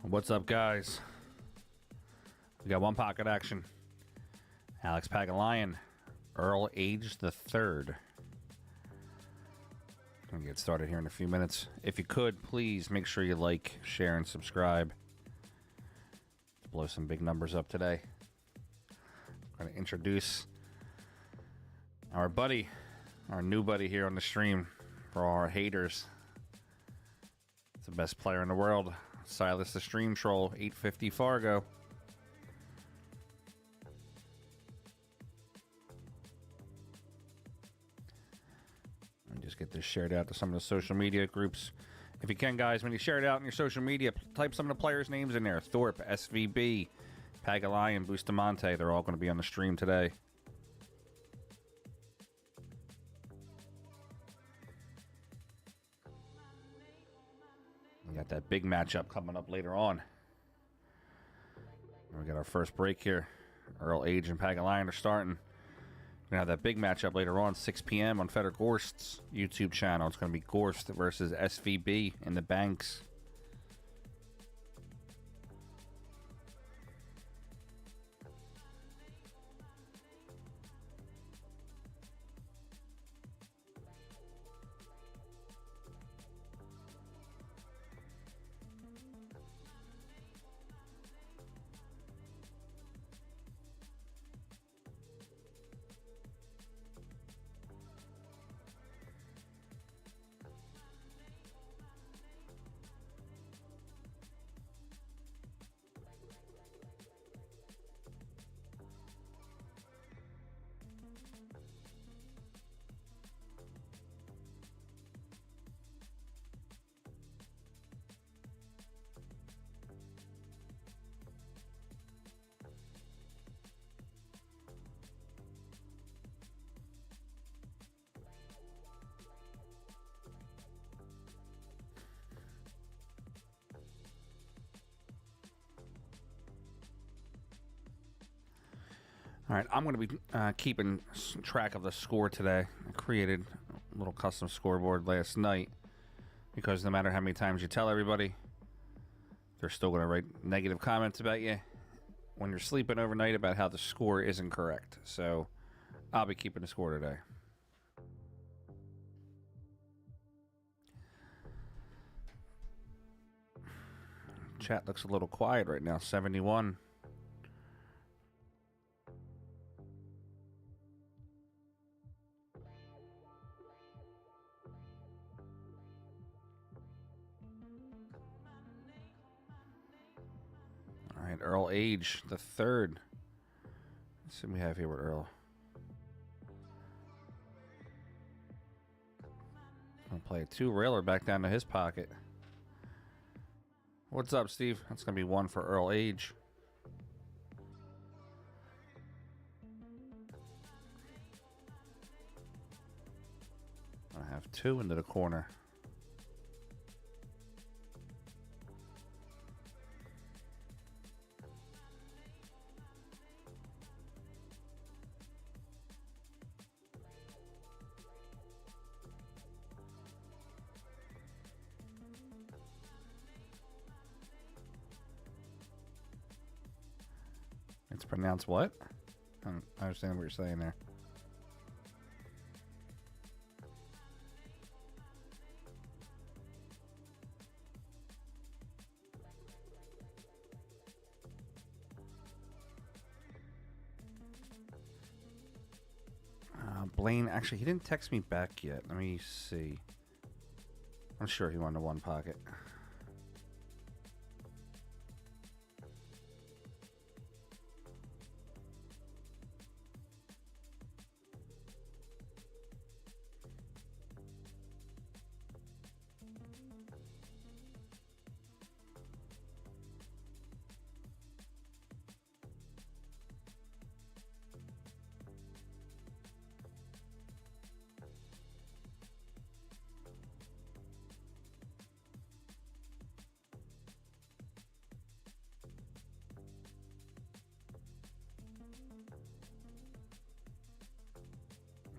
What's up, guys? We got one pocket action. Alex Pagalion, Earl Age the Third. Gonna get started here in a few minutes. If you could, please make sure you like, share, and subscribe. Let's blow some big numbers up today. I'm gonna introduce our buddy, our new buddy here on the stream for all our haters. It's the best player in the world. Silas the Stream Troll, 850 Fargo. And just get this shared out to some of the social media groups. If you can, guys, when you share it out in your social media, type some of the players' names in there. Thorpe, SVB, Pagalion, Bustamante. They're all going to be on the stream today. We got that big matchup coming up later on. And we got our first break here. Earl Age and Pagalion are starting. We're going to have that big matchup later on, 6 p.m. on Feder Gorst's YouTube channel. It's going to be Gorst versus SVB in the Banks. All right, I'm going to be keeping track of the score today. I created a little custom scoreboard last night because no matter how many times you tell everybody, they're still going to write negative comments about you when you're sleeping overnight about how the score isn't correct. So I'll be keeping the score today. Chat looks a little quiet right now, 71. Earl Age the Third. Let's see what we have here with Earl. Gonna play a two-railer back down to his pocket. What's up, Steve? That's gonna be one for Earl Age. I have two into the corner. It's pronounced what? I don't understand what you're saying there. Blaine, actually, he didn't text me back yet. Let me see. I'm sure he wanted one pocket.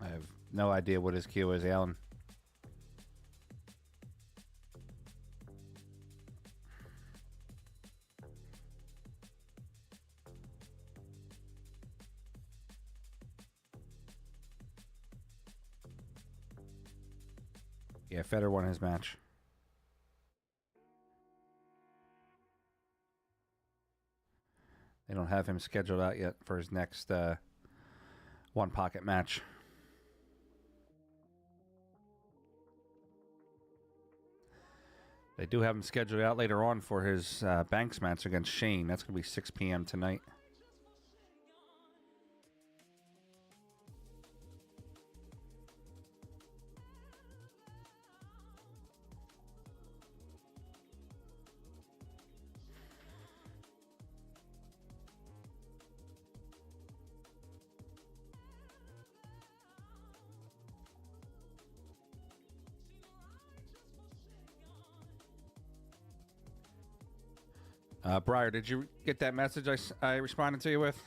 I have no idea what his cue is, Alan. Yeah, Federer won his match. They don't have him scheduled out yet for his next one pocket match. They do have him scheduled out later on for his Banks match against Shane. That's going to be 6 p.m. tonight. Briar, did you get that message I responded to you with?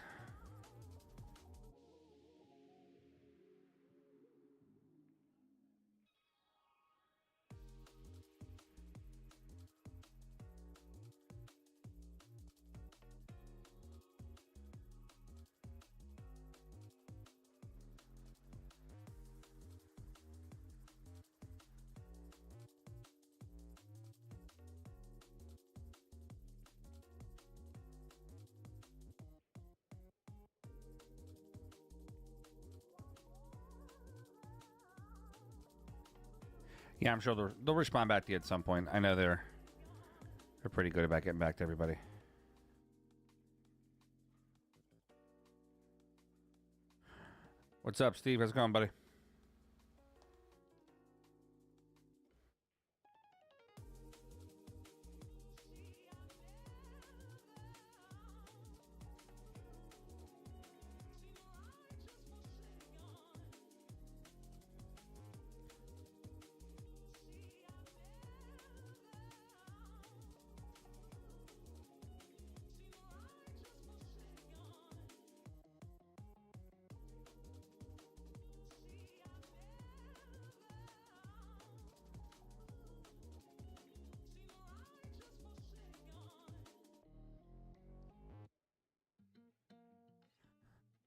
Yeah, I'm sure they'll respond back to you at some point. I know they're pretty good about getting back to everybody. What's up, Steve? How's it going, buddy?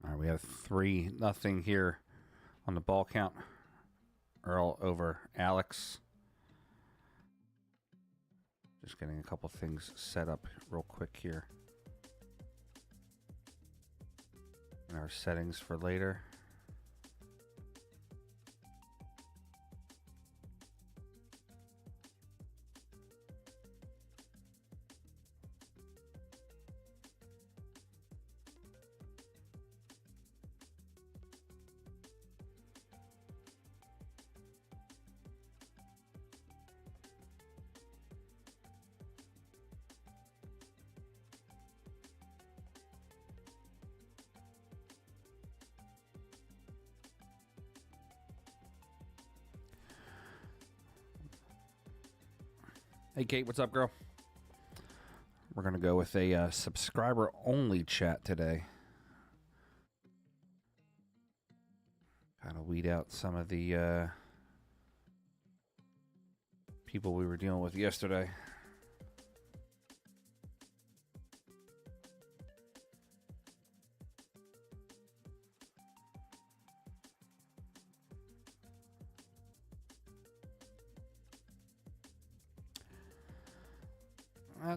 All right, we have 3-0 here on the ball count. Earl over Alex. Just getting a couple things set up real quick here. In our settings for later. Hey, Kate, what's up, girl? We're going to go with a subscriber-only chat today. Kind of weed out some of the people we were dealing with yesterday.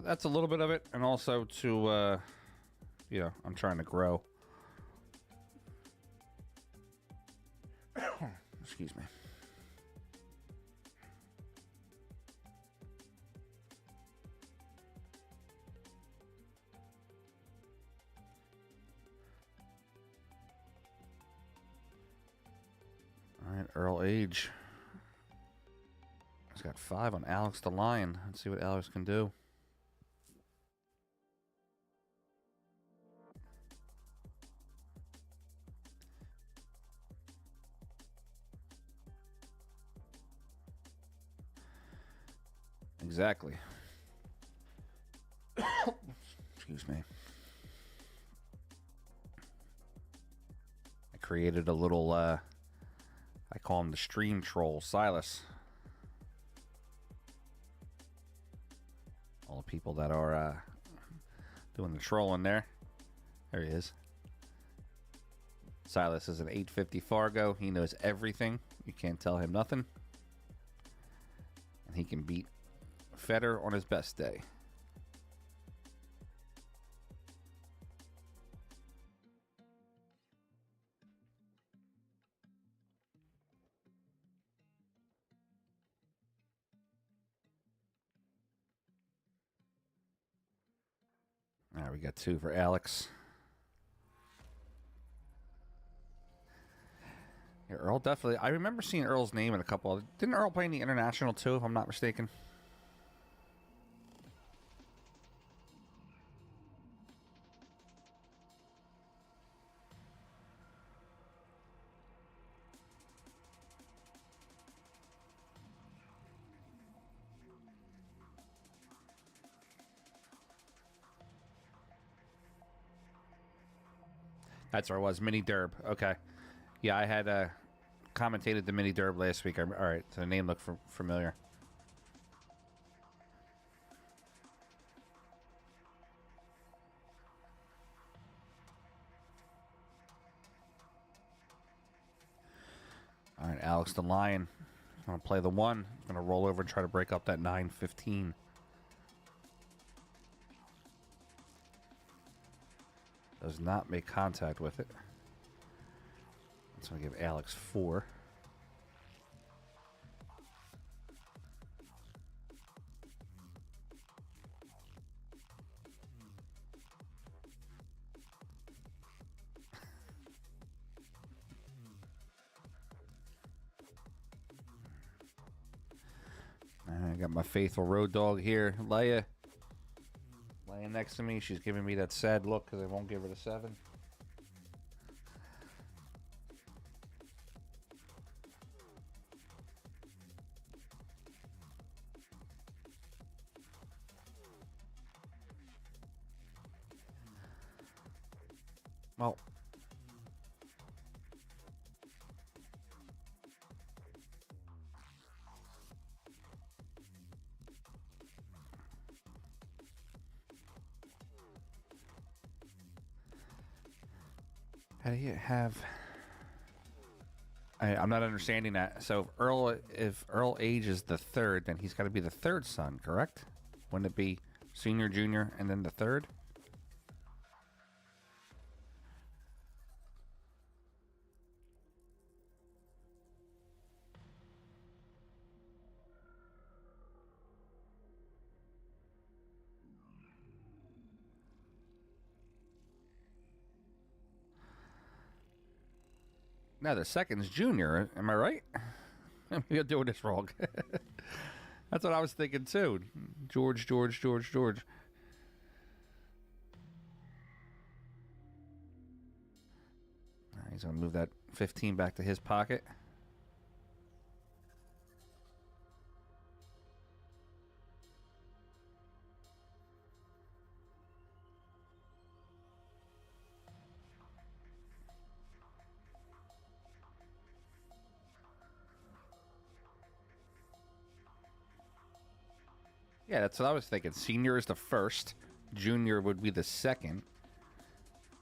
That's a little bit of it, and also to, you know, I'm trying to grow. Excuse me. All right, Earl Age. He's got 5 on Alex the Lion. Let's see what Alex can do. Exactly. Excuse me. I created a little, I call him the stream troll, Silas. All the people that are doing the trolling there. There he is. Silas is an 850 Fargo. He knows everything. You can't tell him nothing. he can beat Federer on his best day. All right, we got 2 for Alex. Yeah, Earl definitely. I remember seeing Earl's name in a couple. Didn't Earl play in the International too, if I'm not mistaken? That's where I was. Mini Derb. Okay. Yeah, I had commentated the Mini Derb last week. All right, so the name looked familiar. All right, Alex the Lion. I'm going to play the 1. I'm going to roll over and try to break up that 9-15. Does not make contact with it. That's going to give Alex 4. I got my faithful road dog here, Leia, laying next to me. She's giving me that sad look because I won't give her the 7. Well, how do you have... I'm not understanding that. So if Earl age is the 3rd, then he's got to be the 3rd son, correct? Wouldn't it be senior, junior, and then the 3rd? No, the 2nd's junior. Am I right? Maybe I'm doing this wrong. That's what I was thinking too. George. He's going to move that 15 back to his pocket. Yeah, that's what I was thinking. Senior is the 1st. Junior would be the 2nd.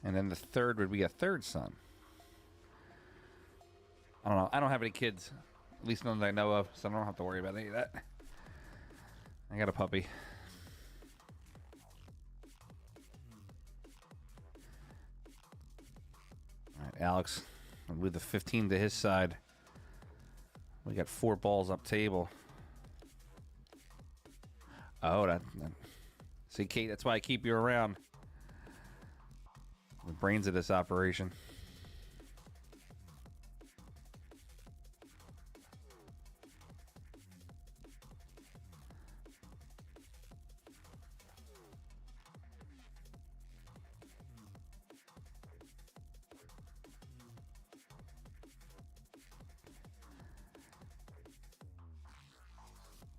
And then the 3rd would be a 3rd son. I don't know. I don't have any kids. At least none that I know of. So I don't have to worry about any of that. I got a puppy. All right, Alex. I'll move the 15 to his side. We got 4 balls up table. Oh, that. See, Kate, that's why I keep you around. The brains of this operation.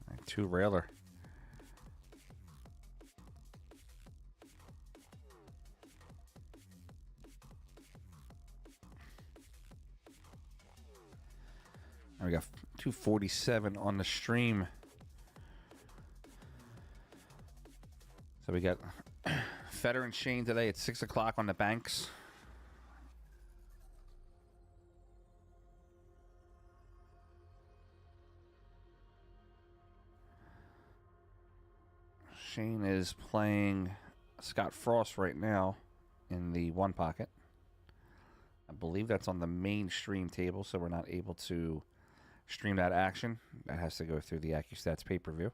Right, 2 railer. We got 247 on the stream. So we got Federer and Shane today at 6 o'clock on the banks. Shane is playing Scott Frost right now in the one pocket. I believe that's on the main stream table, so we're not able to stream that action. That has to go through the AccuStats pay-per-view.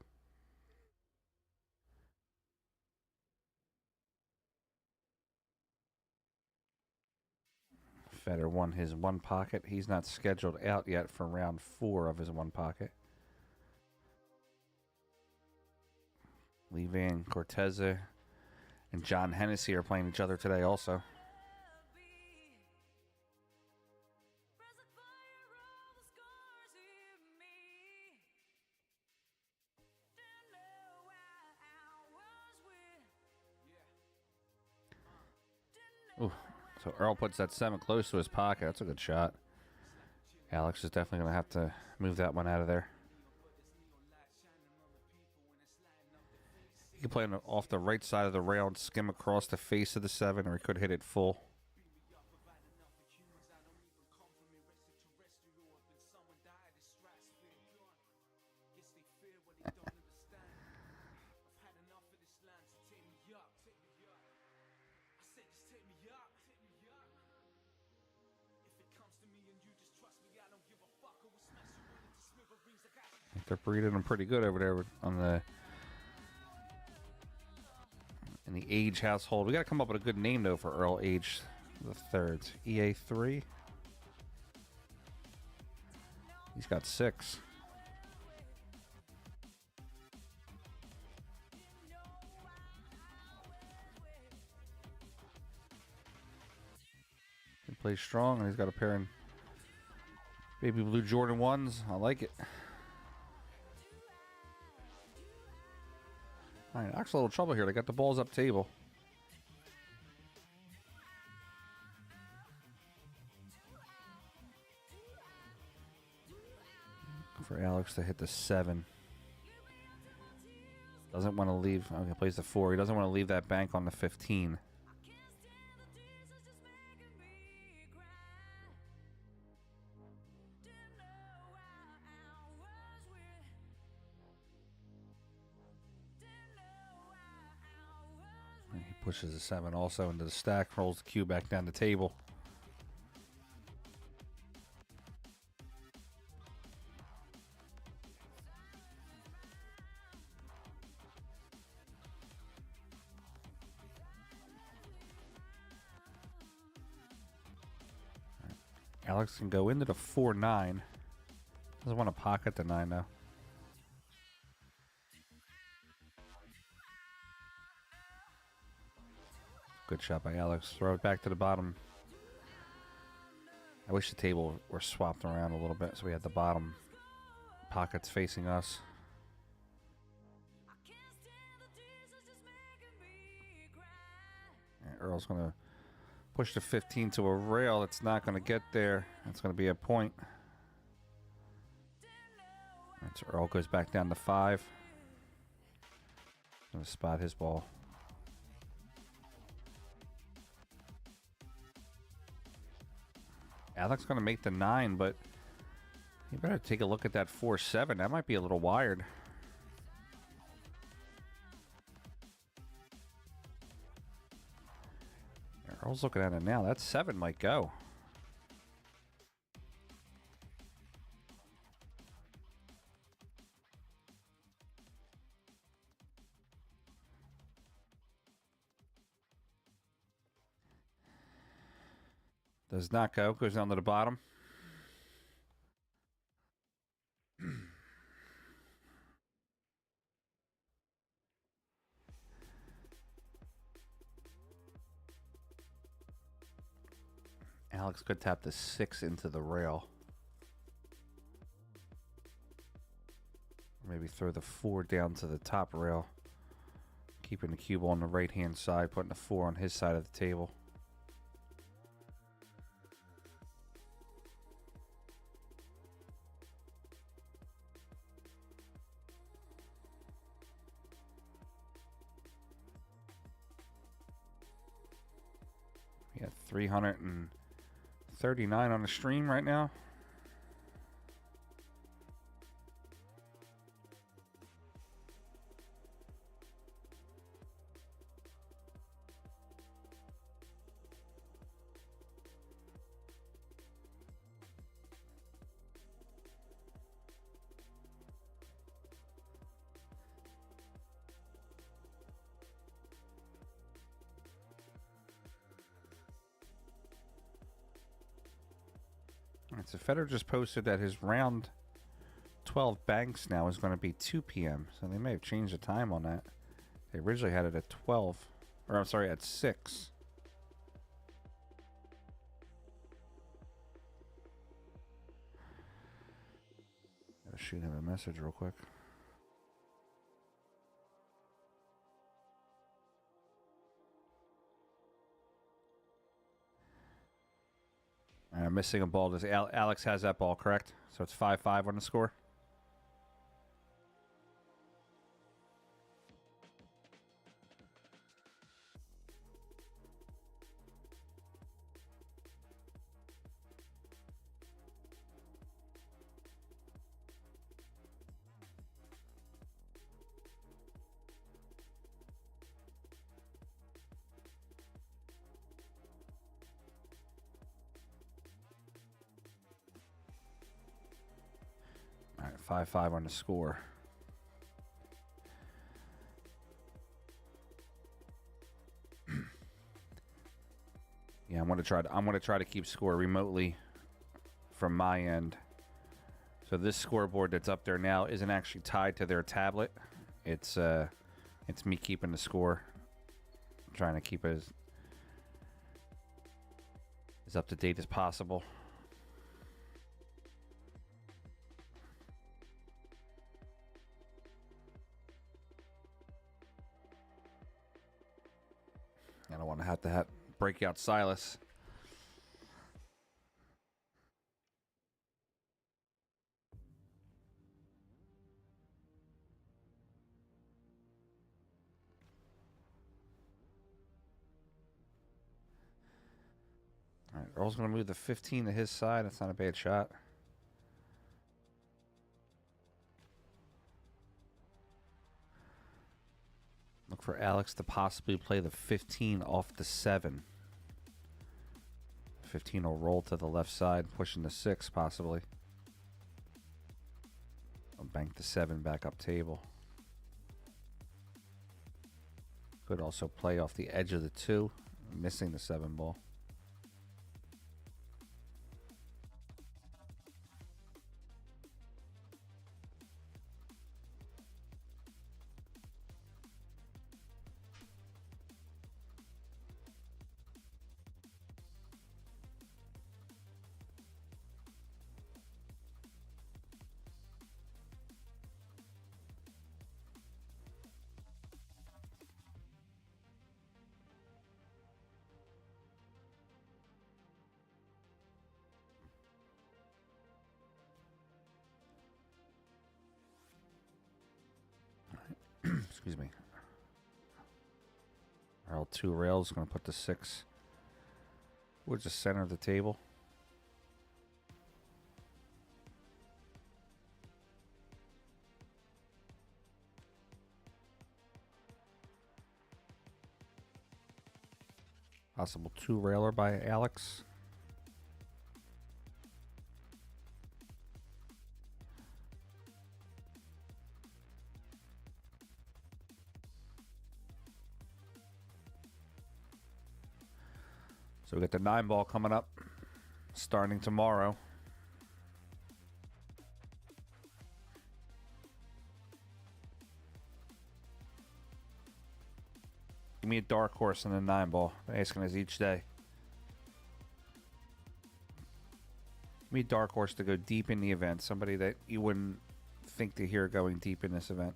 Federer won his one pocket. He's not scheduled out yet for round 4 of his one pocket. Lee Van Cortese and John Hennessy are playing each other today also. Ooh, so Earl puts that 7 close to his pocket. That's a good shot. Alex is definitely going to have to move that one out of there. He could play off the right side of the rail and skim across the face of the 7, or he could hit it full. They're breeding them pretty good over there on the in the Age household. We got to come up with a good name though for Earl Age the third. EA3. He's got 6. He plays strong, and he's got a pair of baby blue Jordan 1s. I like it. All right, actually a little trouble here. They got the balls up table. For Alex to hit the 7. Doesn't want to leave. Okay, plays the 4. He doesn't want to leave that bank on the 15. Pushes the 7 also into the stack, rolls the cue back down the table. Alex can go into the 4-9. Doesn't want to pocket the 9 though. Good shot by Alex. Throw it back to the bottom. I wish the table were swapped around a little bit so we had the bottom pockets facing us. And Earl's going to push the 15 to a rail. It's not going to get there. It's going to be a point. And so Earl goes back down to 5. Going to spot his ball. Alex going to make the 9, but you better take a look at that 4-7. That might be a little wired. Earl's looking at it now. That 7 might go. Does not go. Goes down to the bottom. Alex could tap the 6 into the rail. Maybe throw the 4 down to the top rail. Keeping the cue ball on the right-hand side, putting the 4 on his side of the table. We got 339 on the stream right now. Right, so Federer just posted that his round 12 banks now is going to be 2 p.m. So they may have changed the time on that. They originally had it at 12, or I'm sorry, at 6. Gotta shoot him a message real quick. I'm missing a ball. Does Alex has that ball, correct? So it's 5-5 on the score. All right, 5-5 on the score. Yeah, I'm gonna try to keep score remotely from my end. So this scoreboard that's up there now isn't actually tied to their tablet. It's me keeping the score. I'm trying to keep it as up to date as possible. I don't want to have to break out Silas. All right, Earl's going to move the 15 to his side. That's not a bad shot. Look for Alex to possibly play the 15 off the 7. 15 will roll to the left side, pushing the 6 possibly. I'll bank the 7 back up table. Could also play off the edge of the 2, missing the 7 ball. Excuse me. Earl 2 rails, going to put the 6 towards the center of the table. Possible 2 railer by Alex. So we got the 9 ball coming up, starting tomorrow. Give me a dark horse in the 9 ball. I'm asking this each day. Give me a dark horse to go deep in the event. Somebody that you wouldn't think to hear going deep in this event.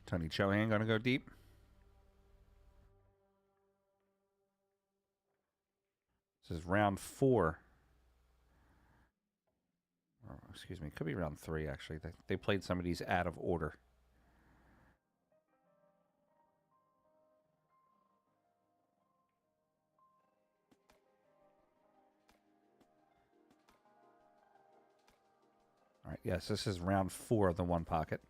Tony Chohan going to go deep. This is round 4. Oh, excuse me, could be round 3 actually. They played some of these out of order. right, yes, this is round 4 of the one pocket.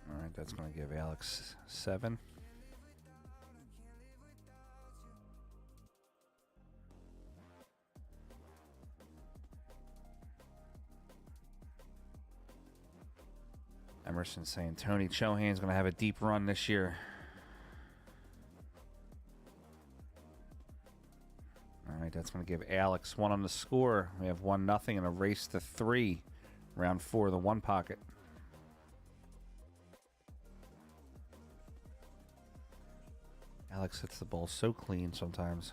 All right, that's going to give Alex 7. Emerson saying Tony Chohan's going to have a deep run this year. All right, that's going to give Alex 1 on the score. We have 1-0 in a race to 3. Round 4 of the one pocket. Alex hits the ball so clean sometimes.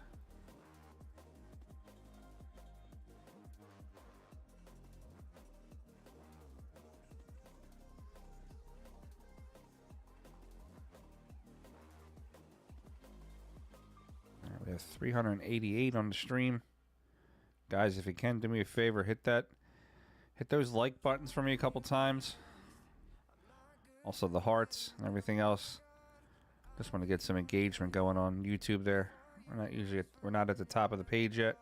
We have 388 on the stream. Guys, if you can, do me a favor, hit those like buttons for me a couple times. Also the hearts and everything else. Just want to get some engagement going on YouTube there. We're not at the top of the page yet.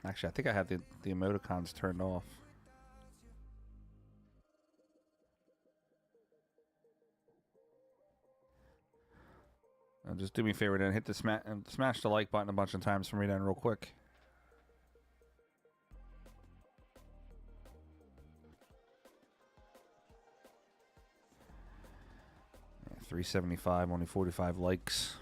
Actually, I think I have the emoticons turned off. Just do me a favor then, hit the smash the like button a bunch of times for me then real quick. Yeah, 375, only 45 likes.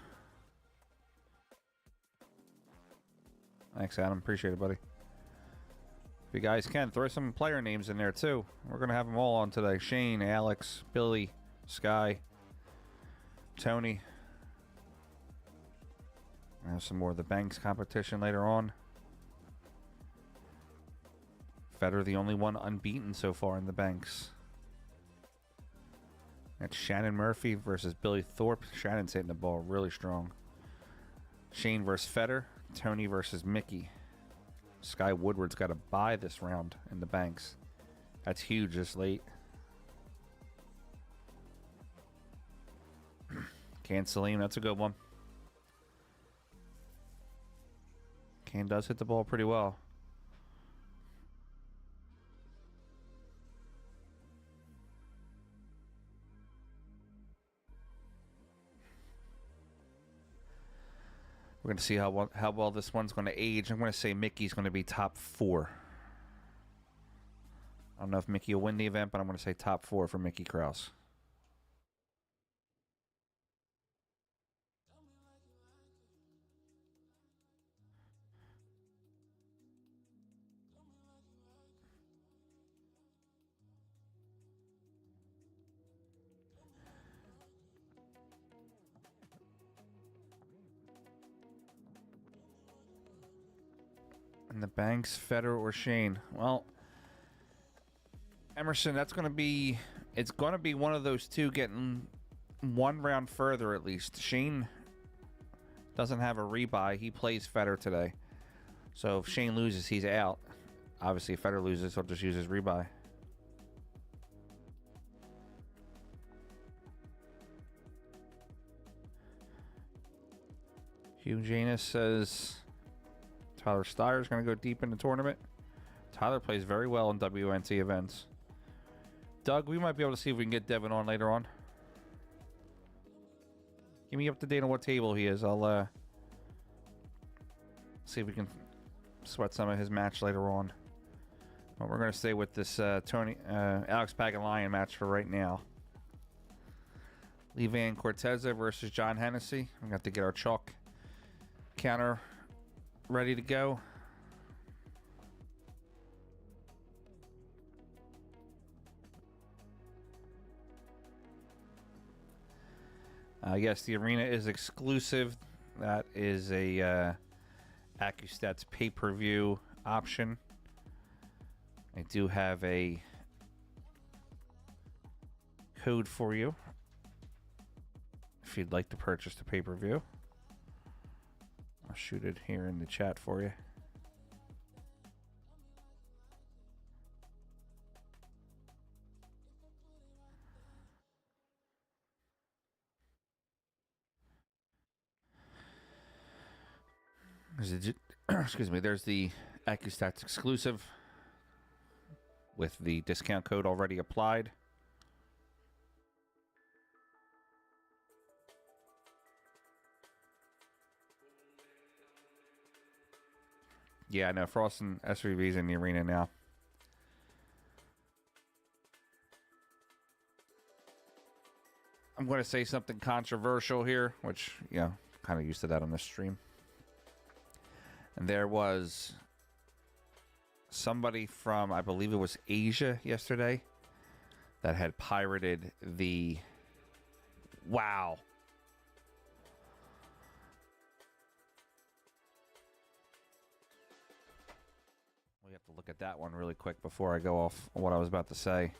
Thanks, Adam. Appreciate it, buddy. If you guys can, throw some player names in there too. We're going to have them all on today. Shane, Alex, Billy, Sky, Tony. I have some more of the Banks competition later on. Federer, the only one unbeaten so far in the Banks. That's Shannon Murphy versus Billy Thorpe. Shannon's hitting the ball really strong. Shane versus Federer. Tony versus Mickey. Sky Woodward's got a bye this round in the Banks. That's huge this late. Can Salim, that's a good one. Kane does hit the ball pretty well. We're going to see how well this one's going to age. I'm going to say Mickey's going to be top 4. I don't know if Mickey will win the event, but I'm going to say top 4 for Mickey Krause. And the Banks, Federer, or Shane. Well, Emerson, it's going to be one of those two getting one round further at least. Shane doesn't have a rebuy. He plays Federer today. So if Shane loses, he's out. Obviously, if Federer loses, he'll just use his rebuy. Hugh Janus says Tyler Steyer's going to go deep in the tournament. Tyler plays very well in WNT events. Doug, we might be able to see if we can get Devin on later on. Give me up to date on what table he is. I'll see if we can sweat some of his match later on. But we're going to stay with this Alex Pagulayan match for right now. Levan Corteza versus John Hennessy. We got to get our chalk counter ready to go. Yes, the arena is exclusive. That is a AccuStats pay-per-view option. I do have a code for you. if you'd like to purchase the pay-per-view. I'll shoot it here in the chat for you. Excuse me, there's the AccuStats exclusive with the discount code already applied. Yeah, I know. Frost and SVB's in the arena now. I'm going to say something controversial here, which, you know, kind of used to that on this stream. And there was somebody from, I believe it was Asia yesterday, that had pirated the... Wow. We have to look at that one really quick before I go off what I was about to say.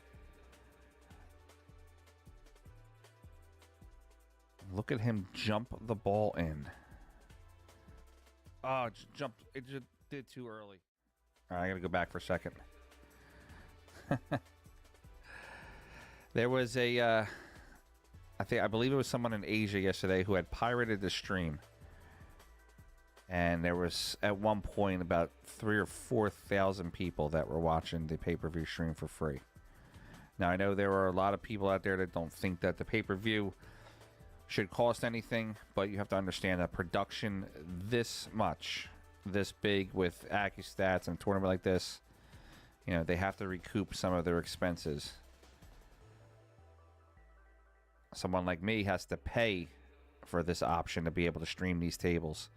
Look at him jump the ball in. Oh, it just jumped. It just did too early. All right, I got to go back for a second. There was a, I believe it was someone in Asia yesterday who had pirated the stream. And there was, at one point, about 3,000 or 4,000 people that were watching the pay-per-view stream for free. Now, I know there are a lot of people out there that don't think that the pay-per-view should cost anything, but you have to understand that production this much, this big, with AccuStats and a tournament like this, you know, they have to recoup some of their expenses. Someone like me has to pay for this option to be able to stream these tables.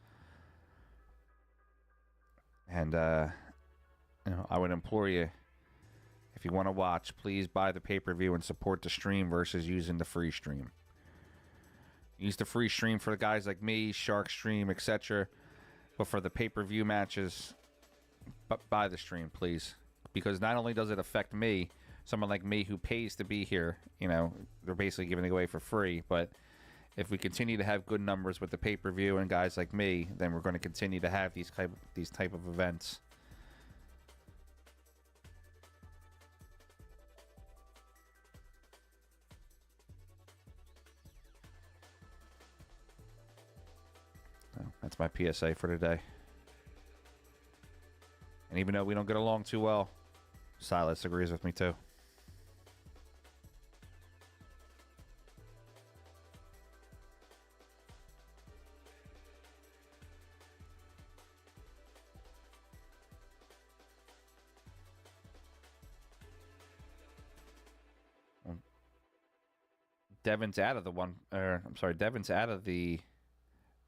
And, you know, I would implore you, if you want to watch, please buy the pay-per-view and support the stream versus using the free stream. Use the free stream for the guys like me, Shark Stream, etc. But for the pay-per-view matches, buy the stream, please. Because not only does it affect me, someone like me who pays to be here, you know, they're basically giving it away for free. But if we continue to have good numbers with the pay-per-view and guys like me, then we're going to continue to have these type of events. That's my PSA for today. And even though we don't get along too well, Silas agrees with me too. Devin's out of the one, I'm sorry, Devin's out of the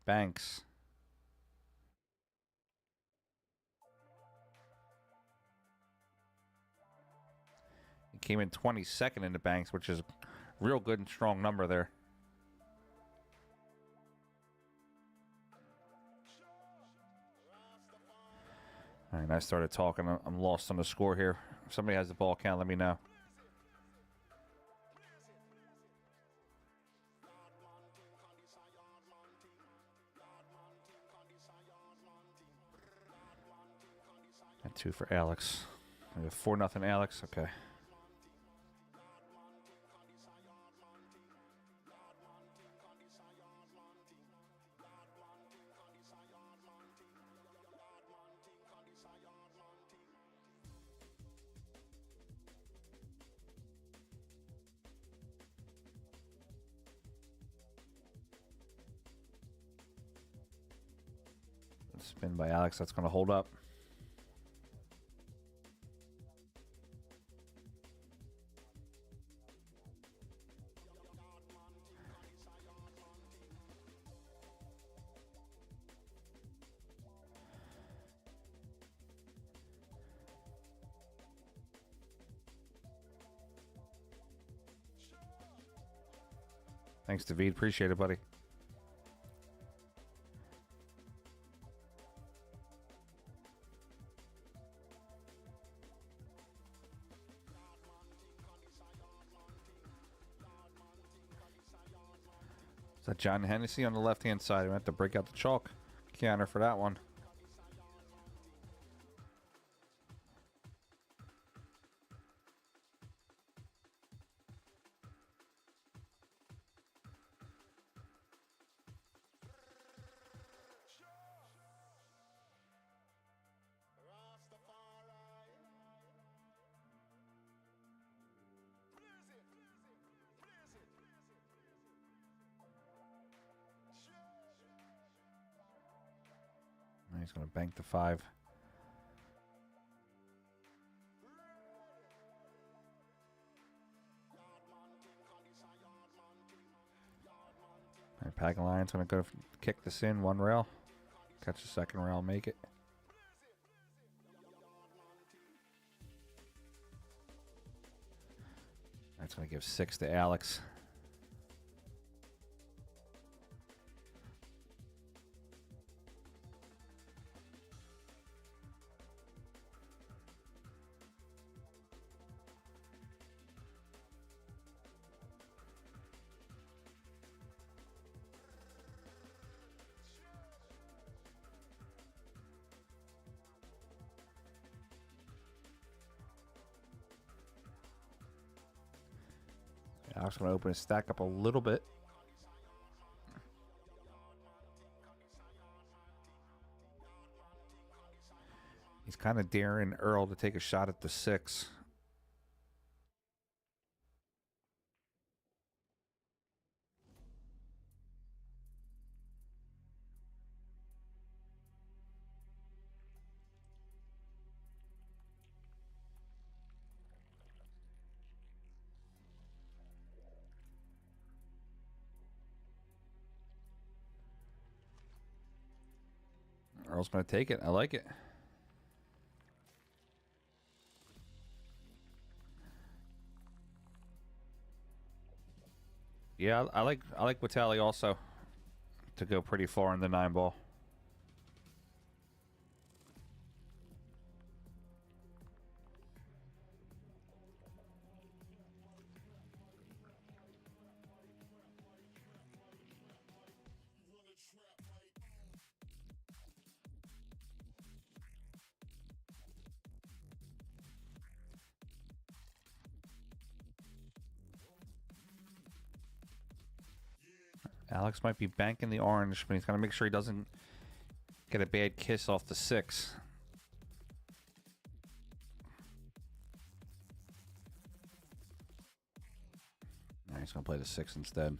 banks. He came in 22nd in the banks, which is a real good and strong number there. All right, I started talking. I'm lost on the score here. If somebody has the ball count, let me know. And 2 for Alex. 4-0 Alex. Okay. Spin by Alex. That's going to hold up. Thanks, David. Appreciate it, buddy. Is that John Hennessy on the left-hand side? We have to break out the chalk counter for that one. He's going to bank the 5. All right, Pack Alliance going to go kick this in 1 rail. Catch the 2nd rail, make it. That's going to give 6 to Alex. Alex going to open his stack up a little bit. He's kind of daring Earl to take a shot at the 6. Earl's going to take it. I like it. Yeah, I like Vitali also to go pretty far in the 9 ball. Alex might be banking the orange, but he's got to make sure he doesn't get a bad kiss off the 6. All right, he's going to play the 6 instead.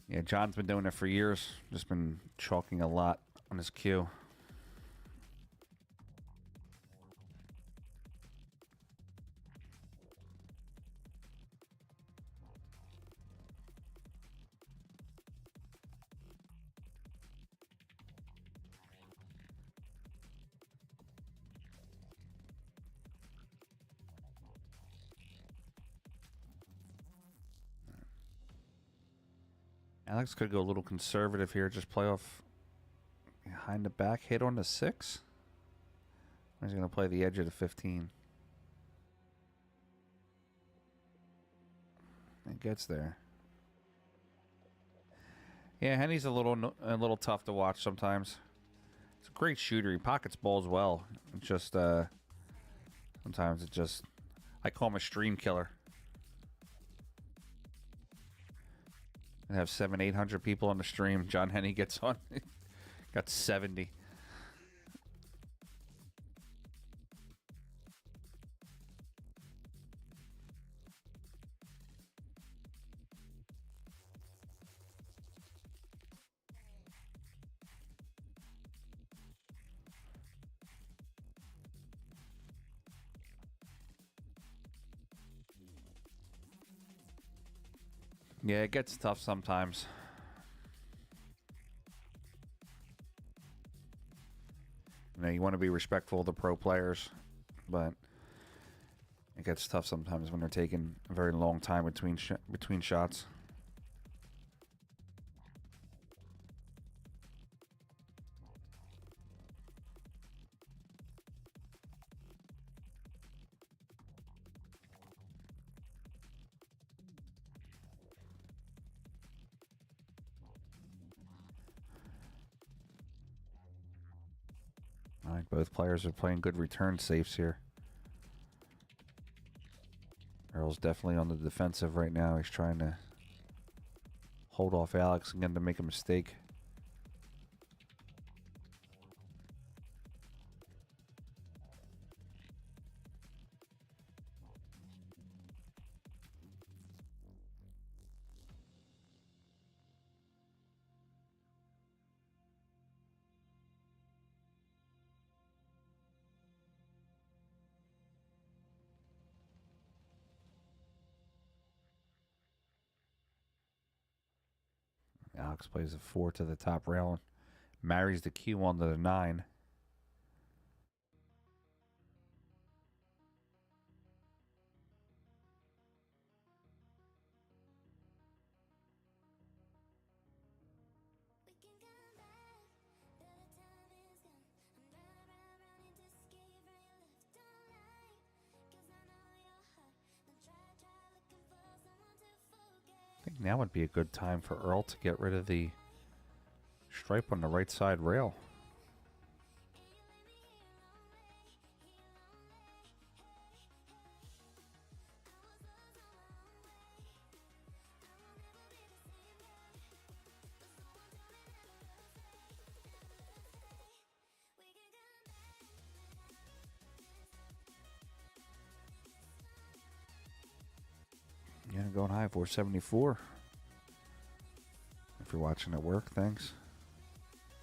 Yeah, John's been doing it for years. Just been chalking a lot on his cue. Alex could go a little conservative here. Just play off behind the back hit on the 6. Or he's going to play the edge of the 15. It gets there. Yeah, Henny's a little tough to watch sometimes. It's a great shooter. He pockets balls well. It's just sometimes it just, I call him a stream killer. And have 700-800 people on the stream. John Henny gets on. Got 70. Yeah, it gets tough sometimes. You know, you want to be respectful of the pro players, but it gets tough sometimes when they're taking a very long time between shots. All right, both players are playing good return safes here. Earl's definitely on the defensive right now. He's trying to hold off Alex again to make a mistake. Alex plays a 4 to the top rail, marries the cue onto the 9. I think now would be a good time for Earl to get rid of the stripe on the right side rail. Yeah, going high, 474. If you're watching at work, thanks.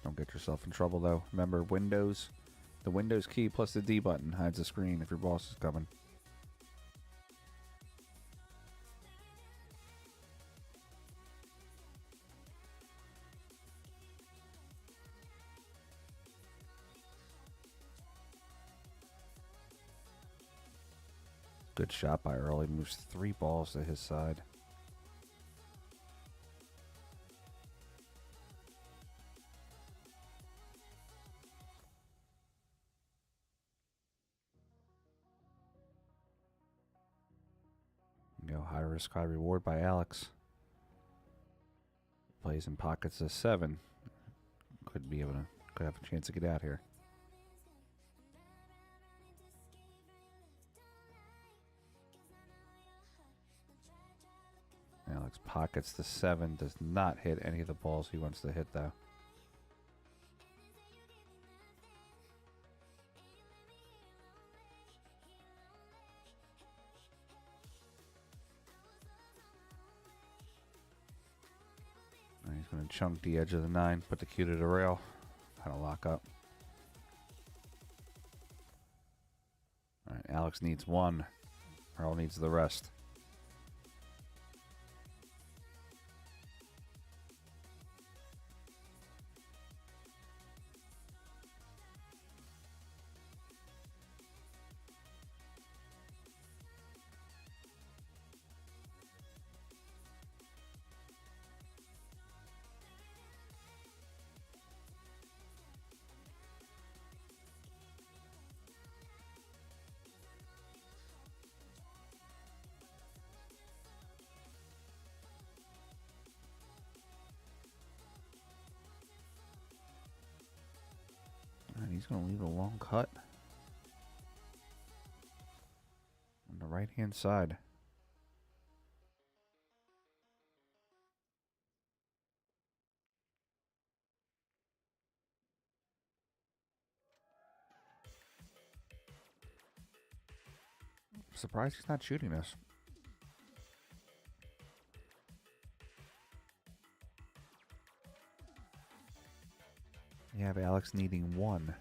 Don't get yourself in trouble, though. Remember, Windows, the Windows key plus the D button hides the screen if your boss is coming. Good shot by Earl. He moves 3 balls to his side. Go high risk, high reward by Alex. Plays in pockets of 7. Could have a chance to get out here. Alex pockets the 7, does not hit any of the balls he wants to hit, though. He's going to chunk the edge of the 9, put the cue to the rail, kind of lock up. All right, Alex needs 1. Earl needs the rest. He's going to leave a long cut on the right-hand side. I'm surprised he's not shooting this. You have Alex needing 1.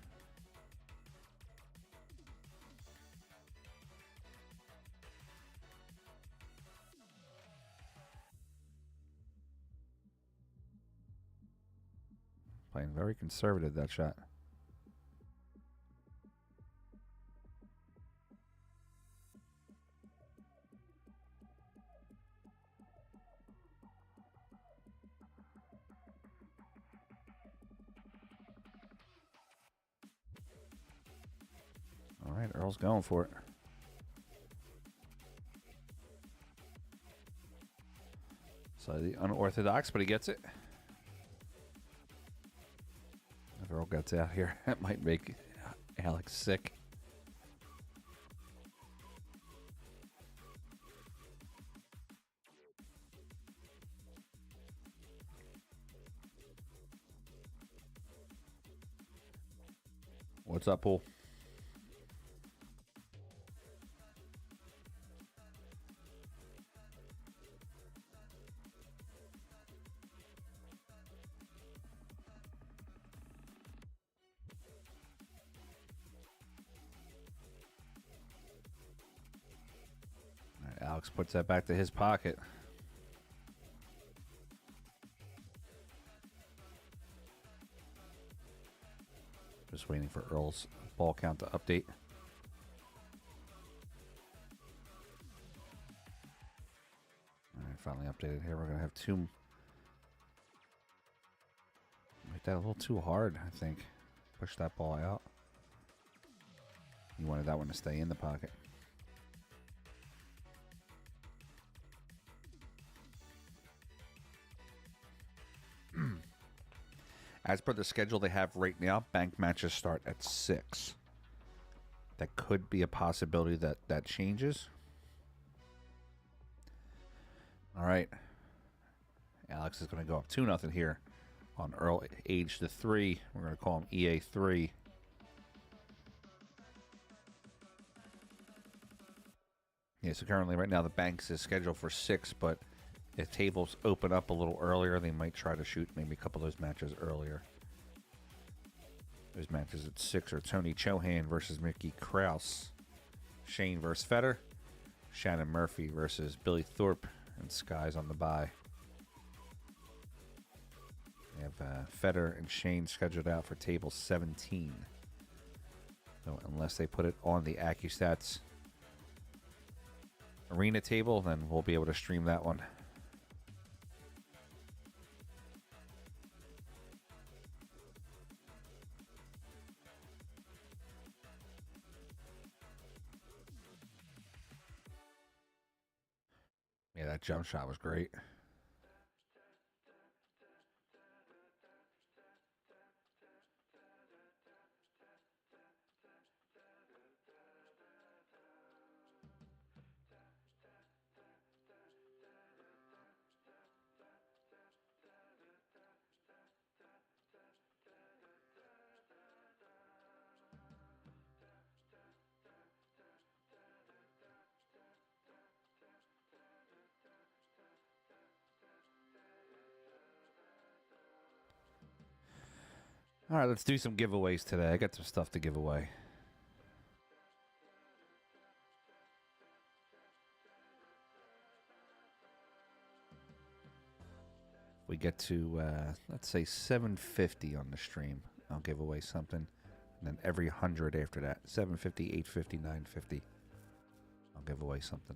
Playing very conservative, that shot. All right, Earl's going for it. So the unorthodox, but he gets it. If Earl gets out here, that might make Alex sick. What's up, Pool? All right, Alex puts that back to his pocket. Just waiting for Earl's ball count to update. All right, finally updated here. We're going to have two. Make that a little too hard, I think. Push that ball out. You wanted that one to stay in the pocket. As per the schedule they have right now, bank matches start at 6. That could be a possibility that changes. All right. Alex is going to go up 2-0 here on Earl, age to 3. We're going to call him EA3. Yeah, so currently right now the banks is scheduled for 6, but if tables open up a little earlier, they might try to shoot maybe a couple of those matches earlier. Those matches at 6 are Tony Chohan versus Mickey Krause, Shane versus Feder, Shannon Murphy versus Billy Thorpe, and Skies on the bye. We have Feder and Shane scheduled out for table 17. So unless they put it on the AccuStats arena table, then we'll be able to stream that one. Yeah, that jump shot was great. All right, let's do some giveaways today. I got some stuff to give away. If we get to, let's say 750 on the stream, I'll give away something. And then every 100 after that, 750, 850, 950, I'll give away something.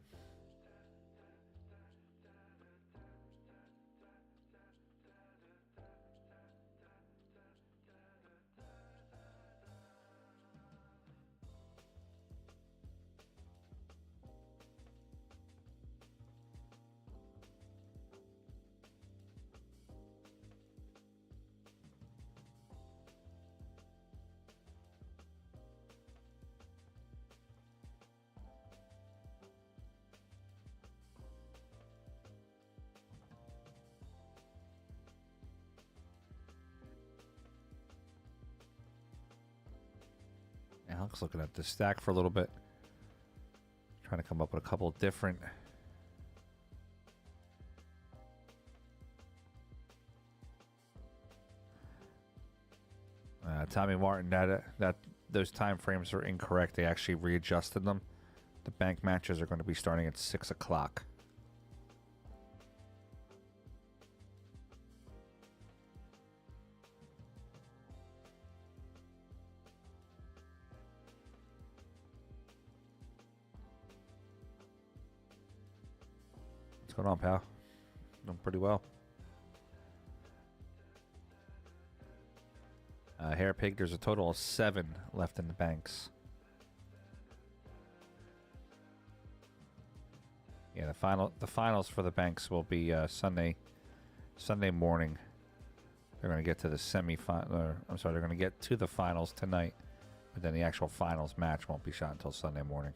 Alex looking at the stack for a little bit. Trying to come up with a couple of different Tommy Martin, that those time frames are incorrect. They actually readjusted them. The bank matches are going to be starting at 6 o'clock. What's going on, pal? Doing pretty well. Hair Pig, there's a total of 7 left in the banks. Yeah, the finals for the banks will be Sunday morning. They're going to get to the semifinal. I'm sorry, they're going to get to the finals tonight But then the actual finals match won't be shot until Sunday morning.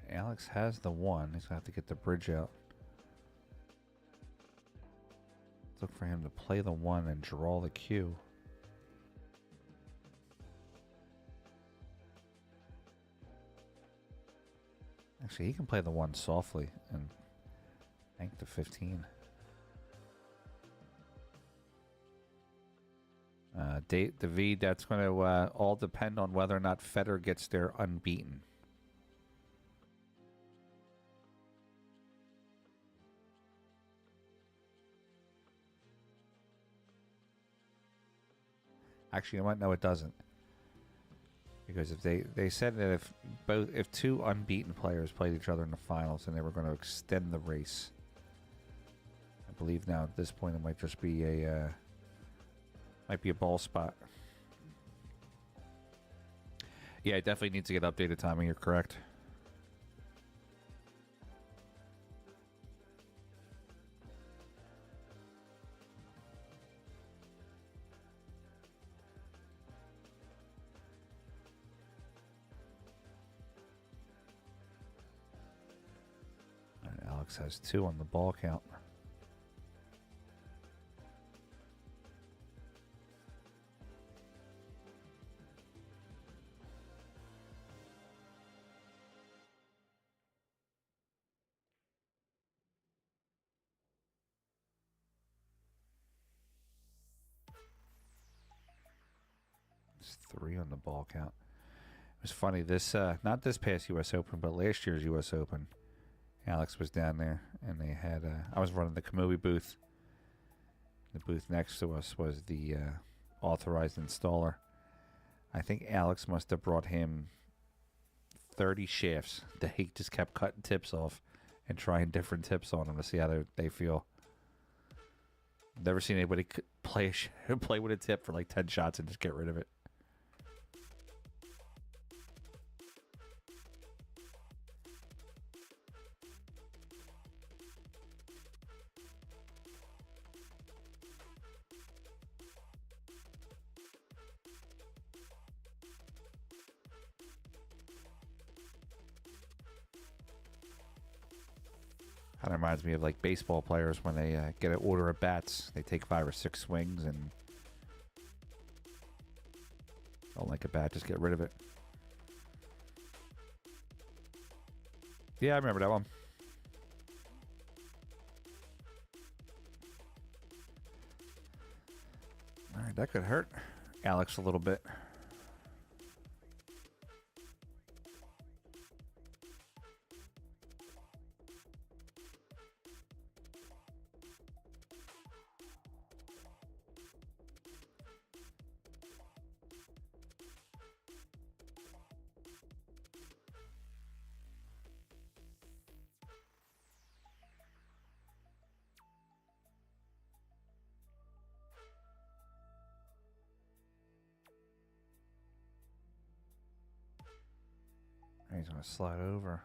Alex has the one. He's going to have to get the bridge out. Let's look for him to play the one and draw the cue. Actually, he can play the one softly and bank the 15. The V, that's going to all depend on whether or not Federer gets there unbeaten. Actually, you might know it doesn't, because if they said that if two unbeaten players played each other in the finals, and they were going to extend the race. I believe now at this point it might just be a ball spot. Yeah, it definitely needs to get updated timing. You're correct. Alex has 2 on the ball count. It's 3 on the ball count. It was funny, this not this past U.S. Open, but last year's U.S. Open. Alex was down there, and they had I was running the Kamui booth. The booth next to us was the authorized installer. I think Alex must have brought him 30 shafts that he just kept cutting tips off and trying different tips on them to see how they feel. Never seen anybody play with a tip for like 10 shots and just get rid of it. Kind of reminds me of like baseball players when they get an order of bats. They take 5 or 6 swings and don't like a bat, just get rid of it. Yeah, I remember that one. All right, that could hurt Alex a little bit. He's going to slide over.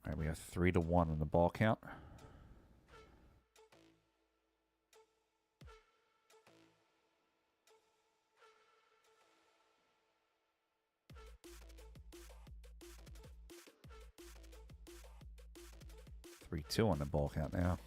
All right, we have 3-1 on the ball count. Three, 2 on the ball count now.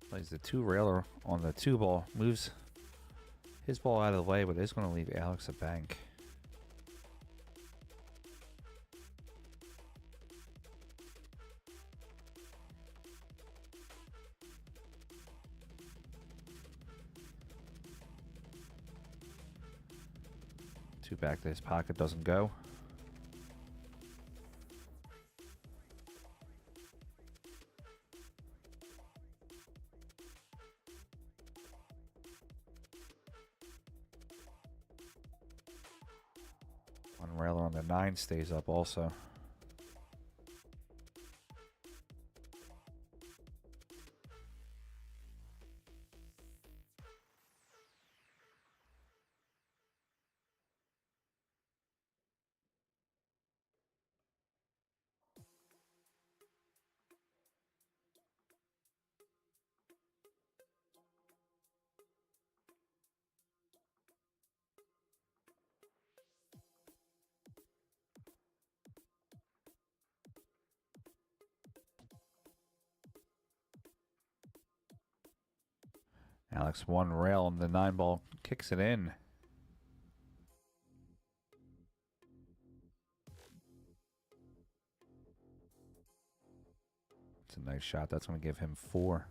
Plays the 2-railer on the 2-ball. Moves his ball out of the way, but is going to leave Alex a bank. Two back to his pocket, doesn't go. Railer on the 9 stays up also. Alex, one rail on the 9 ball, kicks it in. It's a nice shot. That's going to give him 4.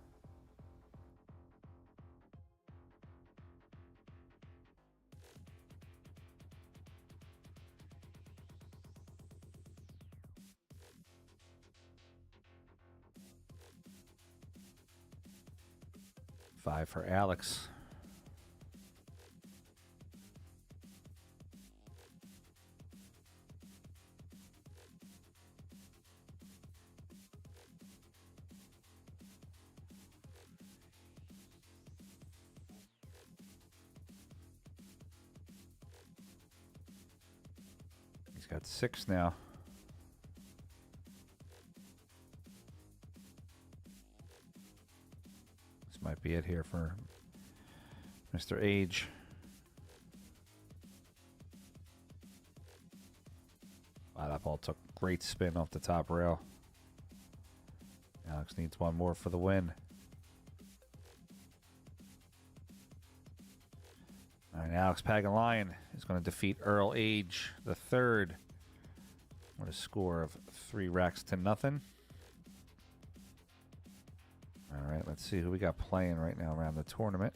Five for Alex. He's got 6 now. This might be it here for Mr. Age. Wow, that ball took great spin off the top rail. Alex needs one more for the win. All right, Alex Pagalion is going to defeat Earl Age the third with a score of 3 racks to nothing. All right, let's see who we got playing right now around the tournament.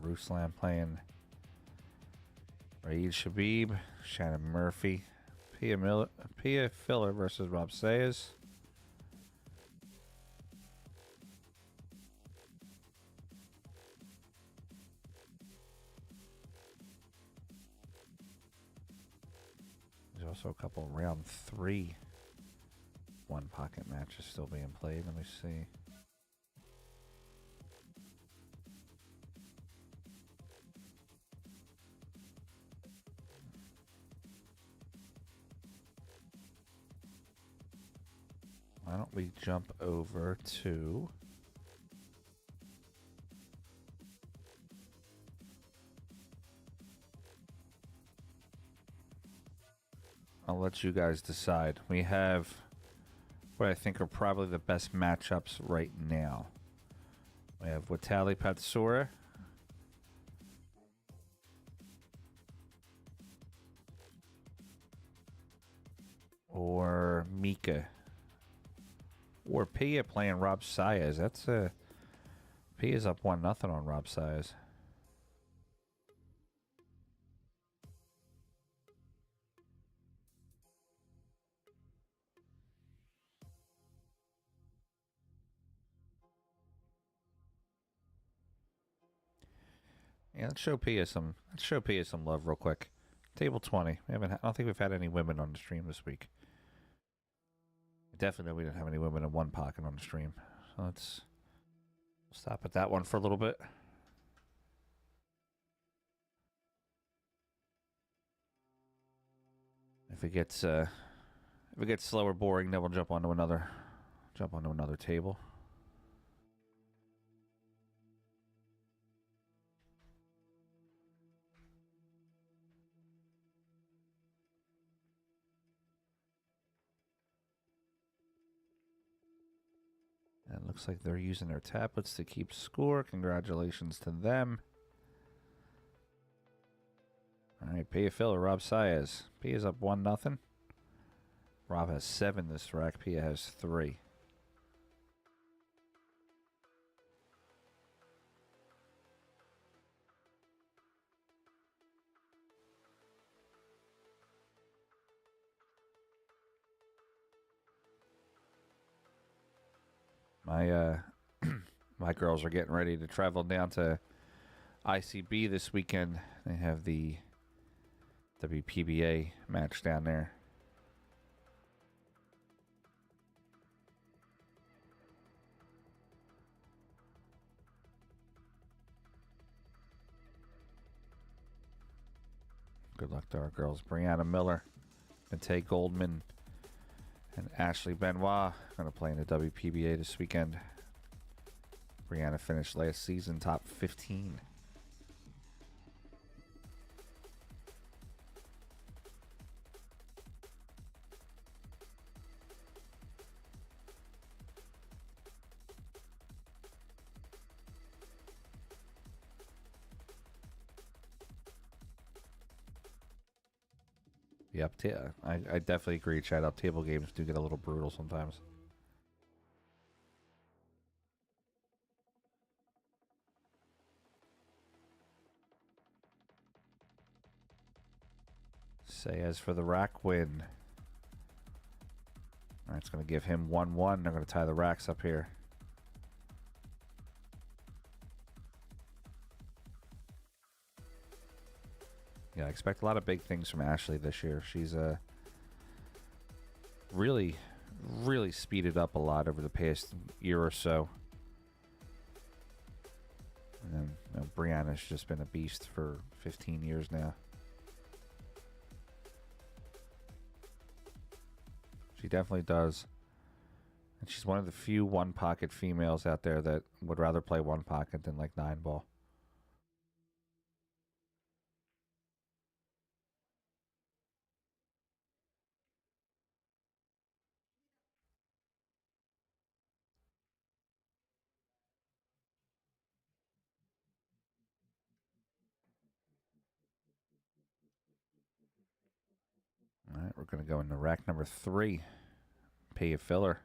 Ruslan playing Raid Shabib, Shannon Murphy, Pia Filler versus Rob Sayers. There's also a couple round 3 one pocket matches still being played. Let me see. Why don't we jump over to I'll let you guys decide. We have what I think are probably the best matchups right now. We have Watali Patsura or Mika. Or Pia playing Rob Sayers. That's Pia's up 1-0 on Rob Sayers. Yeah, let's show Pia some love real quick. Table 20. I don't think we've had any women on the stream this week. Definitely we didn't have any women in one pocket on the stream. So let's stop at that one for a little bit. If it gets slow or boring, then we'll jump onto another table. And it looks like they're using their tablets to keep score. Congratulations to them. All right, Pia Phil or Rob Sayers. Pia's up 1-0. Rob has 7 this rack. Pia has 3. My my girls are getting ready to travel down to ICB this weekend. They have the WPBA match down there. Good luck to our girls. Brianna Miller, Nate Goldman, and Ashley Benoit going to play in the WPBA this weekend. Brianna finished last season top 15. Yep, I definitely agree, Chad. Up table games do get a little brutal sometimes. Sayas for the rack win. All right, it's going to give him 1-1. They're going to tie the racks up here. Yeah, I expect a lot of big things from Ashley this year. She's really speeded up a lot over the past year or so. And then Brianna's just been a beast for 15 years now. She definitely does. And she's one of the few one-pocket females out there that would rather play one-pocket than like 9-ball. All right, we're going to go into rack number 3. Pay a filler.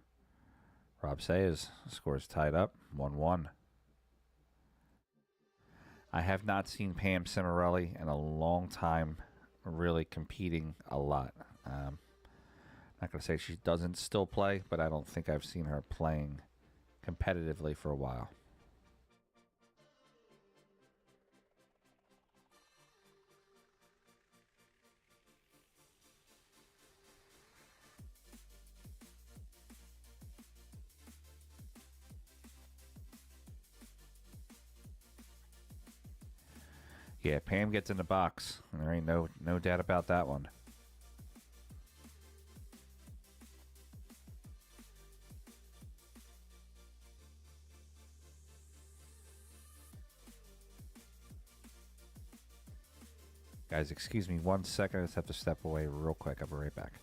Rob Sayers scores tied up, 1-1. I have not seen Pam Cimarelli in a long time really competing a lot. Not going to say she doesn't still play, but I don't think I've seen her playing competitively for a while. Yeah, Pam gets in the box. There ain't no doubt about that one. Guys, excuse me 1 second. I just have to step away real quick. I'll be right back.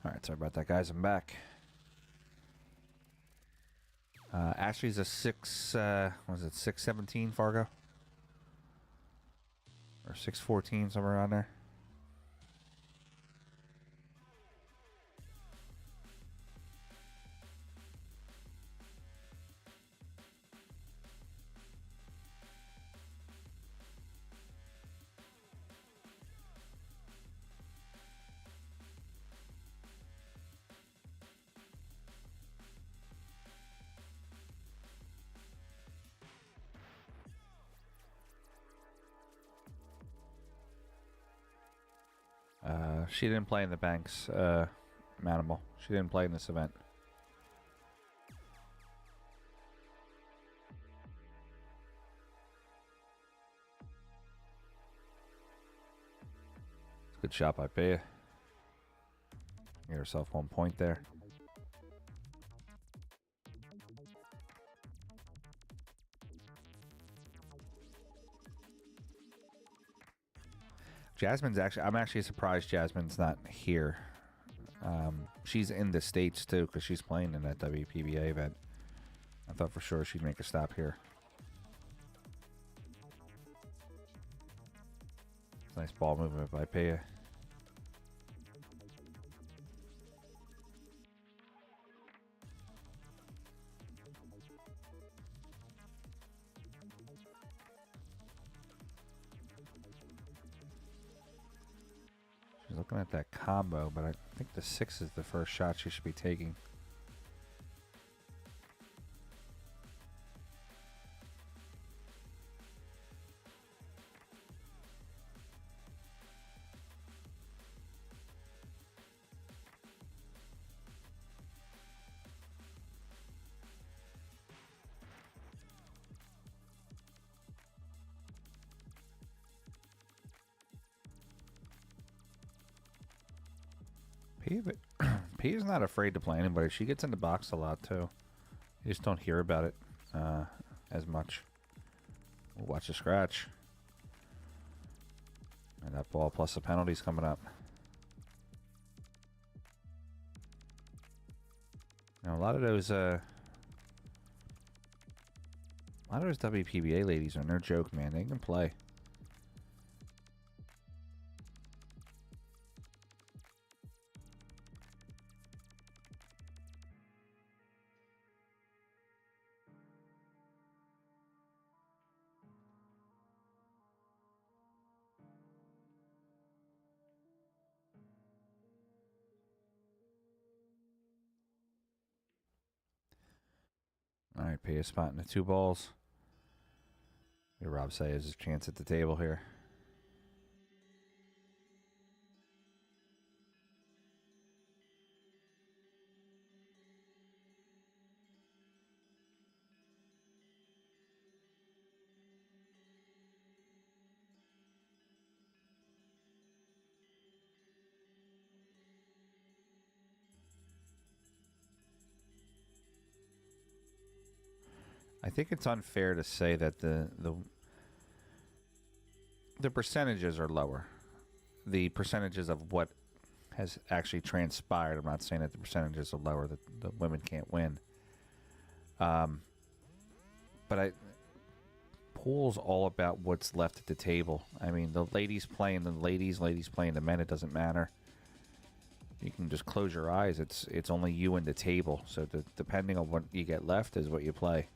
All right, sorry about that, guys. I'm back. Ashley's a 617 Fargo? Or 614, somewhere around there. She didn't play in the Banks, Manimal. She didn't play in this event. Good shot by Pia. Get herself 1 point there. Jasmine's actually, I'm actually surprised Jasmine's not here. She's in the States too, because she's playing in that WPBA event. I thought for sure she'd make a stop here. Nice ball movement by Pia. She's looking at that combo, but I think the 6 is the first shot she should be taking. Pia's not afraid to play anybody. She gets in the box a lot too. You just don't hear about it as much. We'll watch the scratch. And that ball plus the penalties coming up. Now a lot of those WPBA ladies are no joke, man. They can play. All right, Pia spotting the 2 balls. Rob say has his chance at the table here. I think it's unfair to say that the percentages are lower. The percentages of what has actually transpired. I'm not saying that the percentages are lower, that the women can't win. But pool's all about what's left at the table. I mean, the ladies playing the ladies playing the men. It doesn't matter. You can just close your eyes. It's only you and the table. So depending on what you get left is what you play.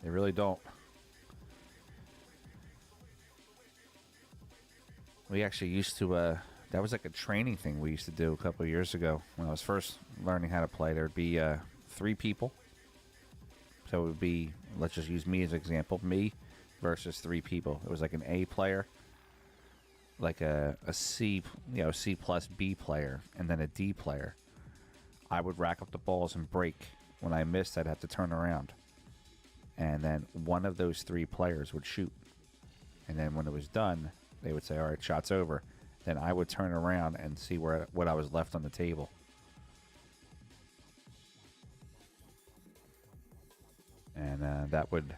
They really don't. We actually used to, that was like a training thing we used to do a couple of years ago. When I was first learning how to play, there would be 3 people. So it would be, let's just use me as an example, me versus 3 people. It was like an A player, like a C, C plus B player, and then a D player. I would rack up the balls and break. When I missed, I'd have to turn around. And then one of those 3 players would shoot. And then when it was done, they would say, all right, shot's over. then I would turn around and see what I was left on the table. And that would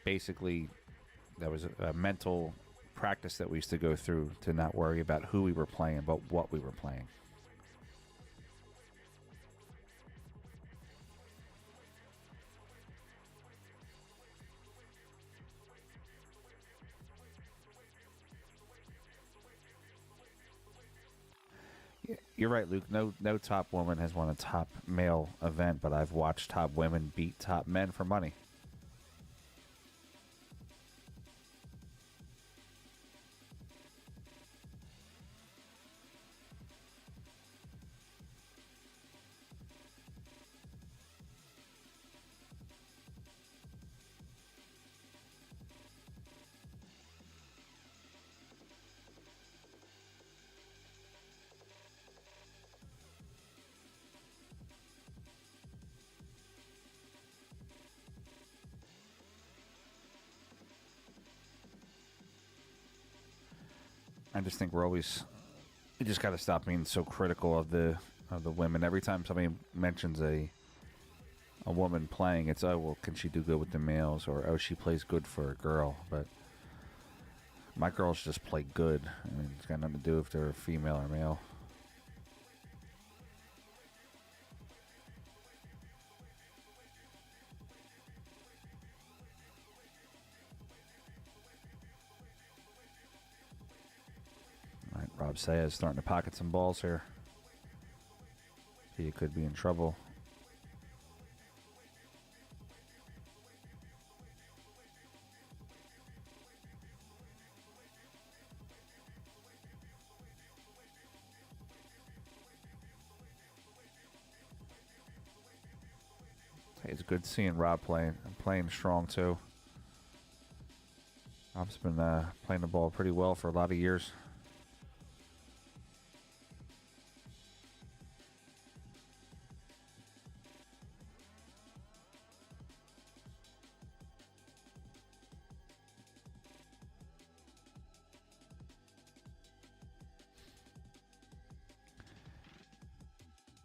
basically, that was a mental practice that we used to go through to not worry about who we were playing, but what we were playing. You're right, Luke. No top woman has won a top male event, but I've watched top women beat top men for money. I just think we just got to stop being so critical of the women. Every time somebody mentions a woman playing, it's, oh, well, can she do good with the males? Or, oh, she plays good for a girl. But my girls just play good. I mean, it's got nothing to do if they're female or male. All right, Rob Sayers starting to pocket some balls here. He could be in trouble. Hey, it's good seeing Rob playing. I'm playing strong too. Rob's been playing the ball pretty well for a lot of years.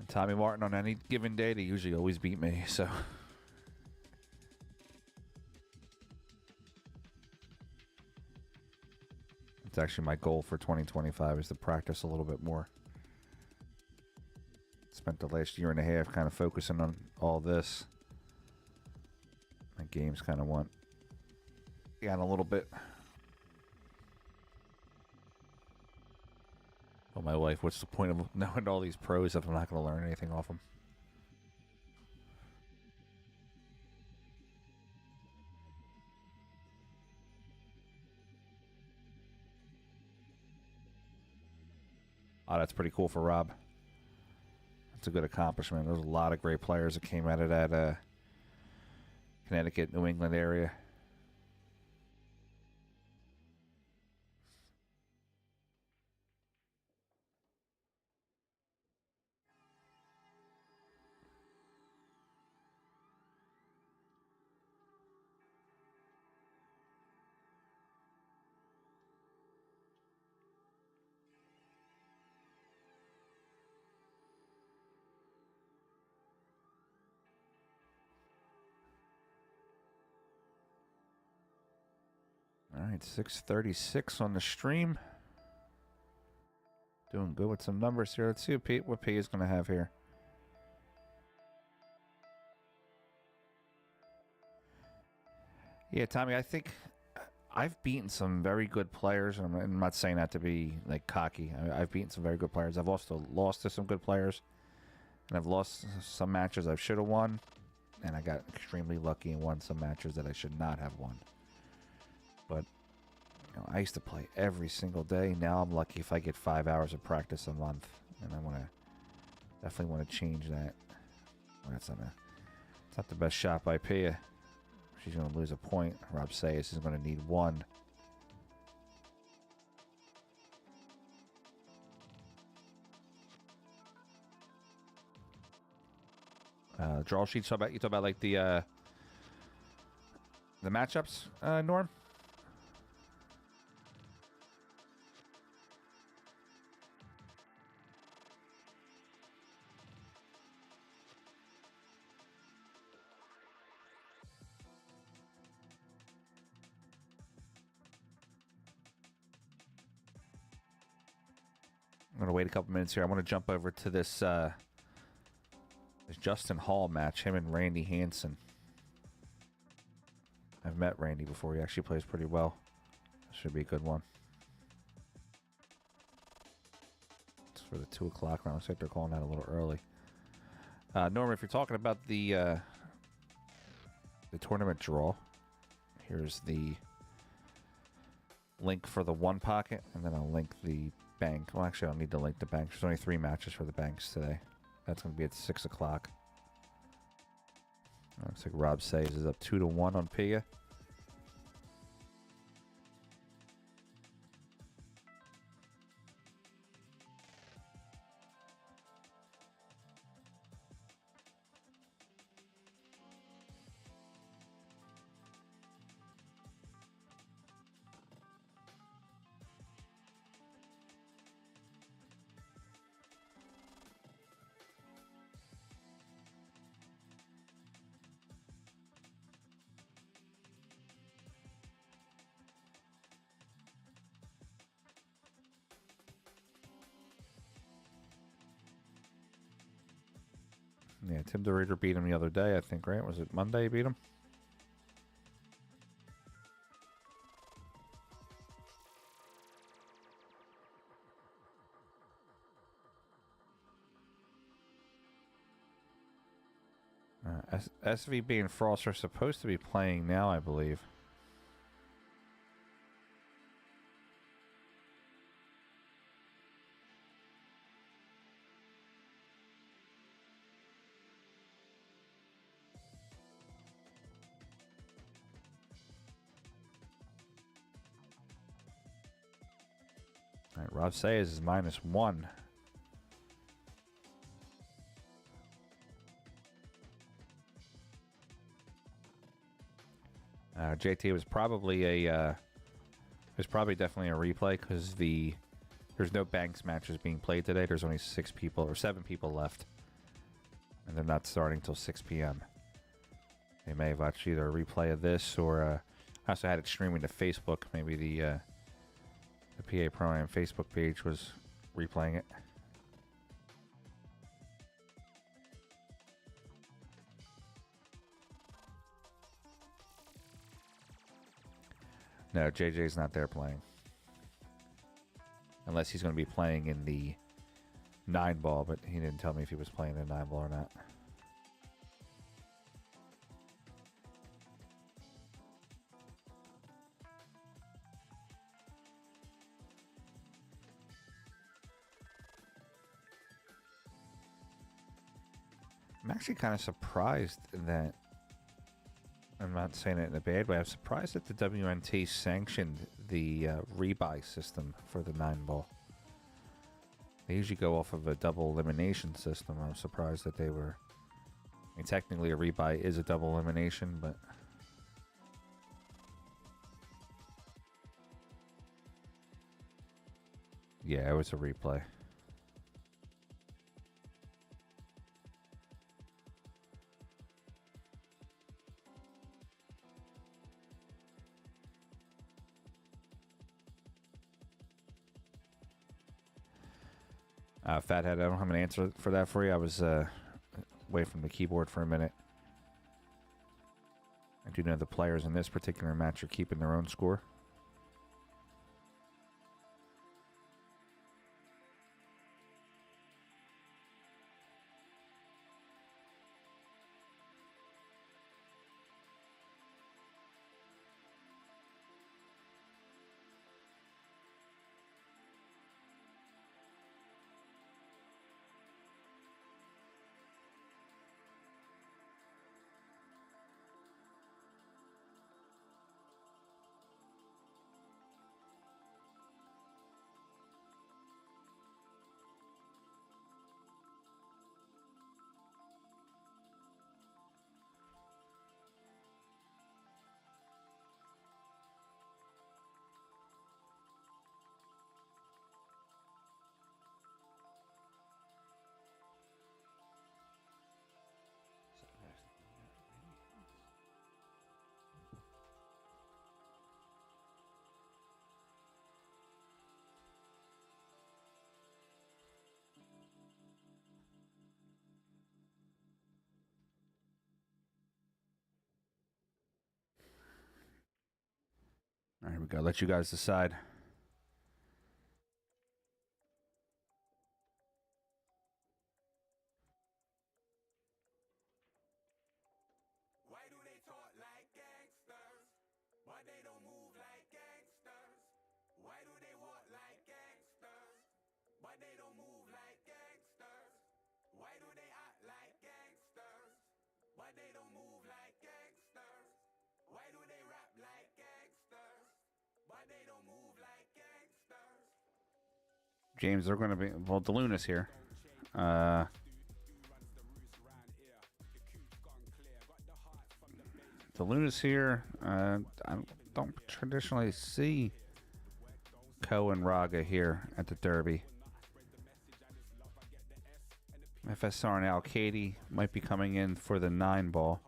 Tommy Martin on any given day, they usually always beat me, so. It's actually my goal for 2025 is to practice a little bit more. Spent the last year and a half kind of focusing on all this. My games kind of went down a little bit. Oh, my wife, what's the point of knowing all these pros if I'm not going to learn anything off them? Oh, that's pretty cool for Rob. That's a good accomplishment. There's a lot of great players that came out of that Connecticut, New England area. All right, 636 on the stream. Doing good with some numbers here. Let's see what P is going to have here. Yeah, Tommy, I think I've beaten some very good players. I'm not saying that to be like cocky. I've beaten some very good players. I've also lost to some good players. And I've lost some matches I should have won. And I got extremely lucky and won some matches that I should not have won. But you know, I used to play every single day. Now I'm lucky if I get 5 hours of practice a month. And I definitely want to change that. Well, it's not the best shot by Pia. She's going to lose a point. Rob Sayers is going to need one. Draw sheets. You talk about like the matchups, Norm. I'm going to wait a couple minutes here. I want to jump over to this, this Justin Hall match, him and Randy Hansen. I've met Randy before. He actually plays pretty well. Should be a good one. It's for the 2 o'clock round. Looks like they're calling that a little early. Norman, if you're talking about the tournament draw, here's the link for the one pocket, and then I'll link the bank. Well, actually, I don't need to link the bank. There's only 3 matches for the banks today. That's going to be at 6 o'clock. Looks like Rob Sayes is up 2-1 on Pia. Yeah, Tim DeRieder beat him the other day, I think, right? Was it Monday he beat him? SVB and Frost are supposed to be playing now, I believe. All right, Rob Sayes is -1. JT was probably definitely a replay because there's no banks matches being played today. There's only 6 people or 7 people left, and they're not starting till 6 p.m. They may have watched either a replay of this or I also had it streaming to Facebook. Maybe the PA Pro Am Facebook page was replaying it. No, JJ's not there playing. Unless he's going to be playing in the 9-ball, but he didn't tell me if he was playing in 9-ball or not. I'm actually kind of surprised that, I'm not saying it in a bad way, I'm surprised that the WNT sanctioned the rebuy system for the 9-ball. They usually go off of a double elimination system. I'm surprised that they were... I mean, technically a rebuy is a double elimination, but... yeah, it was a replay. Fathead, I don't have an answer for that for you. I was away from the keyboard for a minute. I do know the players in this particular match are keeping their own score. we go. Let you guys decide. Why do they talk like gangsters, but they don't move like gangsters? Why do they walk like gangsters, but they don't move like gangsters? Why do they act like gangsters, but they don't move like gangsters? Why do they rap like gangsters, but they don't move like gangsters? James, they're going to be... Well, DeLuna's here. DeLuna's here. I don't traditionally see Ko and Raga here at the Derby. FSR and Al Katie might be coming in for the 9-ball.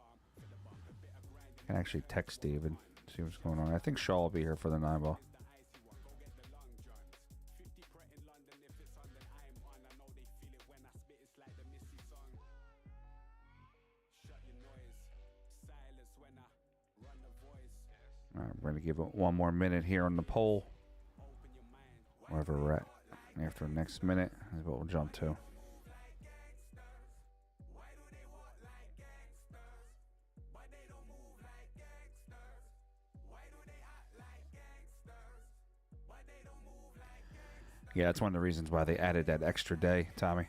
I can actually text David, see what's going on. I think Shaw will be here for the 9-ball. All right, we're going to give it one more minute here on the poll. Wherever we're at after the next minute is what we'll jump to. Yeah, that's one of the reasons why they added that extra day, Tommy.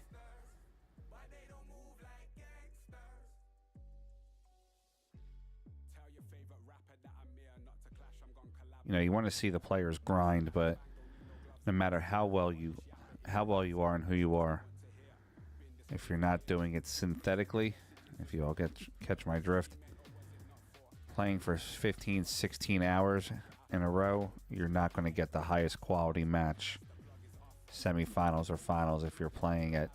You know, you want to see the players grind, but no matter how well you are and who you are, if you're not doing it synthetically, if you all catch my drift, playing for 15, 16 hours in a row, you're not going to get the highest quality match, semifinals or finals, if you're playing at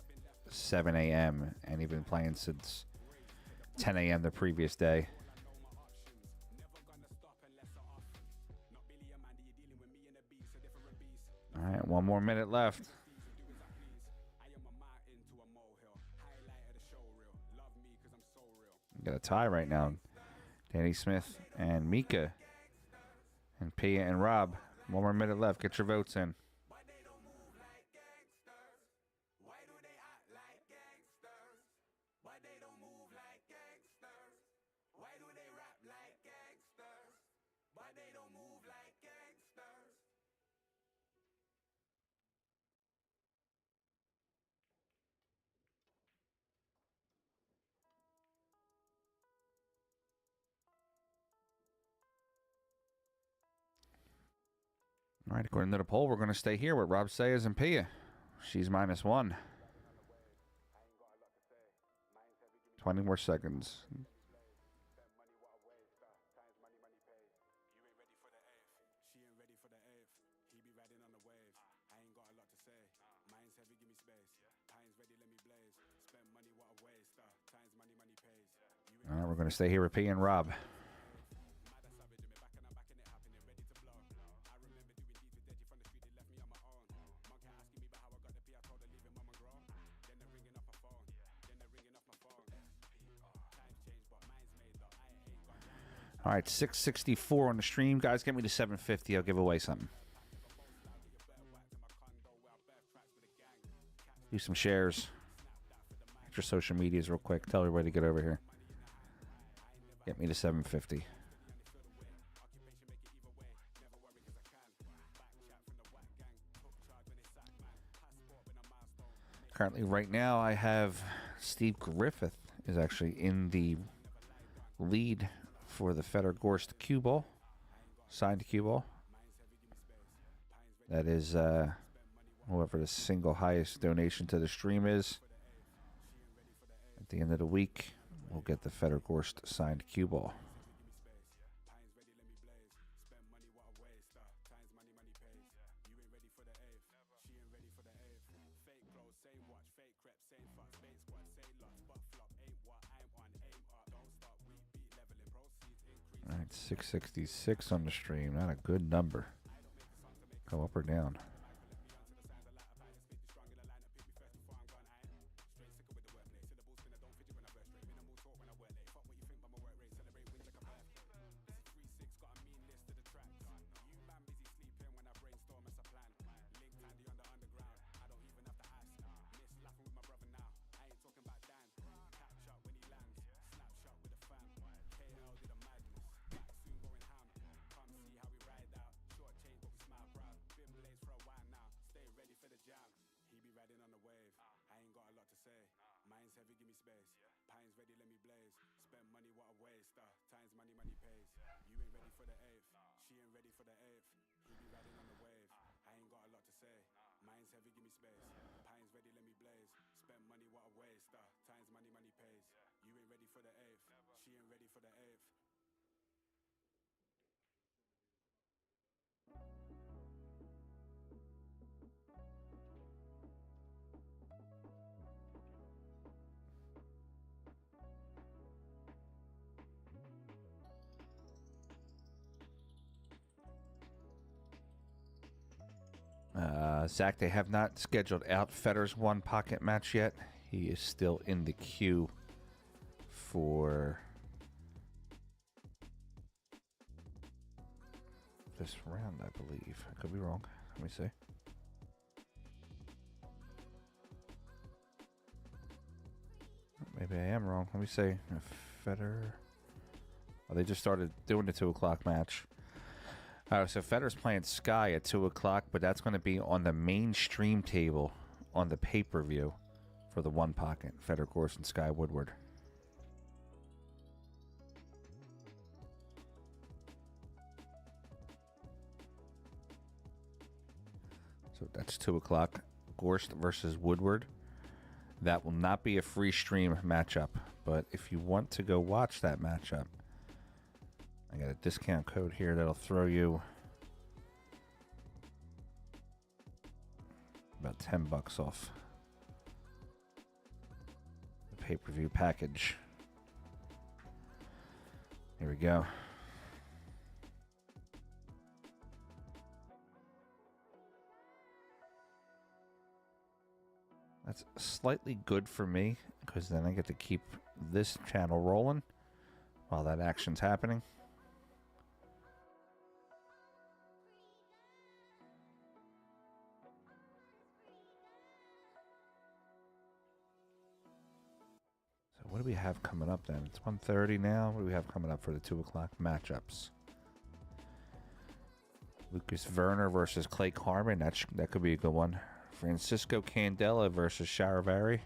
7 a.m. and you've been playing since 10 a.m. the previous day. All right, one more minute left. Got a tie right now. Danny Smith and Mika and Pia and Rob. One more minute left. Get your votes in. All right, according to the poll, we're going to stay here with Rob Sayers and Pia. She's -1. 20 more seconds. All right, we're going to stay here with Pia and Rob. All right, 664 on the stream. Guys, get me to 750. I'll give away something. Do some shares. Get your social medias real quick. Tell everybody to get over here. Get me to 750. Currently, right now, I have Steve Griffith is actually in the lead for the Federgorst cue ball, signed cue ball. That is whoever the single highest donation to the stream is. At the end of the week, we'll get the Federgorst signed cue ball. All right, 666 on the stream. Not a good number. Go up or down. Mine's heavy, give me space. Pines ready, let me blaze. Spend money, what a waste. Times money, money pays. You ain't ready for the eighth. She ain't ready for the eighth. He be riding on the wave. I ain't got a lot to say. Mine's heavy, give me space. Pines ready, let me blaze. Spend money, what a waste. Times money, money pays. You ain't ready for the eighth. She ain't ready for the eighth. Zach, they have not scheduled out Federer's one pocket match yet. He is still in the queue for this round, I believe. I could be wrong. Let me see. Maybe I am wrong. Let me see. Federer. Oh, they just started doing the 2 o'clock match. So Federer's playing Sky at 2 o'clock, but that's going to be on the mainstream table on the pay-per-view for the one pocket. Federer, Course, and Sky Woodward. So that's 2 o'clock. Gorst versus Woodward. That will not be a free stream matchup, but if you want to go watch that matchup, I got a discount code here that'll throw you about $10 off the pay-per-view package. Here we go. That's slightly good for me because then I get to keep this channel rolling while that action's happening. So what do we have coming up then? It's 1:30 now. What do we have coming up for the 2 o'clock matchups? Lucas Werner versus Clay Carmen. That could be a good one. Francisco Candela versus Charivari.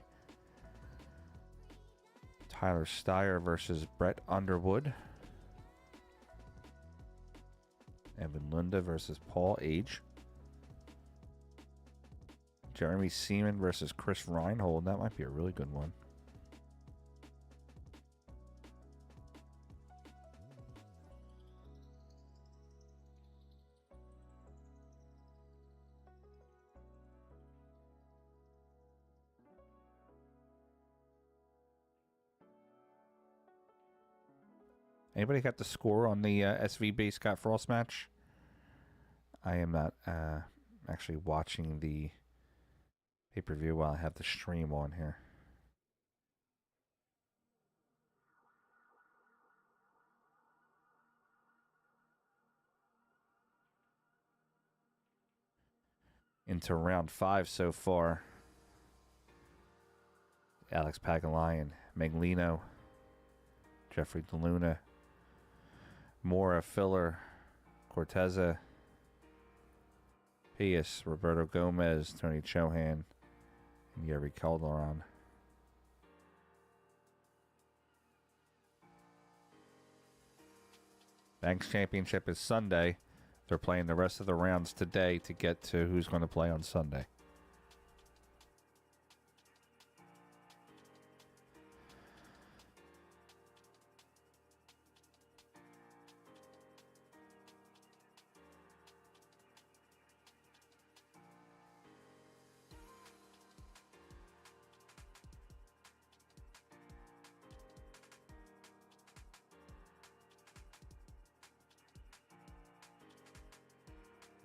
Tyler Steyer versus Brett Underwood. Evan Lunda versus Paul Age. Jeremy Seaman versus Chris Reinhold. That might be a really good one. Anybody got the score on the SVB Scott Frost match? I am not actually watching the pay-per-view while I have the stream on here. Into round 5 so far. Alex Pagalian, Meglino, Jeffrey DeLuna, Mora, Filler, Corteza, Pius, Roberto Gomez, Tony Chohan, and Yuri Calderon. Banks Championship is Sunday. They're playing the rest of the rounds today to get to who's going to play on Sunday.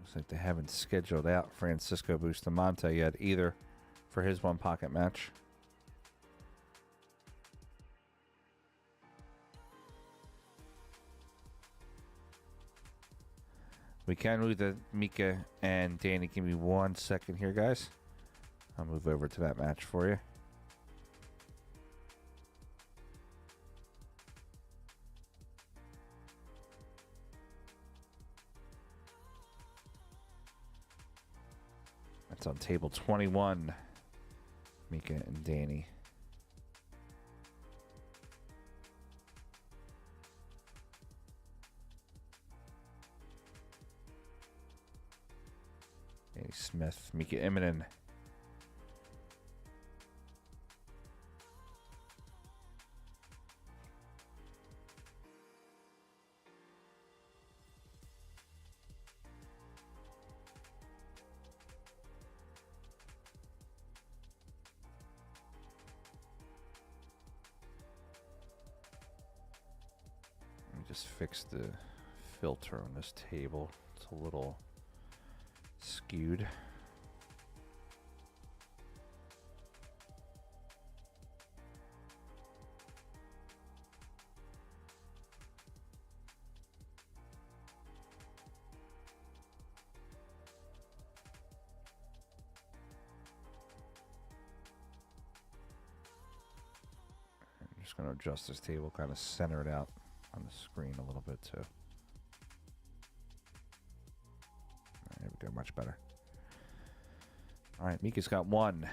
Looks like they haven't scheduled out Francisco Bustamante yet either for his one pocket match. We can move to Mika and Danny. Give me 1 second here, guys. I'll move over to that match for you. That's on table 21. Mika and Danny. Smith, Mika Immonen. Let me just fix the filter on this table. It's a little skewed. I'm just going to adjust this table, kind of center it out on the screen a little bit too. There we go, much better. All right, Mika's got 1.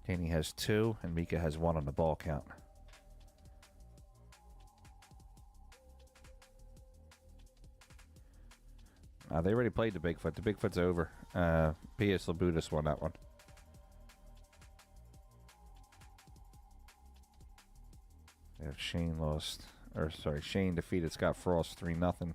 Danny has 2, and Mika has 1 on the ball count. They already played the Bigfoot. The Bigfoot's over. P.S. Labutis won that one. Yeah, Shane lost. Or, sorry, Shane defeated Scott Frost 3-0.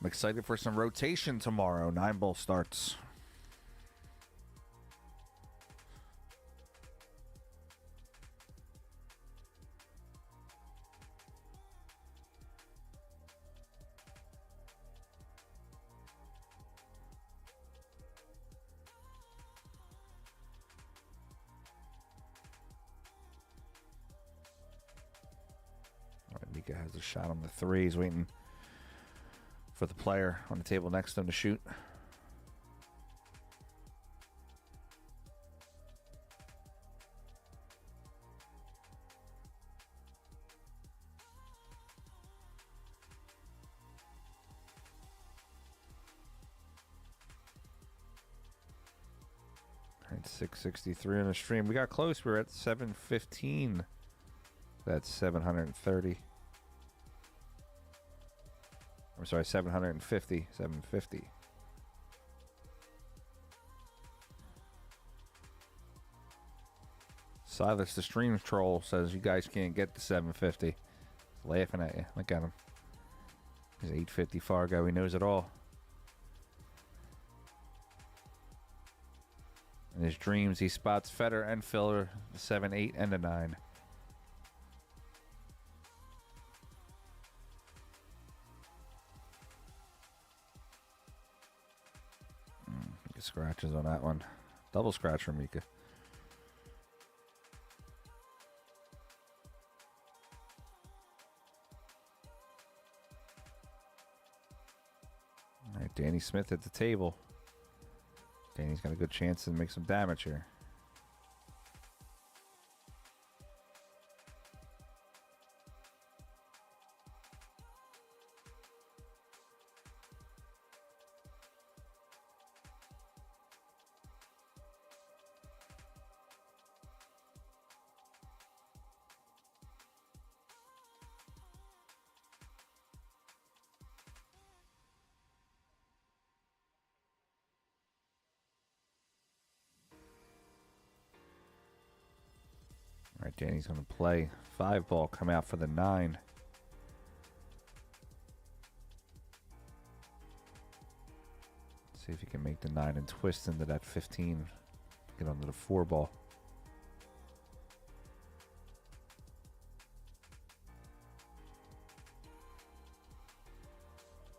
I'm excited for some rotation tomorrow. 9-ball starts. All right, Mika has a shot on the 3. He's waiting for the player on the table next to him to shoot. All right, 663 on the stream. We got close. We were at 715. That's 730. I'm sorry, 750. 750. Silas, the stream troll, says you guys can't get to 750. He's laughing at you. Look at him. He's 850 Fargo. He knows it all. In his dreams, he spots Federer and Filler, the 7, 8, and the 9. Scratches on that one. Double scratch for Mika. All right, Danny Smith at the table. Danny's got a good chance to make some damage here. All right, Danny's going to play 5-ball, come out for the 9. See if he can make the 9 and twist into that 15. Get onto the 4-ball.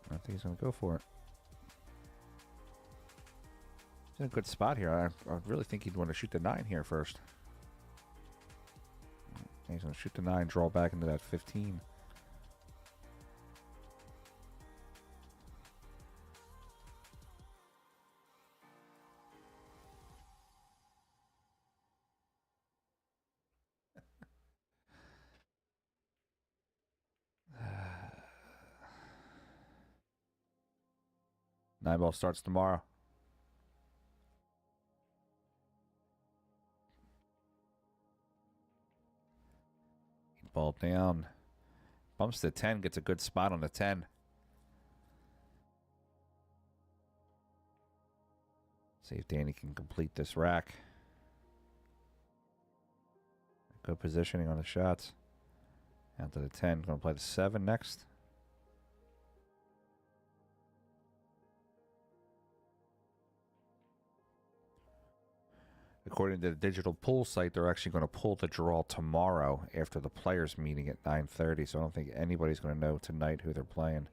I think he's going to go for it. He's in a good spot here. I really think he'd want to shoot the 9 here first. He's going to shoot the 9, draw back into that 15. Nine ball starts tomorrow. Ball down. Bumps to 10. Gets a good spot on the 10. See if Danny can complete this rack. Good positioning on the shots. Out to the 10. Going to play the 7 next. According to the digital pool site, they're actually going to pull the draw tomorrow after the players' meeting at 9:30. So I don't think anybody's going to know tonight who they're playing.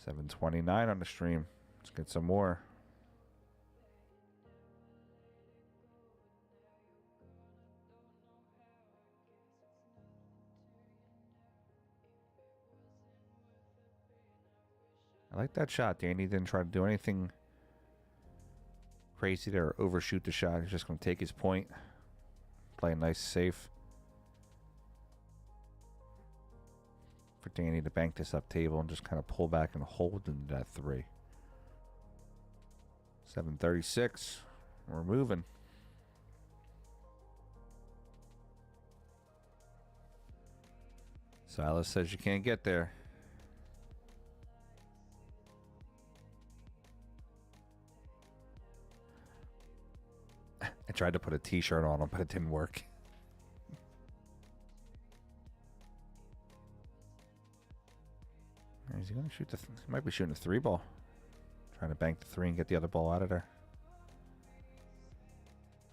7:29 on the stream. Let's get some more. I like that shot. Danny didn't try to do anything crazy to overshoot the shot. He's just going to take his point. Play a nice safe. For Danny to bank this up table and just kind of pull back and hold into that 3. 7:36. We're moving. Silas says you can't get there. I tried to put a t-shirt on him, but it didn't work. Is he going to shoot the... He might be shooting a 3 ball. Trying to bank the 3 and get the other ball out of there.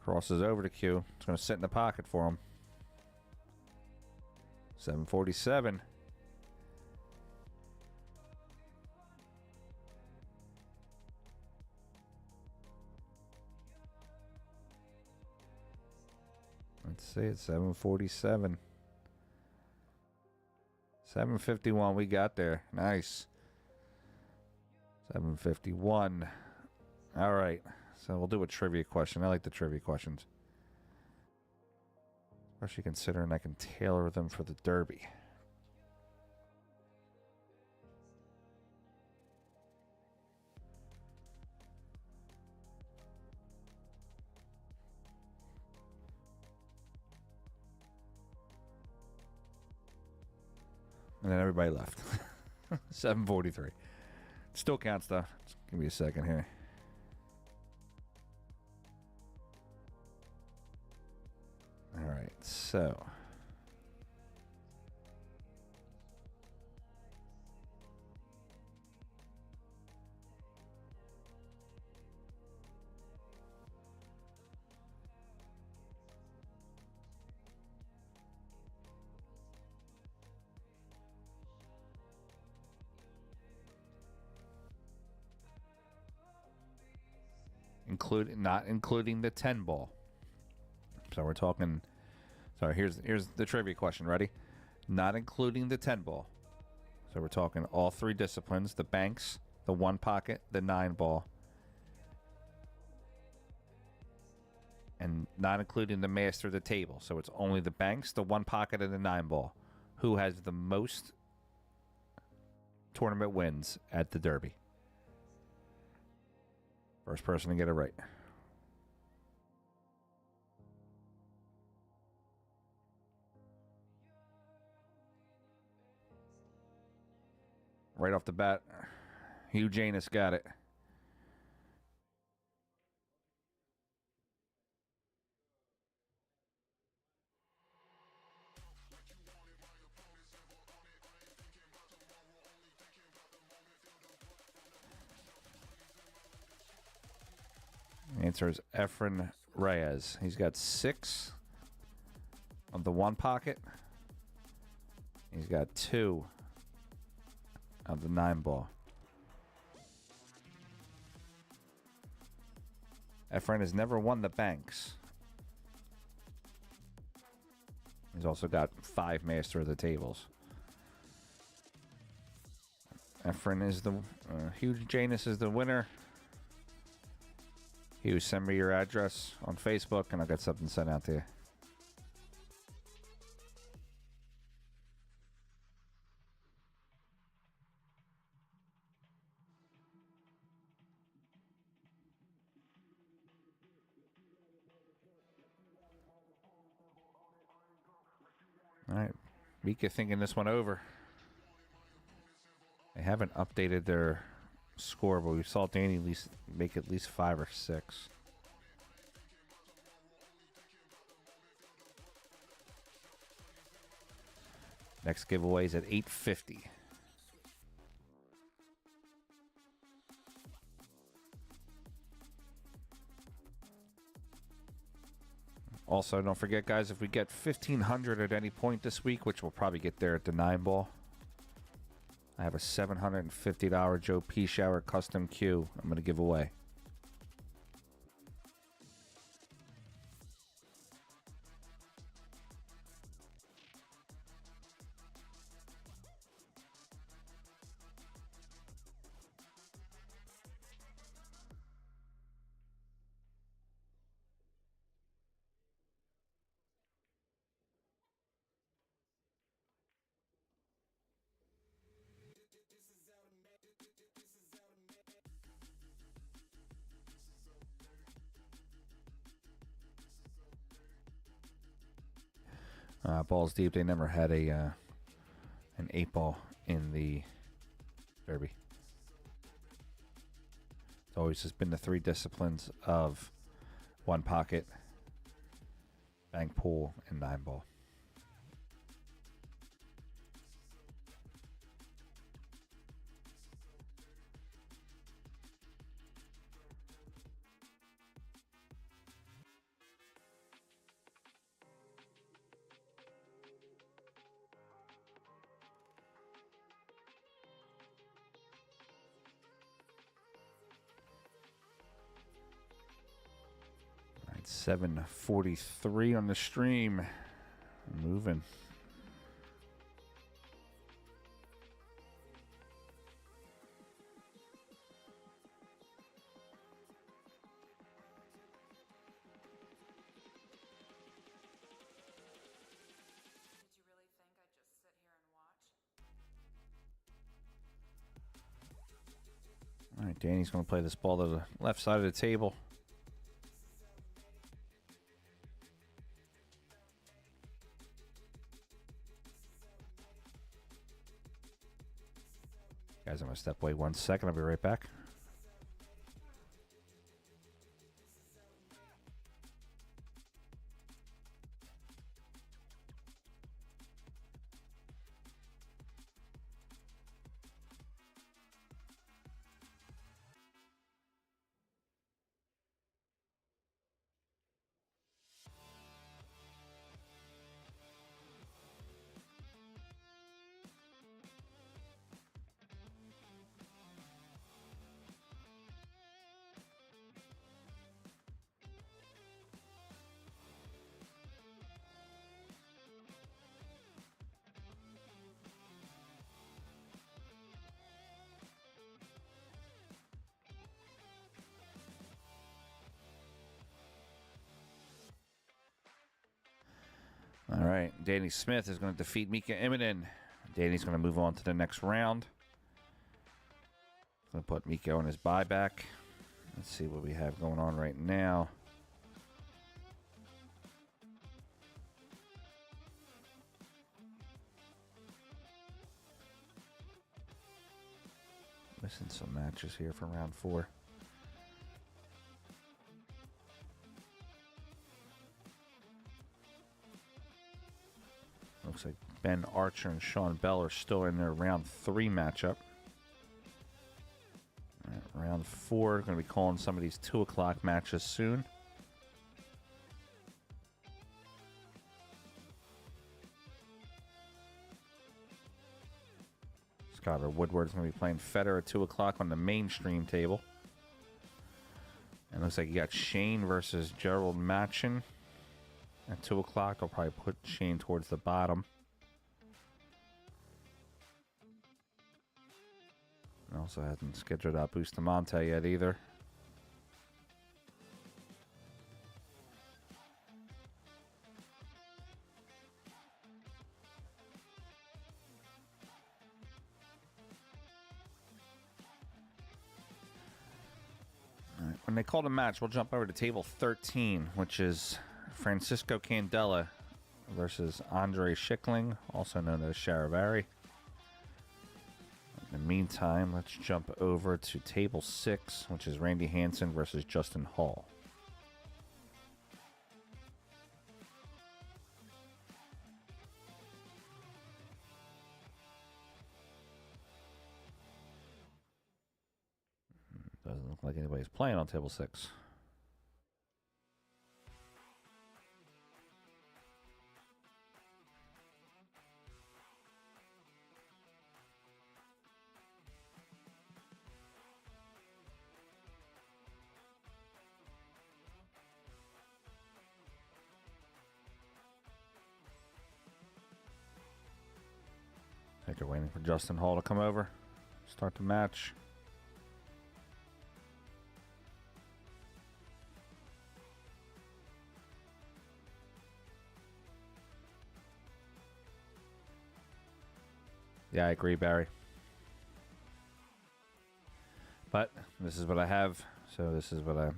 Crosses over to Q. It's going to sit in the pocket for him. 7:47. Let's see, it's 7:47. 7:51, we got there. Nice. 7:51. All right, so we'll do a trivia question. I like the trivia questions. Especially considering I can tailor them for the Derby. And then everybody left. 7:43. Still counts though. Just give me a second here. All right, so not including the 10 ball. So we're talking. So here's the trivia question. Ready? Not including the 10 ball. So we're talking all 3 disciplines: the banks, the 1 pocket, the 9 ball, and not including the master of the table. So it's only the banks, the 1 pocket, and the 9 ball. Who has the most tournament wins at the Derby? First person to get it right. Right off the bat, Hugh Janus got it. The answer is Efren Reyes. He's got 6 of the 1 pocket. He's got 2 of the 9 ball. Efren has never won the banks. He's also got 5 master of the tables. Efren is the Hugh Janus is the winner. Hugh, send me your address on Facebook and I'll get something sent out to you. All right. Mika thinking this one over. They haven't updated their score, but we saw Danny at least make at least 5 or 6. Next giveaway is at 850. Also, don't forget, guys, if we get 1,500 at any point this week, which we'll probably get there at the 9-ball, I have a $750 Joe P. Shower custom cue I'm going to give away. Balls deep. They never had an 8-ball in the Derby. It's always just been the 3 disciplines of 1 pocket, bank pool, and 9-ball. All right, 7:43 on the stream. Moving. All right, Danny's going to play this ball to the left side of the table. Guys, I'm going to step away 1 second. I'll be right back. All right, Danny Smith is going to defeat Mika Immonen. Danny's going to move on to the next round. Going to put Mika on his buyback. Let's see what we have going on right now. Missing some matches here from round 4. Looks like Ben Archer and Sean Bell are still in their round 3 matchup. All right, round 4, going to be calling some of these 2 o'clock matches soon. Skyler Woodward's going to be playing Federer at 2 o'clock on the mainstream table. And looks like you got Shane versus Gerald Machin. At 2 o'clock, I'll probably put Shane towards the bottom. I also hadn't scheduled out Bustamante yet either. All right, when they call the match, we'll jump over to table 13, which is Francisco Candela versus Andre Schickling, also known as Charivari. In the meantime, let's jump over to table 6, which is Randy Hansen versus Justin Hall. Doesn't look like anybody's playing on table 6. I think they're waiting for Justin Hall to come over, start the match. Yeah, I agree, Barry. But this is what I have, so this is what I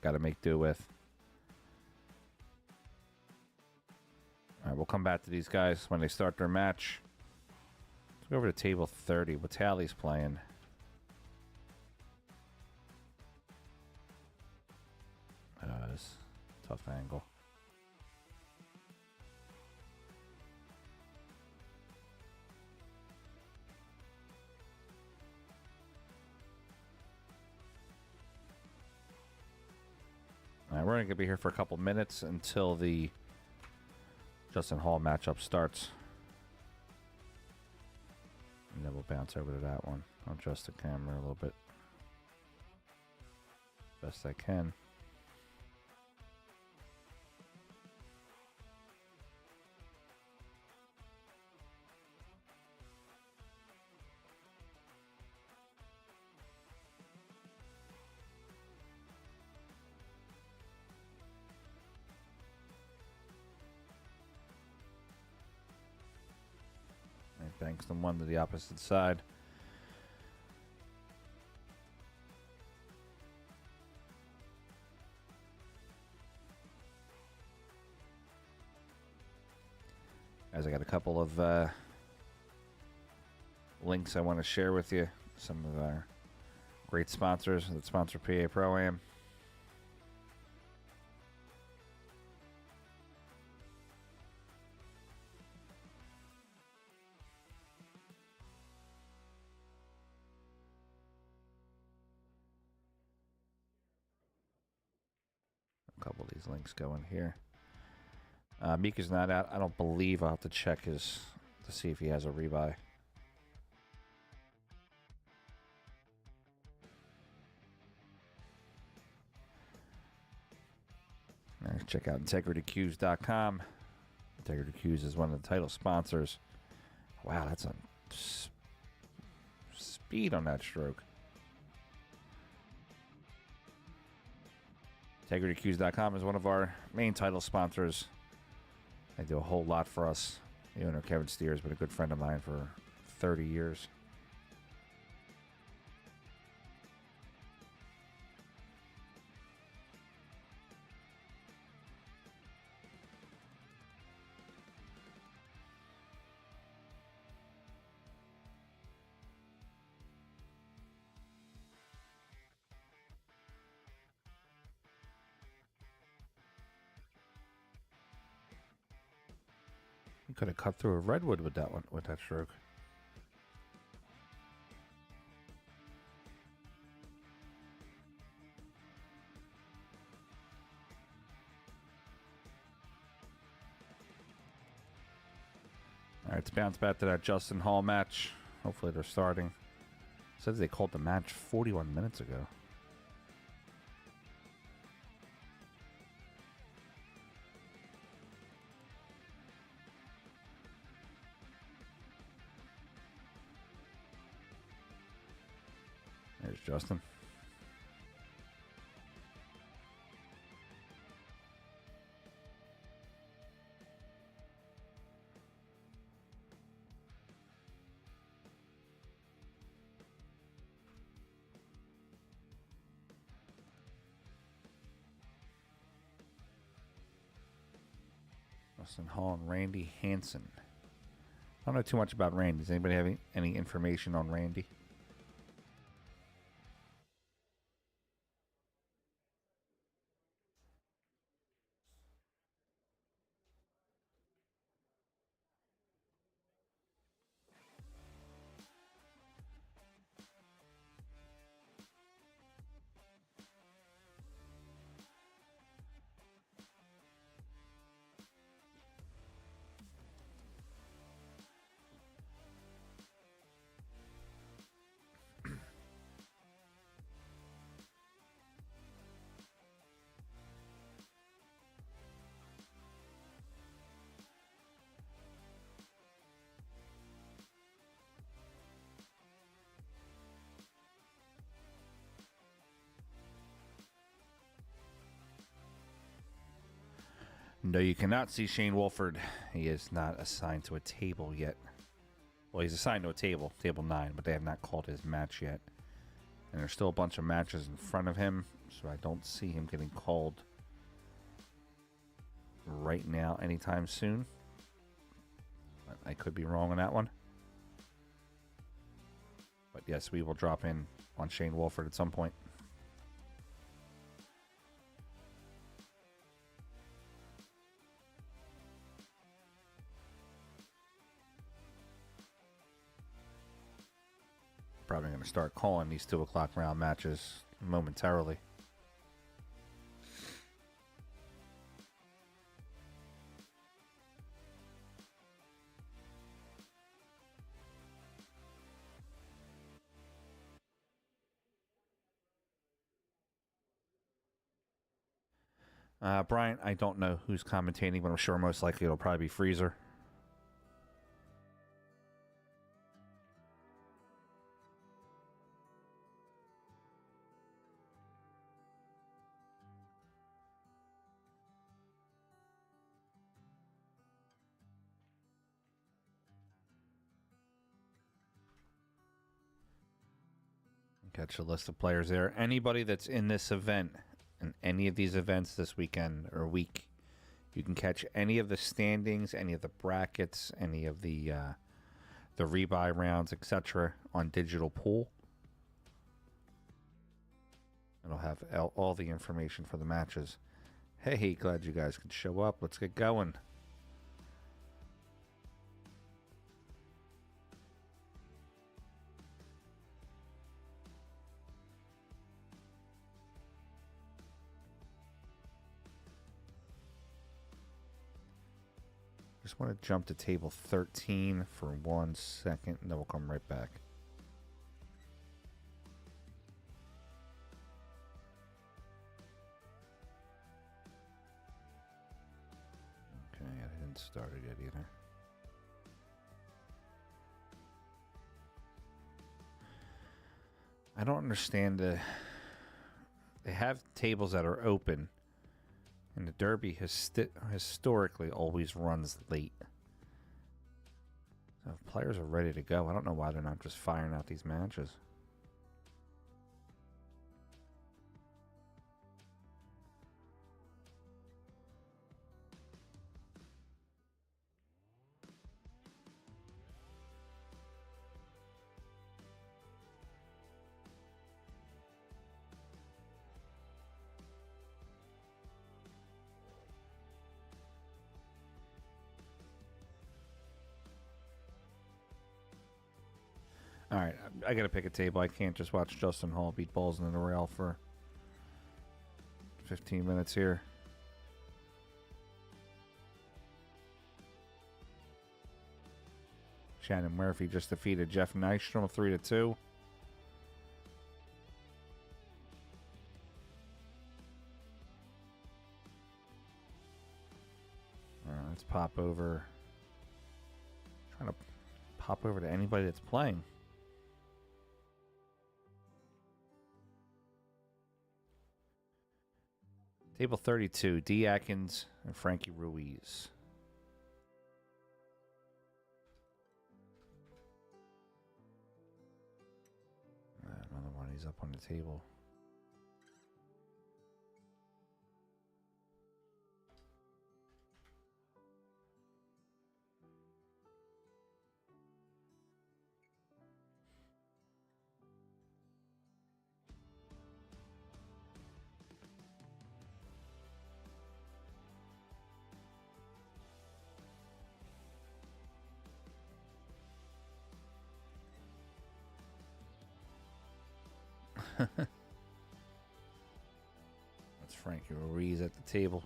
got to make do with. All right, we'll come back to these guys when they start their match. Let's go over to table 30. What Tally's playing? It's a tough angle. All right, we're going to be here for a couple minutes until the Justin Hall matchup starts. And then we'll bounce over to that one. I'll adjust the camera a little bit. Best I can. Banks the one to the opposite side. Guys, I got a couple of links I want to share with you. Some of our great sponsors that sponsor PA Pro-Am. A couple of these links going here. Mika's not out. I don't believe. I'll have to check his to see if he has a rebuy. Right, check out integritycues.com. Integrity Cues is one of the title sponsors. Wow, that's a speed on that stroke. IntegrityCues.com is one of our main title sponsors. They do a whole lot for us. The owner, Kevin Steer, has been a good friend of mine for 30 years. You could have cut through a redwood with that one, with that stroke. All right, let's bounce back to that Justin Hall match. Hopefully they're starting. It says they called the match 41 minutes ago. There's Justin. Justin Hall and Randy Hansen. I don't know too much about Randy. Does anybody have any information on Randy? No, you cannot see Shane Wolford. He is not assigned to a table yet. Well, he's assigned to a table, table 9, but they have not called his match yet. And there's still a bunch of matches in front of him, so I don't see him getting called right now anytime soon. But I could be wrong on that one. But yes, we will drop in on Shane Wolford at some point. Probably going to start calling these 2 o'clock round matches momentarily. Brian, I don't know who's commentating, but I'm sure most likely it'll probably be Freezer. Catch a list of players there. Anybody that's in this event, in any of these events this weekend or week, you can catch any of the standings, any of the brackets, any of the rebuy rounds, etc. on Digital Pool. It'll have all the information for the matches. Hey, glad you guys could show up. Let's get going. Just want to jump to table 13 for 1 second, and then we'll come right back. Okay, I didn't start it yet either. I don't understand they have tables that are open. And the Derby historically always runs late. So if players are ready to go, I don't know why they're not just firing out these matches. All right, I got to pick a table. I can't just watch Justin Hall beat balls into the rail for 15 minutes here. Shannon Murphy just defeated Jeff Nystrom 3-2. Let's pop over. Trying to pop over to anybody that's playing. Table 32, D. Atkins and Frankie Ruiz. Another one, he's up on the table. That's Frankie Ruiz at the table.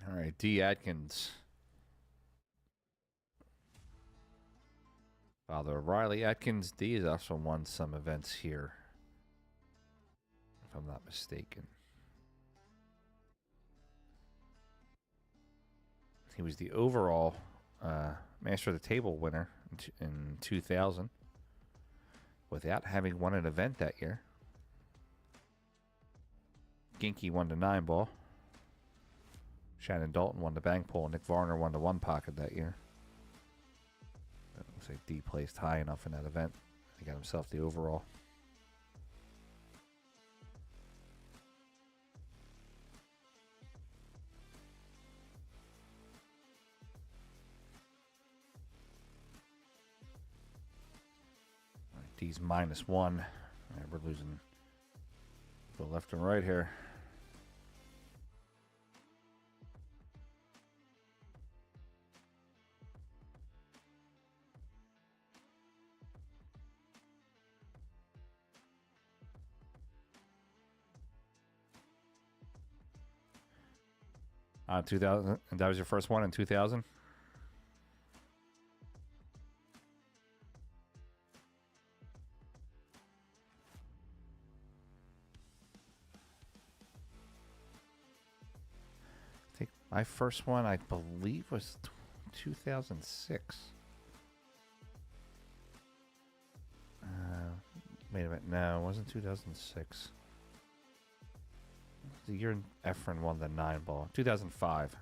All right, D. Atkins. Father of Riley Atkins. D has also won some events here, if I'm not mistaken. He was the overall Master of the Table winner in 2000 without having won an event that year. Ginky won the 9-ball. Shannon Dalton won the bank pole. Nick Varner won the 1-pocket that year. It looks like D placed high enough in that event. He got himself the overall. D's -1. All right, we're losing the left and right here. 2000, and that was your first one in 2000? I think my first one, I believe, was 2006. Wait a minute. No, it wasn't 2006. The year Efren won the 9-ball. 2005.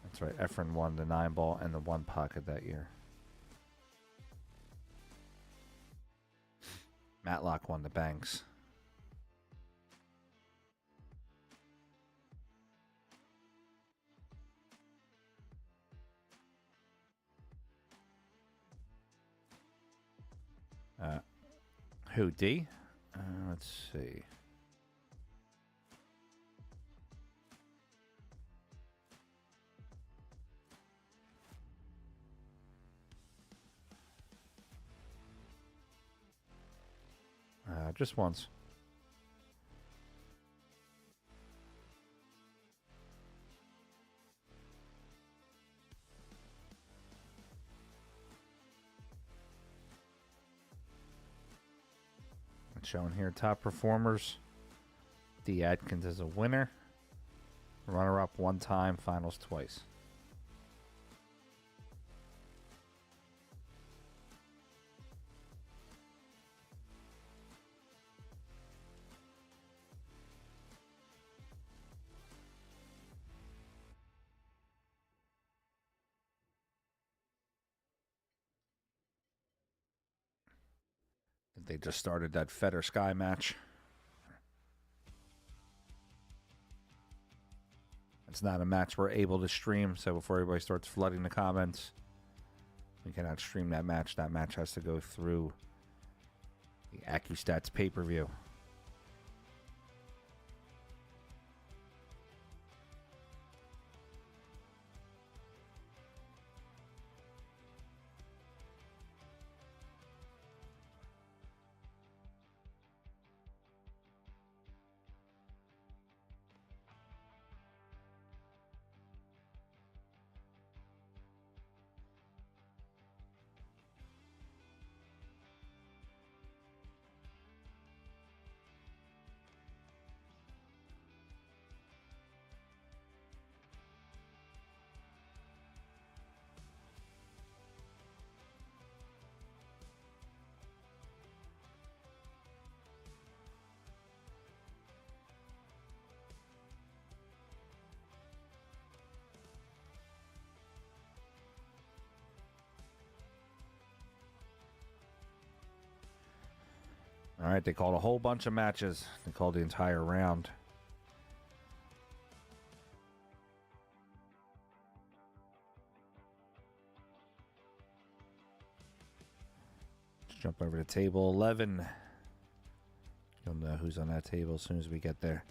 That's right. Efren won the 9-ball and the 1-pocket that year. Matlock won the banks. Who, D? Let's see. Just once. It's shown here, top performers. D. Atkins is a winner. Runner-up 1 time, finals twice. They just started that Feder Sky match. It's not a match we're able to stream, so before everybody starts flooding the comments, we cannot stream that match. That match has to go through the AccuStats pay-per-view. All right, they called a whole bunch of matches. They called the entire round. Jump over to table 11. You'll know who's on that table as soon as we get there.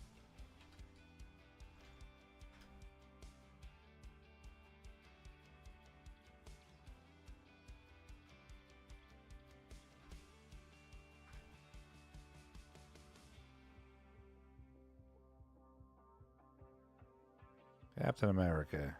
Captain America.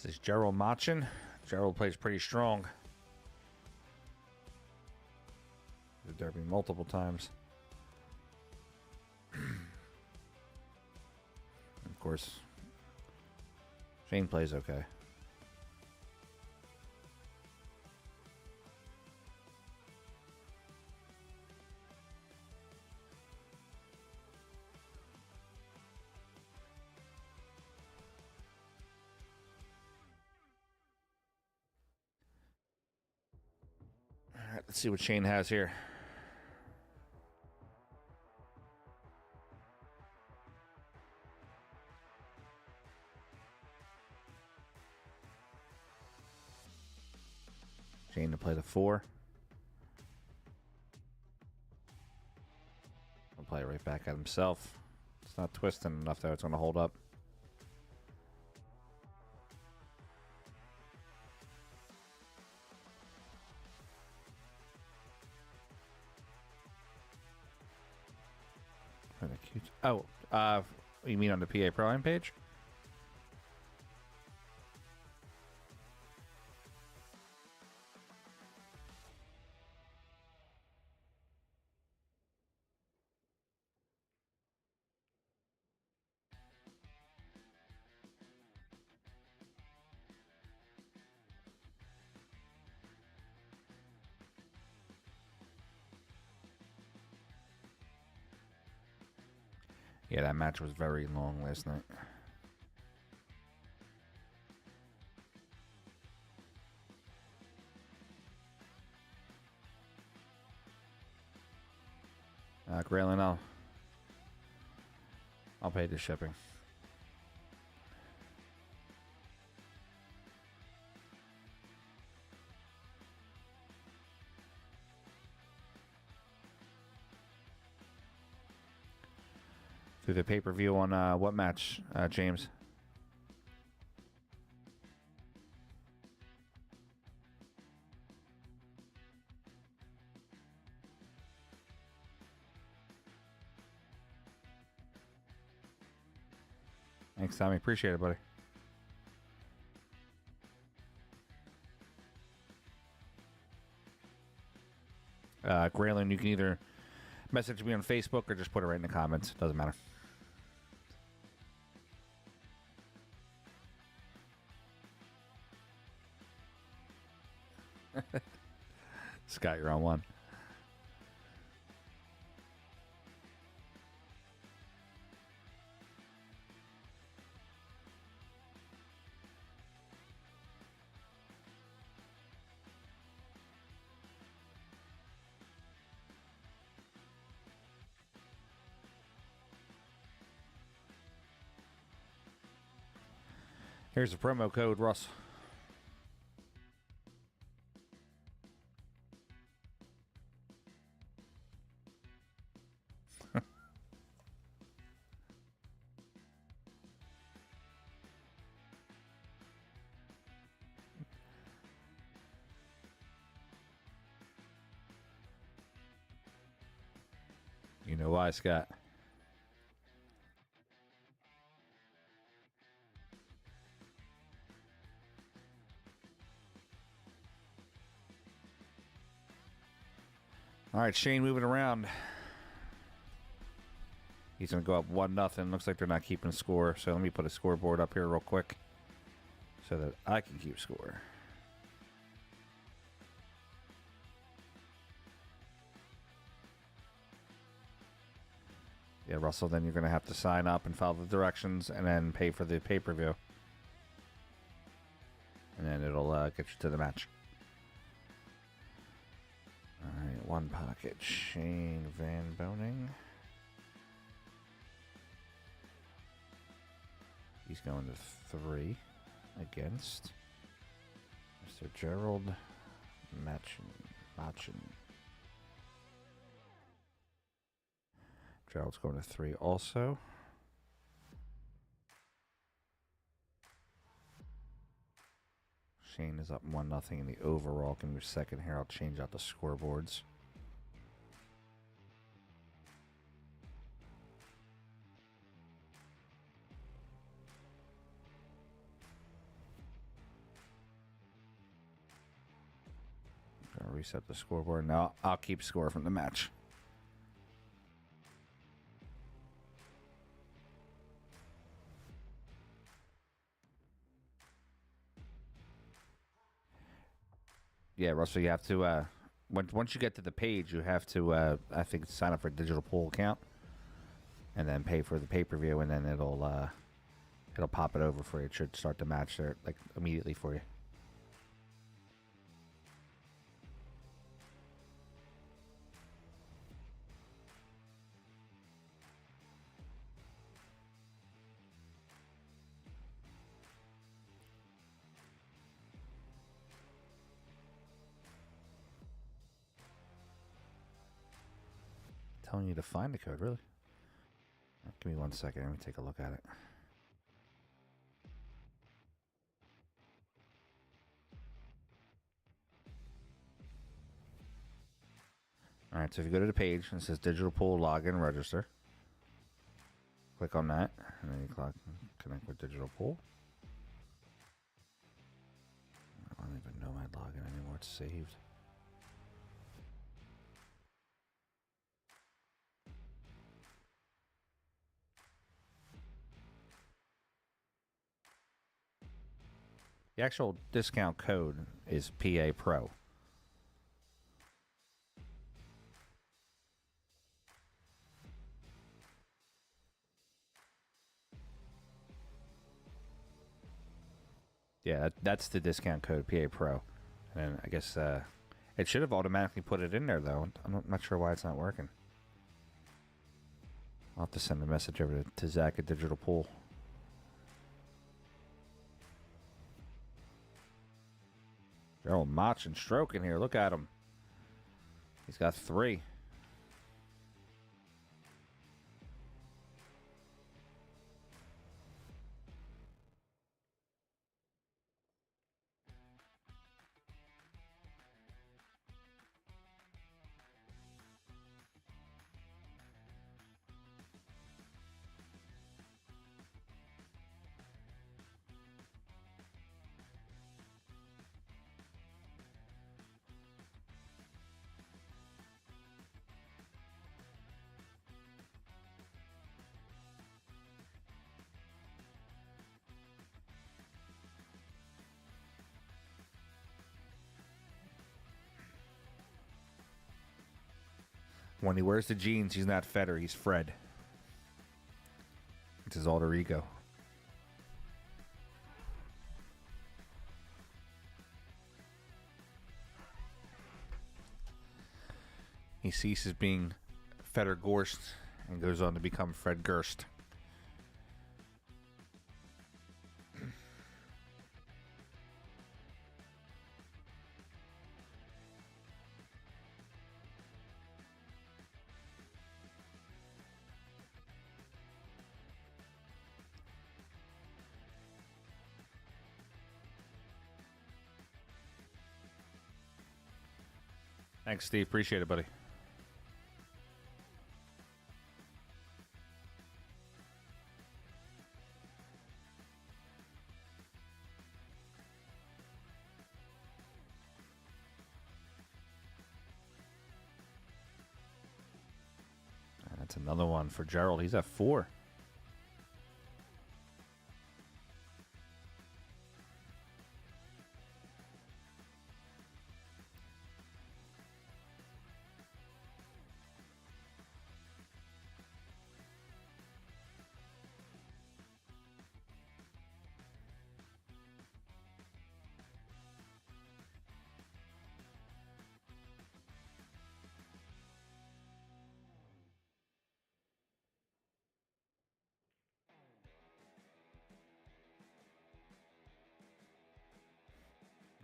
This is Gerald Machin. Gerald plays pretty strong. The Derby multiple times. Of course, Shane plays okay. All right, let's see what Shane has here. Shane to play the 4. I'll play it right back at himself. It's not twisting enough though, it's going to hold up. Oh, you mean on the PA Pro Am page? Yeah, that match was very long last night. Graylin, I'll pay the shipping. Through the pay-per-view on what match, James? Thanks, Tommy. Appreciate it, buddy. Graylin, you can either message me on Facebook or just put it right in the comments. Doesn't matter. Scott, you're on one. Here's the promo code, Russ. You know why, Scott? All right, Shane, moving around. He's going to go up 1-0. Looks like they're not keeping score. So let me put a scoreboard up here real quick so that I can keep score. Yeah, Russell, then you're going to have to sign up and follow the directions and then pay for the pay-per-view. And then it'll get you to the match. All right, one pocket. Shane Van Boning. He's going to 3 against Mr. Gerald Machen. Gerald's going to 3 also. Shane is up 1-0 in the overall. Give me a second here. I'll change out the scoreboards. Gonna reset the scoreboard. Now I'll keep score from the match. Yeah, Russell, you have to, once you get to the page, you have to, I think, sign up for a digital pool account and then pay for the pay-per-view, and then it'll pop it over for you. It should start the match there, like, immediately for you. Telling you to find the code, really? Give me 1 second. Let me take a look at it. All right, so if you go to the page and it says Digital Pool Login Register, click on that, and then you connect with Digital Pool. I don't even know my login anymore. It's saved. The actual discount code is PA Pro. Yeah, that's the discount code, PA Pro. And I guess it should have automatically put it in there, though. I'm not sure why it's not working. I'll have to send a message over to Zach at Digital Pool. Gerald Mach and stroking here. Look at him. He's got 3. When he wears the jeans, he's not Federer, he's Fred. It's his alter ego. He ceases being Feder Gorst and goes on to become Fred Gerst. Thanks, Steve. Appreciate it, buddy. That's another one for Gerald. He's at 4.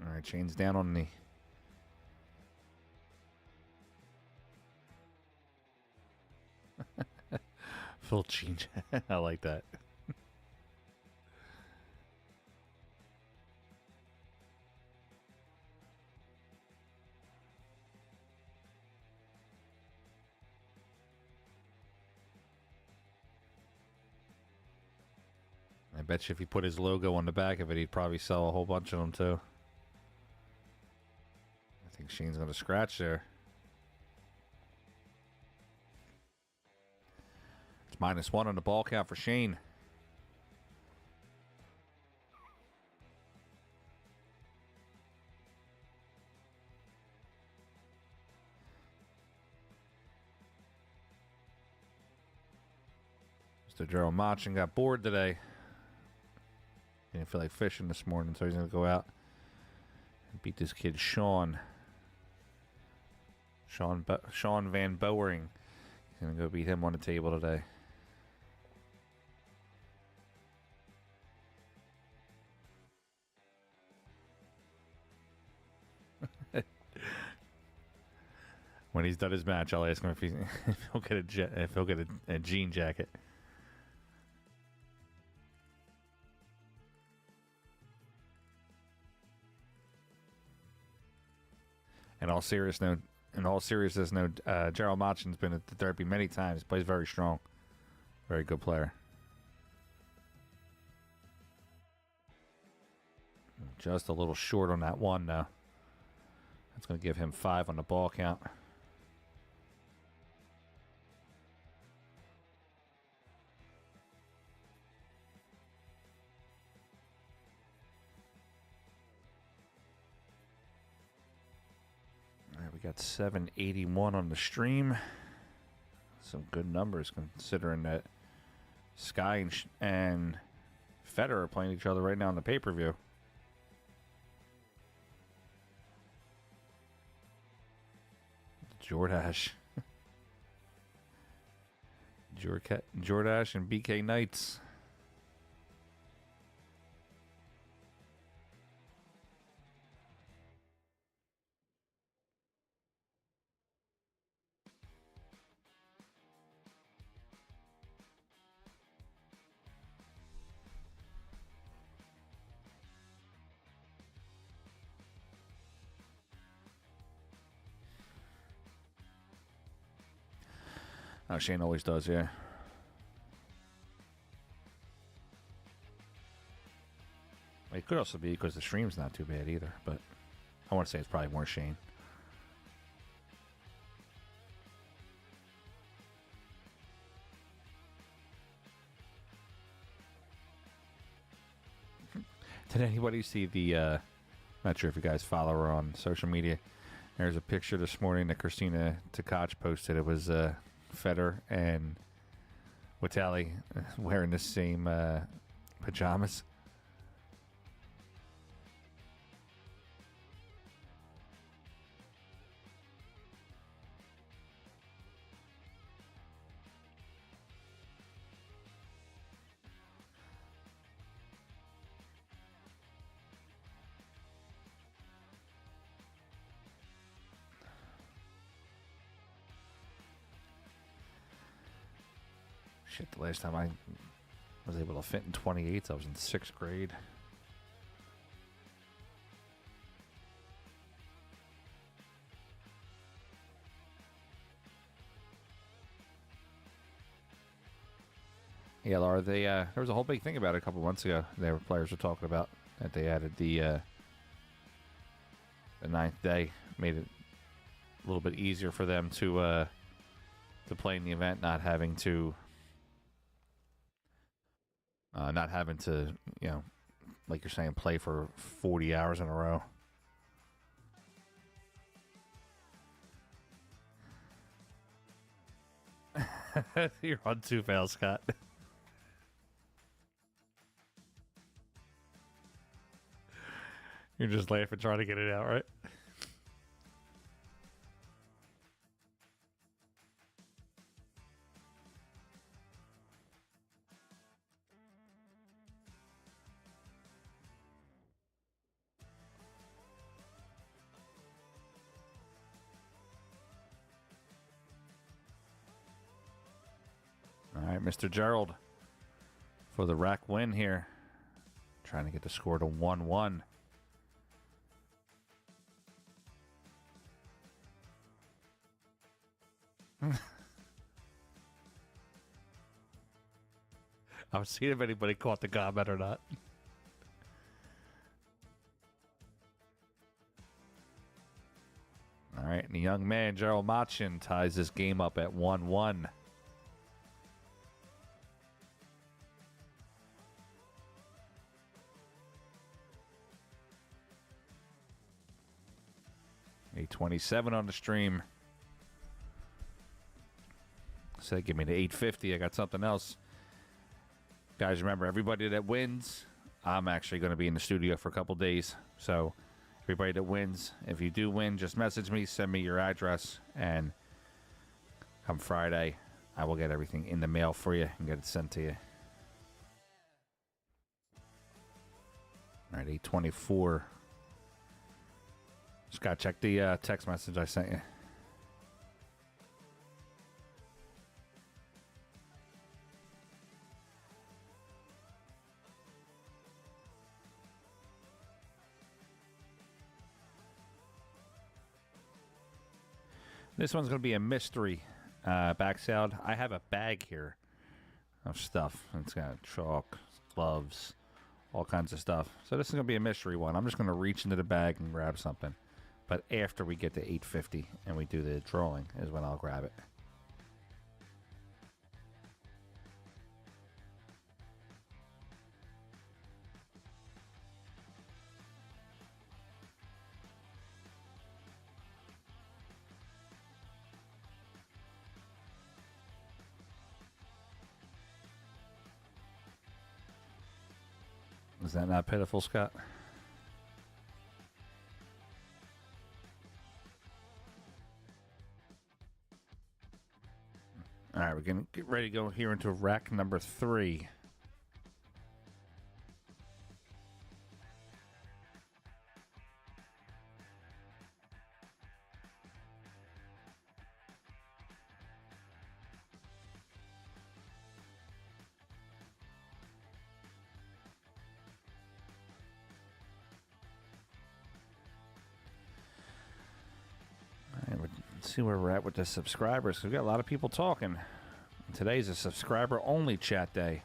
All right, Shane's down on the... Full change. I like that. I bet you if he put his logo on the back of it, he'd probably sell a whole bunch of them too. I think Shane's going to scratch there. It's -1 on the ball count for Shane. Mr. Gerald Machin got bored today. He didn't feel like fishing this morning, so he's going to go out and beat this kid, Sean. Sean Van Bowering. He's going to go beat him on the table today. When he's done his match, I'll ask him if he'll get a jean jacket. In all seriousness, Gerald Machin's been at the therapy many times. Plays very strong. Very good player. Just a little short on that one, though. That's going to give him 5 on the ball count. We got 781 on the stream. Some good numbers considering that Sky and Federer are playing each other right now in the pay-per-view. Jordache. Jordache and BK Knights. Oh, Shane always does, yeah. It could also be because the stream's not too bad either, but I want to say it's probably more Shane. Did anybody see the, not sure if you guys follow her on social media. There's a picture this morning that Christina Tkach posted. It was Federer and Witali wearing the same pajamas. Shit, the last time I was able to fit in 28s, I was in 6th grade. Yeah, Laura, there was a whole big thing about it a couple months ago. Players were talking about that they added the 9th day, made it a little bit easier for them to play in the event, not having to, you know, like you're saying, play for 40 hours in a row. You're on too fast, Scott. You're just laughing, trying to get it out, right? All right, Mr. Gerald for the rack win here. Trying to get the score to 1-1. I was seeing if anybody caught the comment or not. All right, and the young man, Gerald Machin, ties this game up at 1-1. $827 on the stream. Say, give me the $850. I got something else. Guys, remember, everybody that wins, I'm actually going to be in the studio for a couple days. So, everybody that wins, if you do win, just message me, send me your address, and come Friday, I will get everything in the mail for you and get it sent to you. All right, 824. Scott, check the text message I sent you. This one's going to be a mystery backside. I have a bag here of stuff. It's got chalk, gloves, all kinds of stuff. So this is going to be a mystery one. I'm just going to reach into the bag and grab something. But after we get to 850 and we do the drawing is when I'll grab it. Is that not pitiful, Scott? All right, we're going to get ready to go here into rack number 3. Let's see where we're at with the subscribers. We've got a lot of people talking. Today's a subscriber-only chat day.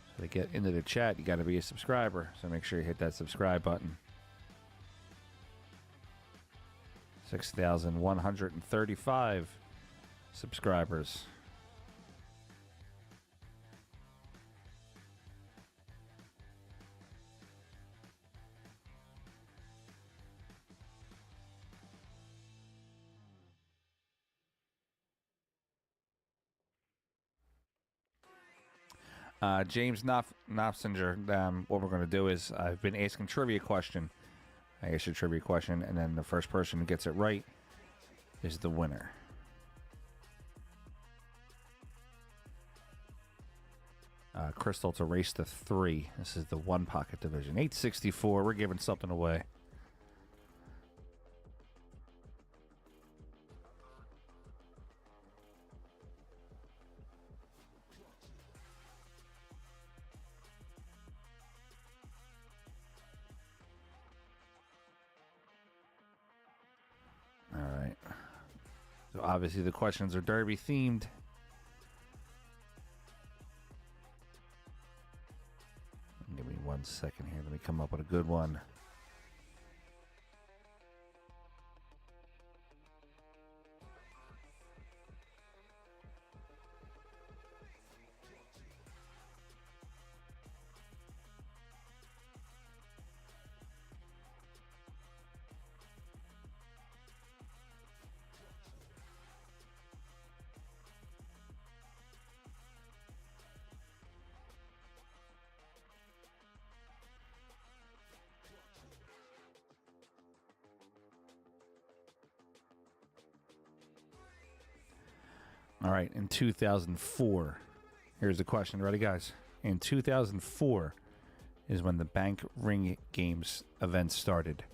So to get into the chat, you got to be a subscriber. So make sure you hit that subscribe button. 6,135 subscribers. James Knopfsinger, what we're going to do is I've been asking trivia question. I ask you a trivia question, and then the first person who gets it right is the winner. Crystal to race to 3. This is the 1 pocket division. 864. We're giving something away. All right. So obviously the questions are derby themed. Give me 1 second here. Let me come up with a good one. All right, in 2004, here's the question. Ready, guys? In 2004 is when the bank ring games event started.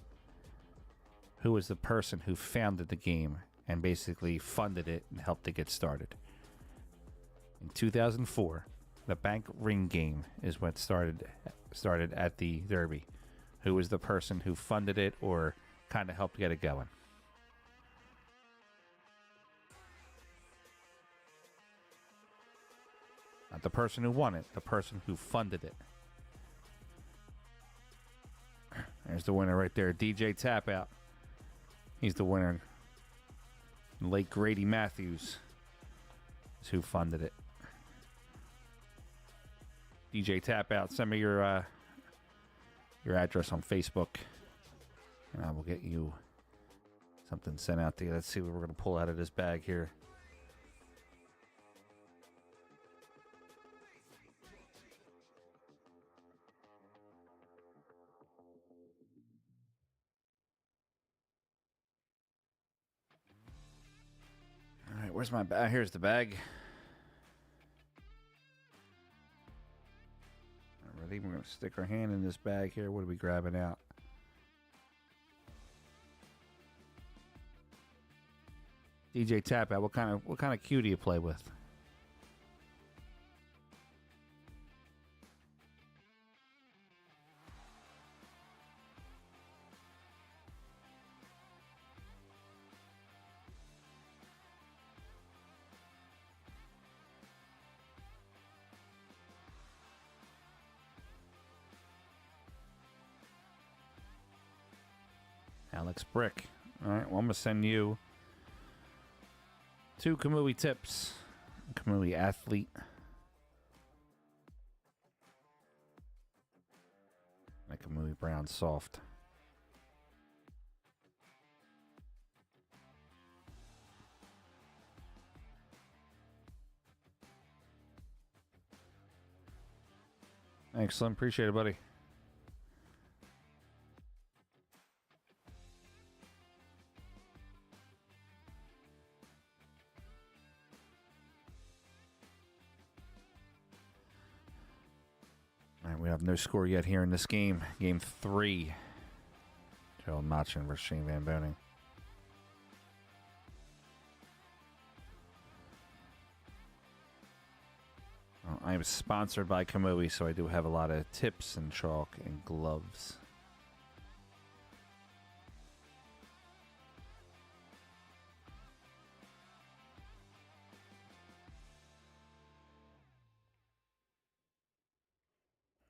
Who was the person who founded the game and basically funded it and helped it get started? In 2004, the bank ring game is what started at the Derby. Who was the person who funded it or kind of helped get it going? Not the person who won it, the person who funded it. There's the winner right there, DJ Tap Out. He's the winner. Late Grady Matthews is who funded it. DJ Tap Out, send me your address on Facebook, and I will get you something sent out to you. Let's see what we're going to pull out of this bag here. All right, where's my bag? Here's the bag. Ready? We're going to stick our hand in this bag here. What are we grabbing out? DJ Tap Out. What kind of cue do you play with? Alex Brick. All right, well, I'm going to send you 2 Kamui tips. Kamui Athlete. And a Kamui Brown Soft. Excellent. Appreciate it, buddy. We have no score yet here in this game. Game 3. Gerald Machin versus Shane Van Boning. Well, I am sponsored by Kamui, so I do have a lot of tips and chalk and gloves.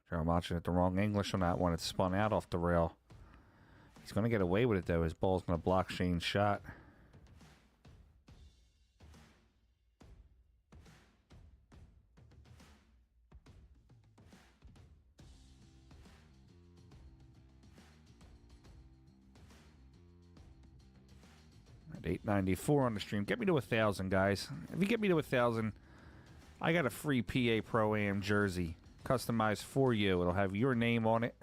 Gerald Machin at the wrong English on that one. It spun out off the rail. He's going to get away with it, though. His ball's going to block Shane's shot. At 894 on the stream. Get me to 1,000, guys. If you get me to 1,000, I got a free PA Pro-Am jersey. Customized for you. It'll have your name on it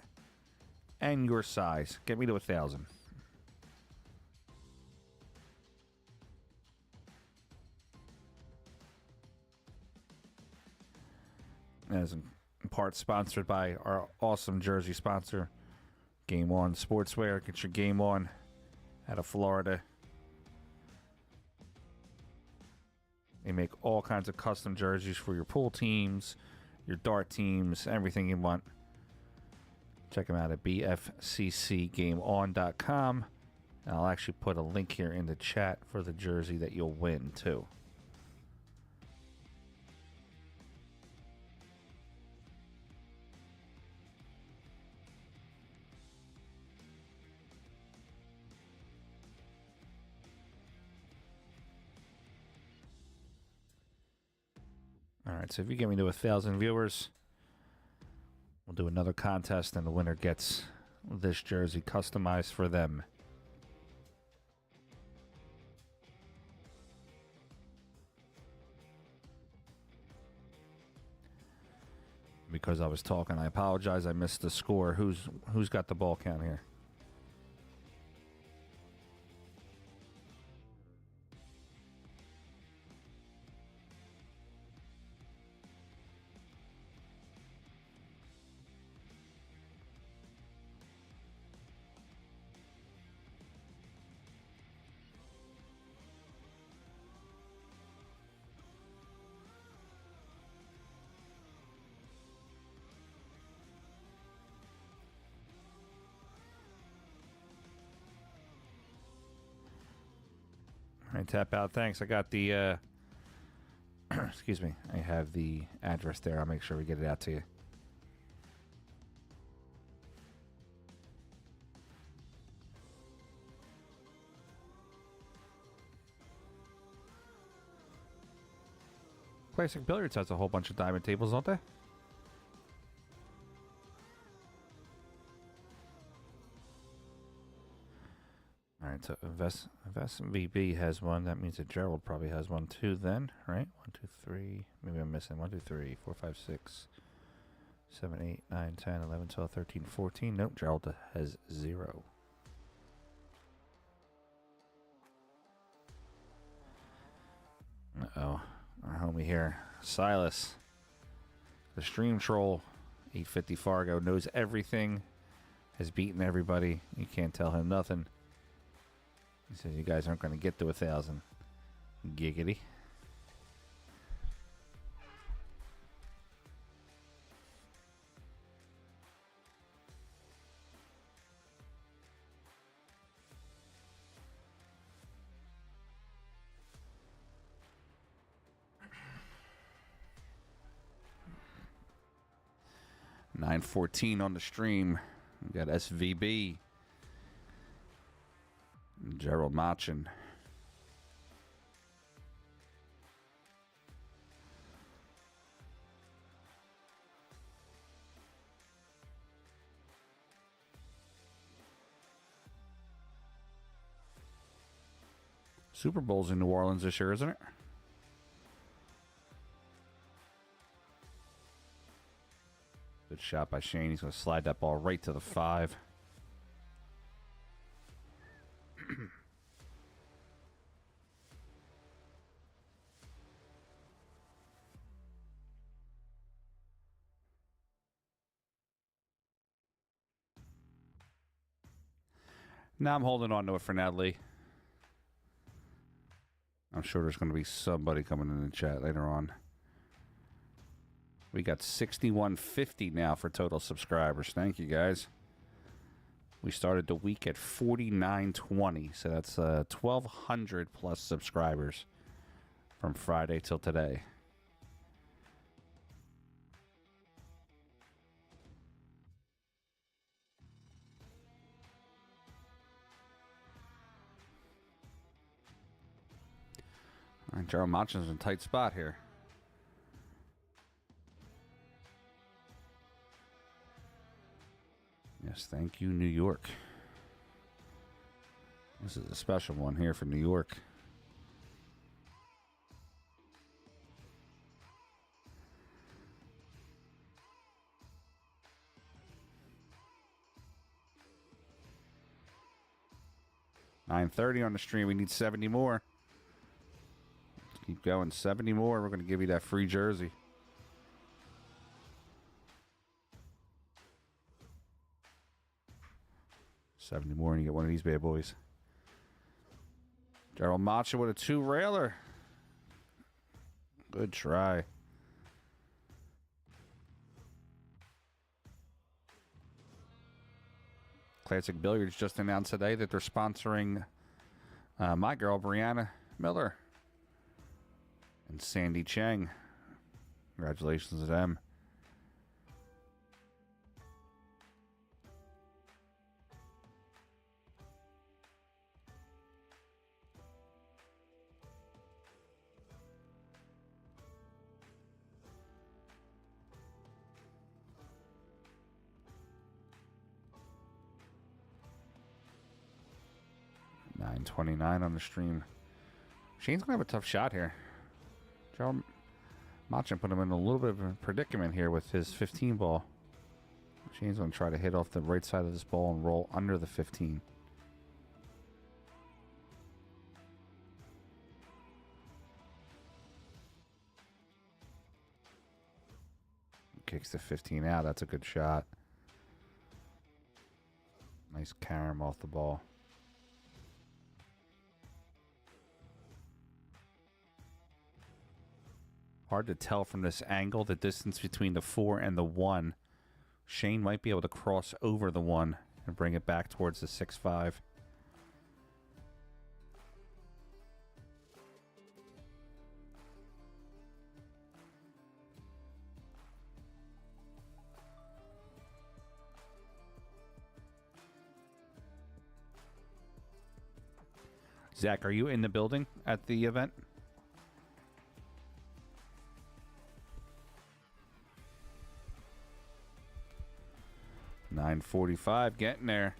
and your size. Get me to 1,000. As in part sponsored by our awesome jersey sponsor, Game On Sportswear. Get your game on out of Florida. They make all kinds of custom jerseys for your pool teams, your dart teams, everything you want. Check them out at bfccgameon.com. And I'll actually put a link here in the chat for the jersey that you'll win, too. All right, so if you get me to 1,000 viewers, we'll do another contest, and the winner gets this jersey customized for them. Because I was talking, I apologize. I missed the score. Who's got the ball count here? right, tap out. Thanks. I got the, excuse me. I have the address there. I'll make sure we get it out to you. Classic Billiards has a whole bunch of diamond tables, don't they? All right, so Invest VB has one. That means that Gerald probably has one too then, right? 1, 2, 3. Maybe I'm missing 1, 2, 3, 4, 5, 6, 7, 8, 9, 10, 11, 12, 13, 14. Nope, Gerald has 0. Uh-oh. Our homie here, Silas, the stream troll, 850 Fargo, knows everything, has beaten everybody. You can't tell him nothing. He says you guys aren't going to get to 1,000. Giggity. $9.14 on the stream. We got SVB. Gerald Machin. Super Bowl's in New Orleans this year, isn't it? Good shot by Shane. He's going to slide that ball right to the 5. Now I'm holding on to it for now, Lee. I'm sure there's going to be somebody coming in the chat later on. We got 6150 now for total subscribers. Thank you, guys. We started the week at 4920, so that's 1,200 plus subscribers from Friday till today. All right, Gerald Machin's in a tight spot here. Yes, thank you, New York. This is a special one here for New York. $9.30 on the stream. We need 70 more. Let's keep going. 70 more. We're going to give you that free jersey. $70 more and you get one of these bad boys. Gerald Machin with a 2-railer. Good try. Classic Billiards just announced today that they're sponsoring my girl, Brianna Miller. And Sandy Cheng. Congratulations to them. $9.29 on the stream. Shane's going to have a tough shot here. Gerald Machin put him in a little bit of a predicament here with his 15 ball. Shane's going to try to hit off the right side of this ball and roll under the 15. Kicks the 15 out. That's a good shot. Nice carom off the ball. Hard to tell from this angle the distance between the 4 and the 1. Shane might be able to cross over the 1 and bring it back towards the 6-5. Zach, are you in the building at the event? $9:45, getting there.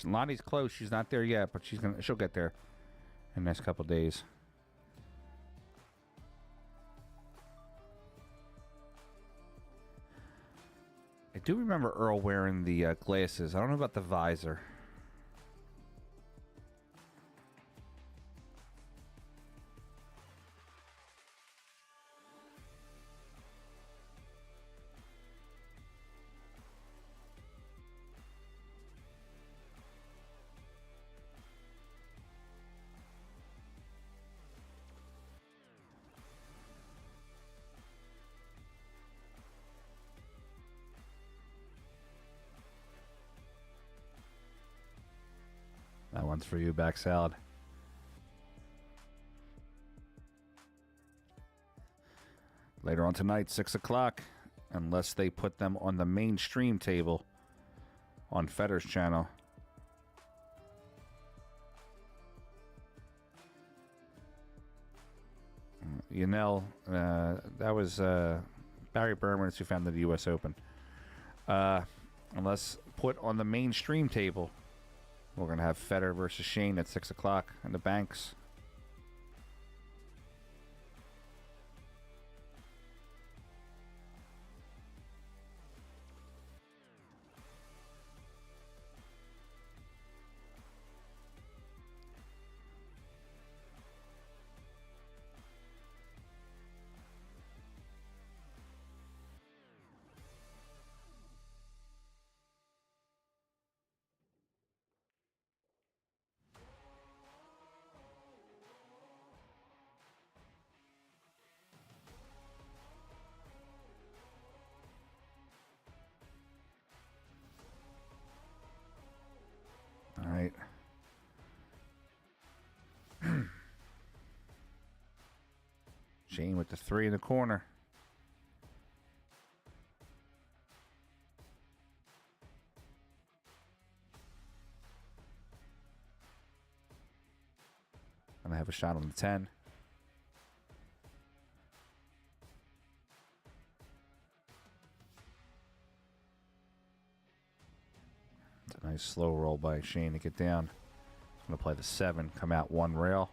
Lonnie's close. She's not there yet, but she'll get there in the next couple days. I do remember Earl wearing the glasses. I don't know about the visor. That one's for you, back salad. Later on tonight, 6 o'clock, unless they put them on the mainstream table on Fetter's channel. You know, that was Barry Berman who founded the U.S. Open. Unless put on the mainstream table, we're going to have Federer versus Shane at 6 o'clock in the Banks. All right. Shane with the 3 in the corner. And I have a shot on the 10. It's a nice slow roll by Shane to get down. I'm going to play the 7, come out 1 rail.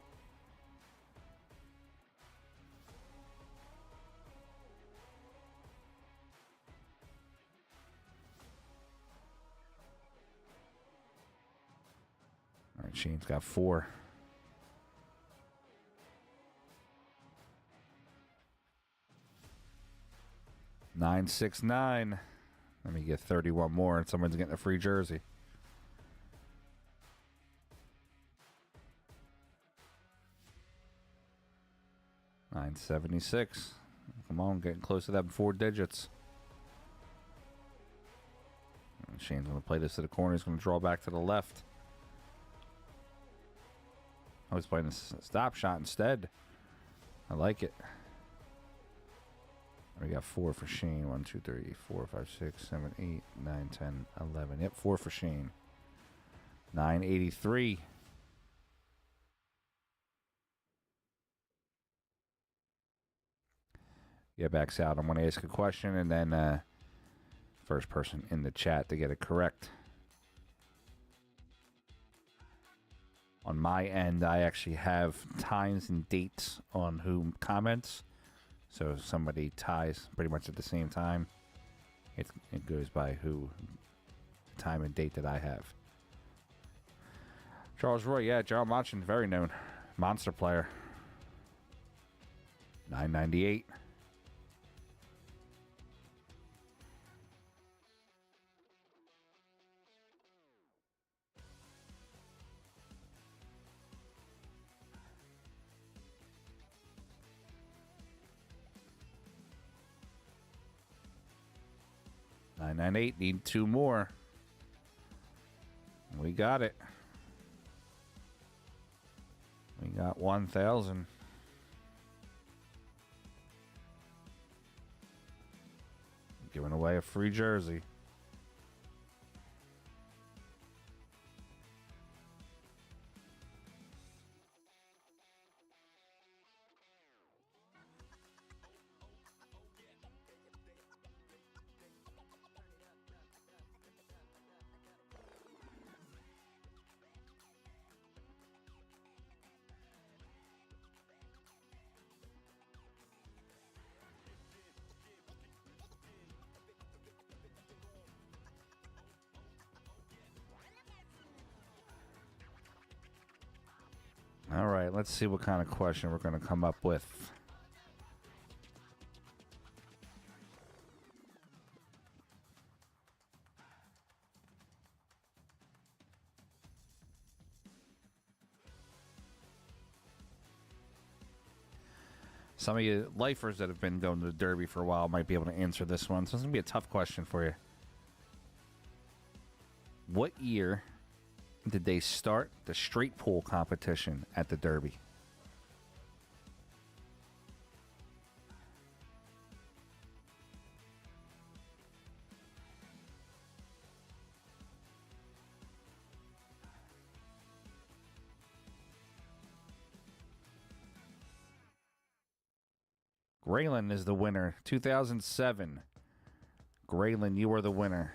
All right, Shane's got 4. $969. Let me get 31 more, and someone's getting a free jersey. $976. Come on, getting close to that 4 digits. And Shane's going to play this to the corner. He's going to draw back to the left. I was playing a stop shot instead. I like it. We got 4 for Shane. 1, 2, 3, 4, 5, 6, 7, 8, 9, 10, 11. Yep, 4 for Shane. 983. Yeah, backs out. I'm going to ask a question, and then first person in the chat to get it correct. On my end, I actually have times and dates on who comments. So if somebody ties pretty much at the same time, it goes by who time and date that I have. Charles Roy, yeah, Gerald Machin, very known. Monster player. 998. 998. Need 2 more. We got it. We got 1,000. Giving away a free jersey. All right, let's see what kind of question we're going to come up with. Some of you lifers that have been going to the Derby for a while might be able to answer this one. So it's going to be a tough question for you. What year did they start the straight pool competition at the Derby? Graylin is the winner. 2007. Graylin, you are the winner.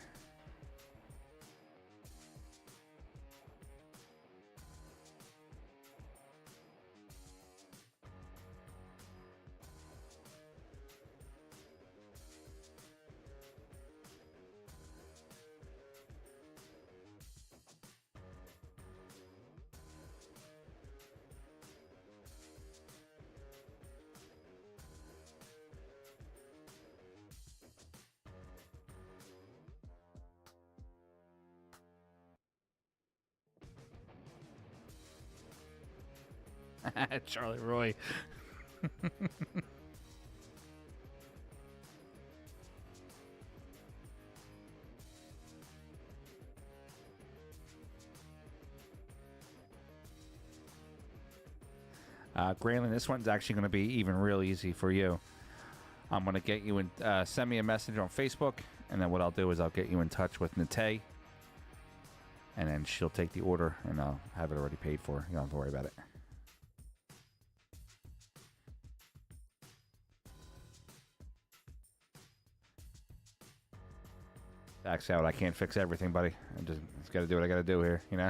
Charlie Roy. Graylin, this one's actually going to be even real easy for you. I'm going to get you in, send me a message on Facebook, and then what I'll do is I'll get you in touch with Nate, and then she'll take the order, and I'll have it already paid for. You don't have to worry about it. Backs out. I can't fix everything, buddy. I just got to do what I got to do here, you know?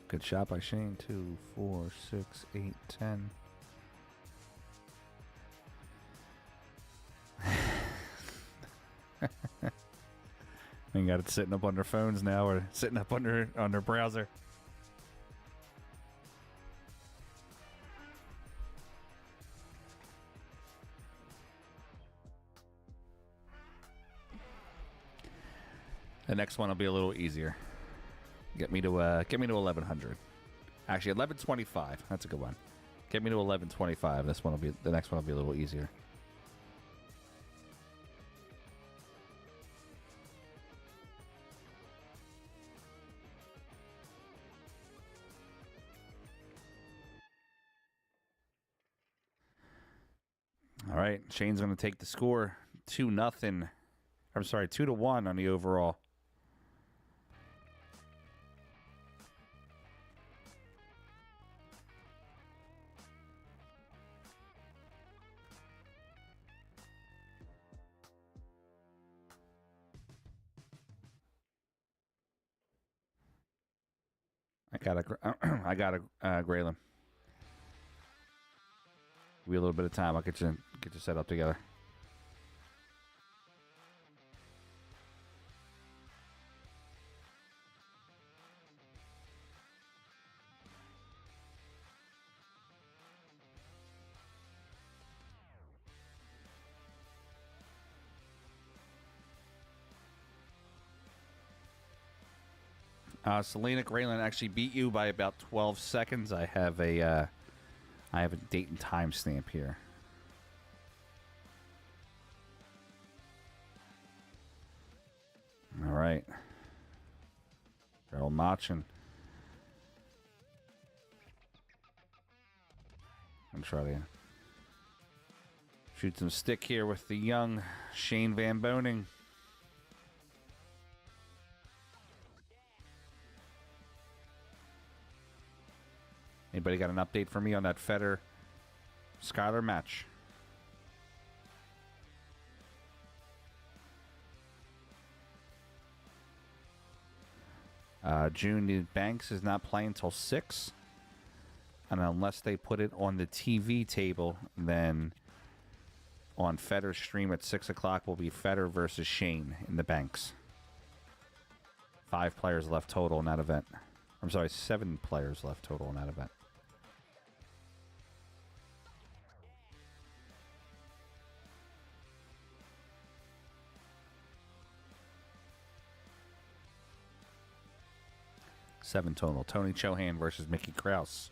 Good shot by Shane. 2, 4, 6, 8, 10. They got it sitting up on their phones now, or sitting up on their browser. The next one will be a little easier. Get me to 1100. Actually, 1125. That's a good one. Get me to 1125. The next one will be a little easier. All right, Shane's going to take the score 2-0. I'm sorry, 2-1 on the overall. I got a Graylin. Give me a little bit of time. I'll get you set up together. Selena Grayland actually beat you by about 12 seconds. I have a date and time stamp here. All right. Gerald Machin. I'm trying to shoot some stick here with the young Shane Van Boning. Anybody got an update for me on that Federer-Skyler match? June Banks is not playing until 6. And unless they put it on the TV table, then on Federer's stream at 6 o'clock will be Federer versus Shane in the Banks. 5 players left total in that event. I'm sorry, 7 players left total in that event. Seven total. Tony Chohan versus Mickey Krause.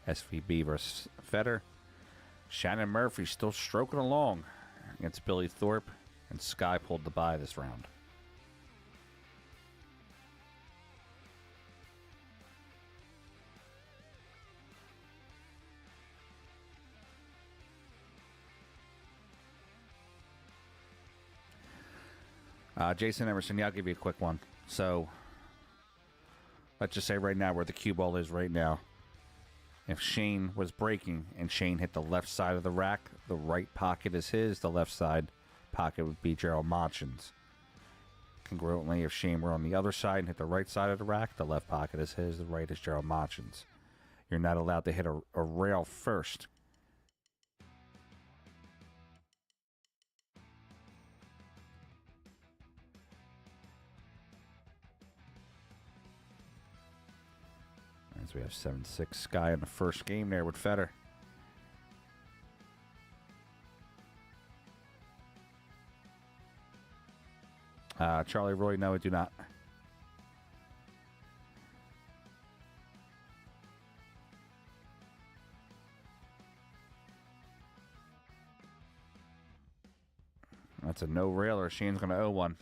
SVB versus Federer. Shannon Murphy still stroking along against Billy Thorpe. And Sky pulled the bye this round. Jason Emerson, yeah, I'll give you a quick one. So, let's just say right now where the cue ball is right now. If Shane was breaking and Shane hit the left side of the rack, the right pocket is his. The left side pocket would be Gerald Machin's. Congruently, if Shane were on the other side and hit the right side of the rack, the left pocket is his. The right is Gerald Machin's. You're not allowed to hit a rail first. As we have 7-6 Sky in the first game there with Federer. Charlie Roy, no, I do not. That's a no railer. Shane's going to owe one.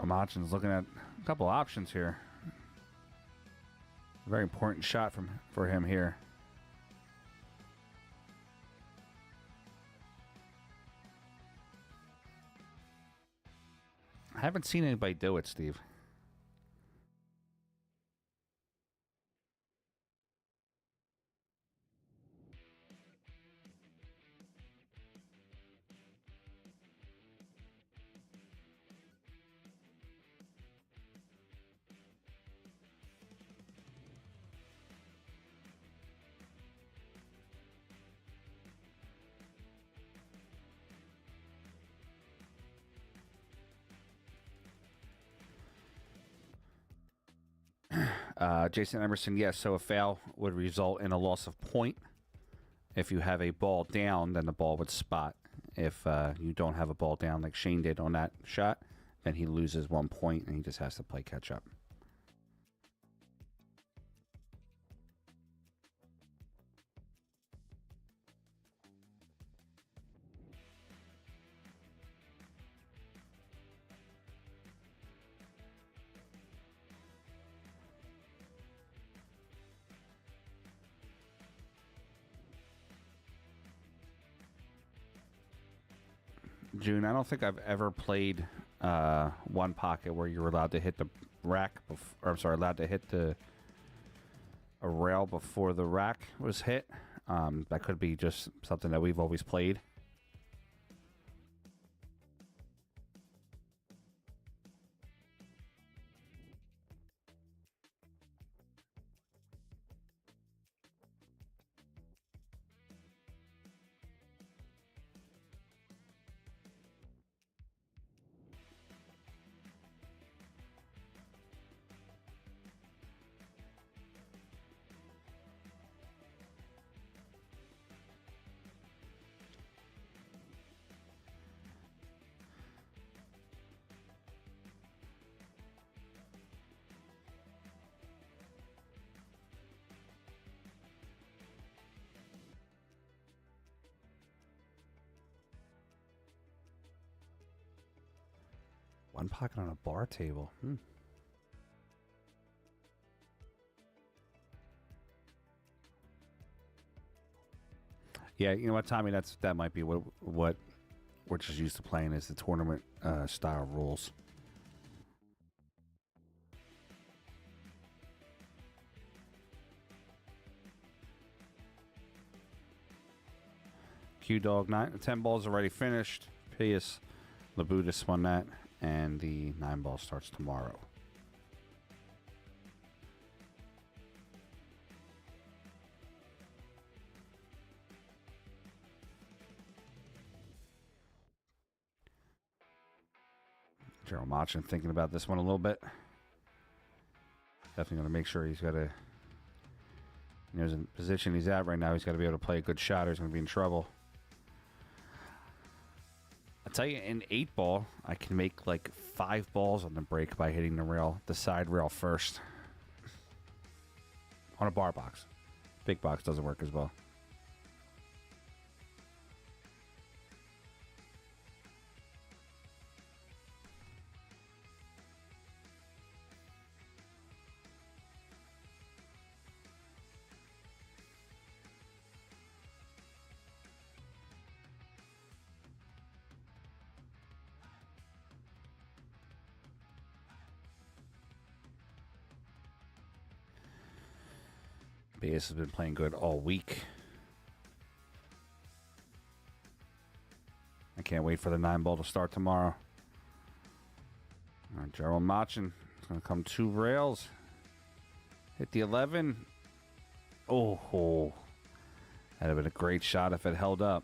Machin's looking at a couple options here. Very important shot for him here. I haven't seen anybody do it, Steve. Jason Emerson, yes. So a foul would result in a loss of point. If you have a ball down, then the ball would spot. If you don't have a ball down like Shane did on that shot, then he loses 1 point and he just has to play catch up. June, I don't think I've ever played one pocket where you're allowed to hit the rack, or I'm sorry, allowed to hit a rail before the rack was hit. That could be just something that we've always played. One pocket on a bar table. Yeah, you know what, Tommy? That might be what we're just used to playing is the tournament style rules. Q Dog 10 balls already finished. Pius Labutis won that, and the 9 ball starts tomorrow. Gerald Machin thinking about this one a little bit. Definitely going to make sure he's got to. There's a position he's at right now. He's got to be able to play a good shot or he's going to be in trouble. I'll tell you, in 8 ball, I can make like 5 balls on the break by hitting the side rail first. On a bar box. Big box doesn't work as well. Bass has been playing good all week. I can't wait for the 9 ball to start tomorrow. All right, Gerald Machin is going to come 2 rails. Hit the 11. Oh, that'd have been a great shot if it held up.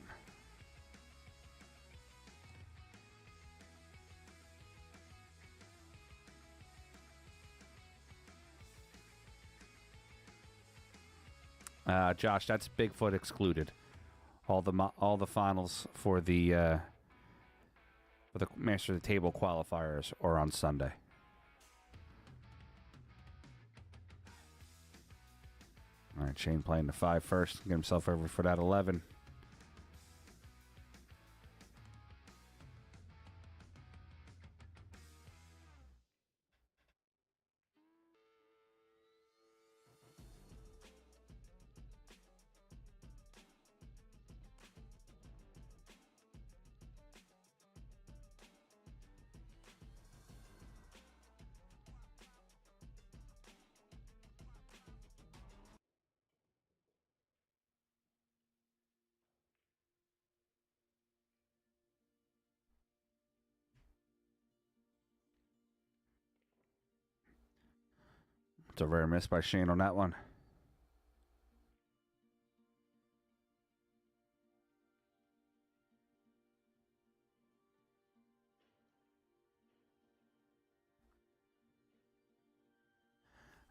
Josh, that's Bigfoot excluded. All the finals for the Master of the Table qualifiers are on Sunday. All right, Shane playing the 5 first. Get himself over for that 11. It's a rare miss by Shane on that one.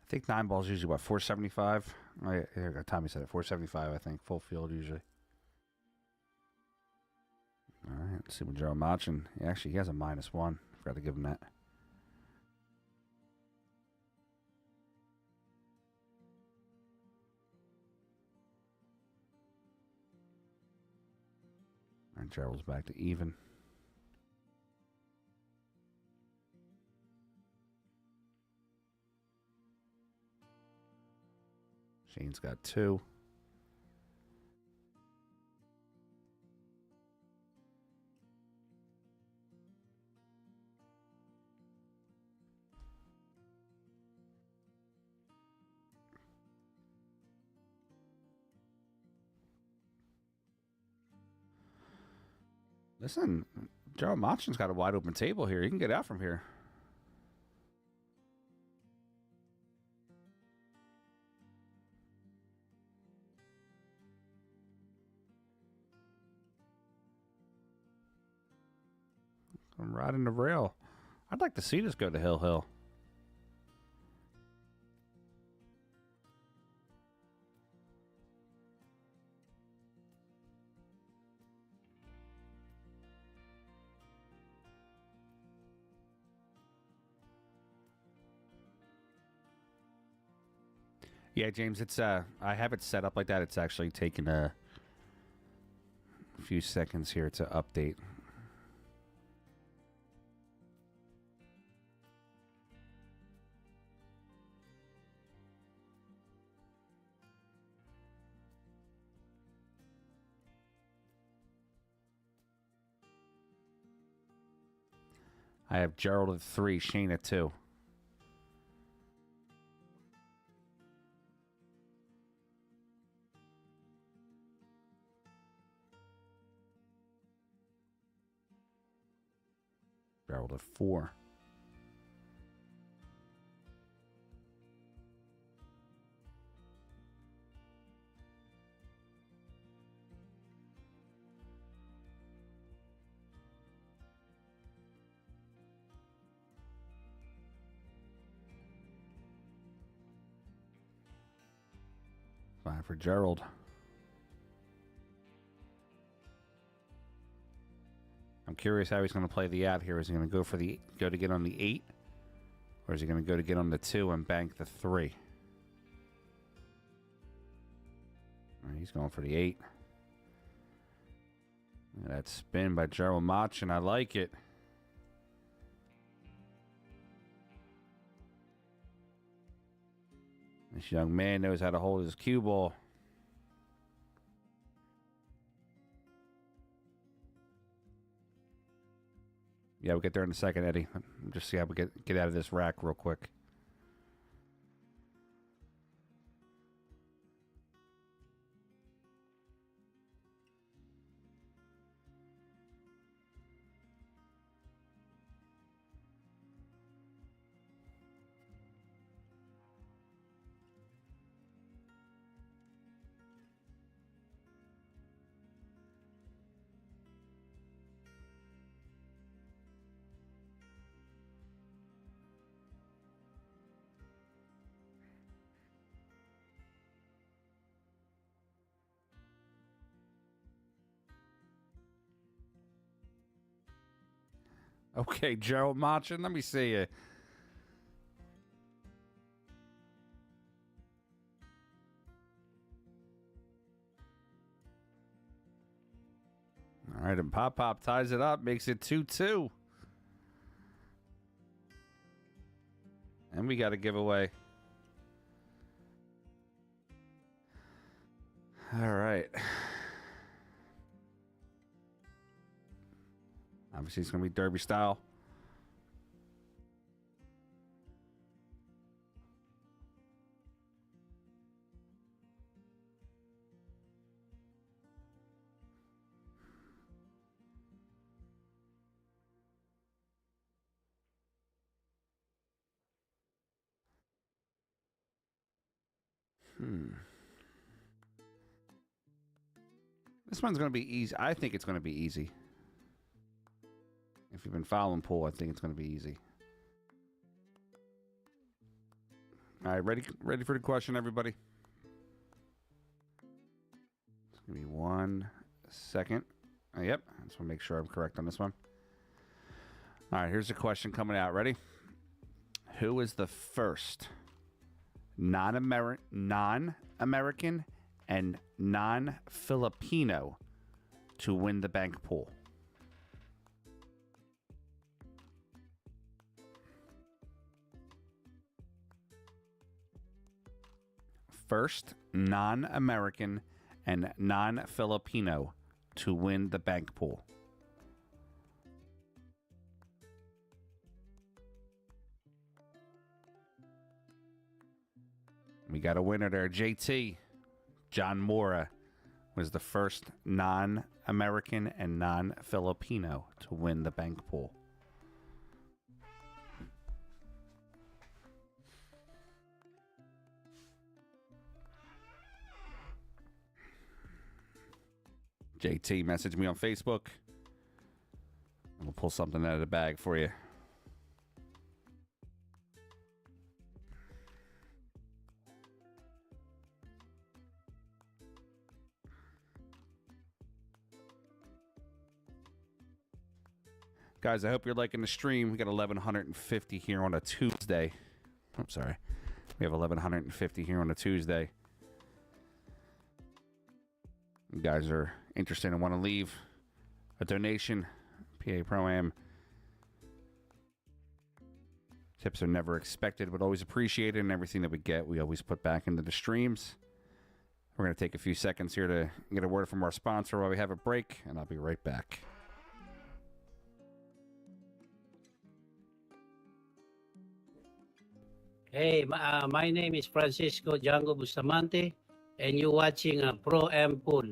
I think 9 balls usually, what, 475? Tommy said it, 475, I think, full field usually. All right, let's see what Gerald Machin. Actually, he has a -1. Forgot to give him that. All right, Gerald's back to even. Shane's got 2. Listen, Gerald Machin's got a wide open table here. He can get out from here. I'm riding the rail. I'd like to see this go to Hill Hill. Yeah, James, it's I have it set up like that. It's actually taken a few seconds here to update. I have Gerald at 3, Shane at 2. Gerald at 4. Five for Gerald. I'm curious how he's going to play the out here. Is he going to go to get on the 8? Or is he going to go to get on the 2 and bank the 3? He's going for the 8. That spin by Gerald Machin. I like it. This young man knows how to hold his cue ball. Yeah, we'll get there in a second, Eddie. Just see how we get out of this rack real quick. Okay, Gerald Machin, let me see you. All right, and Pop ties it up, makes it 2-2. And we got a giveaway. All right. Obviously, it's going to be derby style. This one's going to be easy. I think it's going to be easy. If you've been following pool, I think it's going to be easy. All right, ready for the question, everybody? Give me 1 second. Yep, I just want to make sure I'm correct on this one. All right, here's the question coming out. Ready? Who is the first non-American and non-Filipino to win the bank pool? First non-American and non-Filipino to win the bank pool. We got a winner there, JT. John Mora was the first non-American and non-Filipino to win the bank pool. JT messaged me on Facebook. We'll pull something out of the bag for you. Guys, I hope you're liking the stream. We got 1,150 here on a Tuesday. I'm sorry. We have 1,150 here on a Tuesday. You guys are interested and want to leave a donation, PA Pro-Am. Tips are never expected, but always appreciated, and everything that we get, we always put back into the streams. We're going to take a few seconds here to get a word from our sponsor while we have a break, and I'll be right back. Hey, my name is Francisco Django Bustamante, and you're watching a Pro-Am Pool.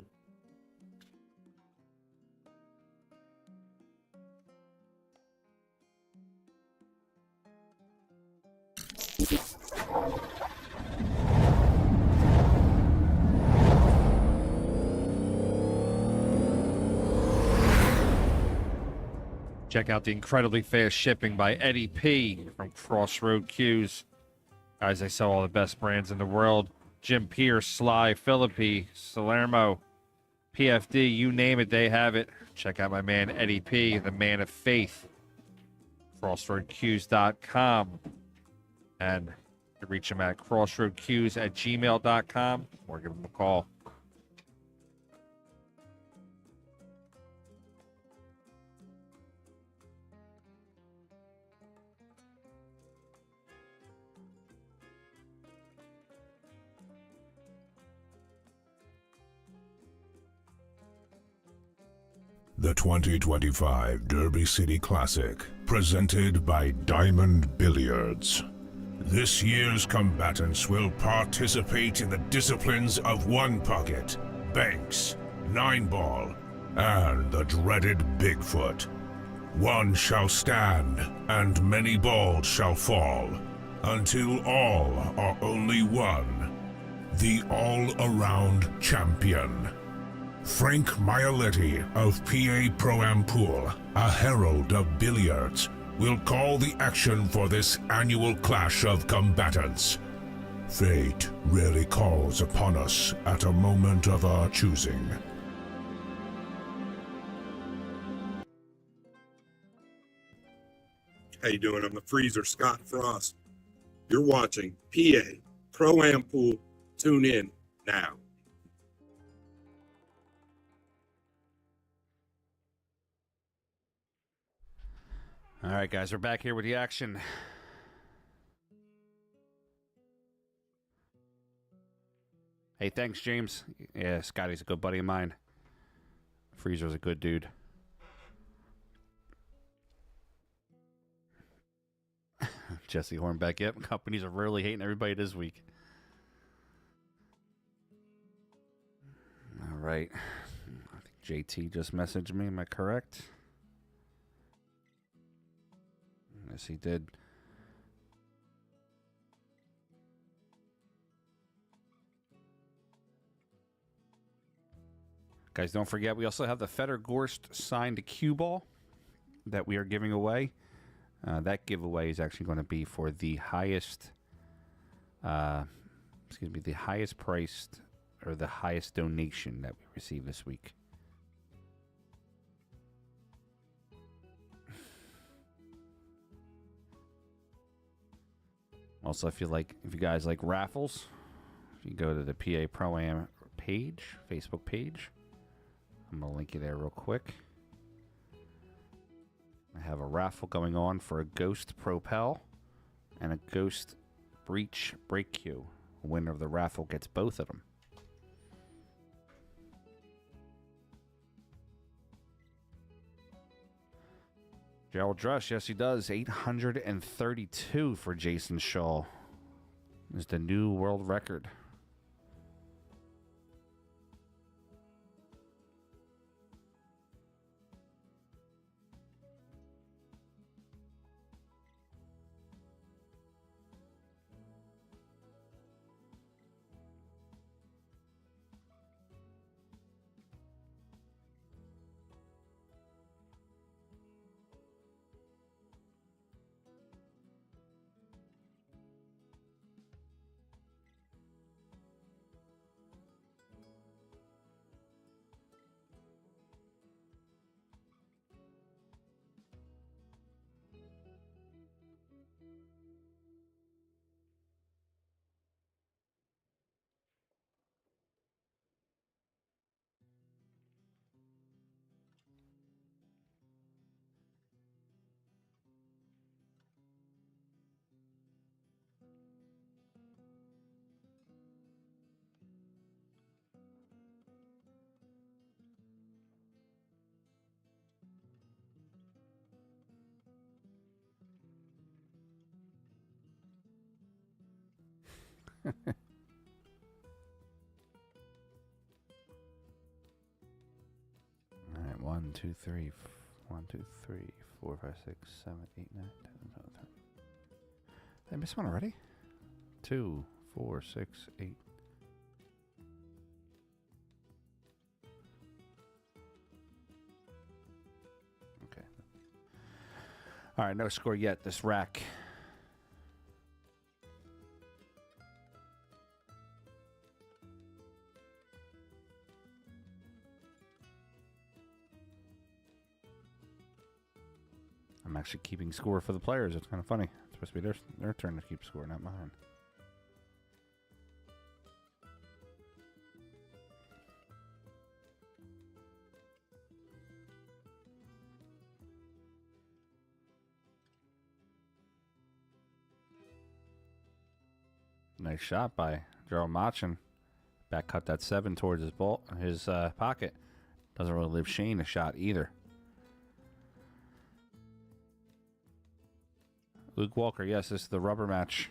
Check out the incredibly fast shipping by Eddie P from Crossroad Cues. Guys, they sell all the best brands in the world. Jim Pierce, Sly, Philippi, Salermo, PFD, you name it, they have it. Check out my man Eddie P, the man of faith. CrossroadCues.com. And you can reach him at crossroadcues@gmail.com or give him a call. The 2025 Derby City Classic, presented by Diamond Billiards. This year's combatants will participate in the disciplines of one pocket, banks, 9-ball, and the dreaded Bigfoot. One shall stand, and many balls shall fall, until all are only one, the all-around champion. Frank Maioletti of PA Pro-Am Pool, a herald of billiards, will call the action for this annual clash of combatants. Fate rarely calls upon us at a moment of our choosing. How you doing? I'm the Freezer, Scott Frost. You're watching PA Pro-Am Pool. Tune in now. All right, guys, we're back here with the action. Hey, thanks, James. Yeah, Scotty's a good buddy of mine. Freezer's a good dude. Jesse Hornbeck, yep. Companies are really hating everybody this week. All right. I think JT just messaged me. Am I correct? Yes, he did. Guys, don't forget, we also have the Fedor-Gorst signed cue ball that we are giving away. That giveaway is actually going to be for the highest, the highest priced or the highest donation that we receive this week. Also, if you guys like raffles, if you go to the PA Pro-Am page, Facebook page, I'm going to link you there real quick. I have a raffle going on for a Ghost Propel and a Ghost Breach Brake Cue. The winner of the raffle gets both of them. Gerald Drush, yes he does. 832 for Jason Shaw. Is the new world record. 1, 2, 3, 1, 2, 3, 4, 5, 6, 7, 8, 9, 10, 11, 12. Did I miss one already? 2, 4, 6, 8. Okay. All right, no score yet. This rack. I'm actually keeping score for the players. It's kind of funny. It's supposed to be their turn to keep score, not mine. Nice shot by Gerald Machin. Back cut that 7 towards his ball, his pocket. Doesn't really leave Shane a shot either. Luke Walker, yes, this is the rubber match.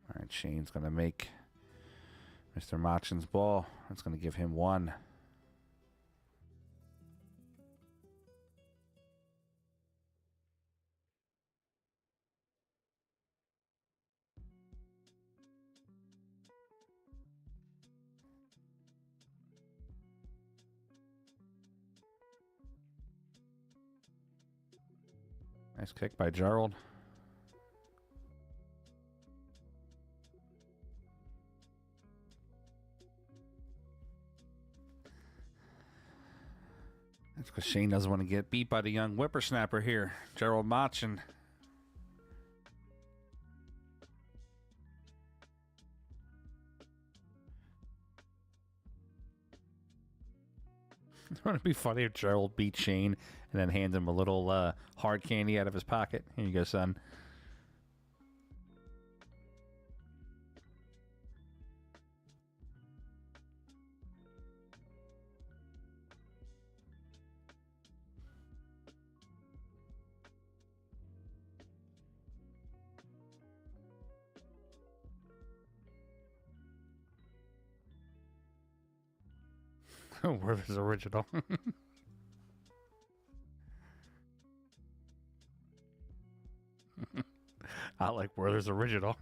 All right, Shane's going to make Mr. Machin's ball. That's going to give him 1. Nice kick by Gerald. That's because Shane doesn't want to get beat by the young whippersnapper here, Gerald Machin. Wouldn't it be funny if Gerald beat Shane and then hands him a little hard candy out of his pocket? Here you go, son. Werther's original. I like Werther's original.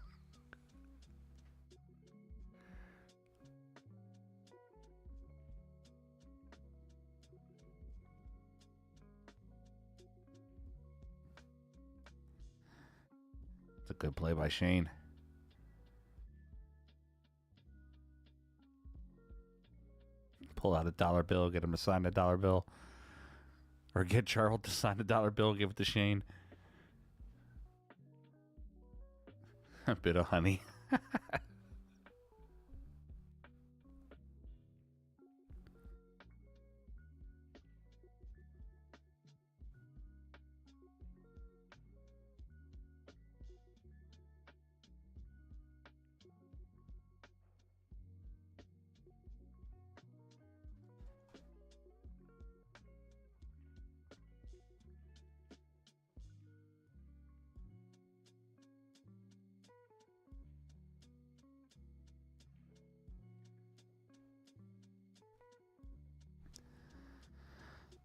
It's a good play by Shane. Pull out a $1 bill, get him to sign a $1 bill. Or get Gerald to sign a $1 bill, give it to Shane. A bit of honey.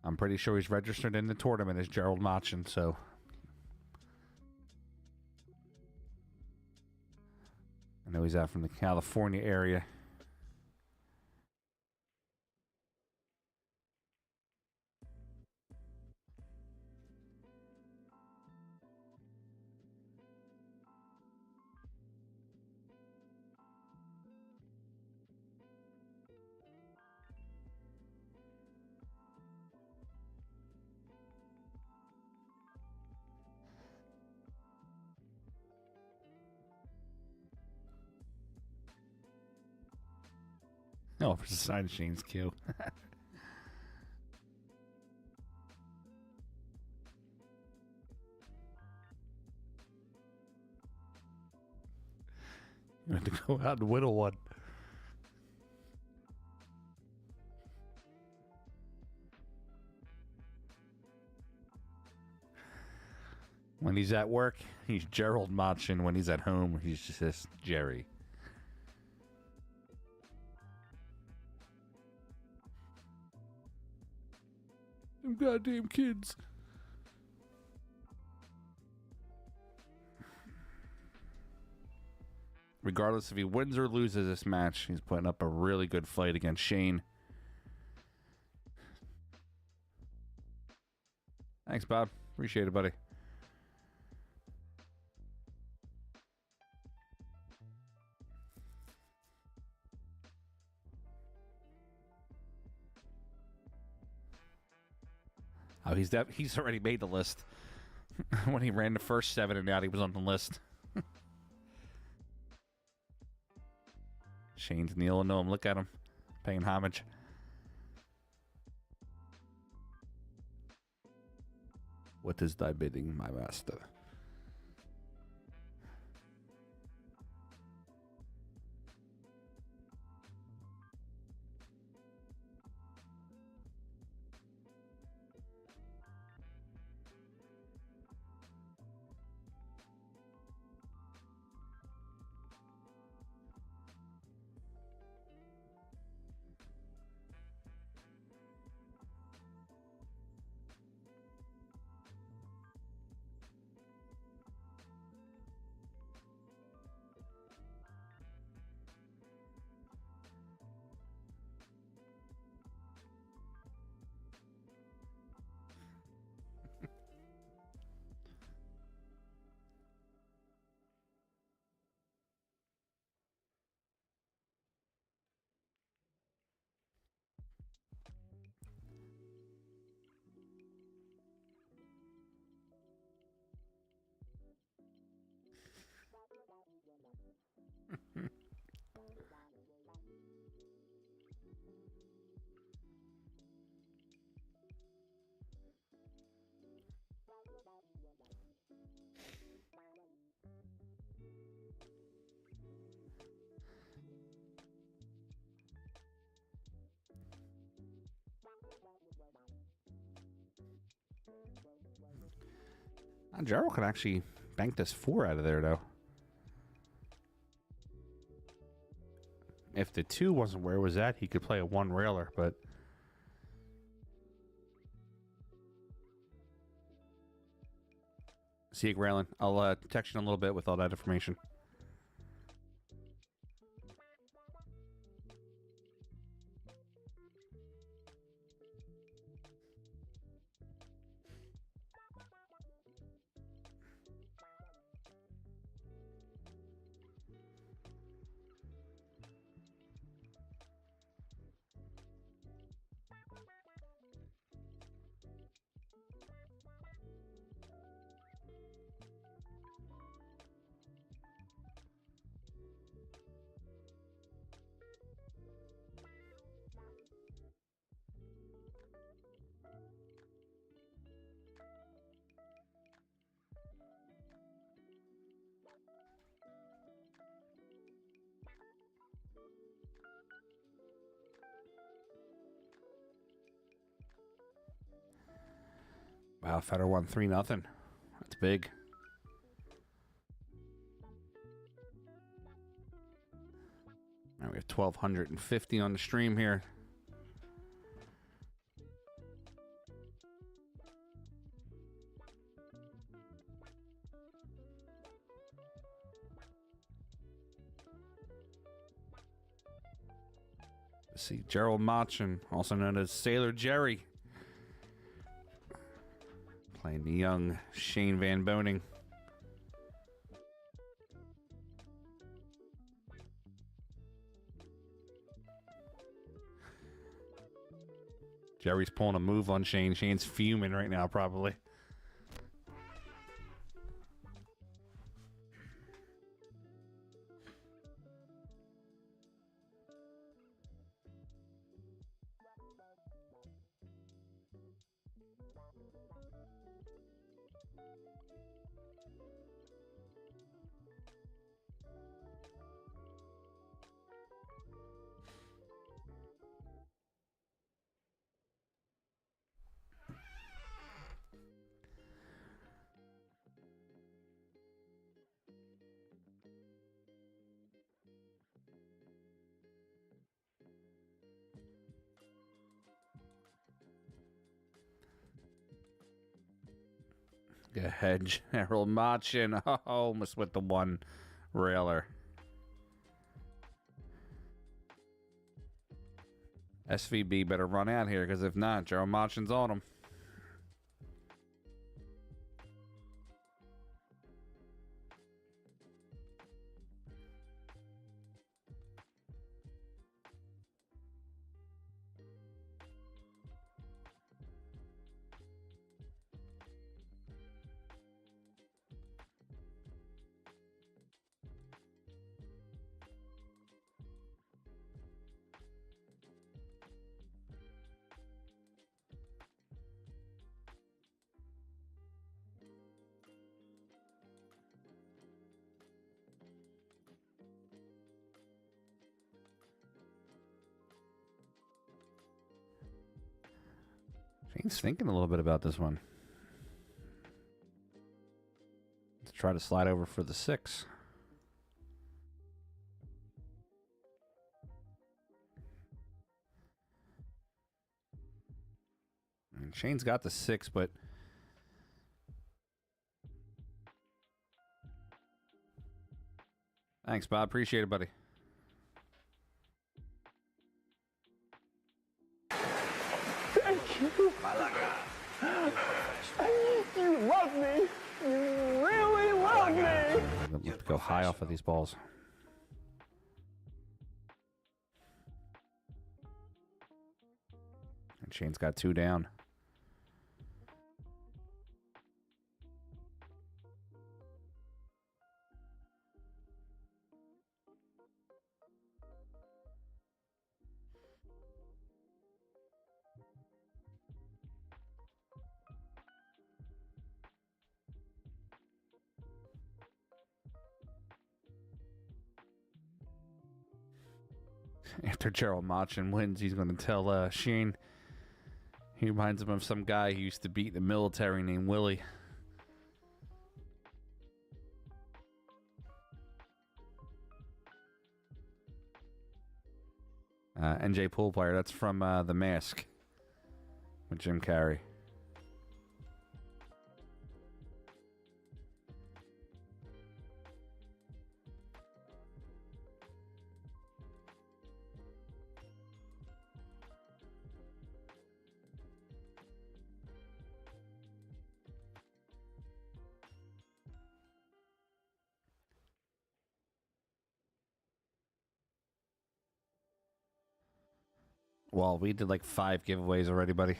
I'm pretty sure he's registered in the tournament as Gerald Machin, so I know he's out from the California area. Oh, for the sign Shane's cue. You have to go out and whittle one. When he's at work, he's Gerald Machin. When he's at home, he's just Jerry. Them goddamn kids. Regardless if he wins or loses this match, he's putting up a really good fight against Shane. Thanks, Bob. Appreciate it, buddy. Oh, he's already made the list. When he ran the first 7 and out, he was on the list. Shane's kneeling to him. Look at him. Paying homage. What is thy bidding, my master? Gerald can actually bank this 4 out of there, though. If the 2 wasn't where it was at, he could play a 1 railer, but... See you, Graylin. I'll text you in a little bit with all that information. Wow, Federer won 3-0. That's big. Now we have 1,250 on the stream here. Let's see, Gerald Machin, also known as Sailor Jerry, playing the young Shane Van Boning. Jerry's pulling a move on Shane. Shane's fuming right now, probably. Go ahead, Gerald Machin. Oh, almost with the one railer. SVB better run out here, because if not, Gerald Machin's on him. Shane's thinking a little bit about this one. Let's try to slide over for the 6. And Shane's got the 6, but thanks, Bob. Appreciate it, buddy. You love me. You really love me. Let's go high off of these balls. And Shane's got 2 down. After Gerald Machin wins, he's going to tell Shane. He reminds him of some guy who used to beat the military named Willie. NJ pool player. That's from The Mask with Jim Carrey. Well, we did like 5 giveaways already, buddy.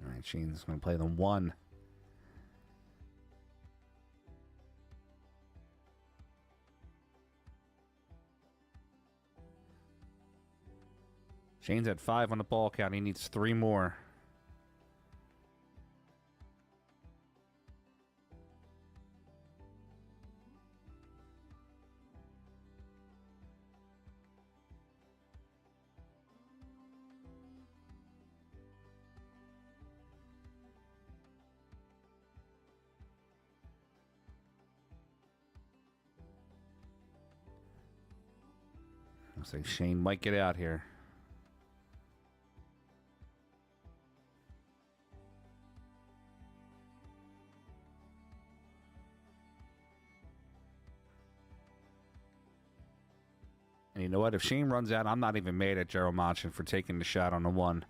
All right, Shane's going to play the 1. Shane's at 5 on the ball count. He needs 3 more. Looks like Shane might get out here. And you know what? If Shane runs out, I'm not even mad at Gerald Machin for taking the shot on the 1.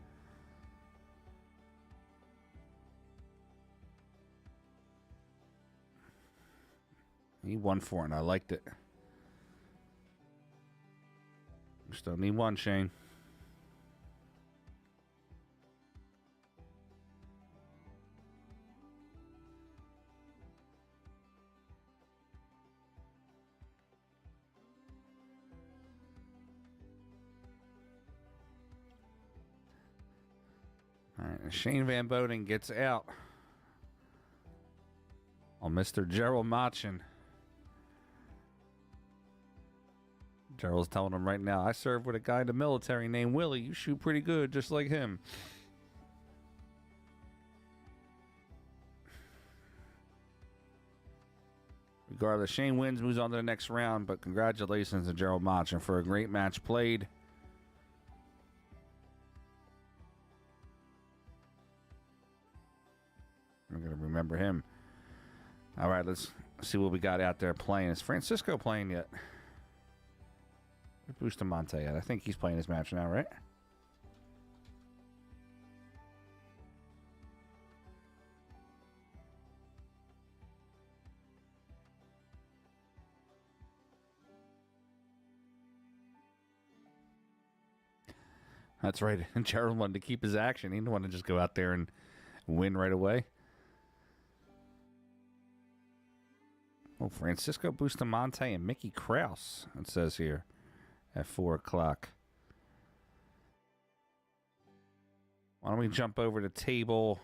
He won for it, and I liked it. Still need 1, Shane. All right, Shane Van Boden gets out on Mr. Gerald Machin. Gerald's telling him right now, I served with a guy in the military named Willie. You shoot pretty good, just like him. Regardless, Shane wins, moves on to the next round, but congratulations to Gerald Machin for a great match played. remember him. All right, let's see what we got out there playing. Is Francisco playing yet? Where's Bustamante at? I think he's playing his match now, right? That's right. And Gerald wanted to keep his action. He didn't want to just go out there and win right away. Oh, Francisco Bustamante and Mickey Krause, it says here, at 4 o'clock. Why don't we jump over to table...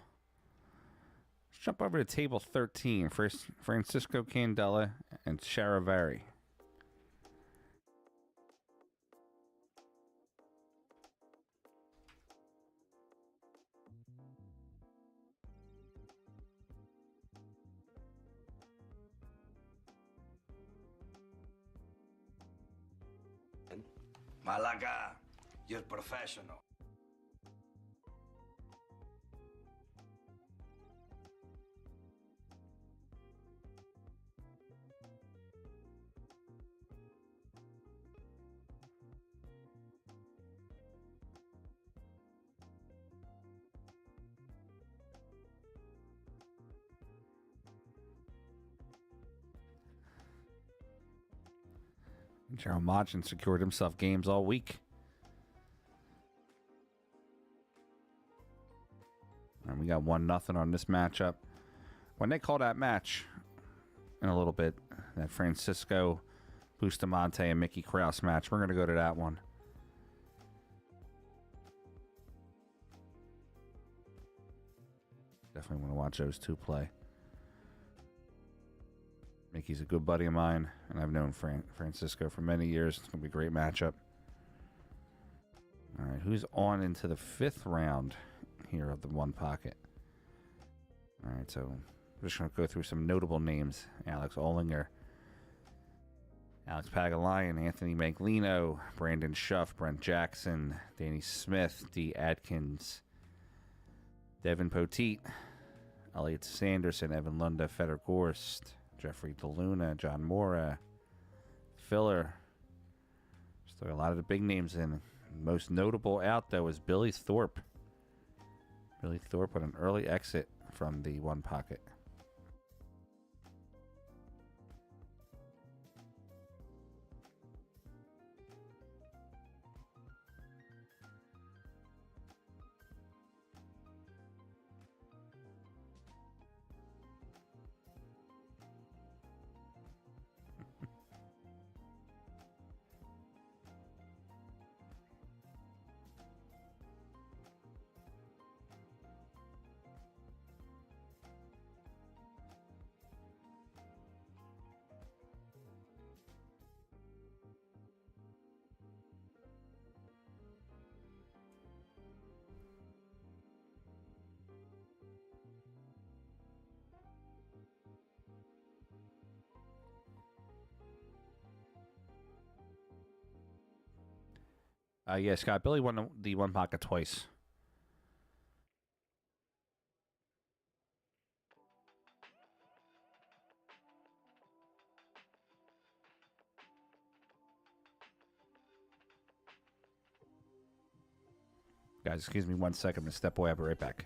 Let's jump over to table 13. First, Francisco Candela and Charivari. Malaga, you're professional. Gerald Machin secured himself games all week. And we got 1-0 on this matchup. When they call that match in a little bit, that Francisco Bustamante and Mickey Krause match, we're going to go to that one. Definitely want to watch those two play. Mickey's a good buddy of mine, and I've known Francisco for many years. It's going to be a great matchup. All right, who's on into the 5th round here of the One Pocket? All right, so we're just going to go through some notable names. Alex Olinger, Alex Pagalayan, Anthony Maglino, Brandon Schuff, Brent Jackson, Danny Smith, D. Adkins, Devin Poteet, Elliot Sanderson, Evan Lunda, Feder Gorst, Jeffrey DeLuna, John Mora, Filler. Still a lot of the big names in. Most notable out, though, is Billy Thorpe. Billy Thorpe with an early exit from the One Pocket. Yeah, Scott. Billy won the One Pocket twice. Guys, excuse me 1 second. I'm going to step away. I'll be right back.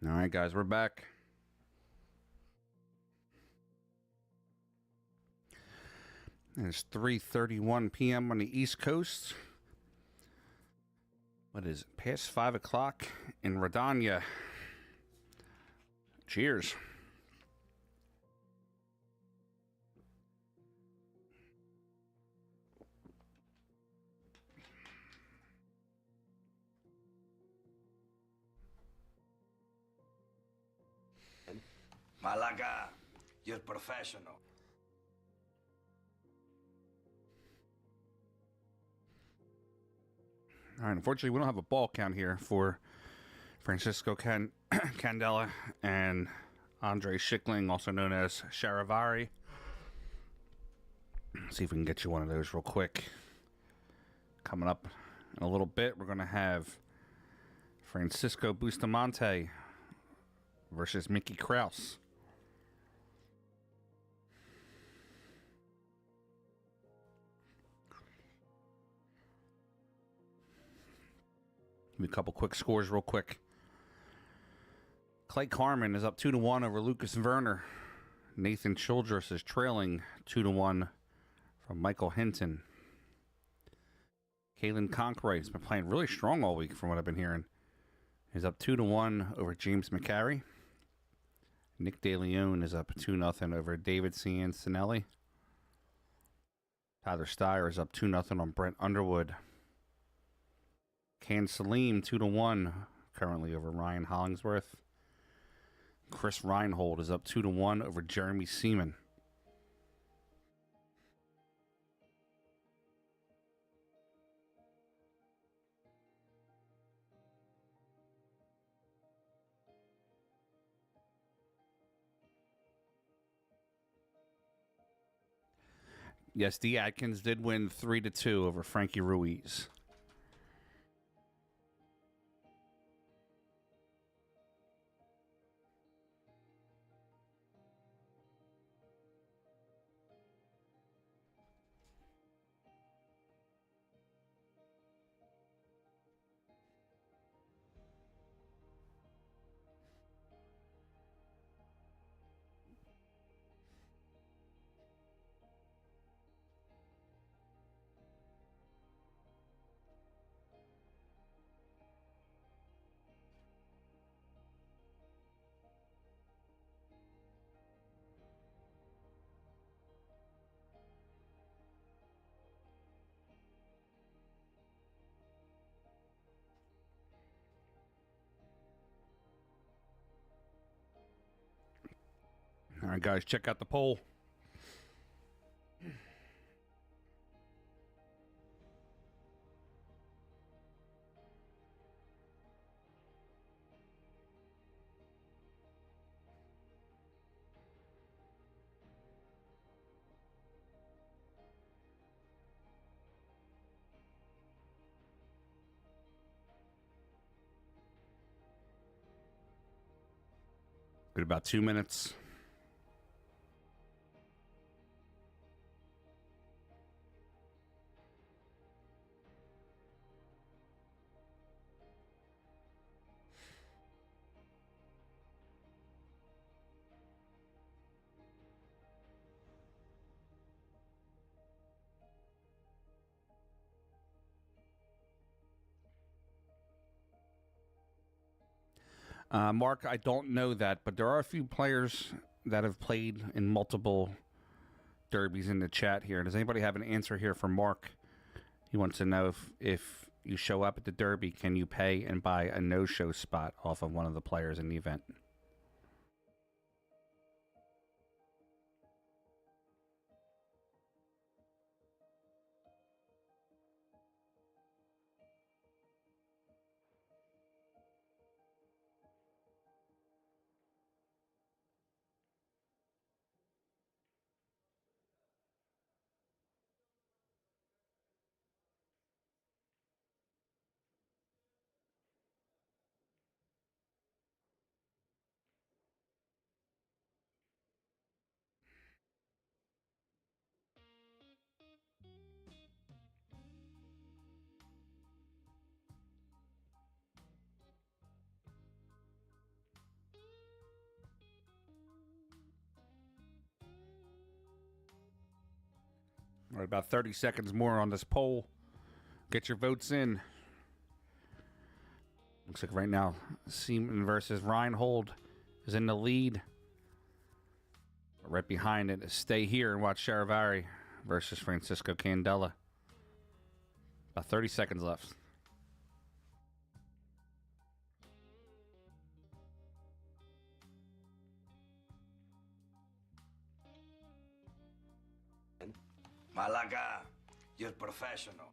All right, guys, we're back. It's 3:31 p.m. on the East Coast. What is it? Past 5 o'clock in Radanya. Cheers. Malaga, you're professional. All right, unfortunately, we don't have a ball count here for Francisco Candela and Andre Schickling, also known as Charivari. See if we can get you one of those real quick. Coming up in a little bit, we're going to have Francisco Bustamante versus Mickey Krause. Give me a couple quick scores real quick. Clay Carmen is up 2-1 over Lucas Werner. Nathan Childress is trailing 2-1 from Michael Hinton. Kalen Conkroyd has been playing really strong all week from what I've been hearing. He's up 2-1 over James McCary. Nick DeLeon is up 2-0 over David Ciancinelli. Tyler Steyer is up 2-0 on Brent Underwood. Can Salim 2-1 currently over Ryan Hollingsworth. Chris Reinhold is up 2-1 over Jeremy Seaman. Yes, D. Adkins did win 3-2 over Frankie Ruiz. All right, guys, check out the poll. Good, about 2 minutes. Mark, I don't know that, but there are a few players that have played in multiple derbies in the chat here. Does anybody have an answer here for Mark? He wants to know if you show up at the derby, can you pay and buy a no-show spot off of one of the players in the event? All right, about 30 seconds more on this poll. Get your votes in. Looks like right now, Seaman versus Reinhold is in the lead. Right behind it is Stay Here and Watch Charivari versus Francisco Candela. About 30 seconds left. Malaga, you're professional.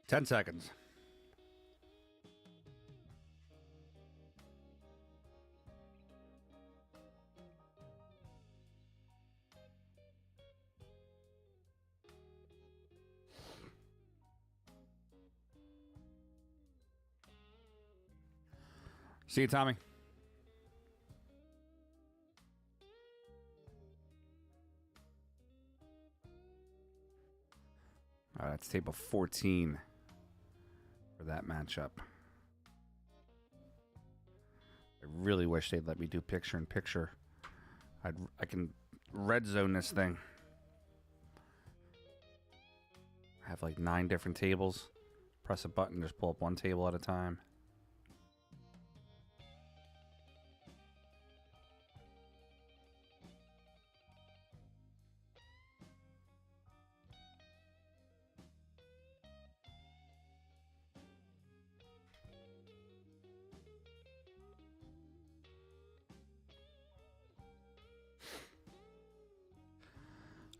Ten seconds. See you, Tommy. All right, that's table 14 for that matchup. I really wish they'd let me do picture-in-picture. I can red zone this thing. I have like 9 different tables. Press a button, just pull up one table at a time.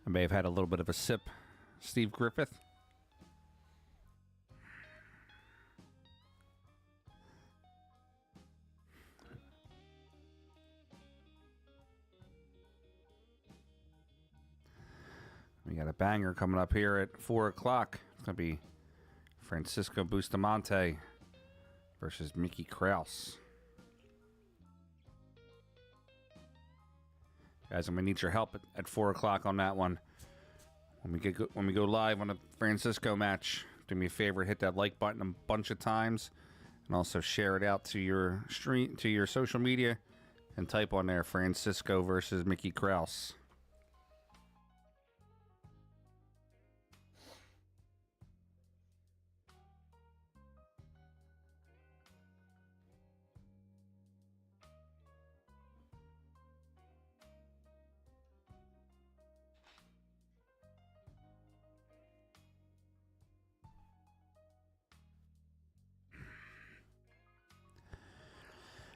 I may have had a little bit of a sip. Steve Griffith. We got a banger coming up here at 4 o'clock. It's going to be Francisco Bustamante versus Mickey Krause. Guys, I'm going to need your help at 4 o'clock on that one. When we go live on a Francisco match, do me a favor, hit that like button a bunch of times, and also share it out to your stream, to your social media, and type on there Francisco versus Mickey Krause.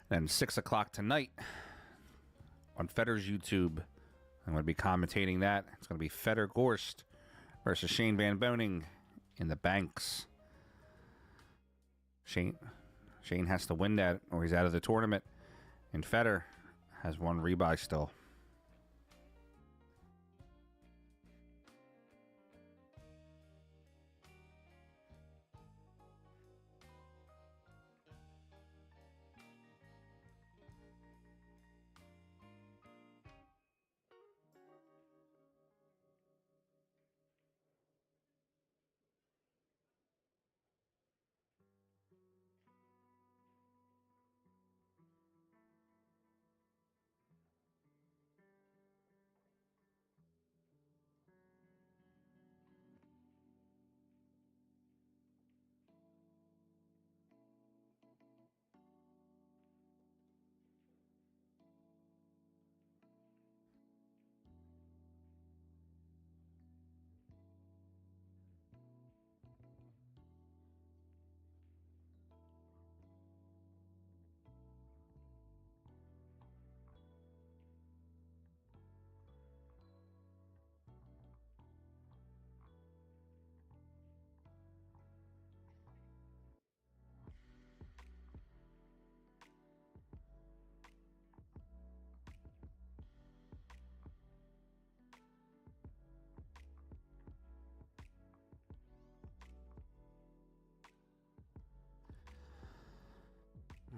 Then 6 o'clock tonight on Federer's YouTube, I'm going to be commentating that. It's going to be Feder Gorst versus Shane Van Boening in the Banks. Shane has to win that or he's out of the tournament. And Federer has one rebuy still.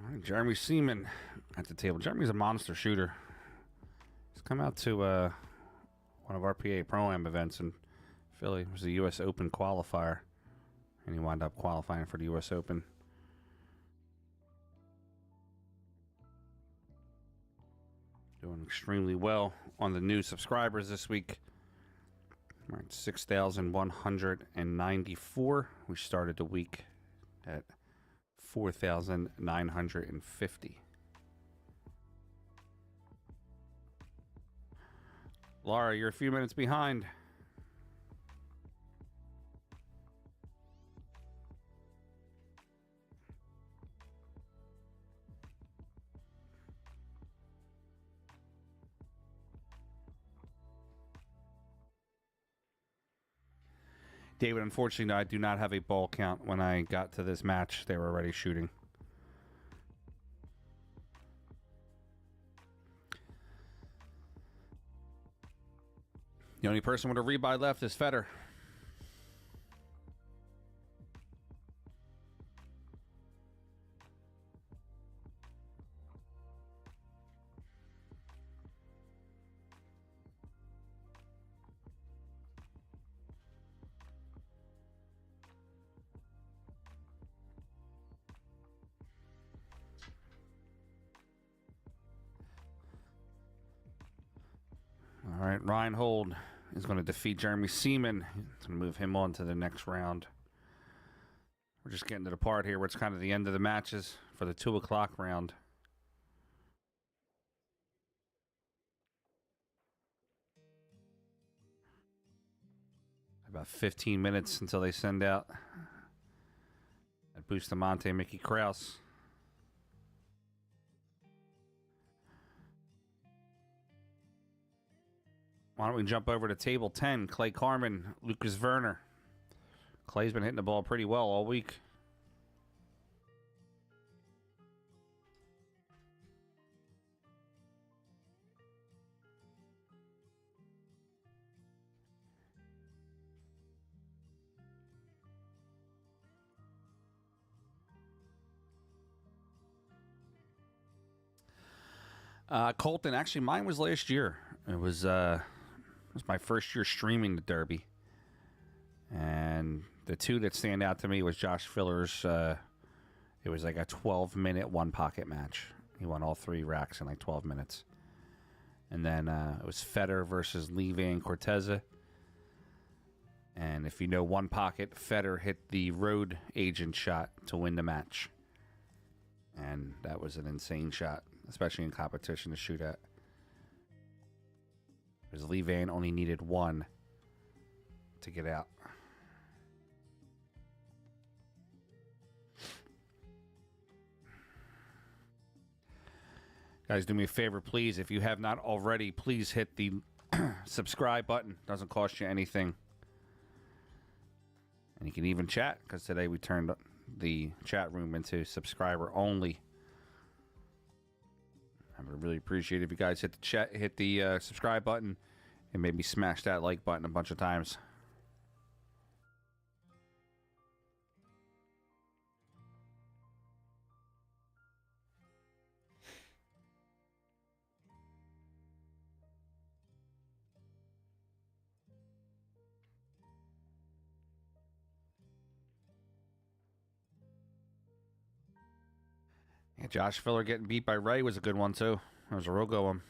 All right, Jeremy Seaman at the table. Jeremy's a monster shooter. He's come out to one of our PA Pro-Am events in Philly. It was the U.S. Open qualifier, and he wound up qualifying for the U.S. Open. Doing extremely well on the new subscribers this week. All right, 6,194. We started the week at 4,950. Laura, you're a few minutes behind. David, unfortunately, I do not have a ball count. When I got to this match, they were already shooting. The only person with a rebuy left is Feder. All right, Reinhold is going to defeat Jeremy Seaman. He's going to move him on to the next round. We're just getting to the part here where it's kind of the end of the matches for the 2 o'clock round. About 15 minutes until they send out at Bustamante Mickey Krause. Why don't we jump over to table 10? Clay Carmen, Lucas Werner. Clay's been hitting the ball pretty well all week. Colton, actually mine was last year. It was my first year streaming the Derby. And the two that stand out to me was Josh Filler's. It was like a 12-minute one-pocket match. He won all 3 racks in like 12 minutes. And then it was Feder versus Lee Van Corteza. And if you know one pocket, Feder hit the road agent shot to win the match. And that was an insane shot, especially in competition to shoot at. Because Lee Van only needed 1 to get out. Guys, do me a favor, please. If you have not already, please hit the subscribe button. Doesn't cost you anything. And you can even chat, because today we turned the chat room into subscriber only. I would really appreciate it if you guys hit the subscribe button, and maybe smash that like button a bunch of times. Yeah, Josh Filler getting beat by Ray was a good one, too. That was a Rogo one.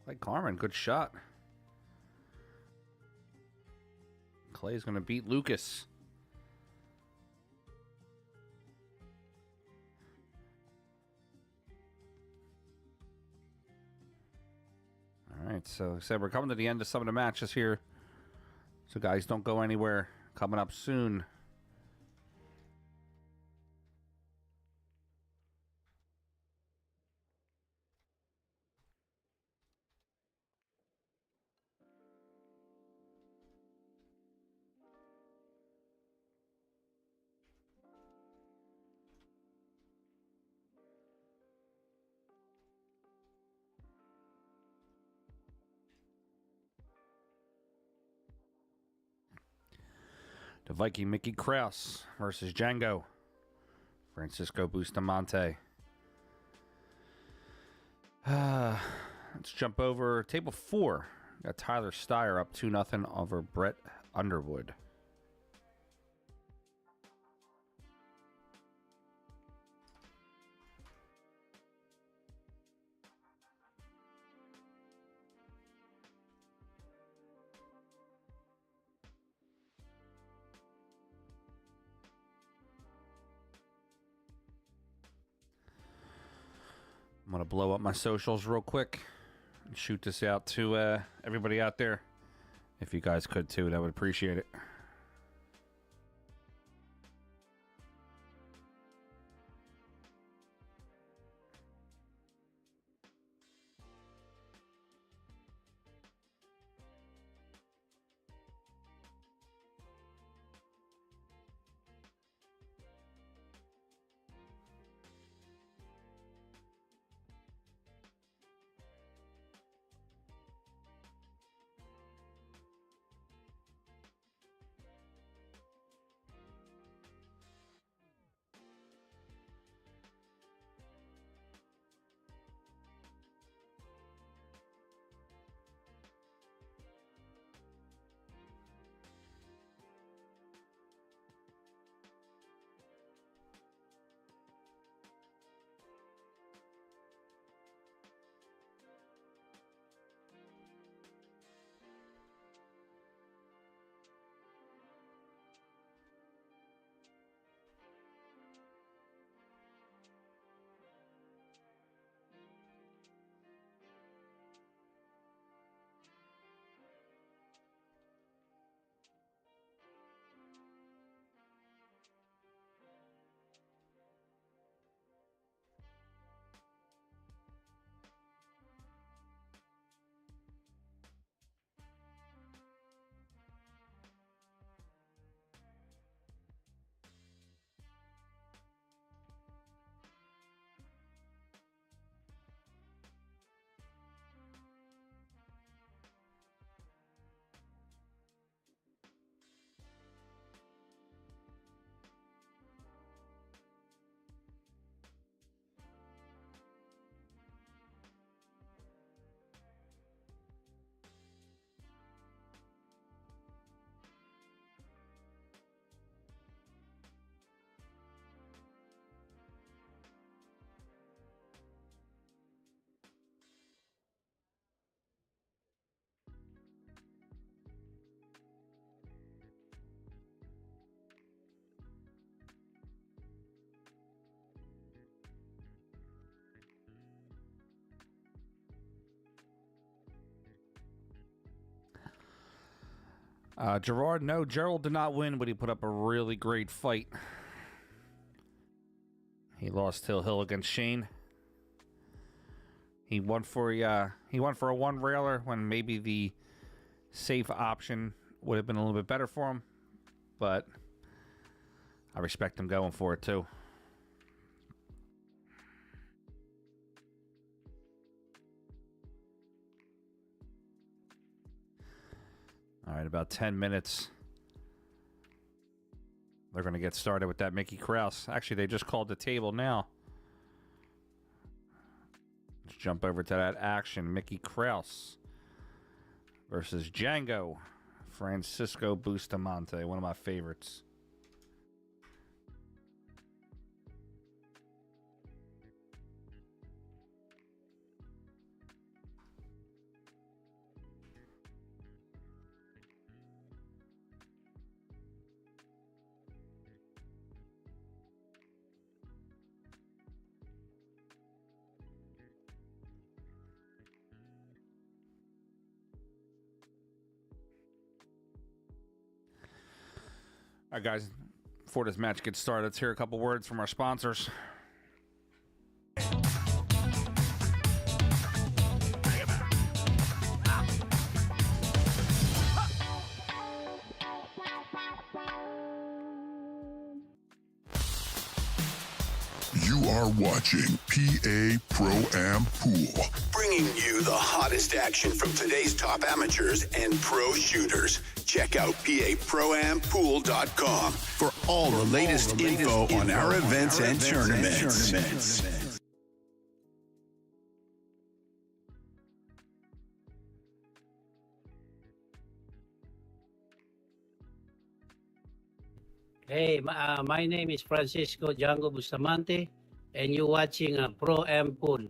Clay Carmen, good shot. Clay's going to beat Lucas. All right, so like I said, we're coming to the end of some of the matches here. So guys, don't go anywhere. Coming up soon. The Viking Mickey Krause versus Django Francisco Bustamante. Let's jump over table 4. Got Tyler Steyer up 2-0 over Brett Underwood. I'm going to blow up my socials real quick and shoot this out to everybody out there. If you guys could too, that would appreciate it. Gerard, no, Gerald did not win, but he put up a really great fight. He lost Hill against Shane. He won for a one railer when maybe the safe option would have been a little bit better for him, but I respect him going for it too. All right, about 10 minutes. They're going to get started with that Mickey Krause. Actually, they just called the table now. Let's jump over to that action. Mickey Krause versus Django Francisco Bustamante, one of my favorites. All right, guys, before this match gets started, let's hear a couple words from our sponsors. You are watching PA Pro Am Pool. Bring bringing you the hottest action from today's top amateurs and pro shooters. Check out PAProAmPool.com for all the latest info on our events and tournaments. Hey, my name is Francisco Django Bustamante, and you're watching Pro M Pool.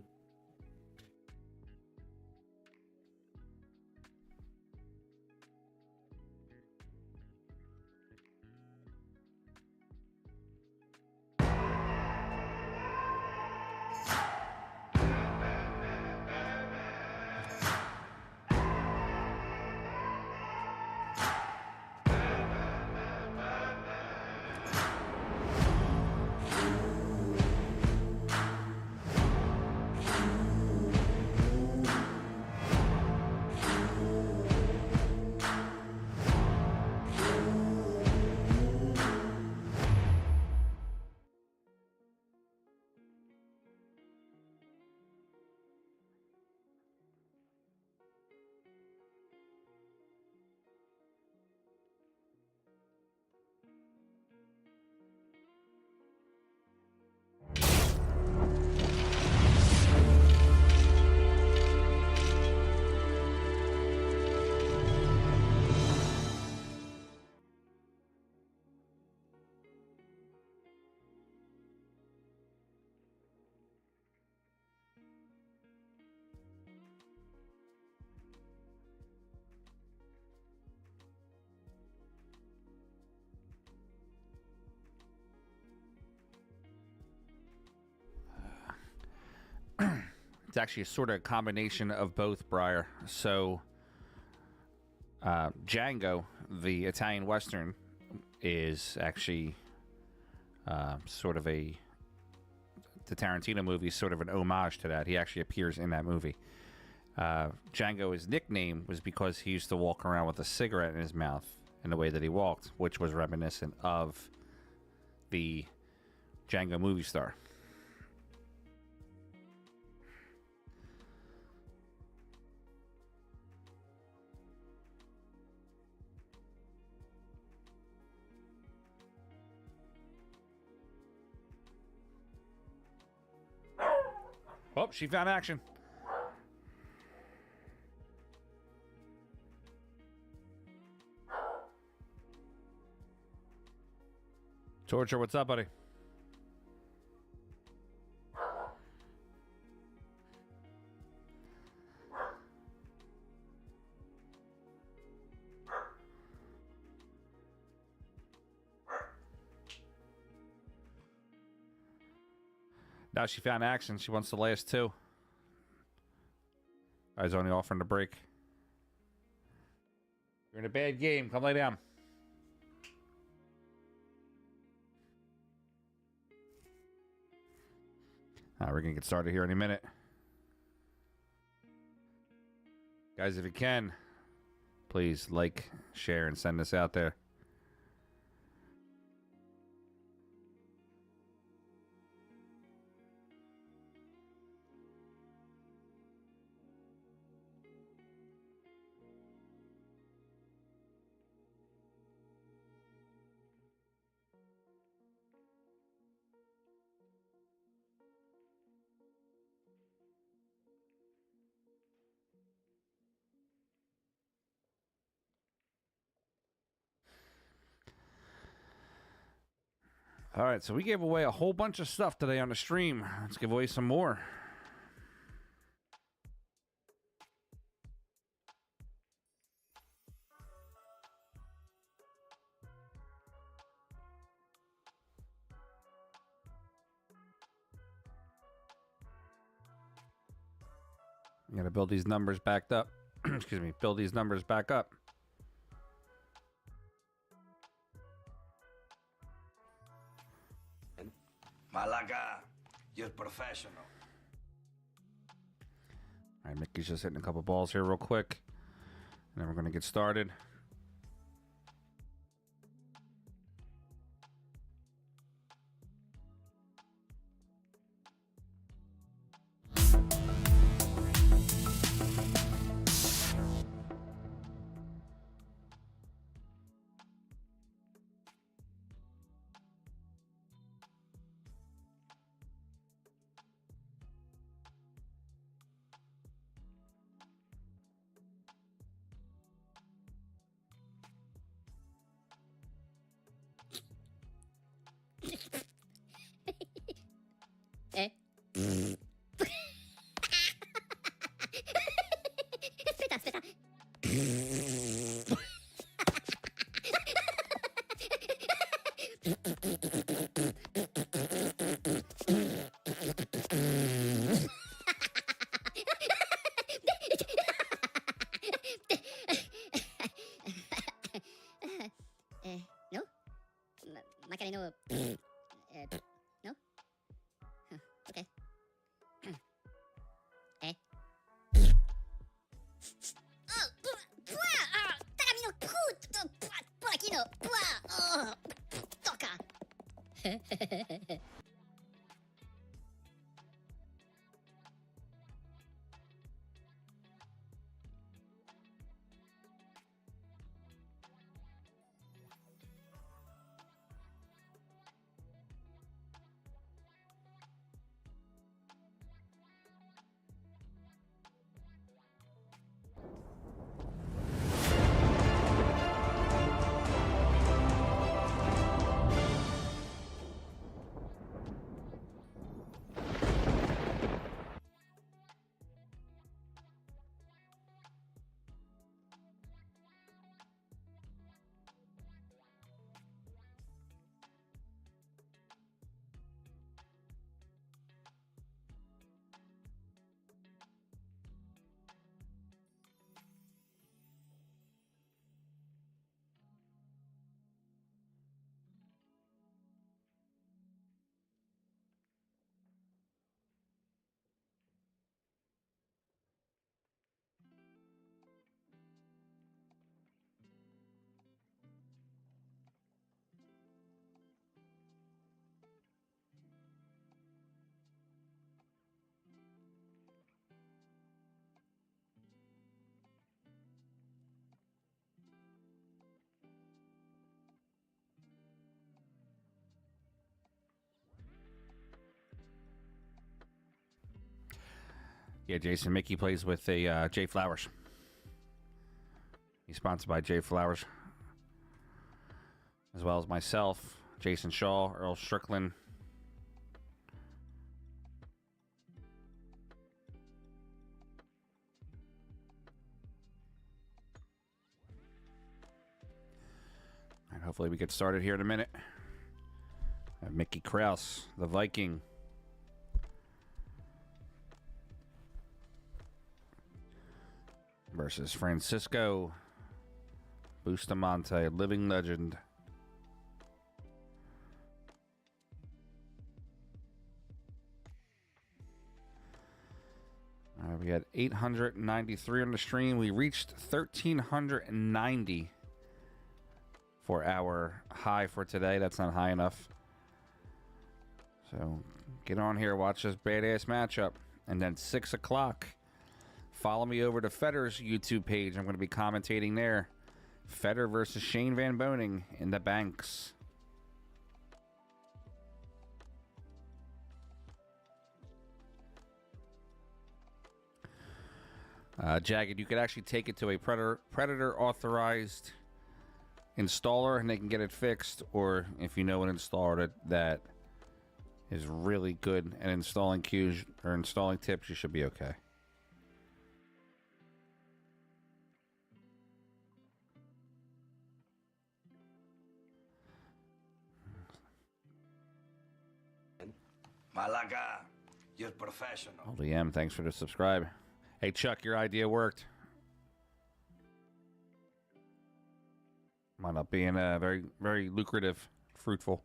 It's actually a sort of combination of both, Briar. So, Django, the Italian Western, is actually sort of the Tarantino movie is sort of an homage to that. He actually appears in that movie. Django, his nickname was because he used to walk around with a cigarette in his mouth in the way that he walked, which was reminiscent of the Django movie star. Oh, she found action. Torture, what's up, buddy? Now she found action. She wants the last two. Guy's only offering to break. You're in a bad game. Come lay down. All right, we're going to get started here any minute. Guys, if you can, please like, share, and send this out there. All right, so we gave away a whole bunch of stuff today on the stream. Let's give away some more. I'm going to build these numbers back up. Excuse me, build these numbers back up. Malaga, you're professional. All right, Mickey's just hitting a couple balls here real quick. And then we're going to get started. Yeah, Jason Mickey plays with a Jay Flowers. He's sponsored by Jay Flowers, as well as myself, Jason Shaw, Earl Strickland. And hopefully we get started here in a minute. Mickey Krause, the Viking. Versus Francisco Bustamante, living legend. We had 893 on the stream. We reached 1,390 for our high for today. That's not high enough. So get on here, watch this badass matchup. And then 6 o'clock. Follow me over to Federer's YouTube page. I'm going to be commentating there. Federer versus Shane Van Boening in the Banks. Jagged, you could actually take it to a Predator authorized installer and they can get it fixed. Or if you know an installer that is really good at installing cues or installing tips, you should be okay. Malaga, you're professional. Holy M, thanks for the subscribe. Hey, Chuck, your idea worked. Might not be in a very, very lucrative, fruitful.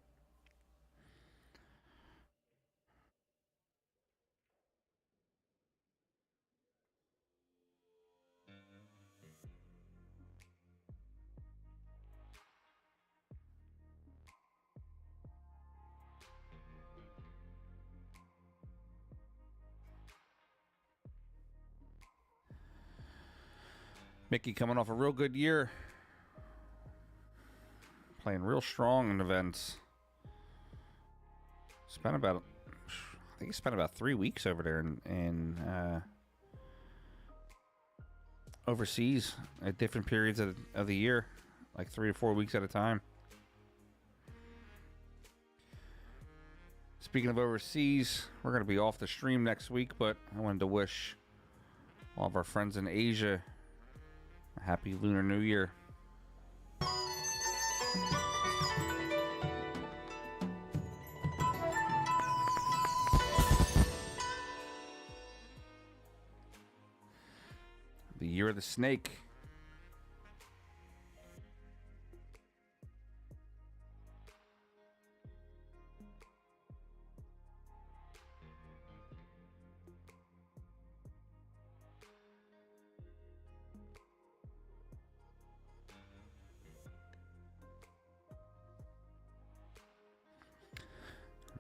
Mickey coming off a real good year. Playing real strong in events. I think he spent about 3 weeks over there in overseas at different periods of the year. Like 3 to 4 weeks at a time. Speaking of overseas, we're going to be off the stream next week, but I wanted to wish all of our friends in Asia a happy Lunar New Year. The year of the snake.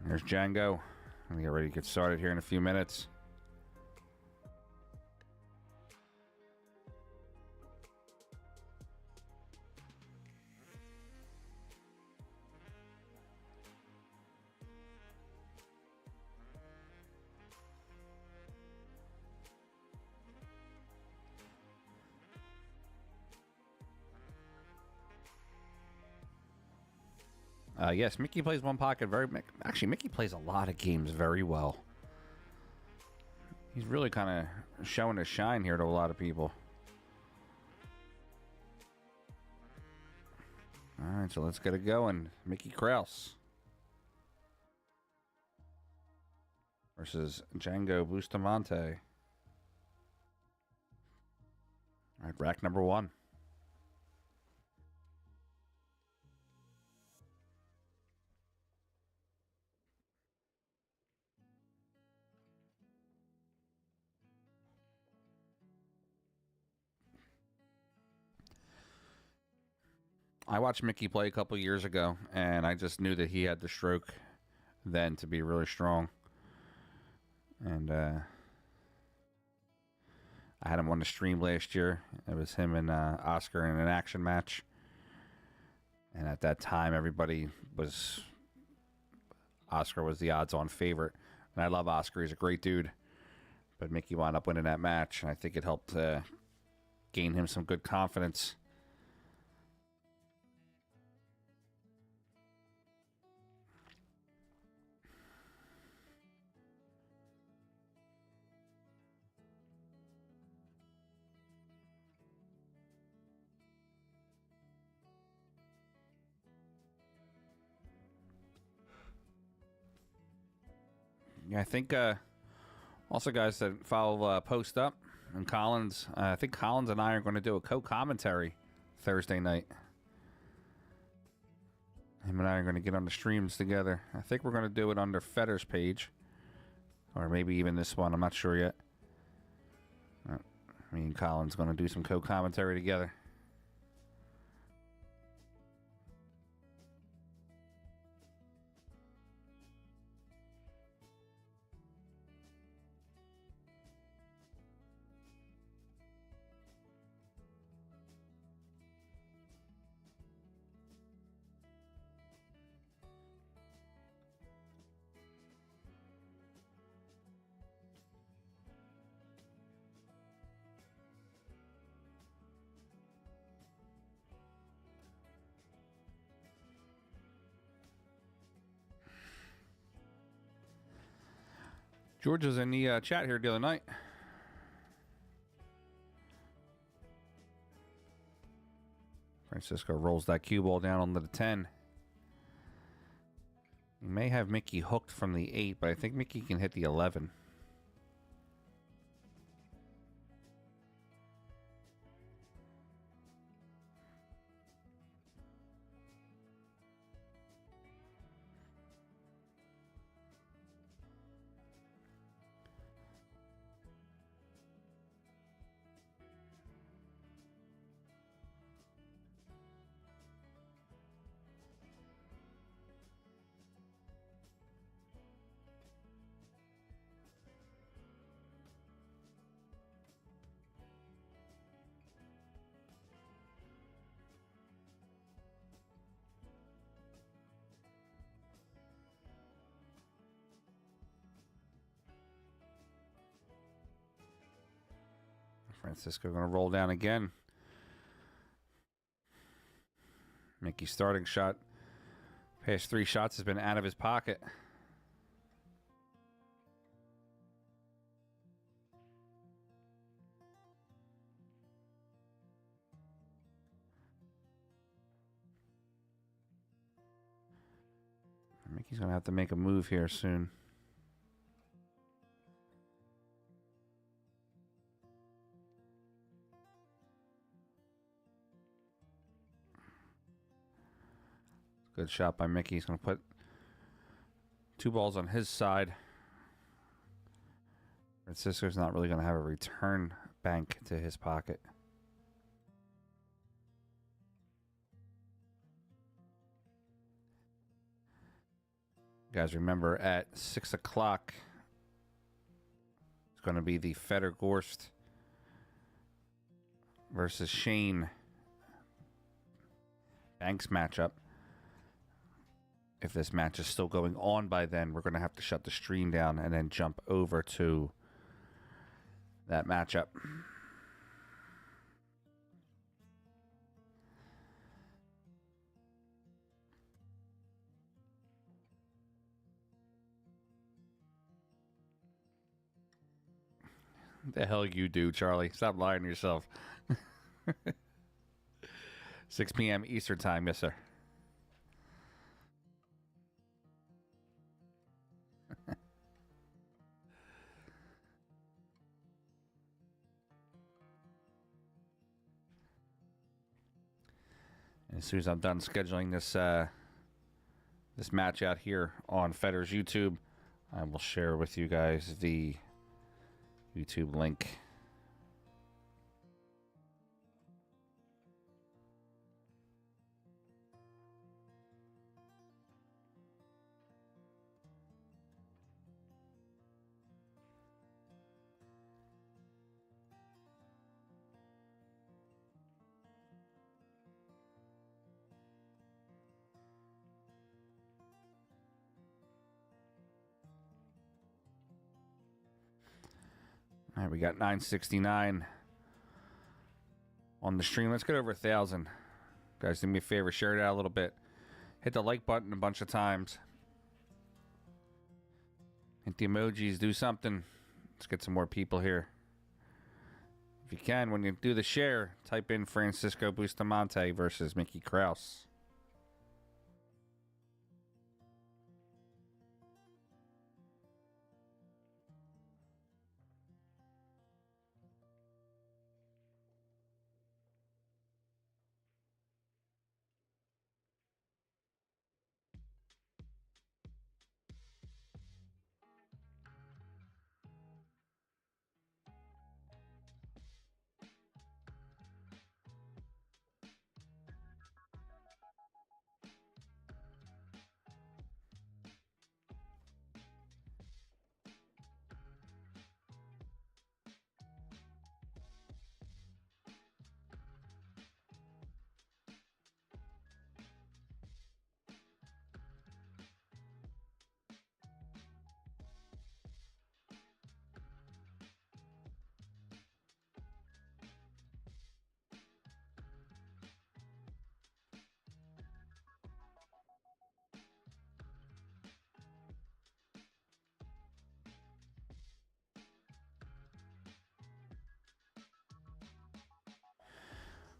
Here's Django. We'll get ready to get started here in a few minutes. Yes, Mickey plays one pocket very... Actually, Mickey plays a lot of games very well. He's really kind of showing his shine here to a lot of people. All right, so let's get it going. Mickey Krause versus Django Bustamante. All right, rack number 1. I watched Mickey play a couple years ago, and I just knew that he had the stroke then to be really strong. And I had him on the stream last year. It was him and Oscar in an action match. And at that time, everybody was... Oscar was the odds-on favorite. And I love Oscar. He's a great dude. But Mickey wound up winning that match, and I think it helped gain him some good confidence. Yeah, I think also guys that follow Post Up and Collins, I think Collins and I are going to do a co-commentary Thursday night. Him and I are going to get on the streams together. I think we're going to do it under Fetter's page, or maybe even this one. I'm not sure yet. Me and Collins going to do some co-commentary together. George was in the chat here the other night. Francisco rolls that cue ball down onto the 10. He may have Mickey hooked from the 8, but I think Mickey can hit the 11. Francisco going to roll down again. Mickey's starting shot. Past 3 shots has been out of his pocket. Mickey's going to have to make a move here soon. Good shot by Mickey. He's going to put 2 balls on his side. Francisco's not really going to have a return bank to his pocket. Guys, remember at 6 o'clock, it's going to be the Federgorst versus Shane Banks matchup. If this match is still going on by then, we're going to have to shut the stream down and then jump over to that matchup. The hell you do, Charlie. Stop lying to yourself. 6 p.m. Eastern time, yes, sir. As soon as I'm done scheduling this this match out here on Feder's YouTube, I will share with you guys the YouTube link. All right, we got 969 on the stream. Let's get over 1,000. Guys, do me a favor, share it out a little bit. Hit the like button a bunch of times. Hit the emojis, do something. Let's get some more people here. If you can, when you do the share, type in Francisco Bustamante versus Mickey Krause.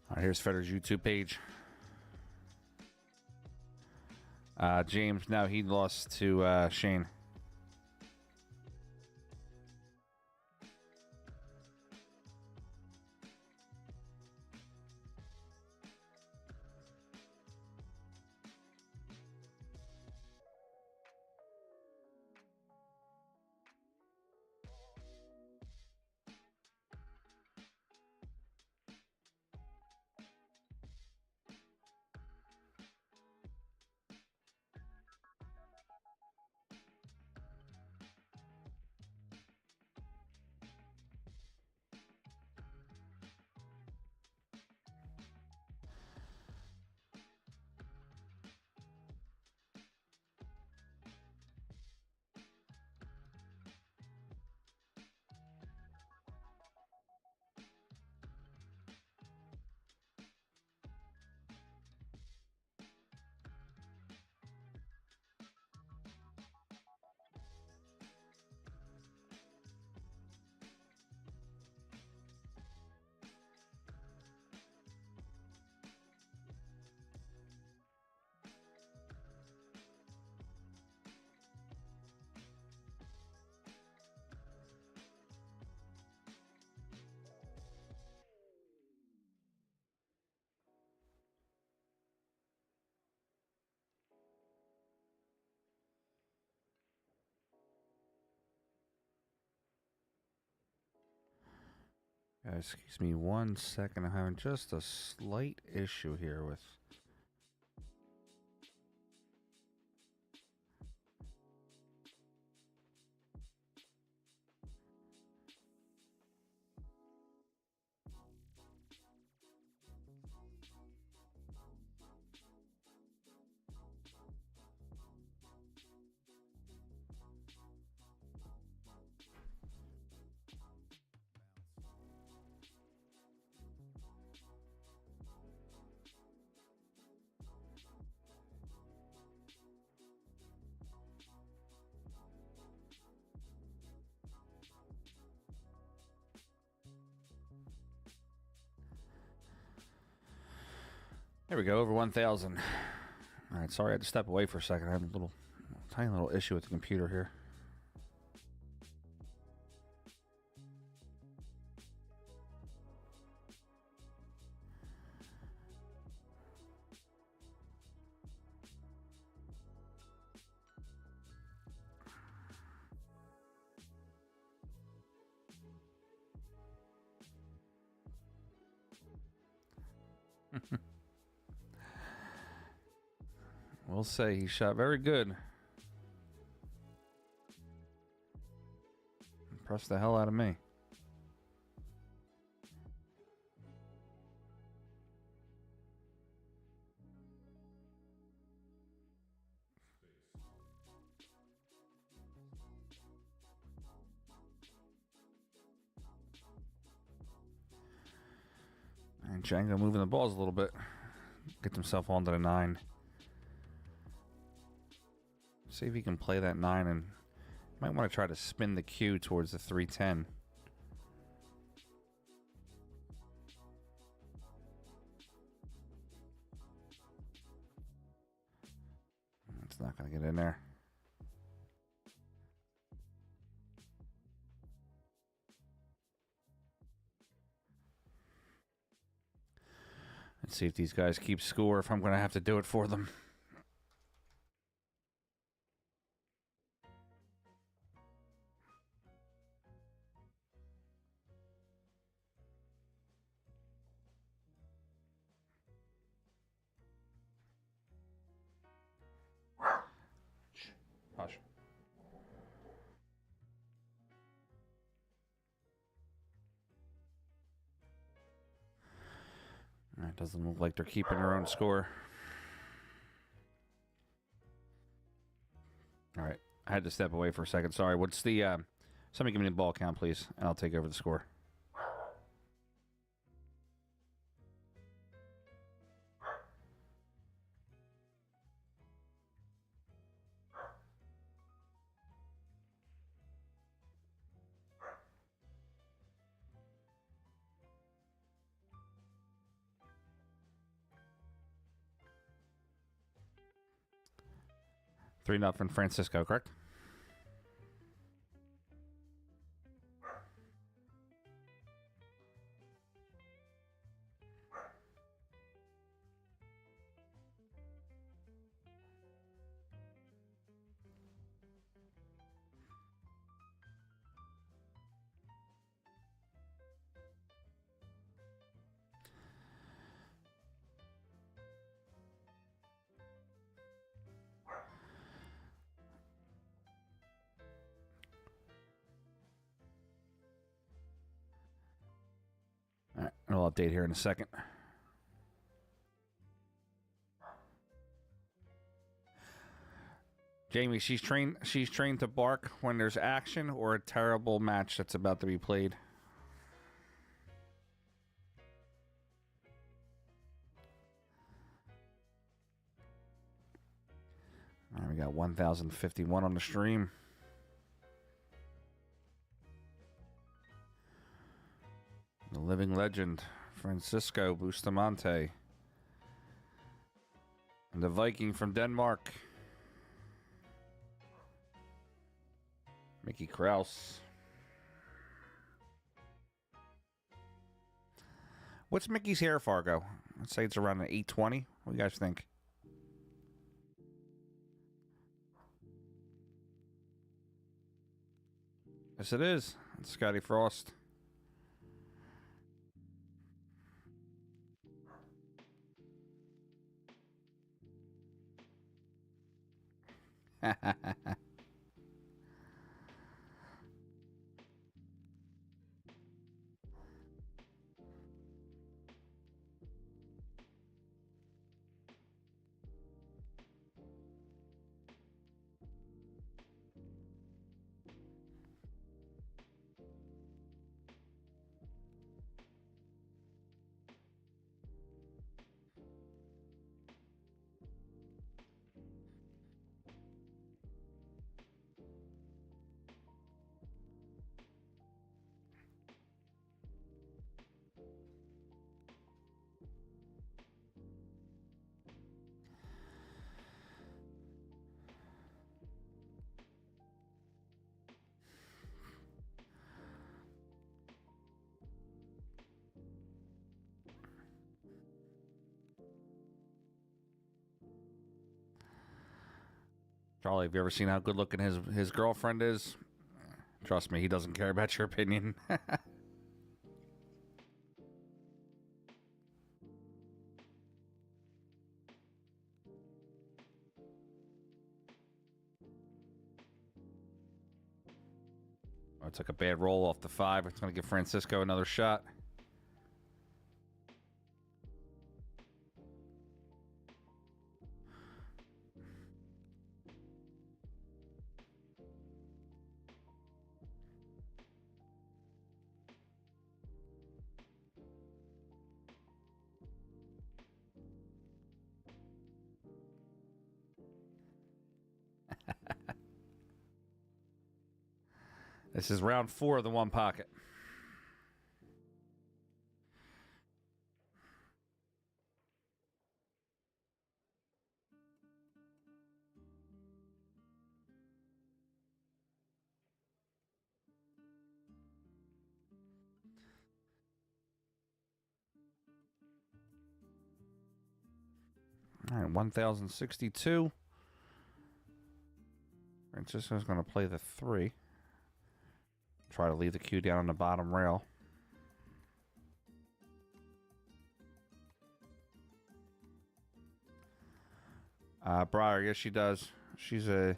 All right, here's Federer's YouTube page. James, now he lost to Shane. Guys, excuse me 1 second. I'm having just a slight issue here with There we go, over 1,000. All right, sorry I had to step away for a second. I have a tiny little issue with the computer here. We'll say he shot very good. Impressed the hell out of me. And Django moving the balls a little bit. Gets himself onto the 9. See if he can play that 9, and might want to try to spin the cue towards the 310. It's not going to get in there. Let's see if these guys keep score, if I'm going to have to do it for them. Hush. It doesn't look like they're keeping their own score. All right. I had to step away for a second. Sorry. What's the... somebody give me the ball count, please, and I'll take over the score. Three nothing Francisco, correct? All right, I'll update here in a second. Jamie, she's trained to bark when there's action or a terrible match that's about to be played. All right, we got 1,051 on the stream. The living legend, Francisco Bustamante. And the Viking from Denmark, Mickey Krause. What's Mickey's hair, Fargo? I'd say it's around an 820. What do you guys think? Yes, it is. It's Scotty Frost. Charlie, have you ever seen how good looking his girlfriend is? Trust me, he doesn't care about your opinion. Oh, it took a bad roll off the 5. It's going to give Francisco another shot. This is round 4 of the one pocket. All right, 1,062. Francisco's going to play the 3. Try to leave the cue down on the bottom rail. Briar, yes, she does. She's a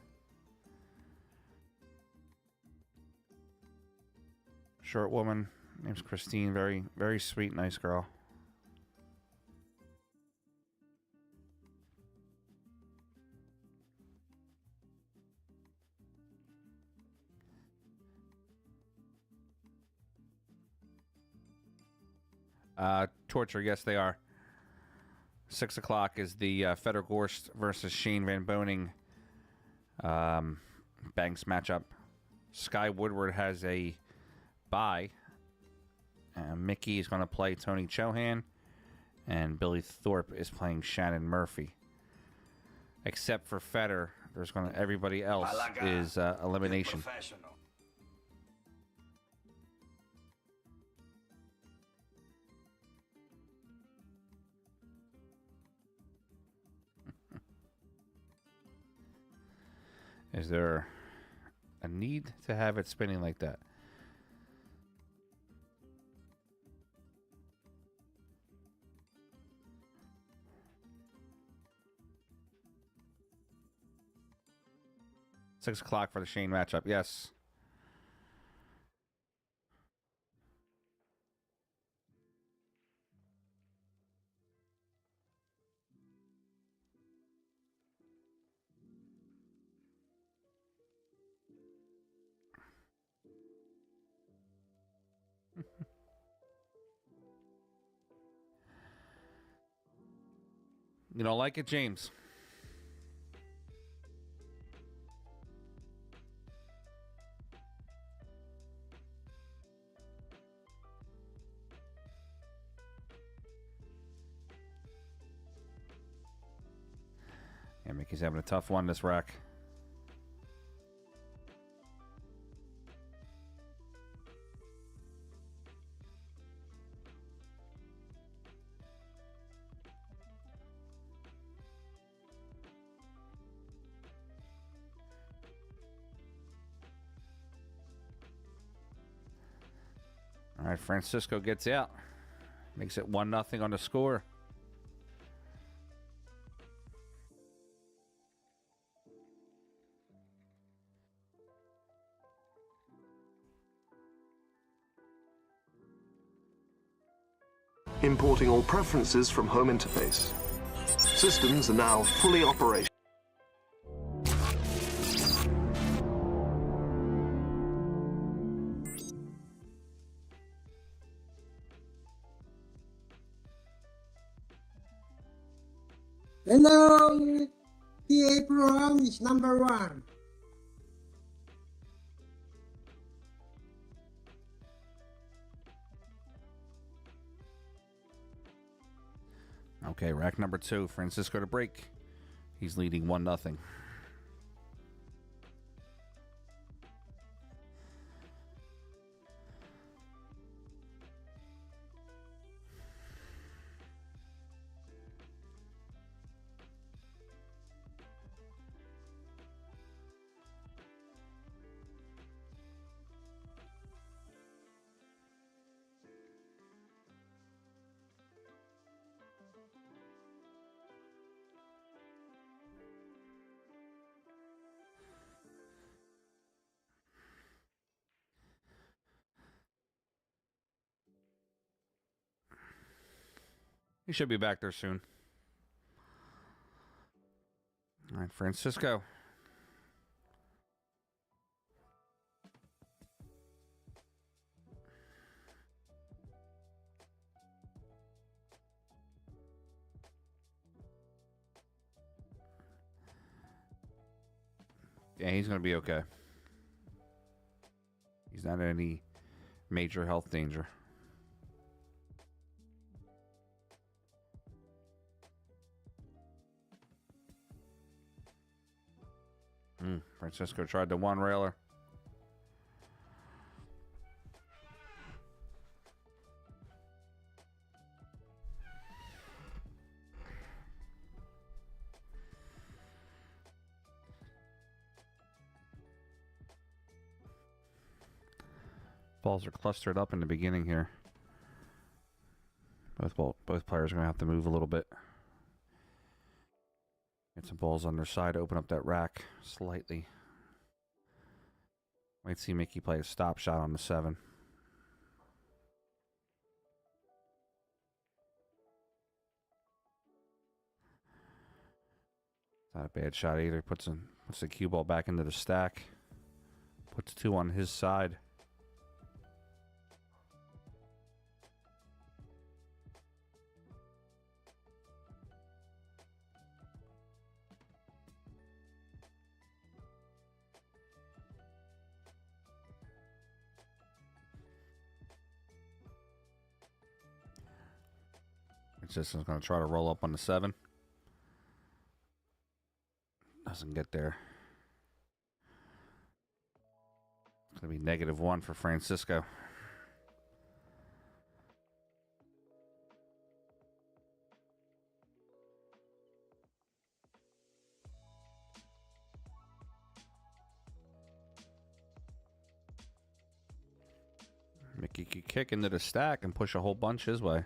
short woman. Name's Christine. Very, very sweet, nice girl. Torture, yes, they are. 6 o'clock is the Federgorst versus Shane Van Boning Banks matchup. Sky Woodward has a bye. Mickey is going to play Tony Chohan, and Billy Thorpe is playing Shannon Murphy. Except for Feder, there's going to everybody else is elimination. Is there a need to have it spinning like that? $6 o'clock for the Shane matchup, yes. You don't like it, James? Yeah, Mickey's having a tough one this rack. All right, Francisco gets out. Makes it 1-0 on the score. Importing all preferences from home interface. Systems are now fully operational. Hello, PA program is number 1. Okay, rack number 2, Francisco to break. He's leading 1-0. He should be back there soon. All right, Francisco. Yeah, he's going to be okay. He's not in any major health danger. Francisco tried the one railer. Balls are clustered up in the beginning here. Both players are going to have to move a little bit. Get some balls on their side, open up that rack slightly. Might see Mickey play a stop shot on the 7. Not a bad shot either. Puts the cue ball back into the stack. Puts 2 on his side. Just is going to try to roll up on the 7. Doesn't get there. It's going to be -1 for Francisco. Mickey could kick into the stack and push a whole bunch his way.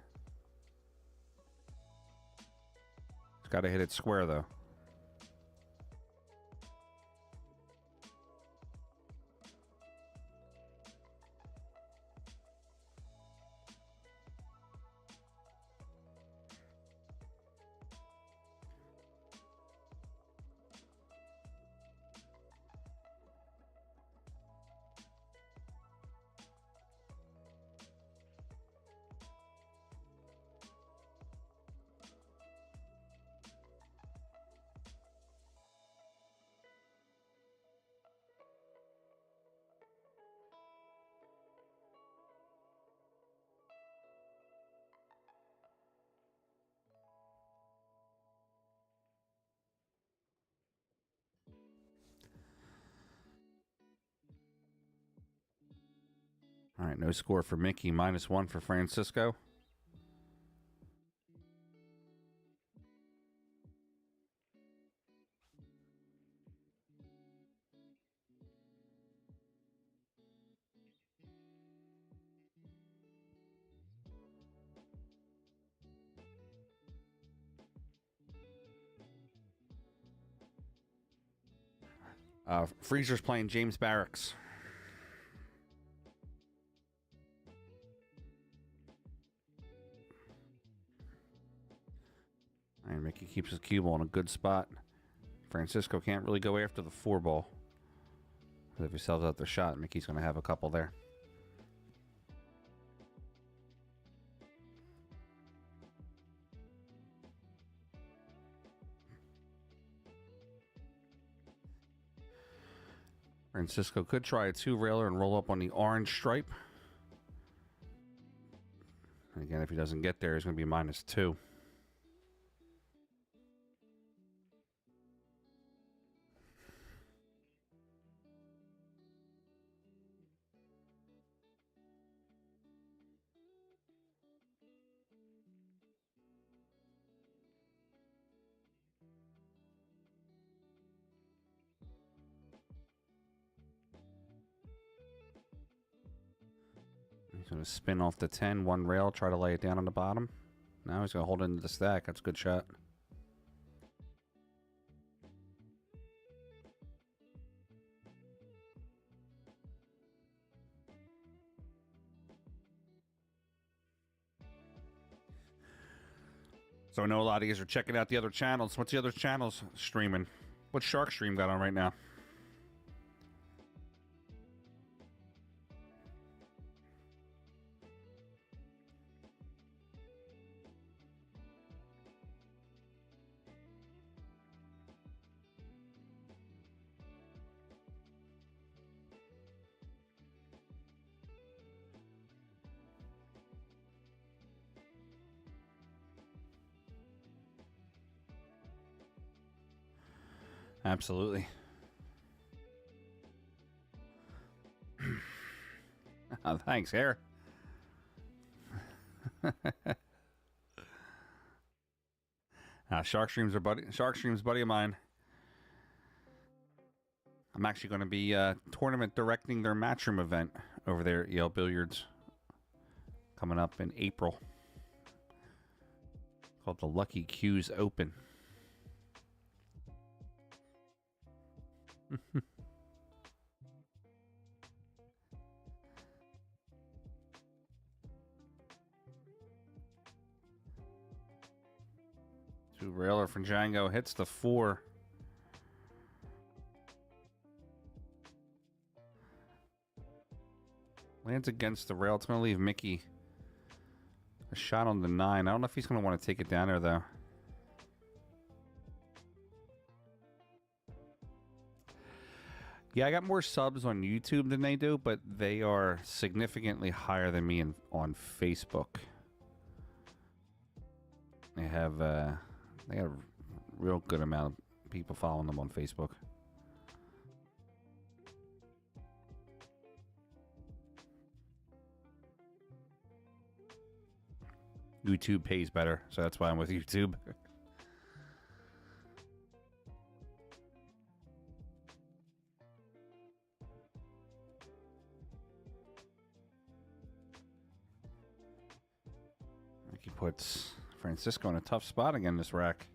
He's got to hit it square, though. All right, no score for Mickey. -1 for Francisco. Freezer's playing James Barracks. And Mickey keeps his cue ball in a good spot. Francisco can't really go after the 4 ball. If he sells out the shot, Mickey's going to have a couple there. Francisco could try a 2-railer and roll up on the orange stripe. And again, if he doesn't get there, he's going to be -2. He's going to spin off the 10, 1 rail, try to lay it down on the bottom. Now he's going to hold it into the stack. That's a good shot. So I know a lot of you are checking out the other channels. What's the other channels streaming? What's Shark Stream got on right now? Absolutely. Oh, thanks, Air. Shark Stream's buddy of mine. I'm actually going to be tournament directing their Matchroom event over there at Yale Billiards coming up in April. Called the Lucky Cues Open. Two railer from Django hits the 4. Lands against the rail. It's going to leave Mickey a shot on the 9. I don't know if he's going to want to take it down there, though. Yeah, I got more subs on YouTube than they do, but they are significantly higher than me on Facebook. They have a real good amount of people following them on Facebook. YouTube pays better, so that's why I'm with YouTube. He puts Francisco in a tough spot again this rack.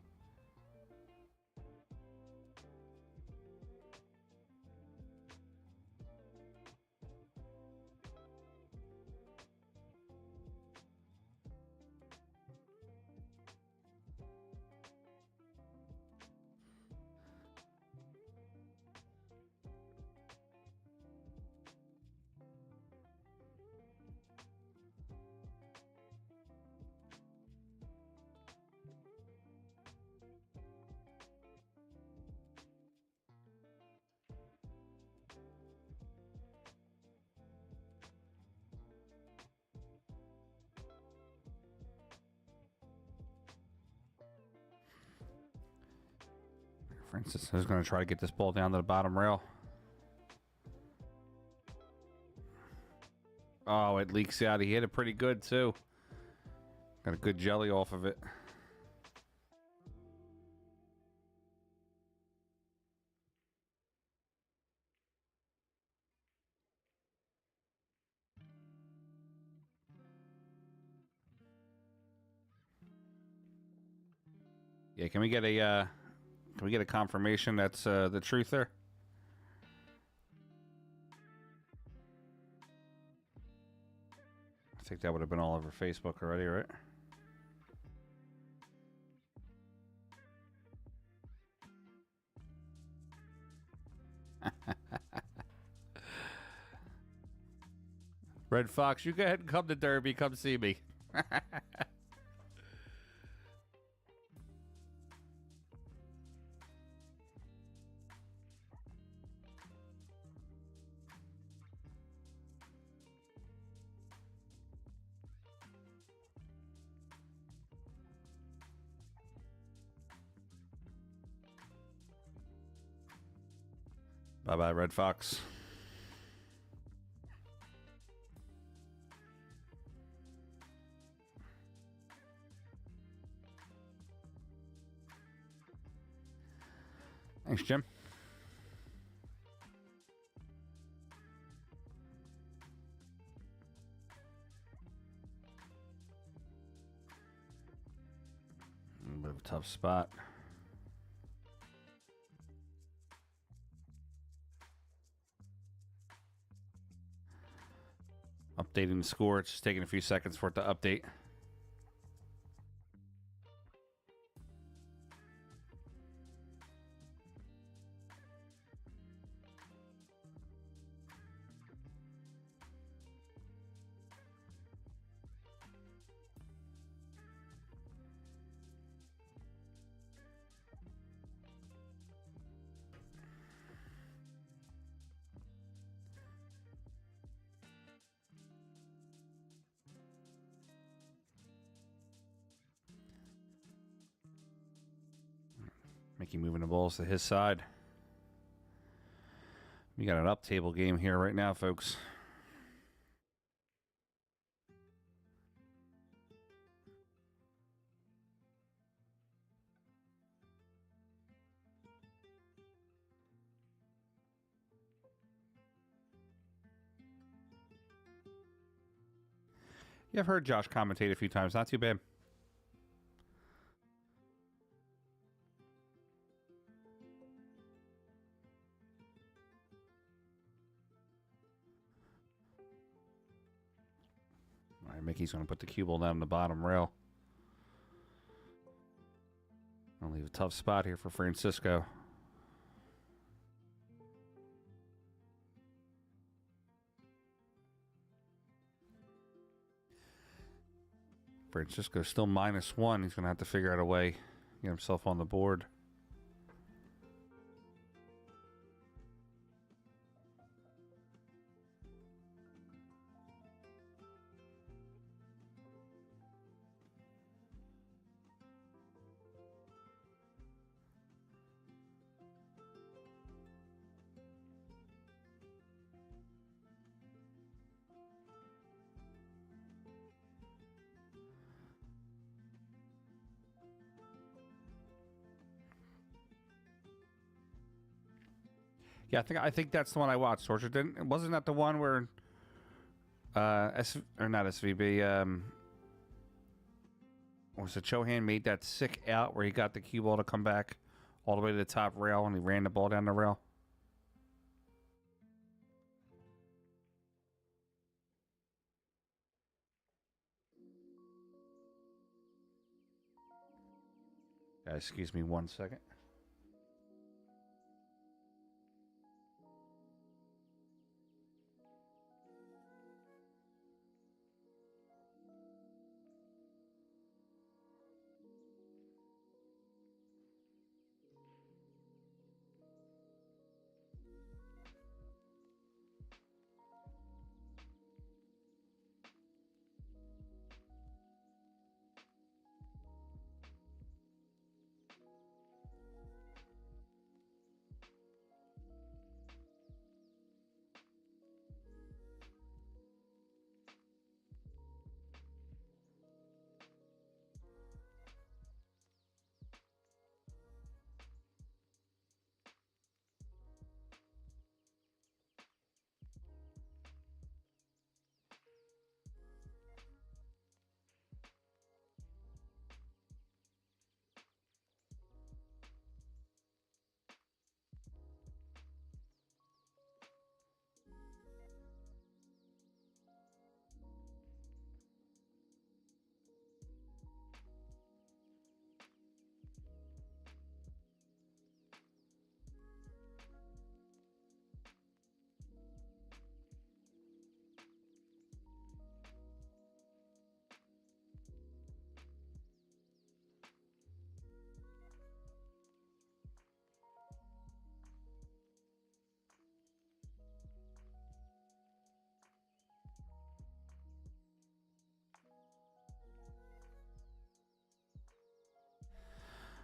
Francis is going to try to get this ball down to the bottom rail. Oh, it leaks out. He hit it pretty good, too. Got a good jelly off of it. Yeah, can we get a confirmation that's the truth there? I think that would have been all over Facebook already, right? Red Fox, you go ahead and come to Derby. Come see me. Bye-bye, Red Fox. Thanks, Jim. A bit of a tough spot. Updating the score. It's just taking a few seconds for it to update. Mickey moving the balls to his side. We got an up table game here right now, folks. Yeah, I've heard Josh commentate a few times. Not too bad. All right, Mickey's going to put the cue ball down the bottom rail. I'll leave a tough spot here for Francisco. Francisco's still -1. He's going to have to figure out a way to get himself on the board. Yeah, I think that's the one I watched. Torture wasn't that the one where not SVB was it Chohan made that sick out where he got the cue ball to come back all the way to the top rail and he ran the ball down the rail? Guys, excuse me 1 second.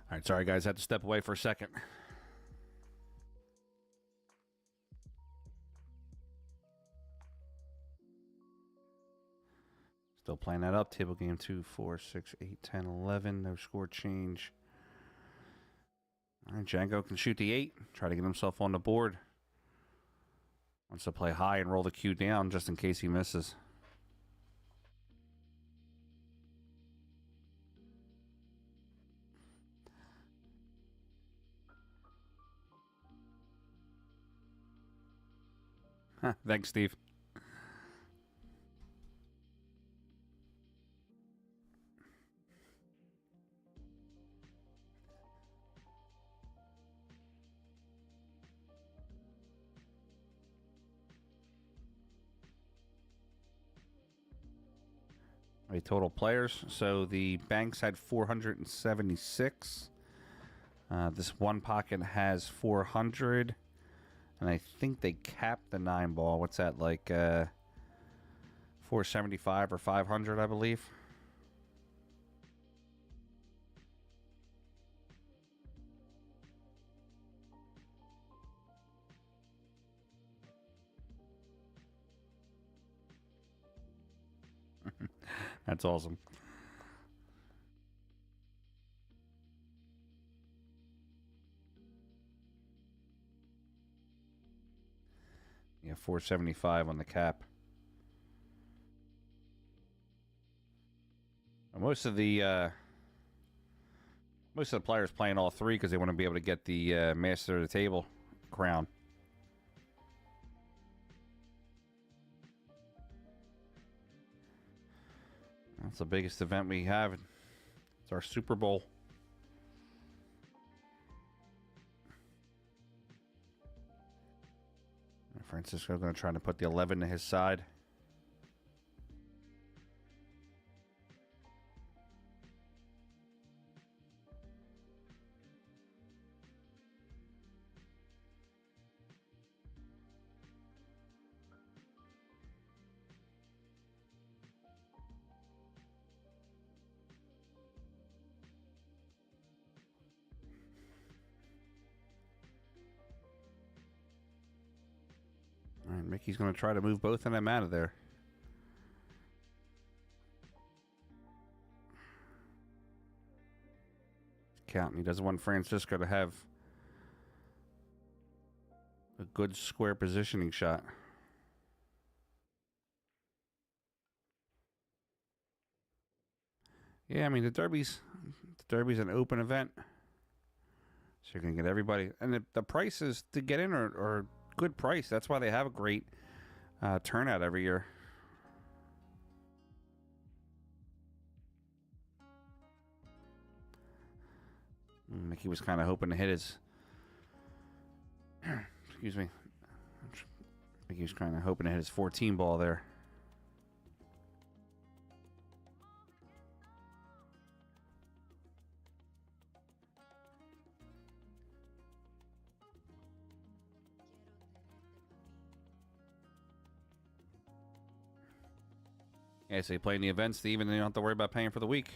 All right, sorry guys, I had to step away for a second. Still playing that up. Table game 2, 4, 6, 8, 10, 11. No score change. All right, Django can shoot the 8. Try to get himself on the board. Wants to play high and roll the cue down just in case he misses. Thanks, Steve. Total players. So the banks had 476. This one pocket has 400. And I think they capped the 9 ball. What's that, like 475 or 500, I believe? That's awesome. Yeah, 475 on the cap. Most of the players playing all three because they want to be able to get the master of the table crown. That's the biggest event we have. It's our Super Bowl. Francisco going to try to put the 11 to his side. All right, Mickey's going to try to move both of them out of there. Counting. He doesn't want Francisco to have a good square positioning shot. Yeah, I mean, the Derby's an open event. So you're going to get everybody. And the prices to get in are good price. That's why they have a great turnout every year. Mickey was kind of hoping to hit his... Excuse me. Mickey was kind of hoping to hit his 14 ball there. Yeah, so you play in the events, even you don't have to worry about paying for the week.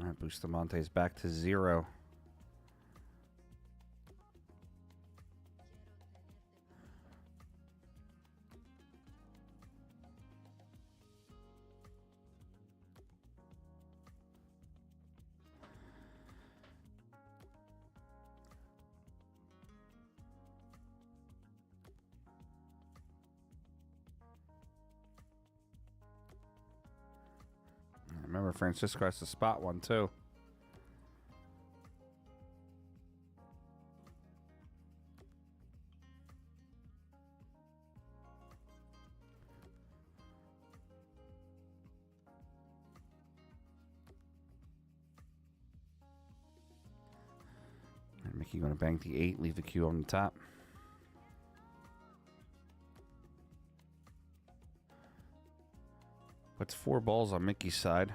All right, Bustamante is back to 0. Remember, Francisco has to spot one, too. And Mickey going to bank the 8, leave the cue on the top. Puts 4 balls on Mickey's side.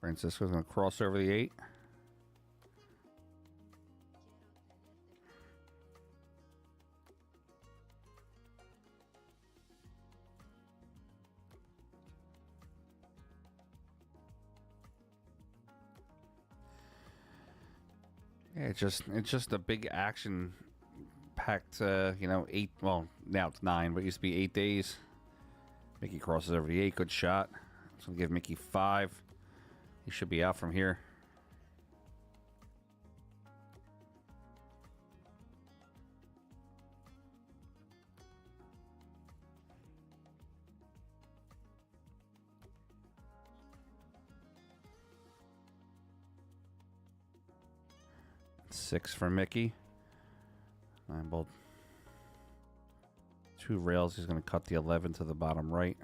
Francisco's going to cross over the 8. Yeah, it's just a big action packed, 8, well, now it's 9, but it used to be 8 days. Mickey crosses over the 8, good shot. It's going to give Mickey 5. He should be out from here. Six for Mickey. 9 ball. 2 rails. He's going to cut the 11 to the bottom right.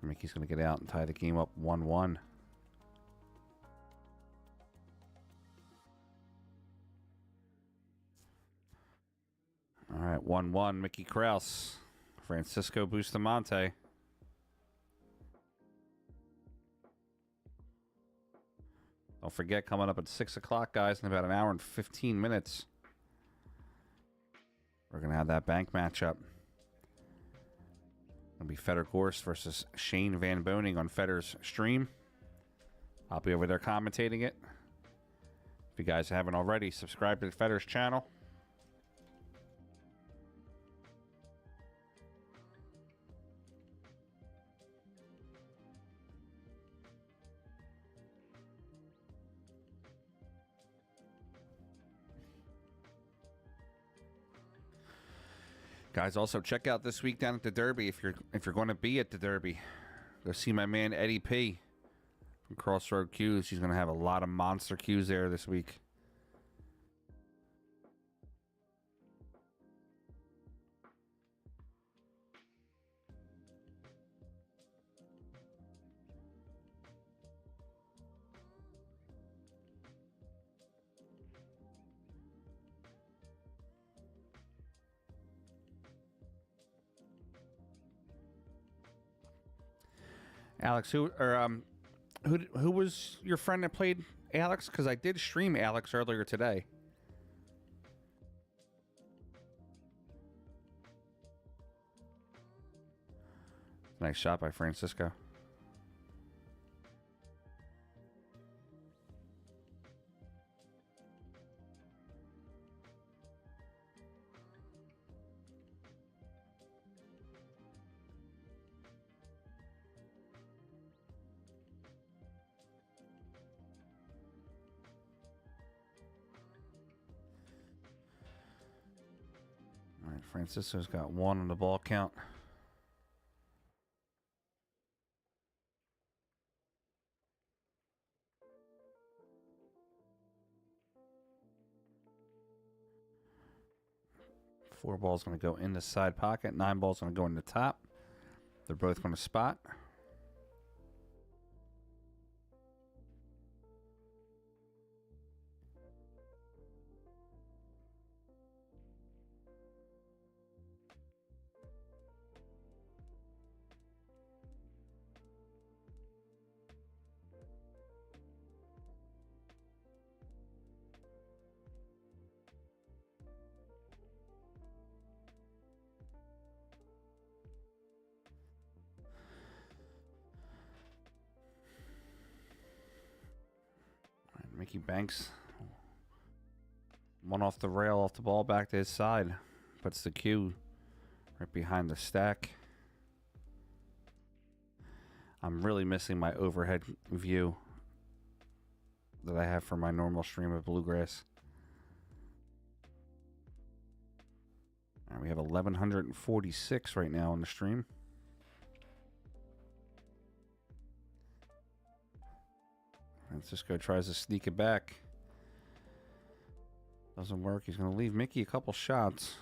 Mickey's going to get out and tie the game up 1-1. All right, 1-1. Mickey Krause. Francisco Bustamante. Don't forget, coming up at 6 o'clock, guys, in about an hour and 15 minutes, we're going to have that bank matchup. It'll be Feder Gorst versus Shane Van Boning on Feder's stream. I'll be over there commentating it. If you guys haven't already, subscribe to Feder's channel. Guys, also check out this week down at the Derby if you're going to be at the Derby. Go see my man Eddie P from Crossroad Cues. He's going to have a lot of monster cues there this week. Alex, who was your friend that played Alex? Because I did stream Alex earlier today. Nice shot by Francisco. Francisco's got one on the ball count. Four balls going to go in the side pocket. 9 balls going to go in the top. They're both going to spot. Mickey Banks, one off the rail, off the ball, back to his side. Puts the cue right behind the stack. I'm really missing my overhead view that I have for my normal stream of Bluegrass. All right, we have 1,146 right now on the stream. Francisco tries to sneak it back. Doesn't work. He's going to leave Mickey a couple shots.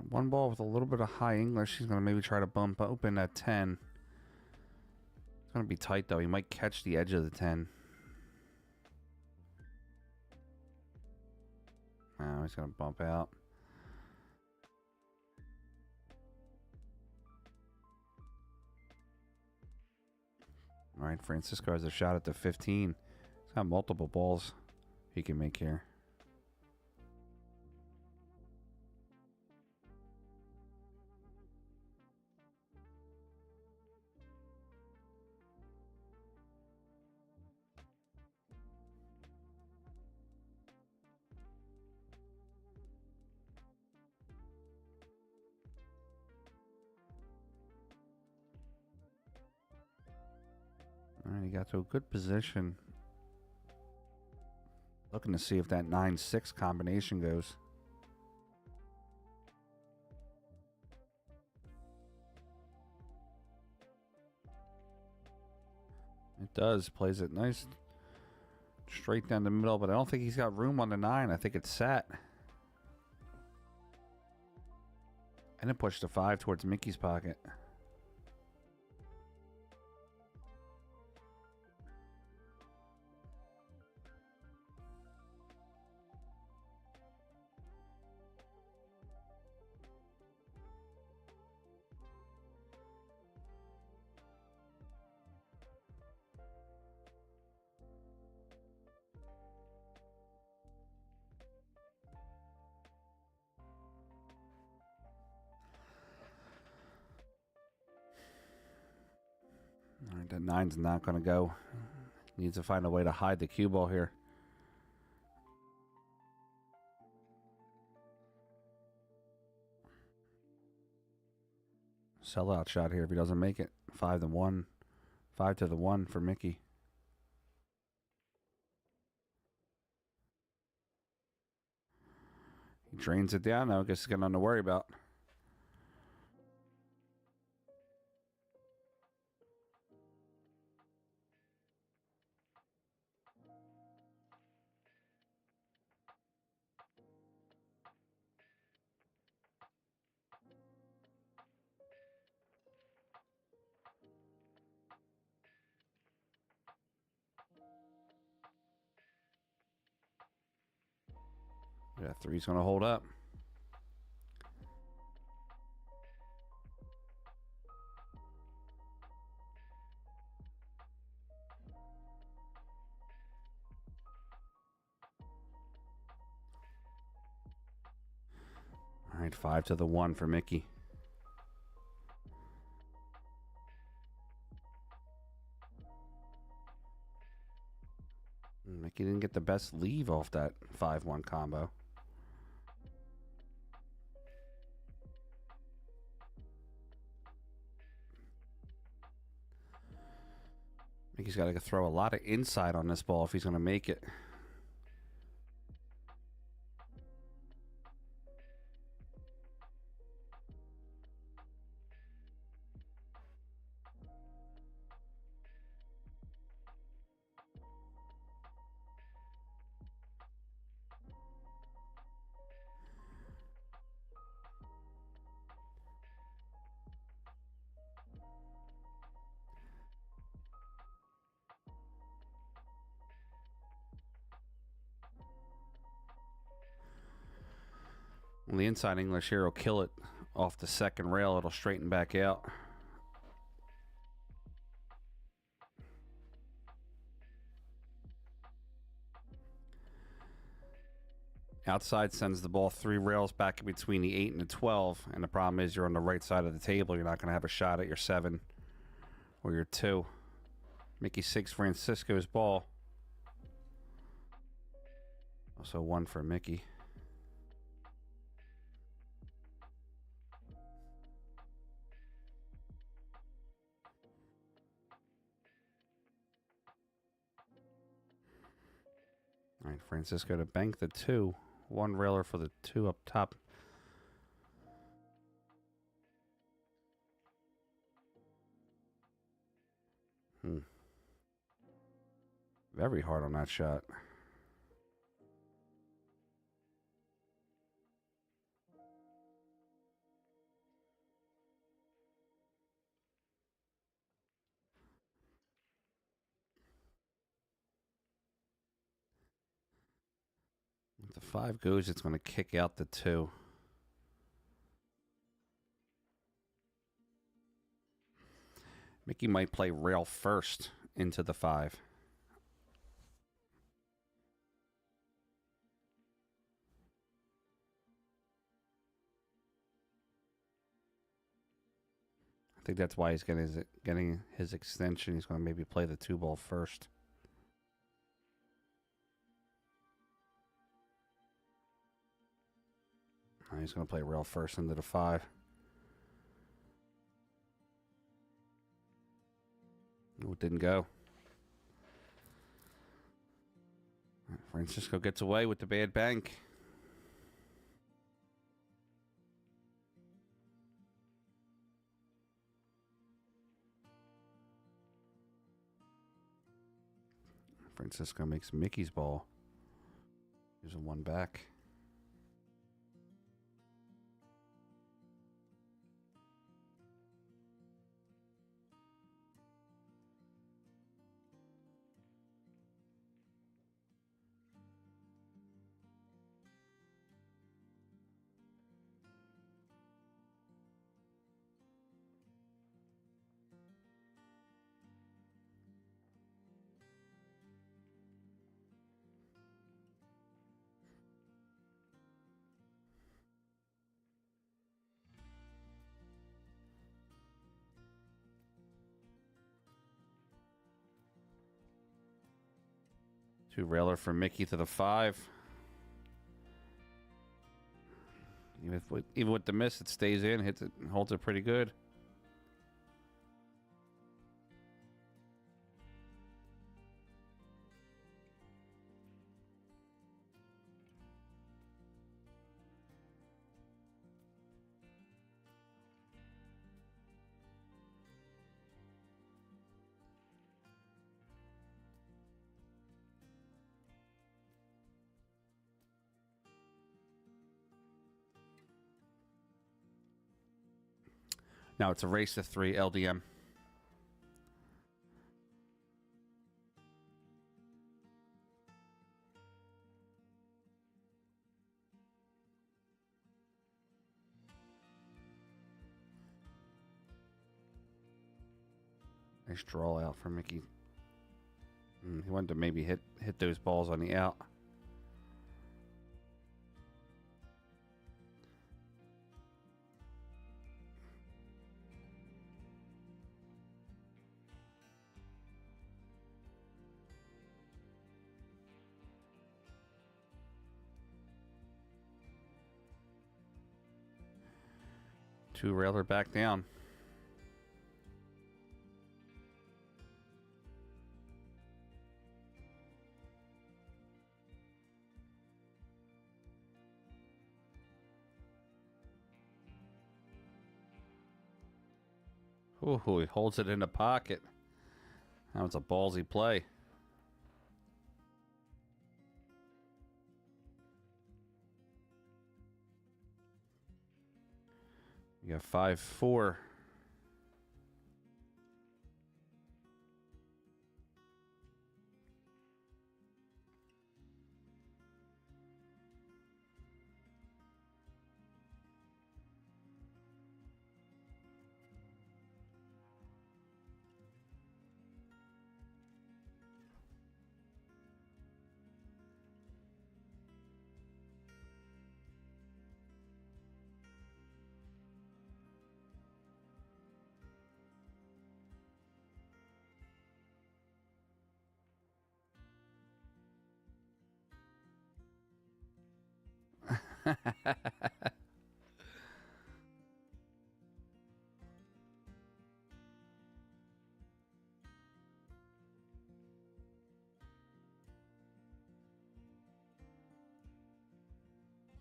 One ball with a little bit of high English. He's going to maybe try to bump open at 10. It's going to be tight, though. He might catch the edge of the 10. No, he's going to bump out. All right, Francisco has a shot at the 15. He's got multiple balls he can make here. All right, he got to a good position. Looking to see if that 9-6 combination goes. It does. Plays it nice. Straight down the middle, but I don't think he's got room on the 9. I think it's sat. And it pushed the 5 towards Mickey's pocket. All right, that 9's not going to go. Needs to find a way to hide the cue ball here. Sellout shot here if he doesn't make it. 5-1. 5-1 for Mickey. He drains it down now. I guess he's got nothing to worry about. Yeah, 3's going to hold up. All right, 5-1 for Mickey. Mickey didn't get the best leave off that 5-1 combo. Mickey's got to throw a lot of inside on this ball if he's going to make it. Well, the inside English here will kill it off the second rail. It'll straighten back out. Outside sends the ball 3 rails back in between the 8 and the 12. And the problem is you're on the right side of the table. You're not going to have a shot at your 7 or your 2. Mickey 6 Francisco's ball. Also 1 for Mickey. All right, Francisco to bank the 2. 1 railer for the 2 up top. Very hard on that shot. If the 5 goes, it's going to kick out the 2. Mickey might play rail first into the 5. I think that's why he's getting his extension. He's going to maybe play the 2 ball first. He's going to play rail first into the 5. Oh, it didn't go. Francisco gets away with the bad bank. Francisco makes Mickey's ball. Gives him 1 back. Two railer for Mickey to the 5. Even with the miss, it stays in, hits it, holds it pretty good. Now it's a race to 3 LDM. Nice draw out for Mickey. He wanted to maybe hit those balls on the out. Two railer back down. Ooh, he holds it in the pocket. That was a ballsy play. You got 5-4.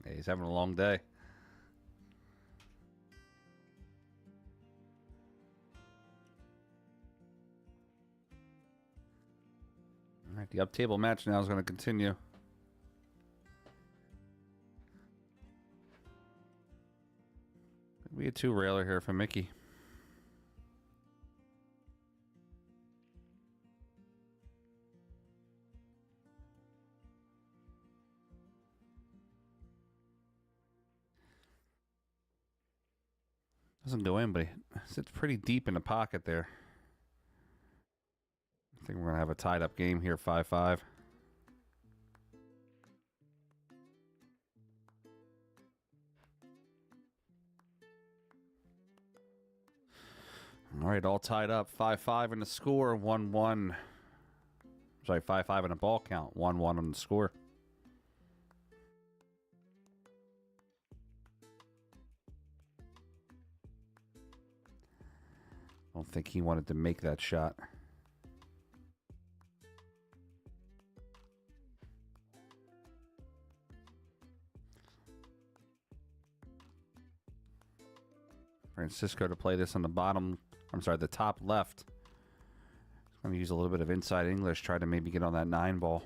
Hey, he's having a long day. All right, the up table match now is going to continue. We had two railer here for Mickey. Doesn't go in, but it sits pretty deep in the pocket there. I think we're going to have a tied up game here, 5-5. All right, all tied up. 5-5 in the score, 1-1. Sorry, 5-5 in a ball count, 1-1 on the score. I don't think he wanted to make that shot. Francisco to play this on the bottom. I'm sorry, the top left. He's going to use a little bit of inside English, try to maybe get on that 9 ball.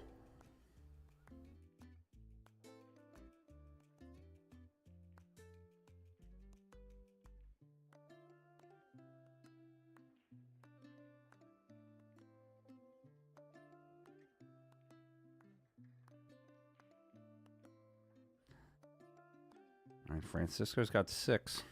All right, Francisco's got 6.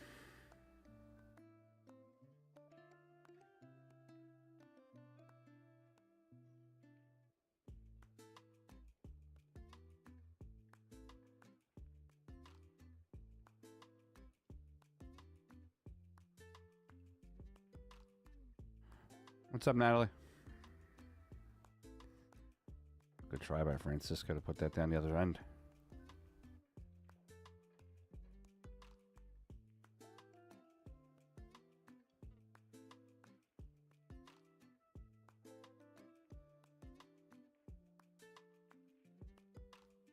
What's up, Natalie? Good try by Francisco to put that down the other end.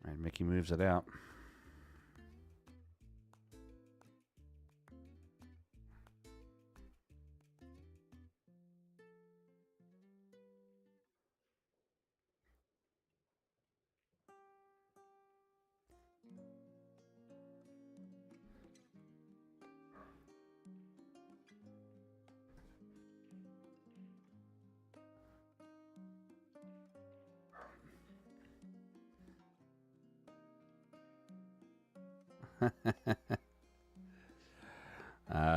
All right, Mickey moves it out.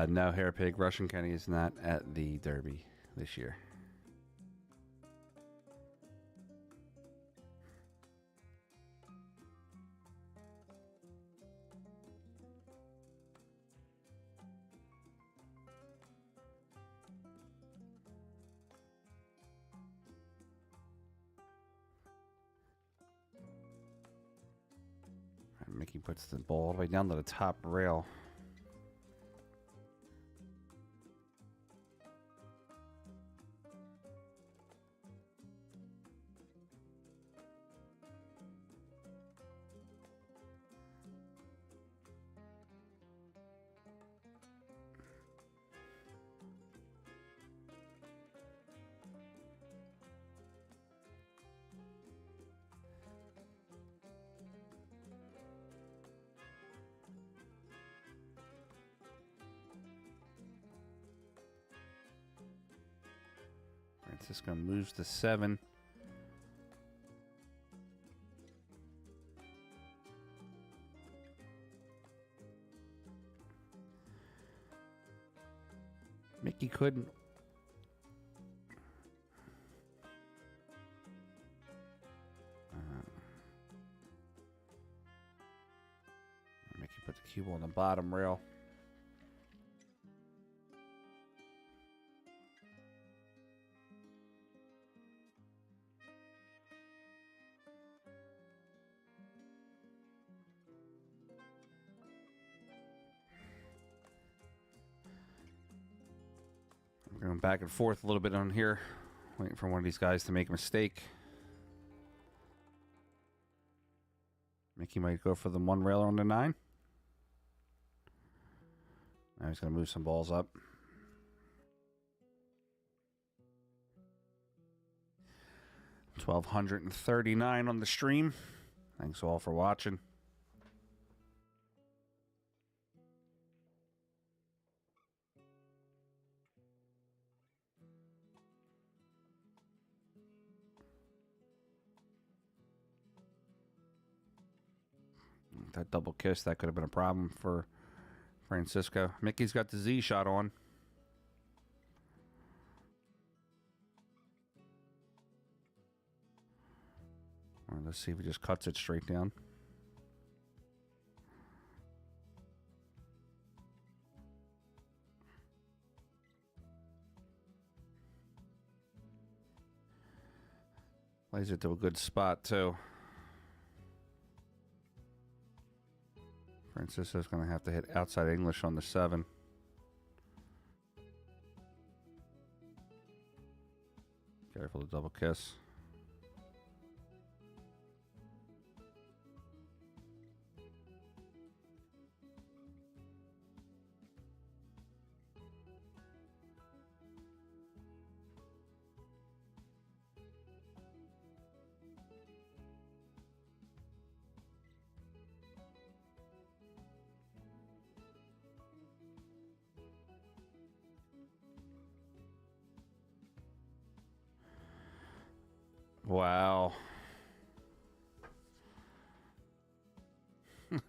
No, Hair Pig. Russian Kenny is not at the Derby this year. And Mickey puts the ball all the way down to the top rail. Francisco moves to 7. Mickey couldn't. Mickey put the cue on the bottom rail. We're going back and forth a little bit on here, waiting for one of these guys to make a mistake. Mickey might go for the one railer on the 9. Now he's going to move some balls up. $1,239 on the stream. Thanks all for watching. That double kiss, that could have been a problem for Francisco. Mickey's got the Z shot on. All right, let's see if he just cuts it straight down. Lays it to a good spot, too. Francisco's going to have to hit outside English on the 7. Careful to double kiss. Wow.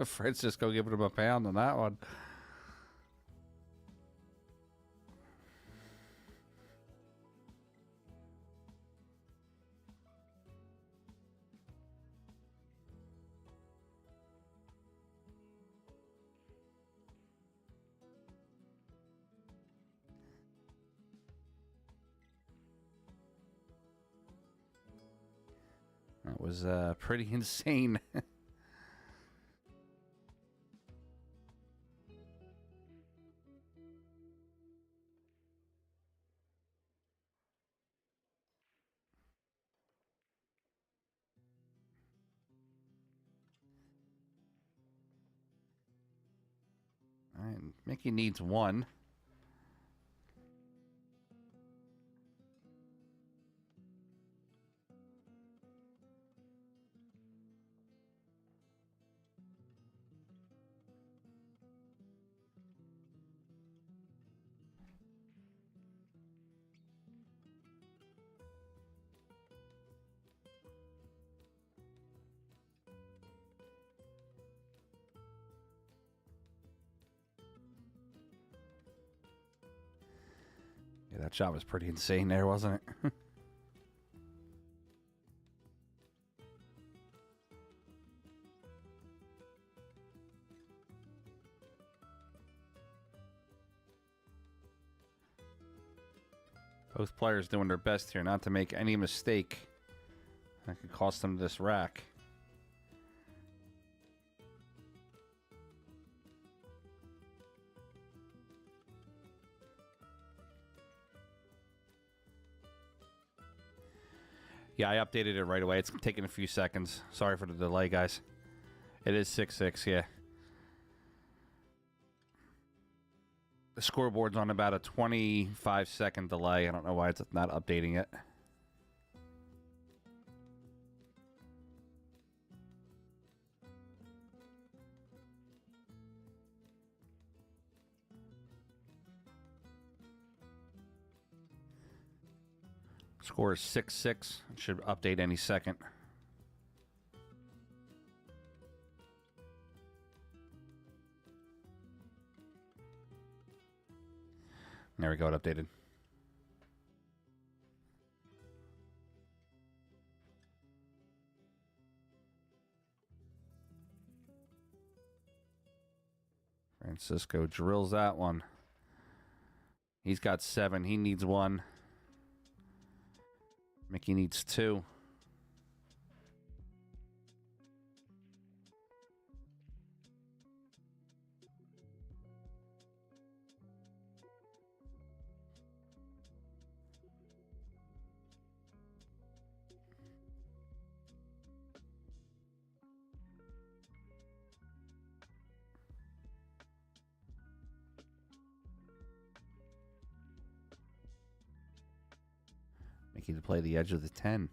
Francisco giving him a pound on that one. was pretty insane. All right, Mickey needs one. Yeah, that shot was pretty insane there, wasn't it? Both players doing their best here not to make any mistake that could cost them this rack. Yeah, I updated it right away. It's taking a few seconds. Sorry for the delay, guys. It is 6-6, yeah. The scoreboard's on about a 25-second delay. I don't know why it's not updating it. Score is 6-6. It should update any second. There we go, it updated. Francisco drills that one. He's got 7. He needs 1. Mickey needs 2. Mickey to play the edge of the 10.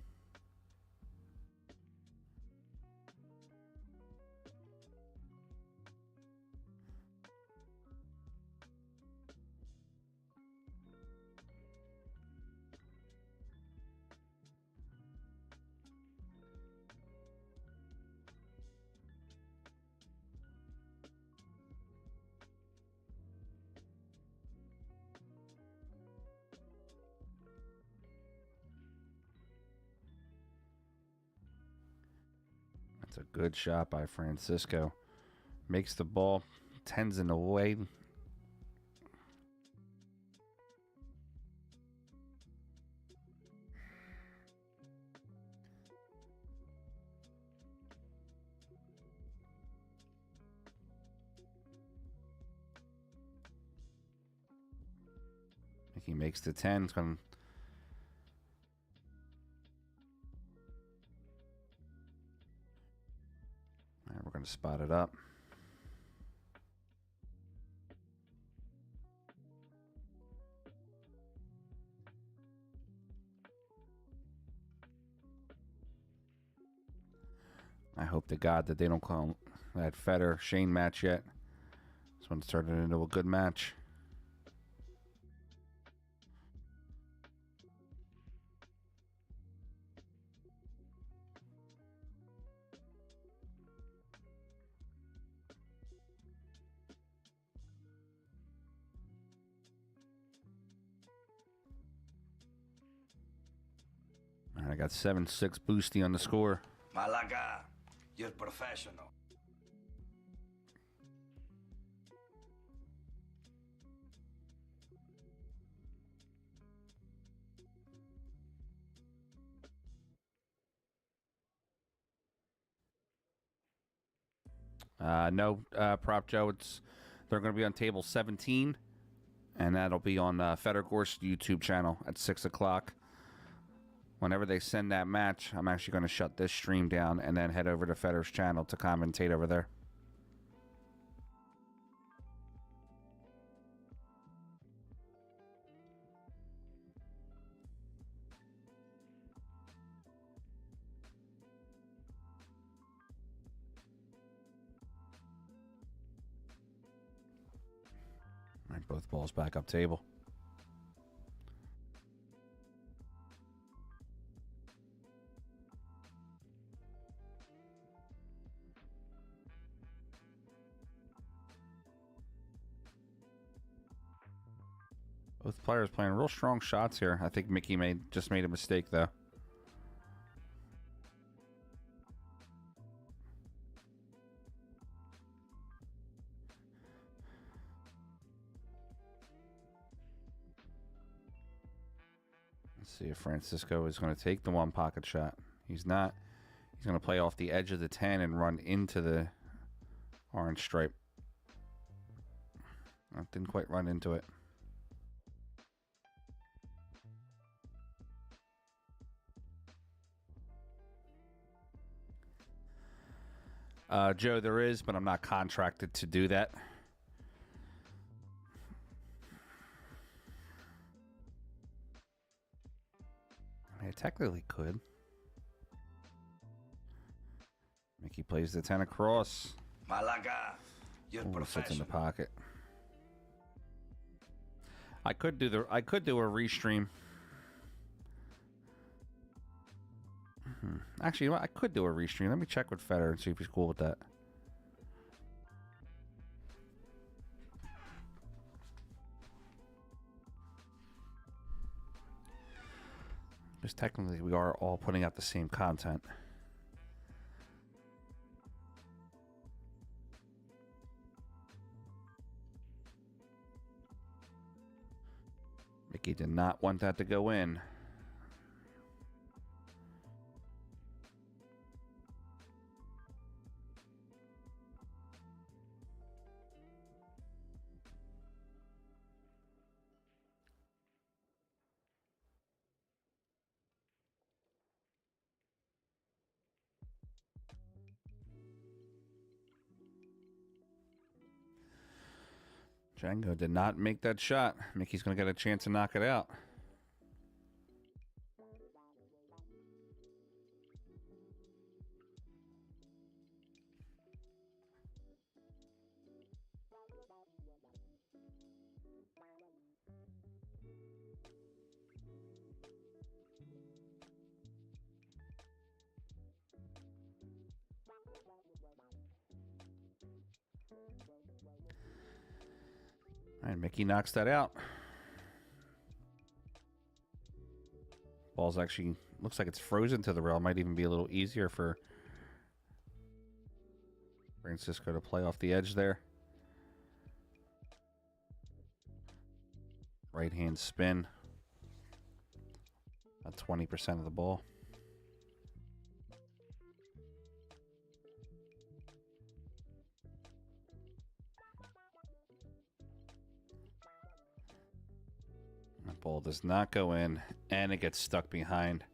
That's a good shot by Francisco. Makes the ball, 10's in the way. Mickey makes the 10. It's going. All right, we're going to spot it up. I hope to God that they don't call that Federer Shane match yet. This one's turned into a good match. All right, I got 7-6 Boosty on the score. Malaga, you're professional. No, Prop Joe. They're going to be on table 17, and that'll be on Federgor's YouTube channel at 6 o'clock. Whenever they send that match, I'm actually going to shut this stream down and then head over to Feder's channel to commentate over there. All right, both balls back up table. Both players playing real strong shots here. I think Mickey just made a mistake, though. Let's see if Francisco is going to take the one pocket shot. He's not. He's going to play off the edge of the 10 and run into the orange stripe. Didn't quite run into it. Joe, there is, but I'm not contracted to do that. I mean, I technically could. Mickey plays the 10 across. Malaga, you're Sits in the professional. pocket. I could do a restream. Actually, you know what? I could do a restream. Let me check with Feder and see if he's cool with that. Because technically we are all putting out the same content. Mickey did not want that to go in. Django did not make that shot. Mickey's going to get a chance to knock it out. All right, Mickey knocks that out. Ball's actually looks like it's frozen to the rail. Might even be a little easier for Francisco to play off the edge there. Right hand spin. About 20% of the ball. That ball does not go in, and it gets stuck behind.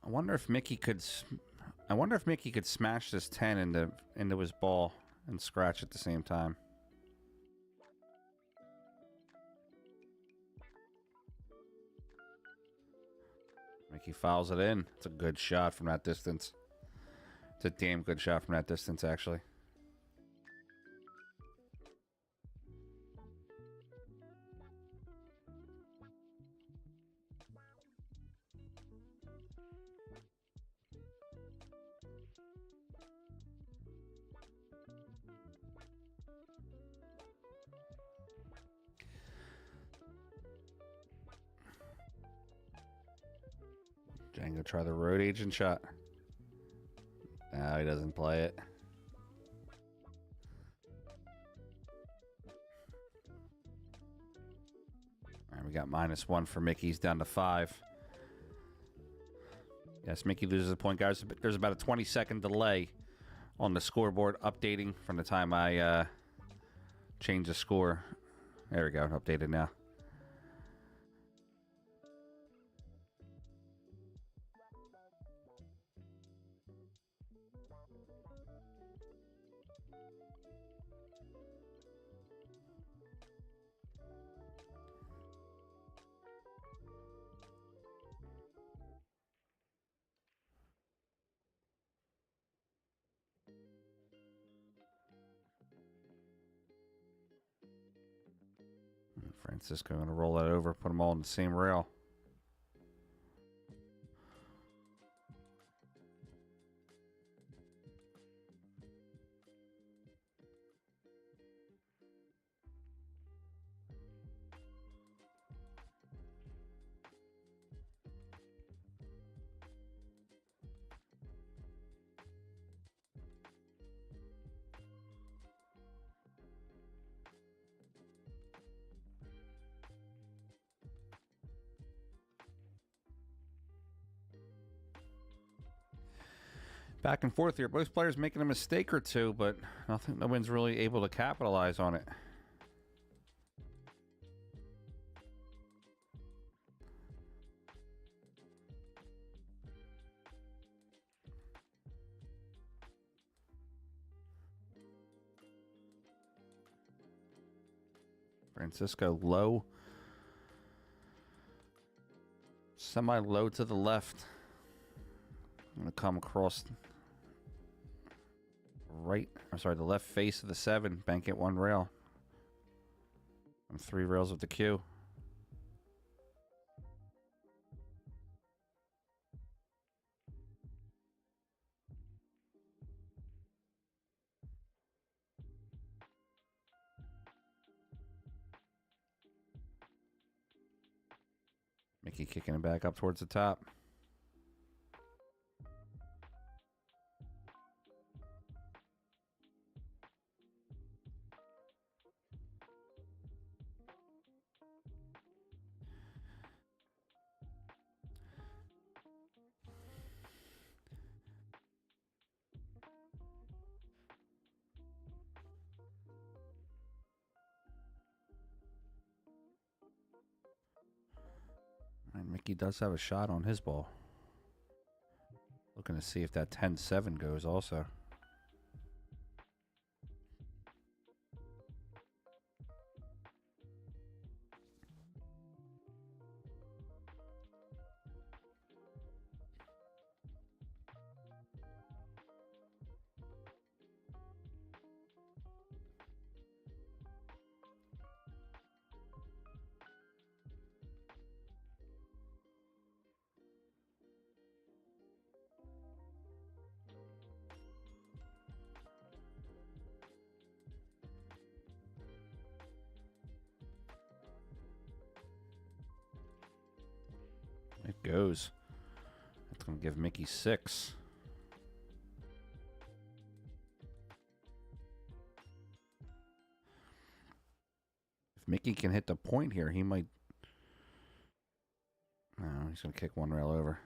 I wonder if Mickey could smash this 10 into his ball and scratch at the same time. Mickey fouls it in. It's a good shot from that distance. It's a damn good shot from that distance, actually. Django try the road agent shot. No, he doesn't play it. All right, we got -1 for Mickey. He's down to 5. Yes, Mickey loses a point, guys. There's about a 20-second delay on the scoreboard updating from the time I change the score. There we go, updated now. Francisco going to roll that over, put them all on the same rail. Back and forth here. Both players making a mistake or two, but no one's really able to capitalize on it. Francisco low. Semi-low to the left. I'm going to come across the left face of the 7, bank it 1 rail. I'm 3 rails with the cue. Mickey kicking it back up towards the top. And Mickey does have a shot on his ball. Looking to see if that 10-7 goes also. It goes. That's going to give Mickey 6. If Mickey can hit the point here, he might... No, he's going to kick 1 rail over.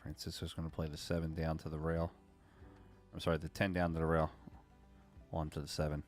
Francisco's going to play the 7 down to the rail. I'm sorry, the 10 down to the rail. 1 to the 7.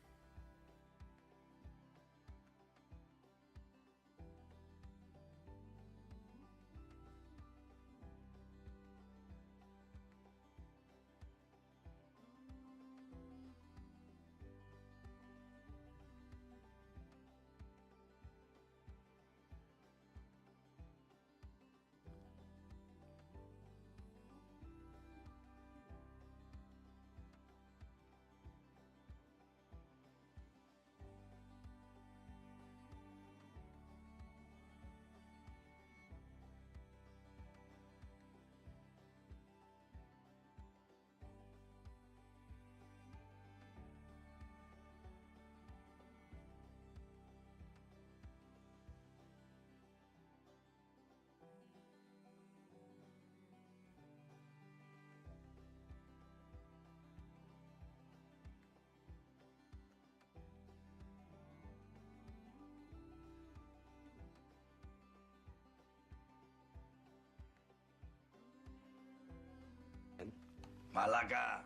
Malaga,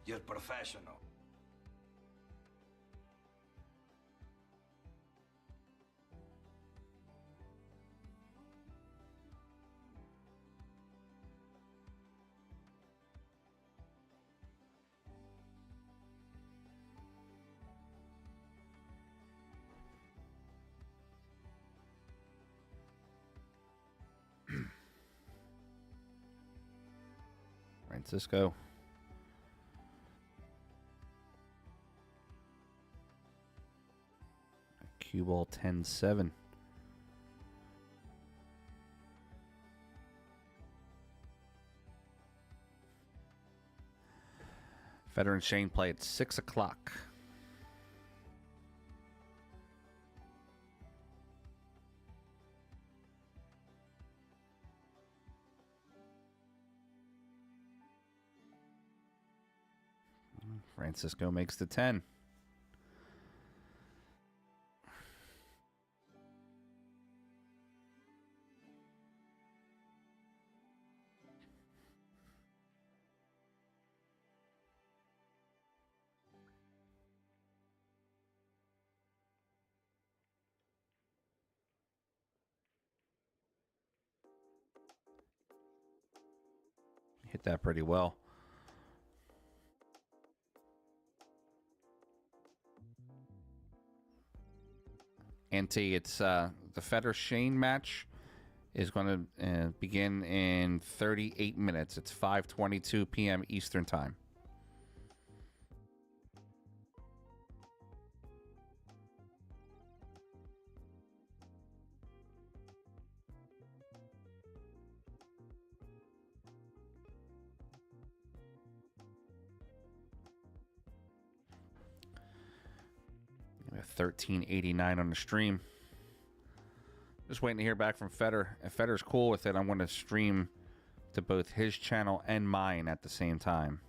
you're professional. Francisco. Cue ball 10-7. Federer and Shane play at 6 o'clock. Francisco makes the 10. Hit that pretty well. Ante, it's the Federer-Shane match is going to begin in 38 minutes. It's 5:22 p.m. Eastern Time. We have 1389 on the stream. Just waiting to hear back from Federer. If Federer's cool with it, I'm going to stream to both his channel and mine at the same time.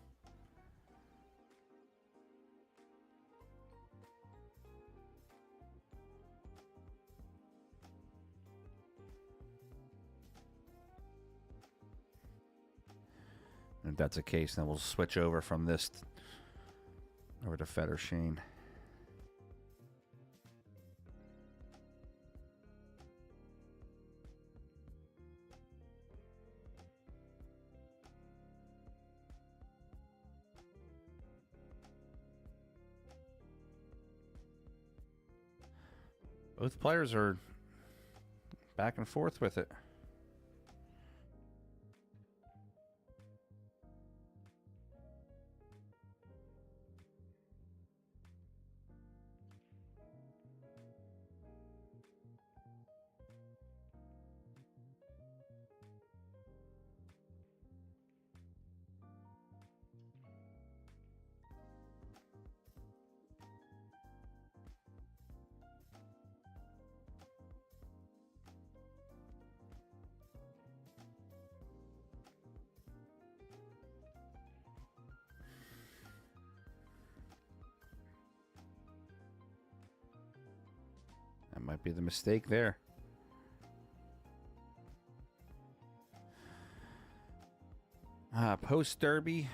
If that's the case, then we'll switch over from this over to Federer-Shane. Both players are back and forth with it. That might be the mistake there. Post Derby.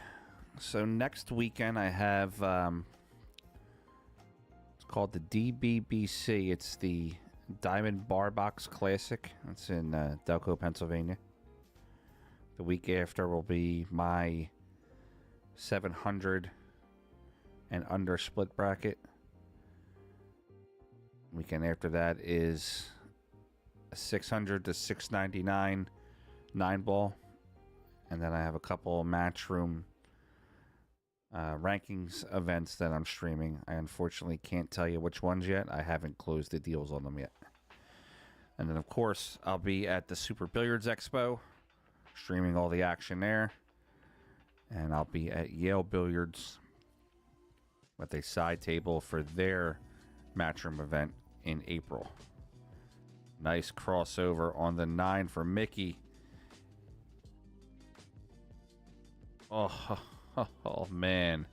So next weekend I have it's called the DBBC. It's the Diamond Bar Box Classic. It's in Delco, Pennsylvania. The week after will be my 700 and under split bracket. Weekend after that is a 600 to 699 9-ball. And then I have a couple matchroom rankings events that I'm streaming. I unfortunately can't tell you which ones yet. I haven't closed the deals on them yet. And then, of course, I'll be at the Super Billiards Expo, streaming all the action there. And I'll be at Yale Billiards with a side table for their matchroom event in April. Nice crossover on the 9 for Mickey. Oh, man.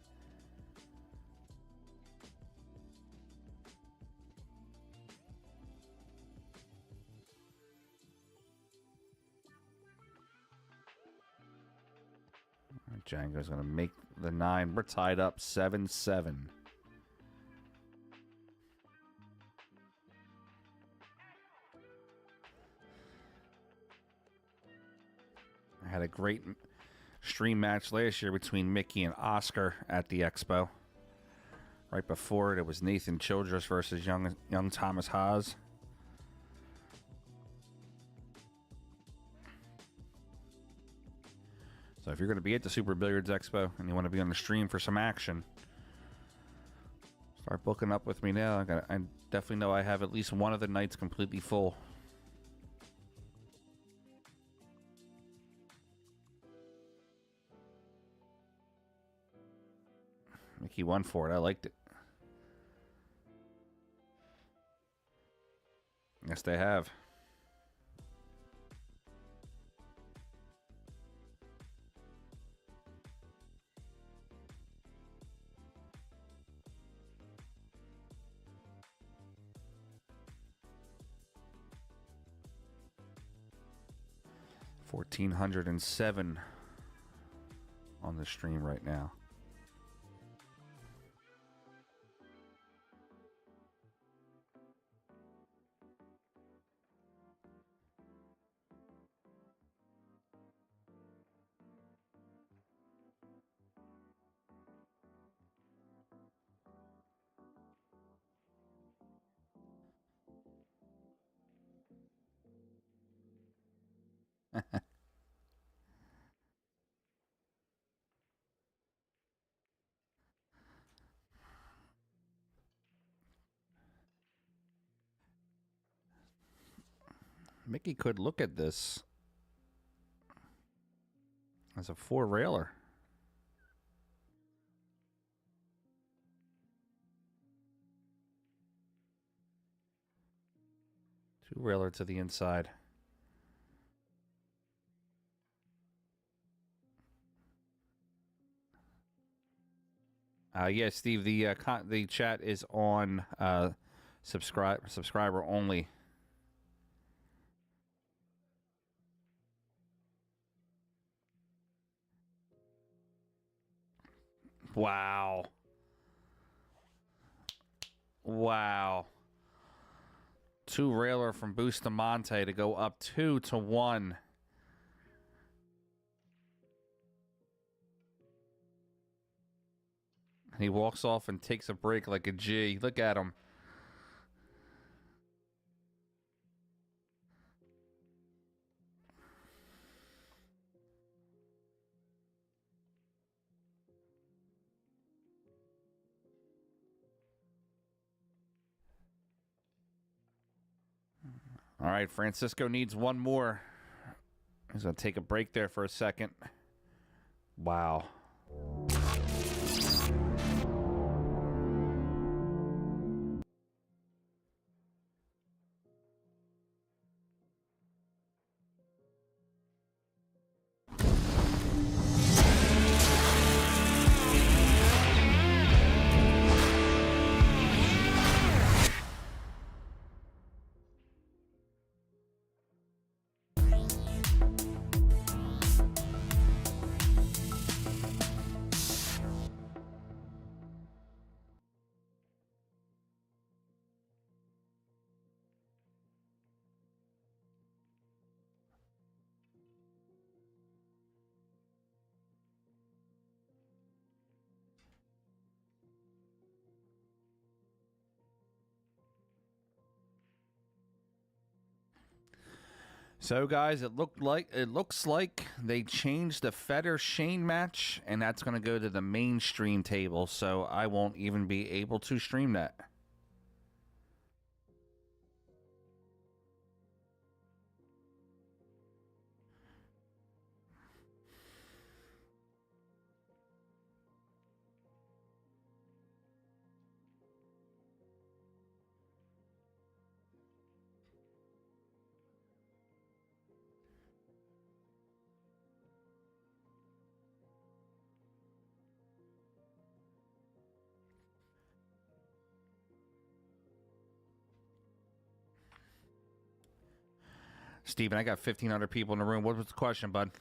Django's going to make the 9. We're tied up 7-7. I had a great stream match last year between Mickey and Oscar at the Expo. Right before it, it was Nathan Childress versus young Thomas Haas. So if you're going to be at the Super Billiards Expo and you want to be on the stream for some action, start booking up with me now. I definitely know I have at least one of the nights completely full. Mickey won for it. I liked it. Yes, they have. $1,407 on the stream right now. Mickey could look at this as a 4-railer. Two-railer to the inside. Yeah, Steve, the chat is on subscriber only. Wow. Wow. Two-railer from Bustamante to go up 2-1. He walks off and takes a break like a G. Look at him. All right, Francisco needs one more. He's going to take a break there for a second. Wow. So, guys, it looks like they changed the Federer Shane match, and that's going to go to the mainstream table. So I won't even be able to stream that. Steven, I got 1,500 people in the room. What was the question, bud?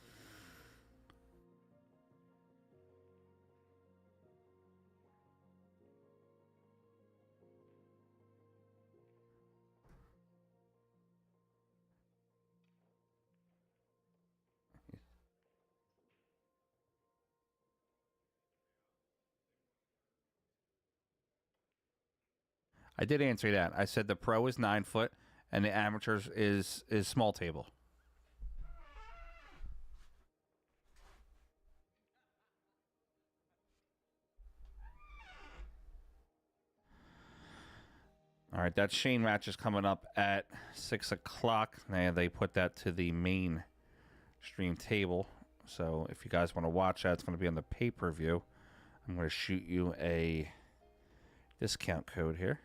I did answer that. I said the pro is 9 foot and the amateurs is small table. All right, that Shane match is coming up at 6 o'clock. Now they put that to the main stream table. So if you guys want to watch that, it's going to be on the pay-per-view. I'm going to shoot you a discount code here.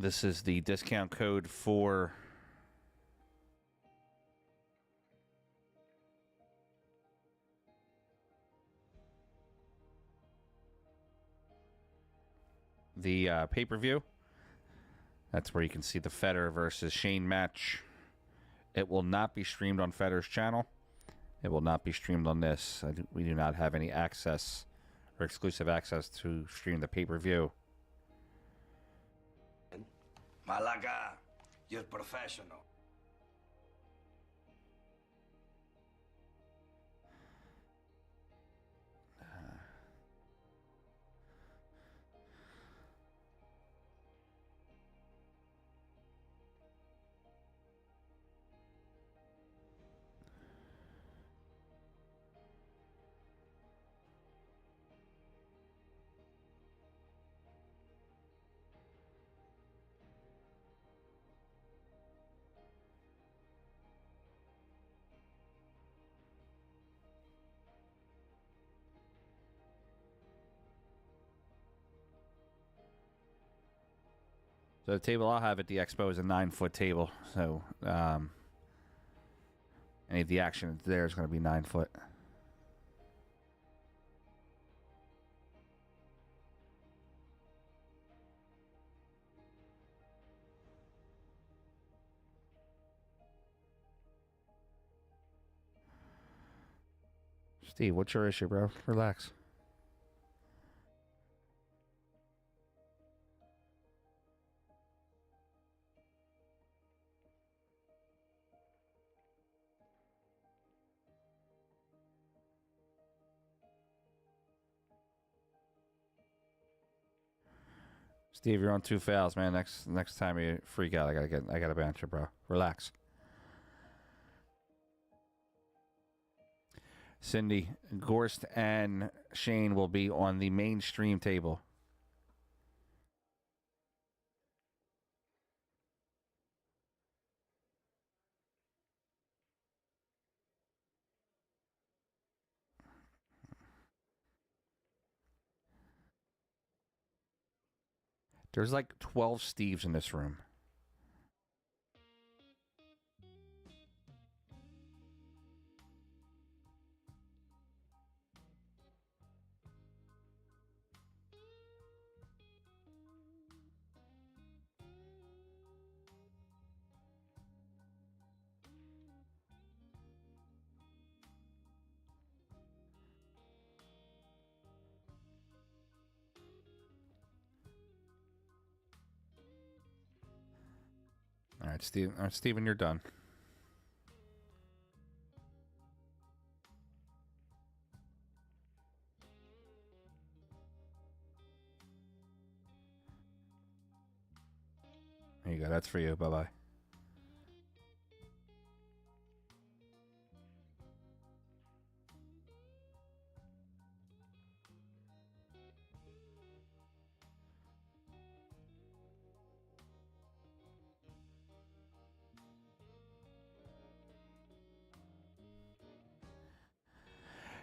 This is the discount code for the pay-per-view. That's where you can see the Federer versus Shane match. It will not be streamed on Federer's channel. It will not be streamed on this. We do not have any access or exclusive access to stream the pay-per-view. Malaga, you're professional. So the table I'll have at the expo is a 9-foot table. So any of the action there is going to be 9 foot. Steve, what's your issue, bro? Relax. Steve, you're on 2 fouls, man. Next time you freak out, I gotta bounce you, bro. Relax. Cindy, Gorst and Shane will be on the mainstream table. There's like 12 Steves in this room. All right, Steve. All right, Steven, you're done. There you go. That's for you. Bye-bye.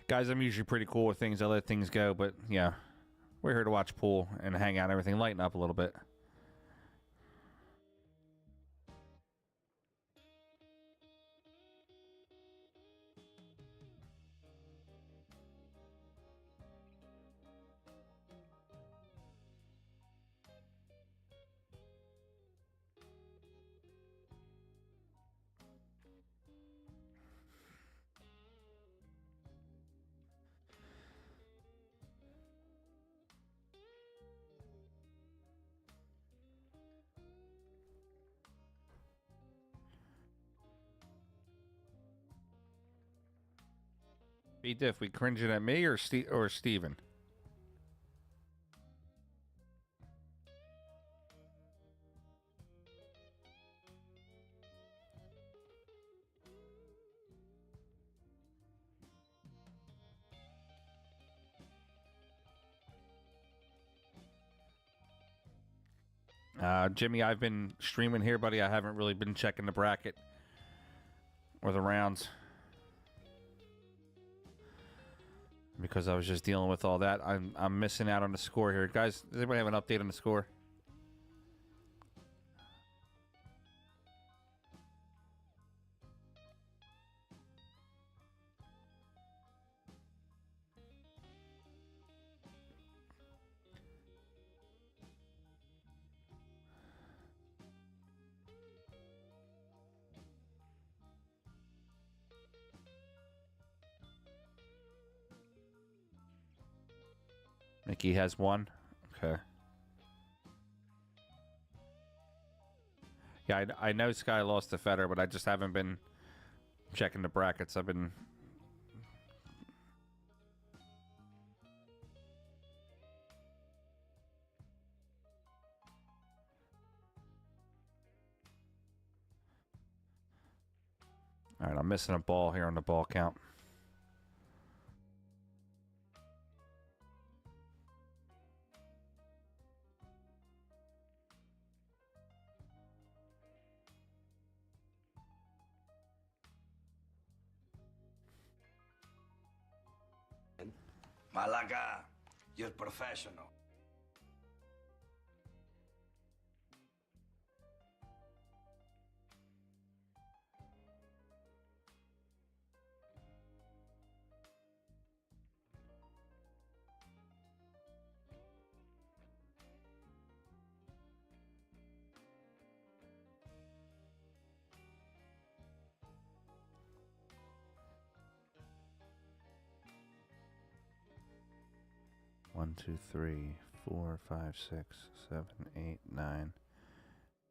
Guys, I'm usually pretty cool with things. I let things go, but yeah, we're here to watch pool and hang out and everything. Lighten up a little bit. B Diff, we cringing at me or Steven? Jimmy, I've been streaming here, buddy. I haven't really been checking the bracket or the rounds because I was just dealing with all that. I'm missing out on the score here. Guys, does anybody have an update on the score? Mickey has one. Okay. Yeah, I know Sky lost to Federer, but I just haven't been checking the brackets. I've been... All right, I'm missing a ball here on the ball count. Malaga, you're professional. One, 2, 3, 4, 5, 6, 7, 8, 9,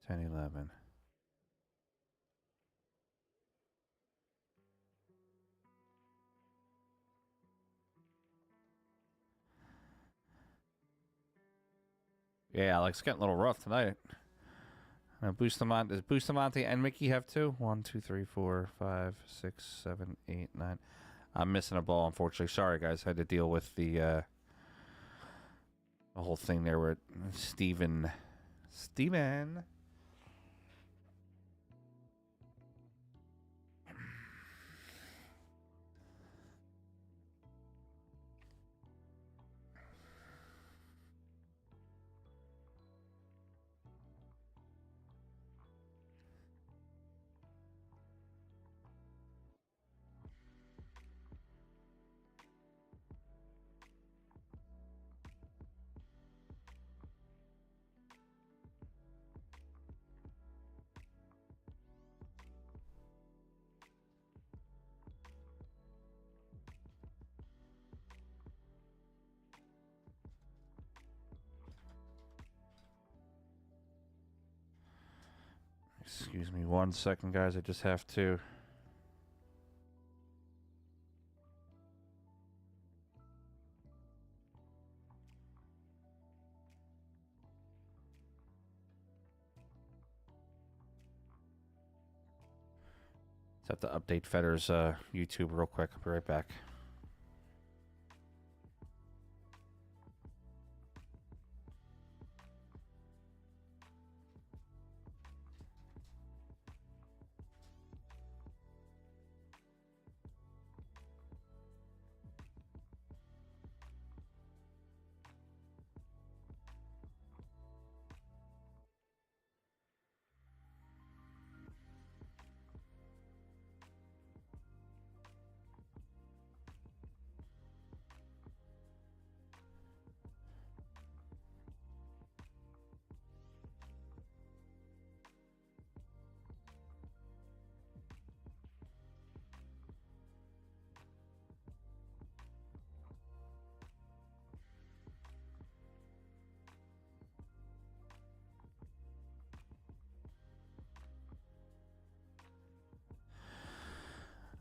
10, 11. Yeah, Alex, getting a little rough tonight. Bustamante, does Bustamante and Mickey have two? 1, 2, 3, 4, 5, 6, 7, 8, 9. I'm missing a ball, unfortunately. Sorry, guys. I had to deal with the whole thing there with Steven. Excuse me 1 second, guys. I just have to... Just have to update Federer's YouTube real quick. I'll be right back.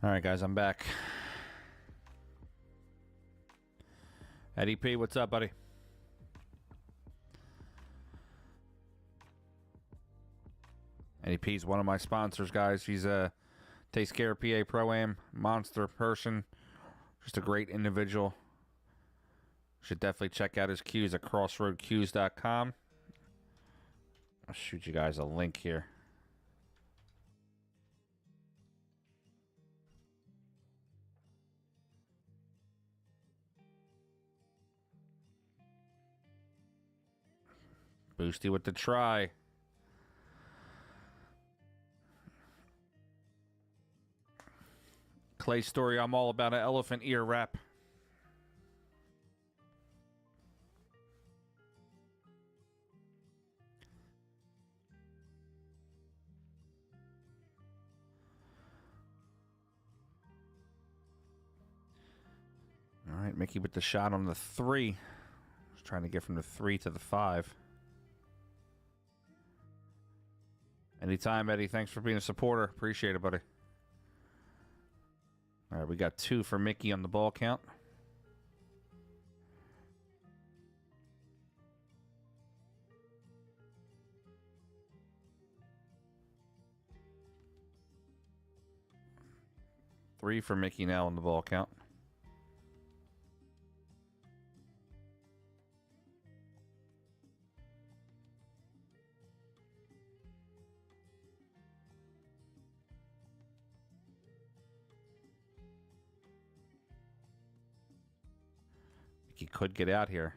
All right, guys, I'm back. Eddie P, what's up, buddy? Eddie P's one of my sponsors, guys. He's takes care of PA Pro-Am, monster person, just a great individual. Should definitely check out his cues at crossroadcues.com. I'll shoot you guys a link here. Boosty with the try. Clay Story, I'm all about an elephant ear wrap. All right, Mickey with the shot on the 3. Just trying to get from the 3 to the 5. Anytime, Eddie. Thanks for being a supporter. Appreciate it, buddy. All right, we got 2 for Mickey on the ball count. Three for Mickey now on the ball count. He could get out here.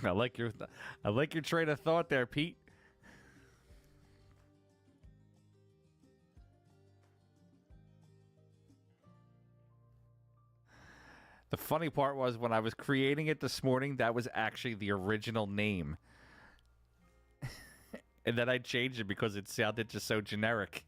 I like your train of thought there, Pete. The funny part was when I was creating it this morning, that was actually the original name. And then I changed it because it sounded just so generic.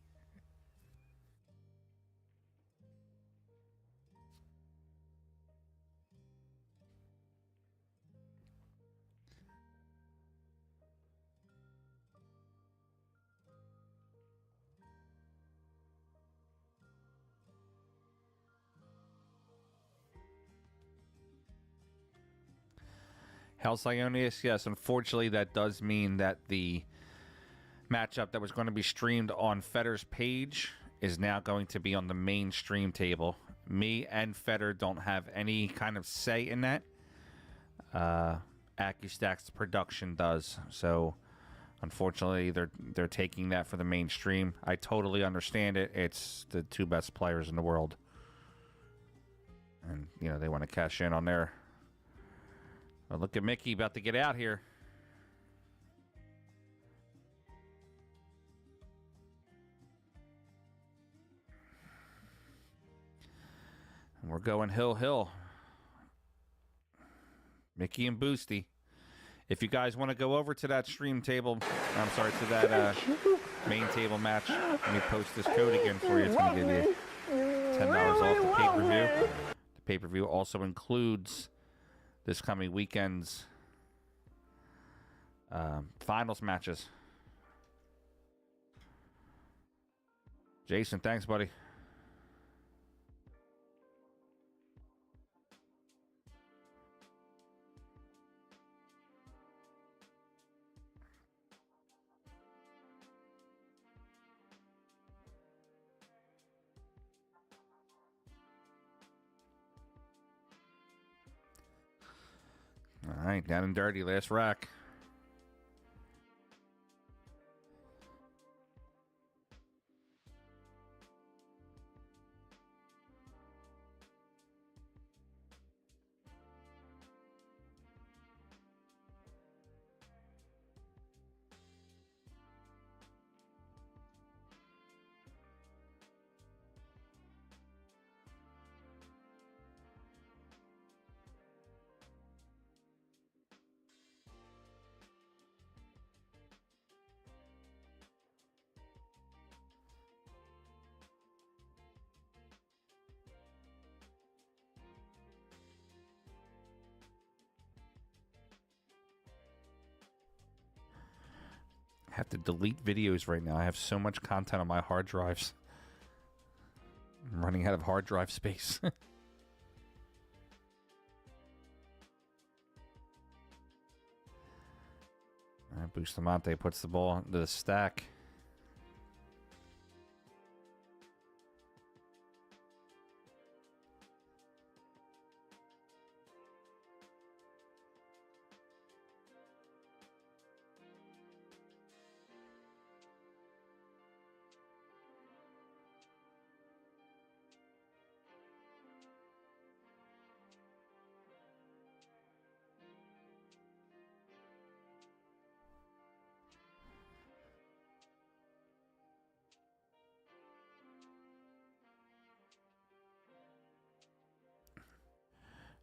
Halcyonius, yes, unfortunately that does mean that the matchup that was going to be streamed on Federer's page is now going to be on the main stream table. Me and Federer don't have any kind of say in that. AccuStack's production does. So unfortunately they're taking that for the mainstream. I totally understand it. It's the 2 best players in the world. And you know, they want to cash in on their. Well, look at Mickey about to get out here. And we're going hill. Mickey and Boosty. If you guys want to go over to that stream table, I'm sorry, to that main table match, let me post this code again for you. It's going to give you $10 off the pay-per-view. The pay-per-view also includes this coming weekend's finals matches. Jason, thanks, buddy. All right, down and dirty, last rack. I have to delete videos right now. I have so much content on my hard drives. I'm running out of hard drive space. All right, Bustamante puts the ball into the stack.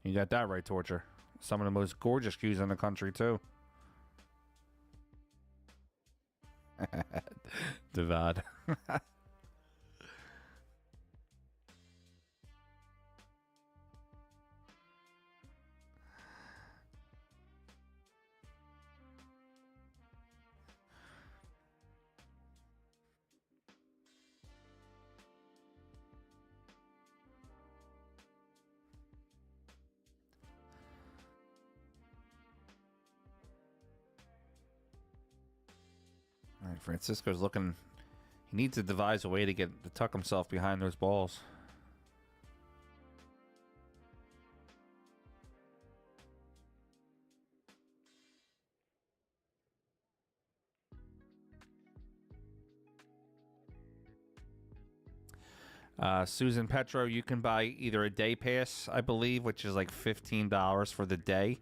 You got that right, Torture. Some of the most gorgeous cues in the country, too. Divad. All right, Francisco's looking. He needs to devise a way to tuck himself behind those balls. Susan Petro, you can buy either a day pass, I believe, which is like $15 for the day,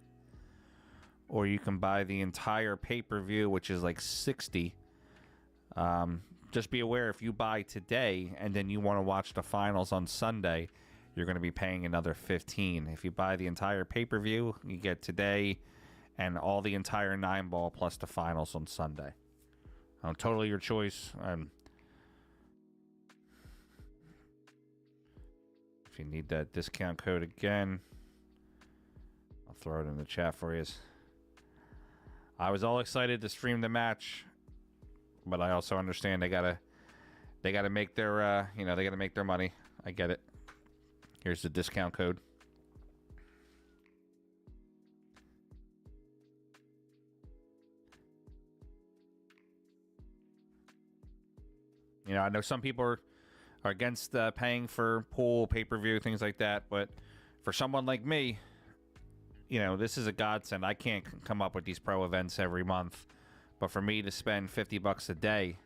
or you can buy the entire pay-per-view, which is like $60. Just be aware, if you buy today and then you want to watch the finals on Sunday, you're going to be paying another $15. If you buy the entire pay-per-view, you get today and all the entire 9-ball plus the finals on Sunday. Totally your choice. If you need that discount code again, I'll throw it in the chat for you. I was all excited to stream the match, but I also understand they gotta make their they gotta make their money. I get it. Here's the discount code. I know some people are against paying for pool, pay-per-view, things like that, but for someone like me, this is a godsend. I can't come up with these pro events every month, but for me to spend $50 a day,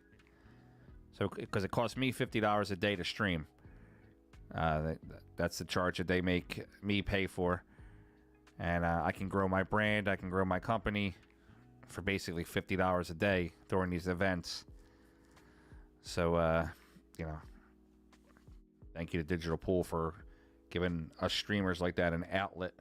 so because it costs me $50 a day to stream, that's the charge that they make me pay for, and I can grow my brand, I can grow my company for basically $50 a day during these events. So, thank you to Digital Pool for giving us streamers like that an outlet.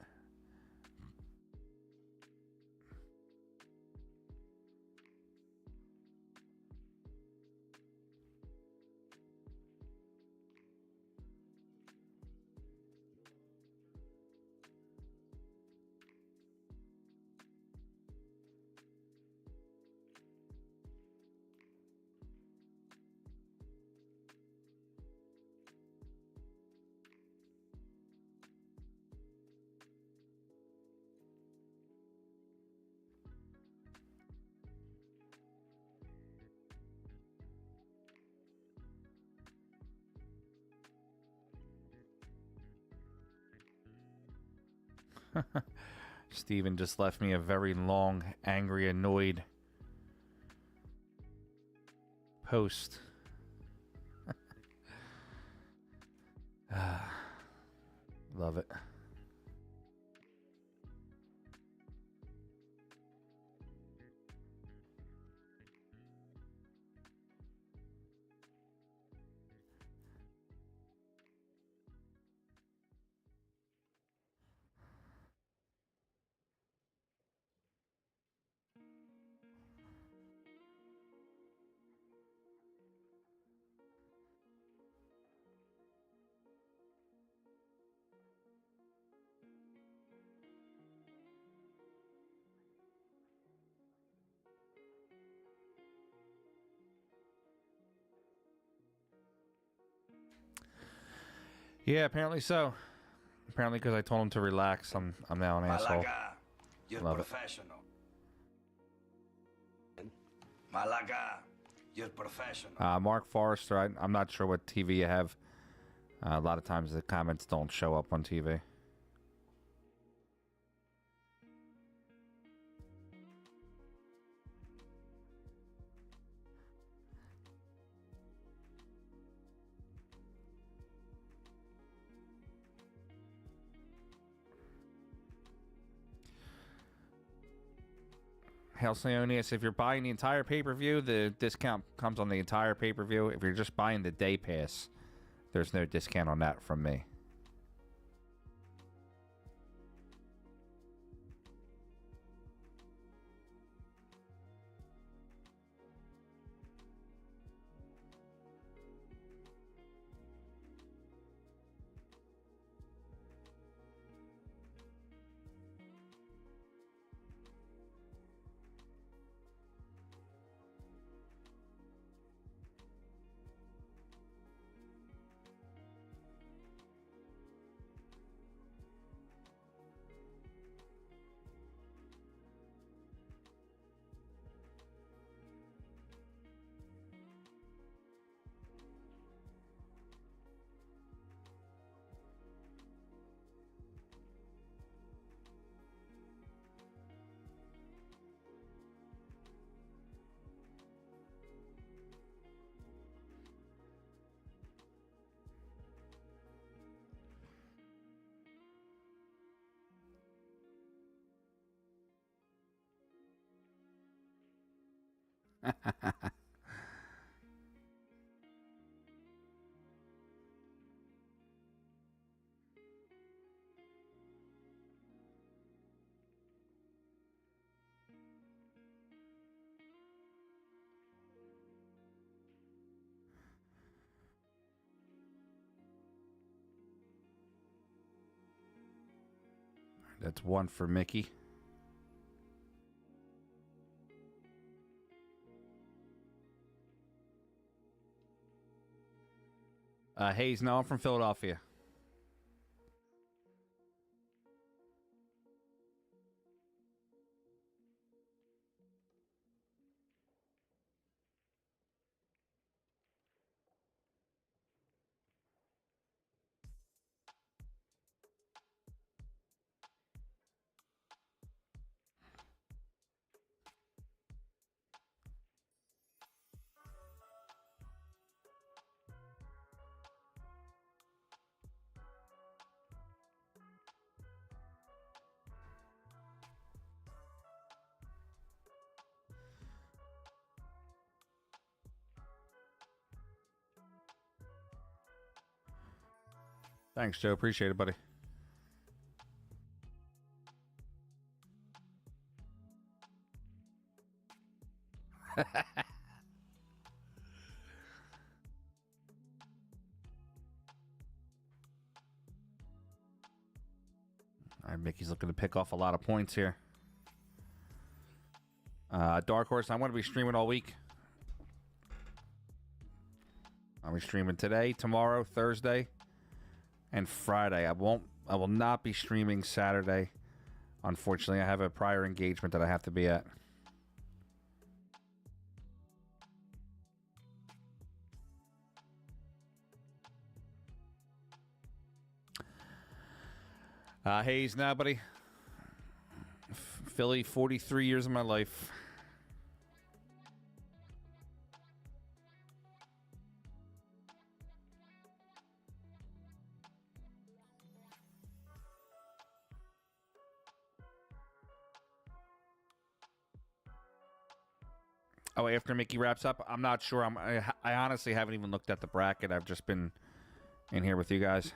Steven just left me a very long, angry, annoyed post. Love it. Yeah, apparently so. Apparently because I told him to relax. I'm now an asshole. Malaga, you're Love it. professional. Malaga, you're professional. Mark Forrester, I'm not sure what TV you have. A lot of times the comments don't show up on TV. Halcyonius, if you're buying the entire pay-per-view, the discount comes on the entire pay-per-view. If you're just buying the day pass, there's no discount on that from me. That's one for Mickey. Hayes, no, I'm from Philadelphia. Thanks, Joe. Appreciate it, buddy. All right, Mickey's looking to pick off a lot of points here. Dark Horse, I want to be streaming all week. I'll be streaming today, tomorrow, Thursday, and Friday. I will not be streaming Saturday. Unfortunately, I have a prior engagement that I have to be at. Hayes, now, buddy. Philly, 43 years of my life. Oh, after Mickey wraps up, I'm not sure. I honestly haven't even looked at the bracket. I've just been in here with you guys.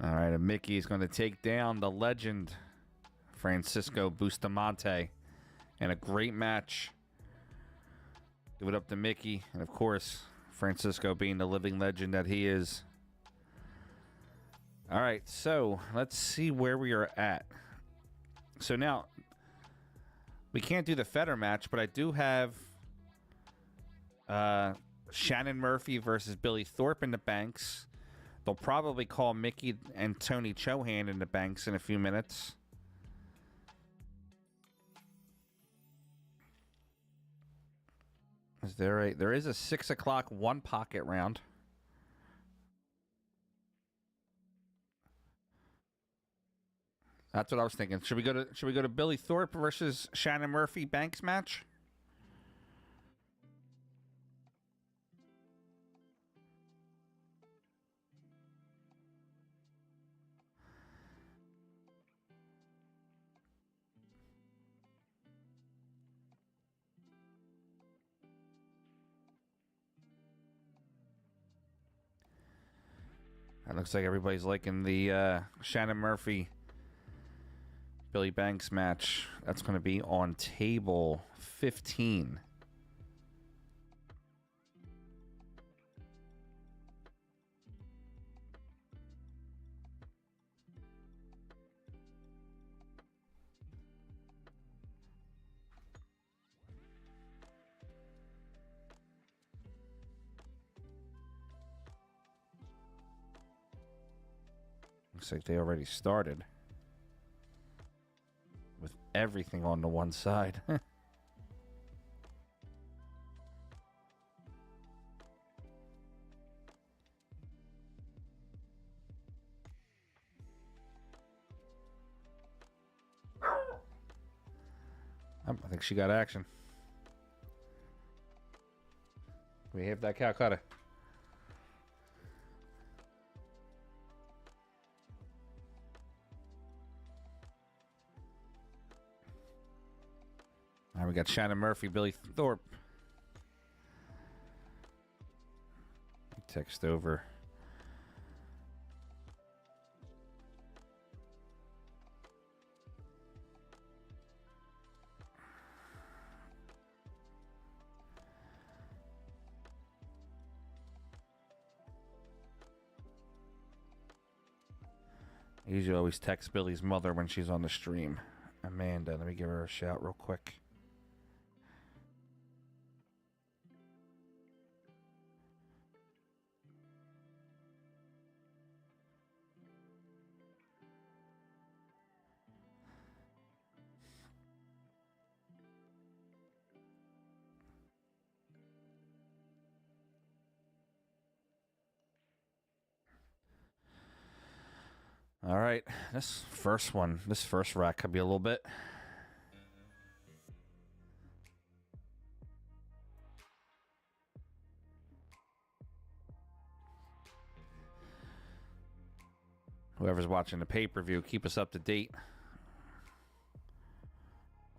All right, and Mickey's going to take down the legend, Francisco Bustamante, in a great match. Give it up to Mickey, and of course, Francisco being the living legend that he is. All right, so let's see where we are at. So now, we can't do the Federer match, but I do have Shannon Murphy versus Billy Thorpe in the banks. They'll probably call Mickey and Tony Chohan in the banks in a few minutes. There is a 6 o'clock one pocket round. That's what I was thinking. Should we go to Billy Thorpe versus Shannon Murphy banks match? It looks like everybody's liking the Shannon Murphy Billy Banks match. That's going to be on table 15. Looks like they already started with everything on the one side. I think she got action. We have that Calcutta. All right, we got Shannon Murphy, Billy Thorpe. Text over. I usually always text Billy's mother when she's on the stream. Amanda, let me give her a shout real quick. All right, this first rack could be a little bit. Whoever's watching the pay-per-view, keep us up to date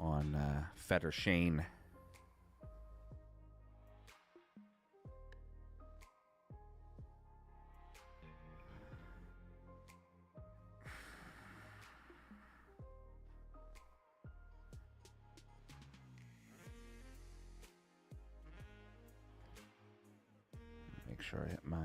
on Federer Shane. Make sure I hit my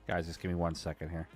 Guys, just give me 1 second here.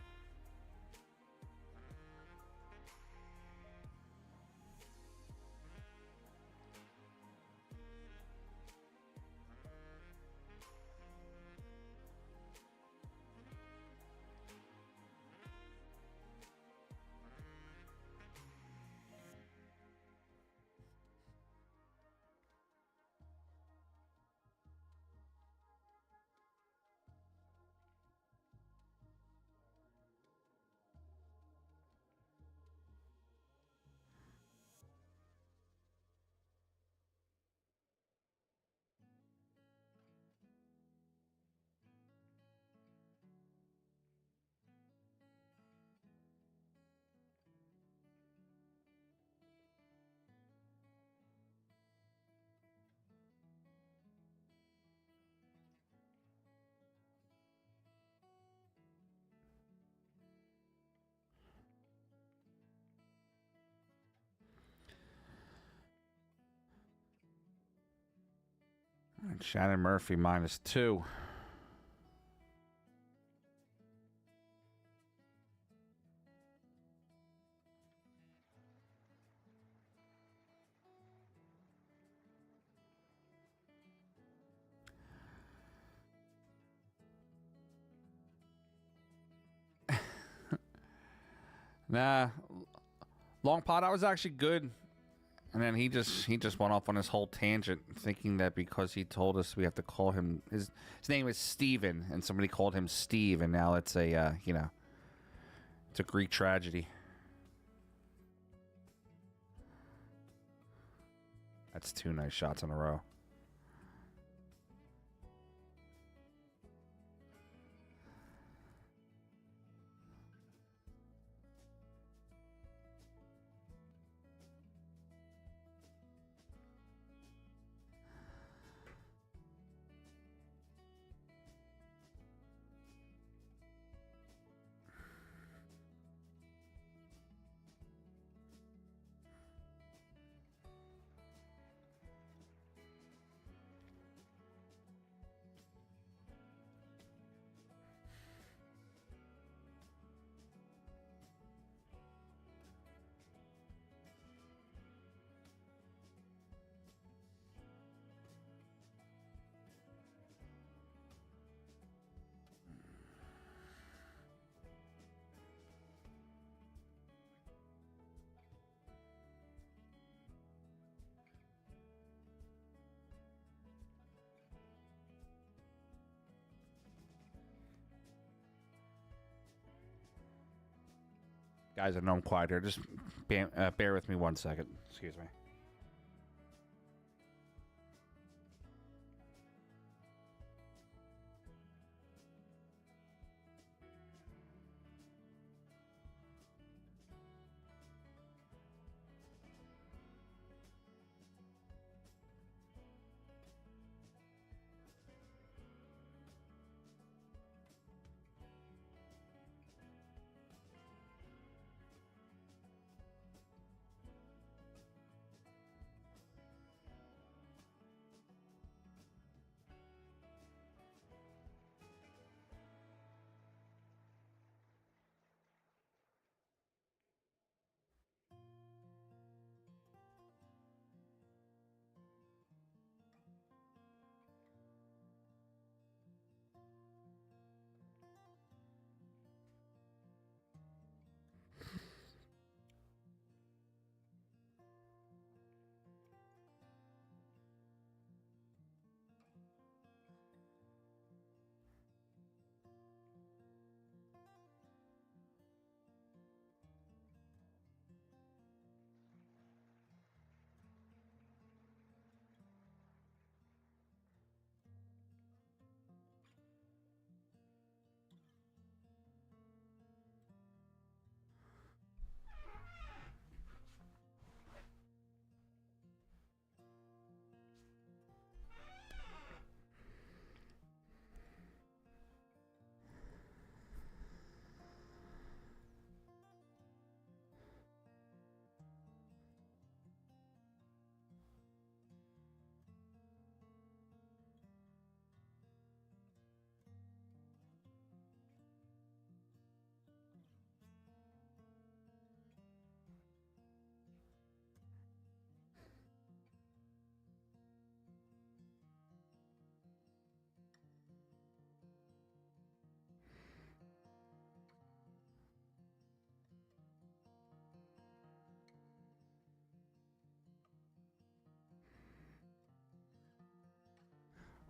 And Shannon Murphy -2. Nah, long pot. I was actually good, and then he just went off on this whole tangent, thinking that because he told us we have to call him his name is Steven, and somebody called him Steve, and now it's a it's a Greek tragedy. That's 2 nice shots in a row. Guys, I know I'm quiet here. Just bear with me 1 second. Excuse me.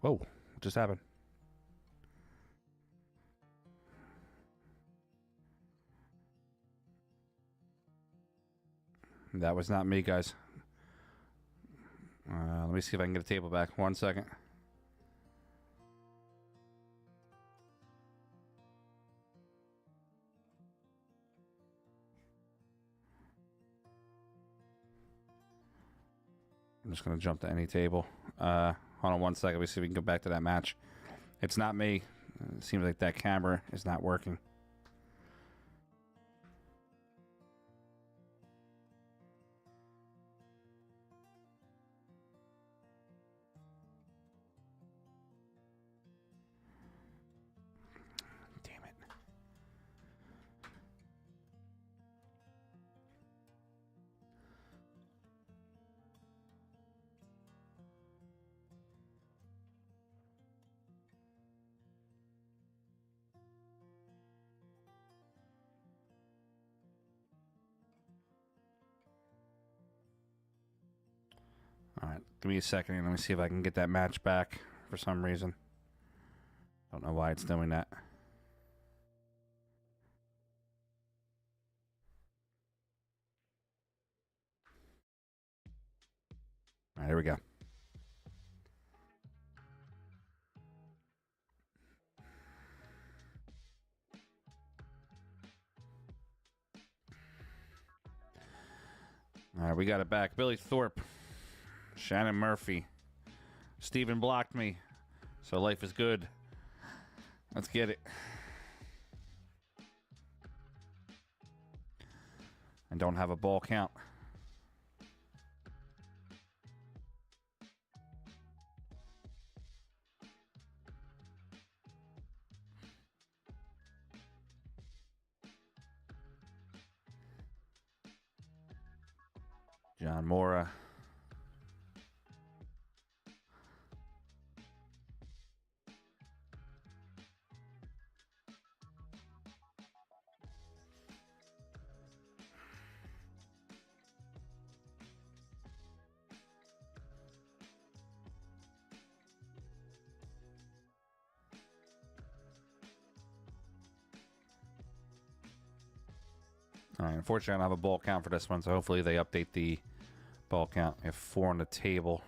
Whoa, what just happened? That was not me, guys. Let me see if I can get a table back. 1 second. I'm just going to jump to any table. Hold on 1 second. Let me see if we can go back to that match. It's not me. It seems like that camera is not working. Damn it. All right, give me a second and let me see if I can get that match back for some reason. Don't know why it's doing that. All right, here we go. All right, we got it back. Billy Thorpe, Shannon Murphy. Steven blocked me, so life is good. Let's get it. And don't have a ball count. John Mora. All right, unfortunately, I don't have a ball count for this one, so hopefully they update the ball count. I have 4 on the table.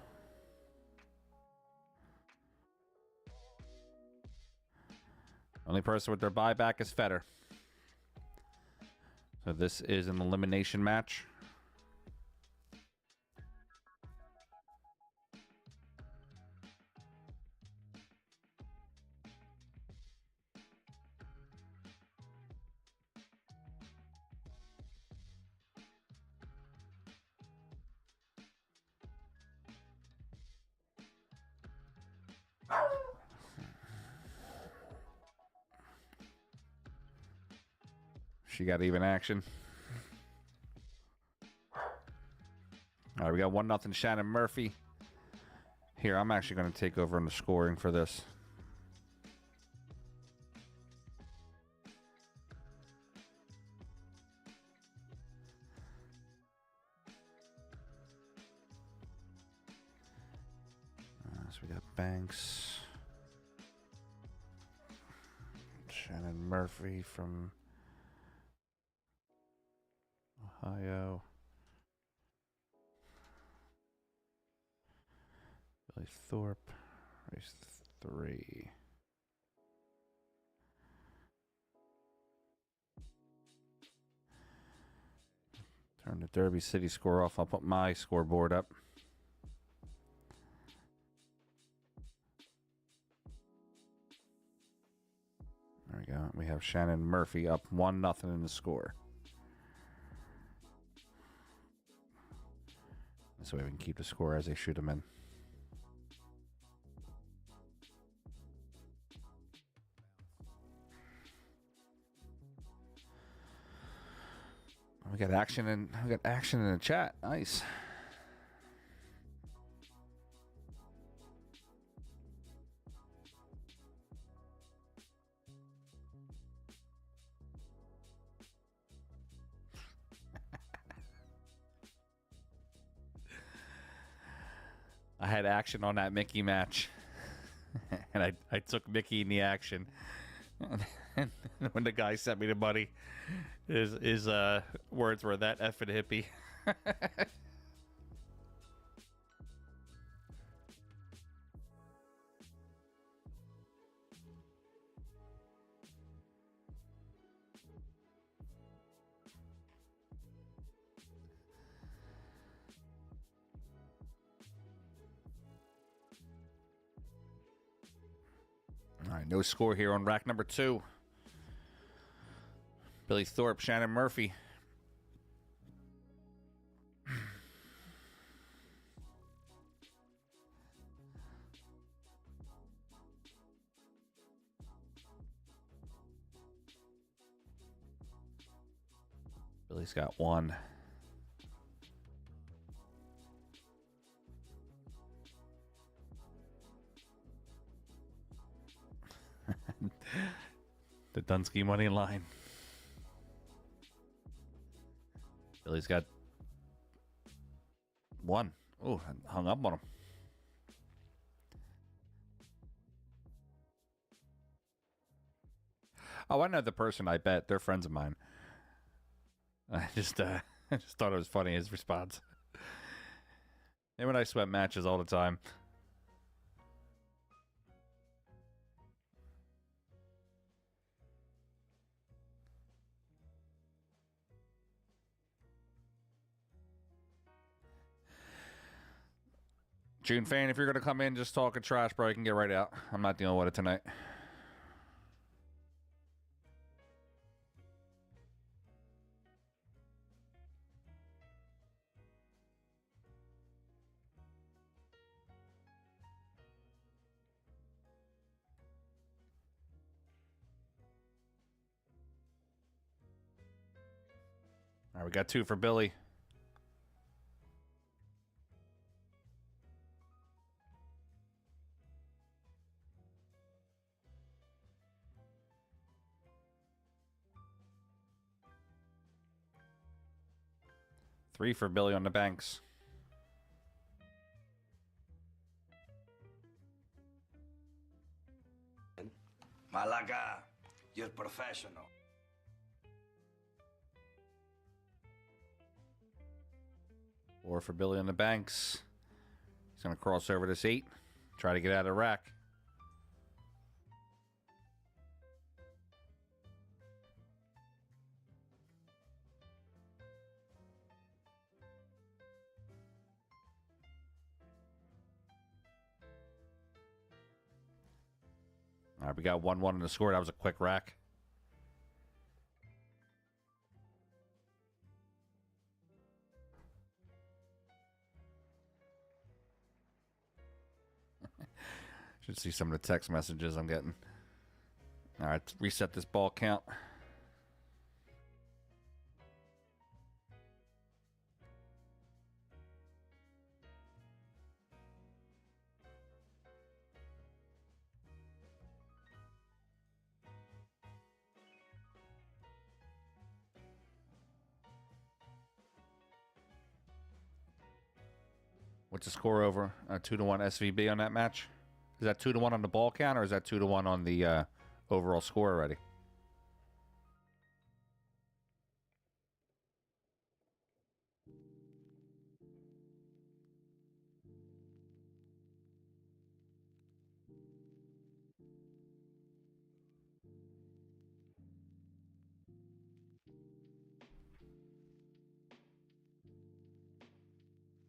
Only person with their buyback is Feder. So this is an elimination match. She got even action. All right, we got 1-0 Shannon Murphy. Here, I'm actually going to take over on the scoring for this. So we got Banks. Shannon Murphy from Ohio. Billy Thorpe, race 3. Turn the Derby City score off. I'll put my scoreboard up. There we go. We have Shannon Murphy up 1-0 in the score. This way we can keep the score as they shoot them in. We got action in the chat. Nice. I had action on that Mickey match. and I took Mickey in the action. And when the guy sent me the money, his words were that effing hippie. All right, no score here on rack number 2. Billy Thorpe, Shannon Murphy. Billy's got 1. The Dunsky money line. Billy's got 1. Oh, hung up on him. Oh, I know the person I bet. They're friends of mine. I just thought it was funny, his response. Him and I sweat matches all the time. June fan, if you're going to come in just talking trash, bro, you can get right out. I'm not dealing with it tonight. All right, we got 2 for Billy. Three for Billy on the banks. Malaga, you're professional. 4 for Billy on the banks. He's going to cross over this 8. Try to get out of the rack. All right, we got 1-1 in the score. That was a quick rack. Should see some of the text messages I'm getting. All right, let's reset this ball count. What's the score over? 2-1 SVB on that match? Is that 2-1 on the ball count, or is that 2-1 on the overall score already?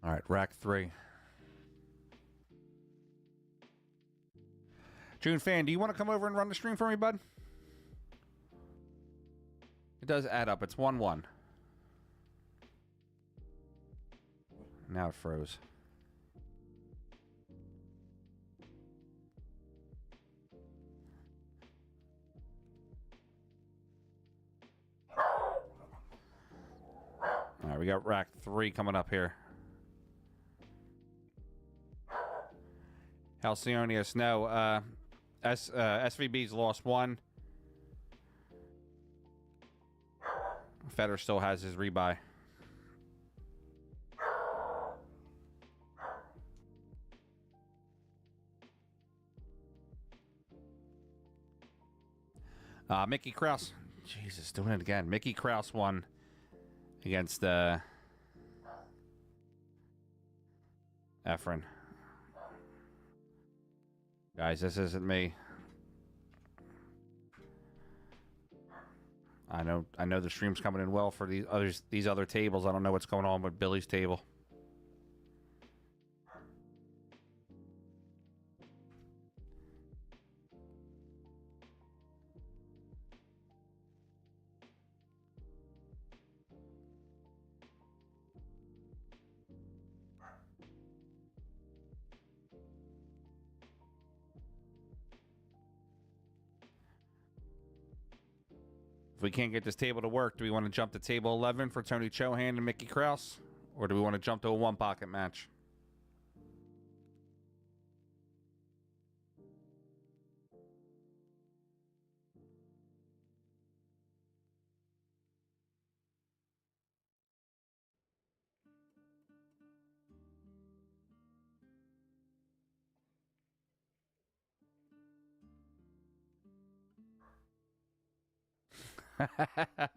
All right, rack 3. June fan, do you want to come over and run the stream for me, bud? It does add up. It's 1-1. Now it froze. All right, we got rack 3 coming up here. Halcyonius, no. SVB's lost 1. Feder still has his rebuy. Mickey Krause. Jesus, doing it again. Mickey Krause won against Efren. Guys, this isn't me. I know the stream's coming in well for these other tables. I don't know what's going on with Billy's table. If we can't get this table to work, do we want to jump to table 11 for Tony Chohan and Mickey Krause? Or do we want to jump to a one-pocket match?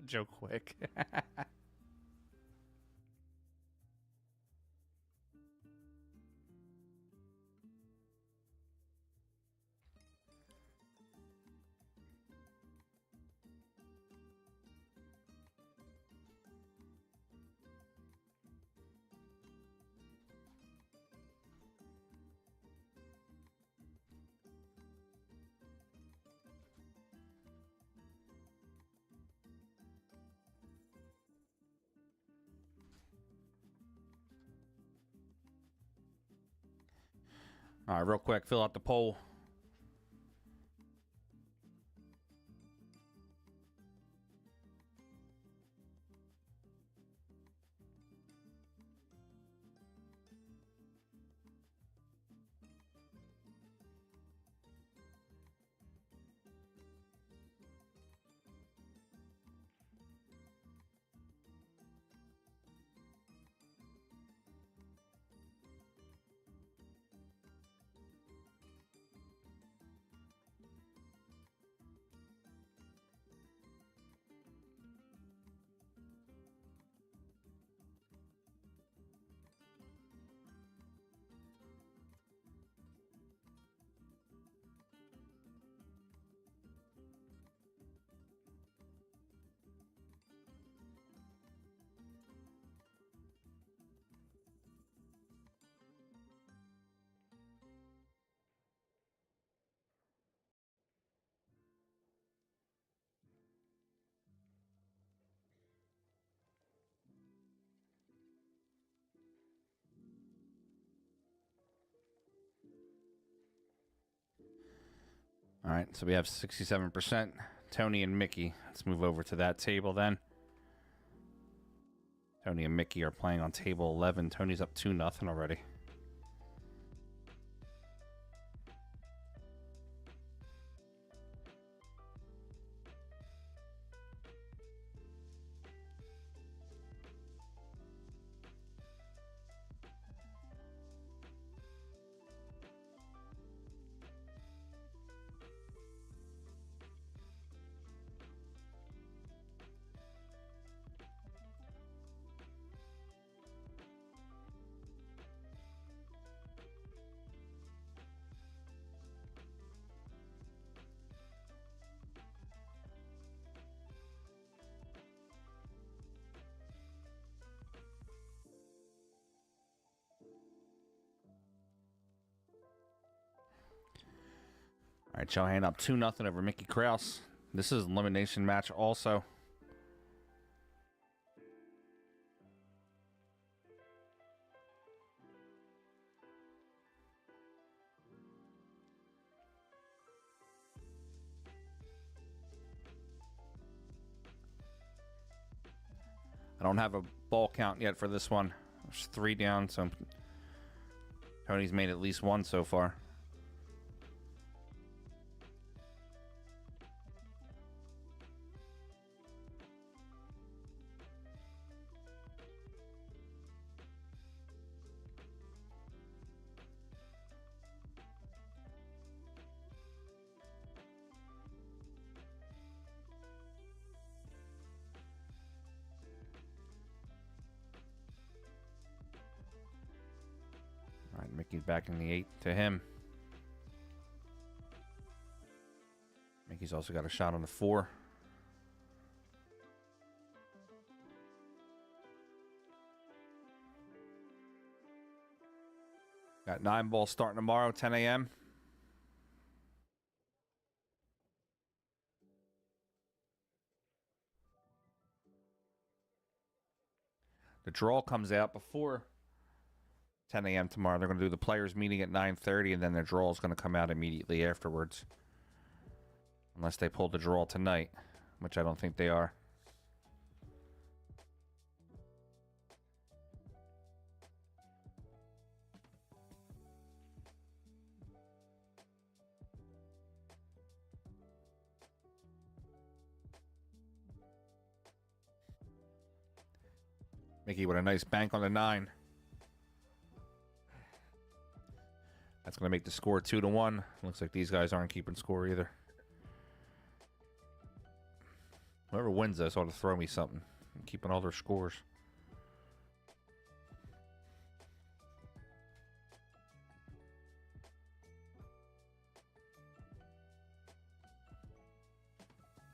Joe Quick. All right, real quick, fill out the poll. All right, so we have 67%. Tony and Mickey. Let's move over to that table then. Tony and Mickey are playing on table 11. Tony's up 2-0 already. All right, Chohan up 2-0 over Mickey Krause. This is an elimination match also. I don't have a ball count yet for this one. There's 3 down, so Tony's made at least 1 so far. back in the 8 to him. Mickey's also got a shot on the 4. Got 9 balls starting tomorrow, 10 a.m. The draw comes out before 10 a.m. tomorrow. They're going to do the players' meeting at 9:30, and then the draw is going to come out immediately afterwards. Unless they pull the draw tonight, which I don't think they are. Mickey with a nice bank on the 9. That's going to make the score 2-1. Looks like these guys aren't keeping score either. Whoever wins this ought to throw me something. I'm keeping all their scores.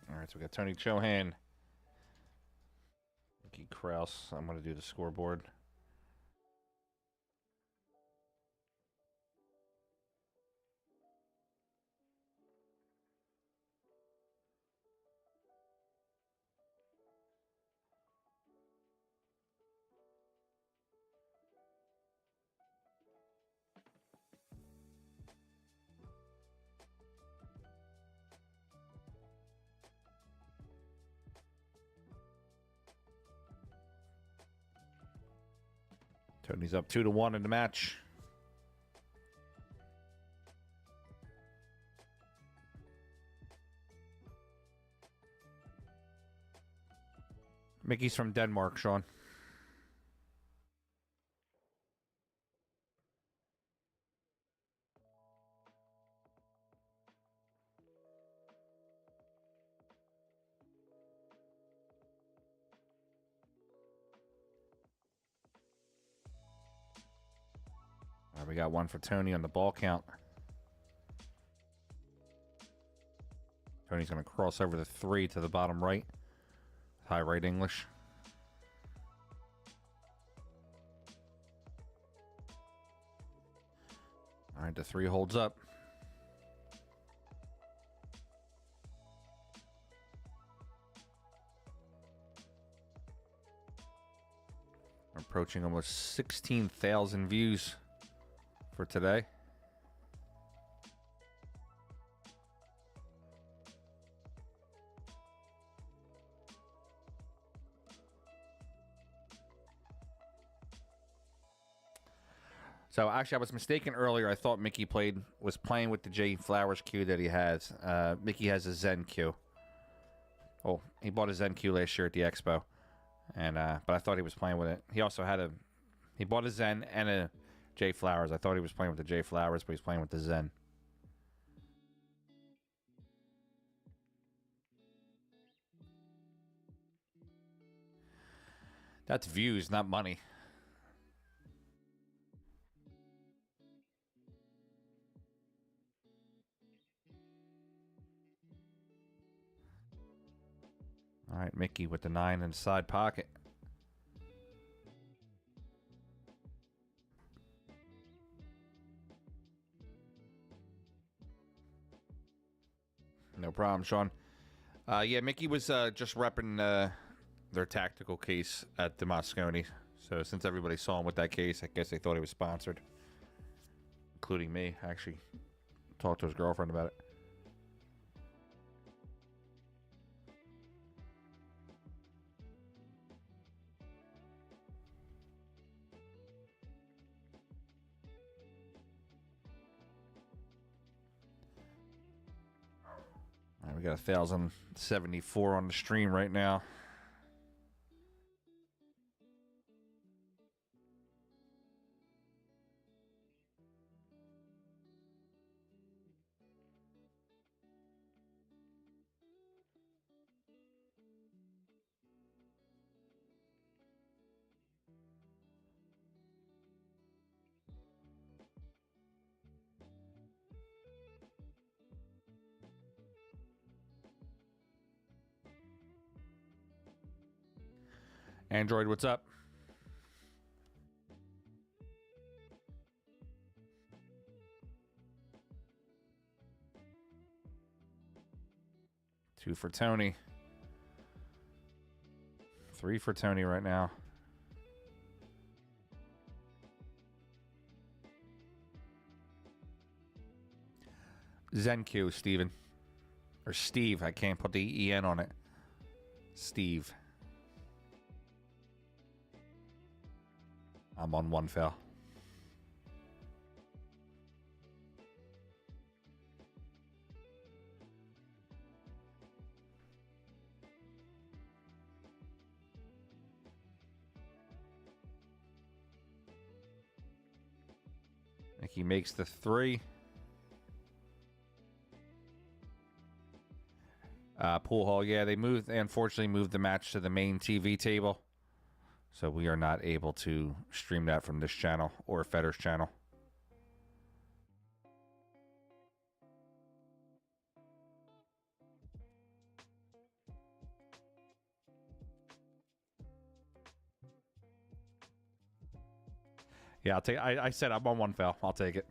All right, so we got Tony Chohan. Mickey Krause. I'm going to do the scoreboard. Tony's up 2-1 in the match. Mickey's from Denmark, Sean. We got one for Tony on the ball count. Tony's going to cross over the 3 to the bottom right. High right English. All right, the 3 holds up. We're approaching almost 16,000 views for today. So actually, I was mistaken earlier. I thought Mickey was playing with the J Flowers cue that he has. Mickey has a Zen cue. Oh, he bought a Zen cue last year at the Expo, and but I thought he was playing with it. He also he bought a Zen and a J Flowers. I thought he was playing with the J Flowers, but he's playing with the Zen. That's views, not money. All right, Mickey with the 9 in the side pocket. No problem, Sean. Yeah, Mickey was just repping their tactical case at the Moscone. So since everybody saw him with that case, I guess they thought he was sponsored. Including me. I actually talked to his girlfriend about it. All right, we got 1,074 on the stream right now. Android, what's up? Two for Tony. Three for Tony right now. ZenQ, Steven. Or Steve. I can't put the EN on it. Steve. I'm on one fail. Mickey makes the three. Pool hall, yeah, they unfortunately moved the match to the main TV table. So we are not able to stream that from this channel or Fedder's channel. Yeah, I'll take. I said I'm on one foul. I'll take it.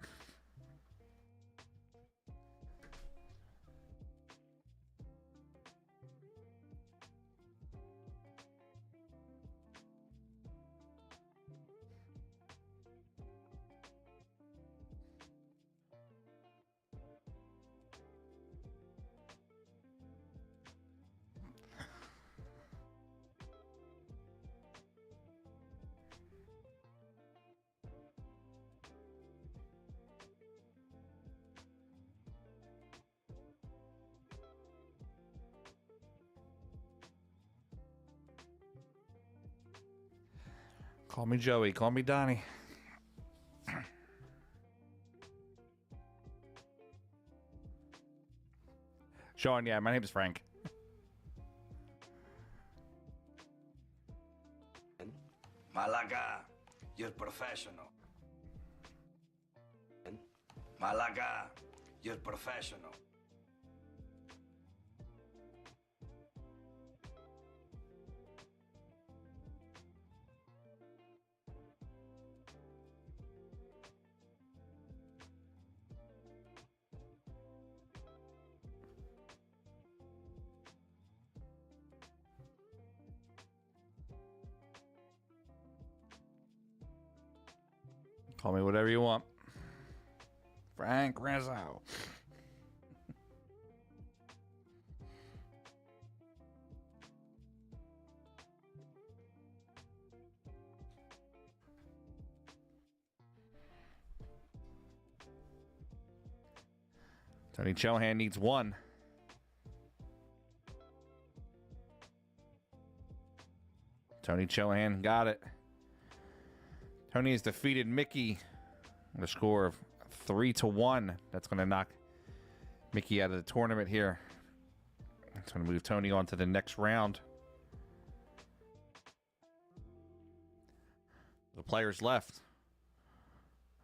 Call me Joey. Call me Donnie. Sean, yeah, my name is Frank. Malaga, you're professional. Malaga, you're professional. Call me whatever you want. Frank Rizzo. Tony Chohan needs one. Tony Chohan got it. Tony has defeated Mickey with a score of 3-1. That's going to knock Mickey out of the tournament here. That's going to move Tony on to the next round. The players left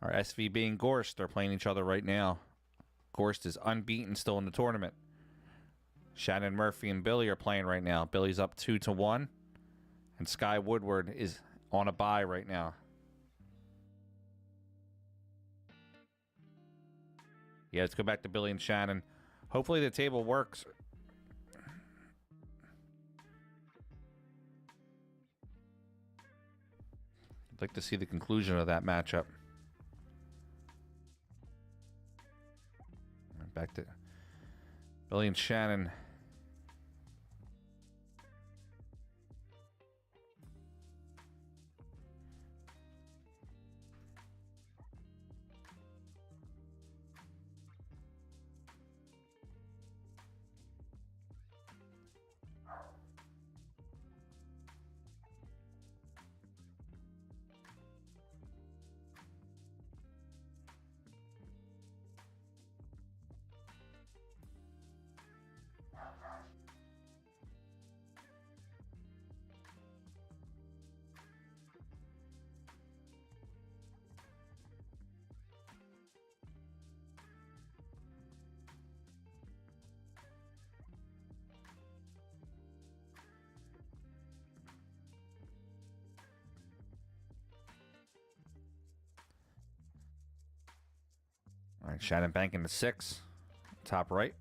are SVB and Gorst. They're playing each other right now. Gorst is unbeaten still in the tournament. Shannon Murphy and Billy are playing right now. Billy's up 2-1. And Sky Woodward is on a bye right now. Yeah, let's go back to Billy and Shannon. Hopefully the table works. I'd like to see the conclusion of that matchup. Back to Billy and Shannon. right, Shannon banking the 6. Top right.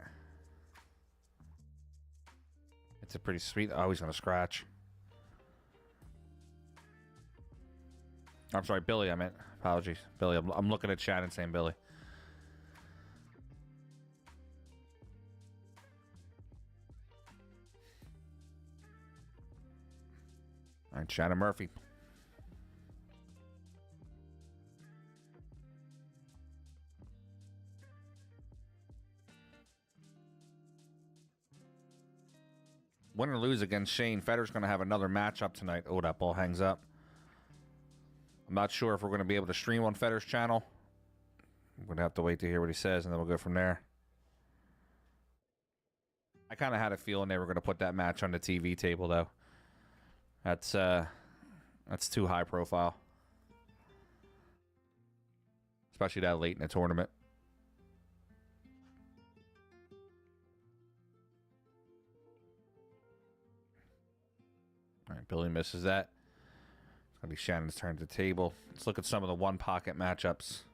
It's a pretty sweet. Oh, he's going to scratch. I'm sorry, Billy, I meant. Apologies. Billy, I'm looking at Shannon saying Billy. All right, Shannon Murphy. Win or lose against Shane, Federer's going to have another matchup tonight. Oh, that ball hangs up. I'm not sure if we're going to be able to stream on Federer's channel. I'm going to have to wait to hear what he says, and then we'll go from there. I kind of had a feeling they were going to put that match on the TV table, though. That's too high profile. Especially that late in the tournament. All right, Billy misses that. It's going to be Shannon's turn to the table. Let's look at some of the one-pocket matchups.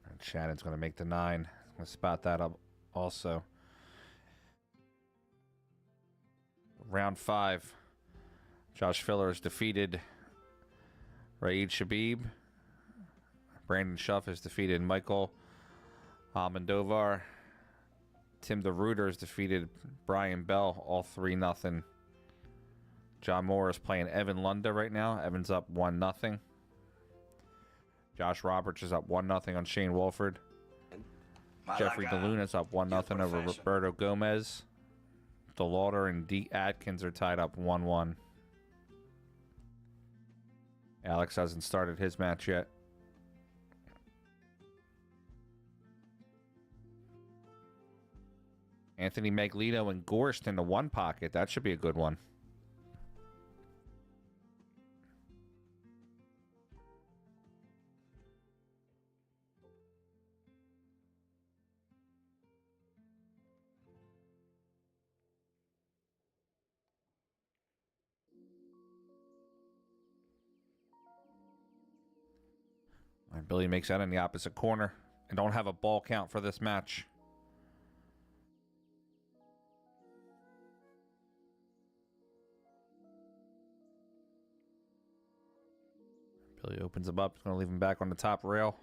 And Shannon's going to make the 9. I'm going to spot that up also. Round 5. Josh Filler has defeated Raid Shabib. Brandon Schuff has defeated Michael Almendovar. Tim DeRuiter has defeated Brian Bell, all 3-0. John Moore is playing Evan Lunda right now. Evan's up 1-0. Josh Roberts is up 1-0 on Shane Wolford. Jeffrey DeLuna is up 1-0 over Roberto Gomez. DeLauder and D. Atkins are tied up 1-1. Alex hasn't started his match yet. Anthony Maglito and Gorst in the one pocket. That should be a good one. And Billy makes that in the opposite corner. And don't have a ball count for this match. Billy opens him up. He's going to leave him back on the top rail.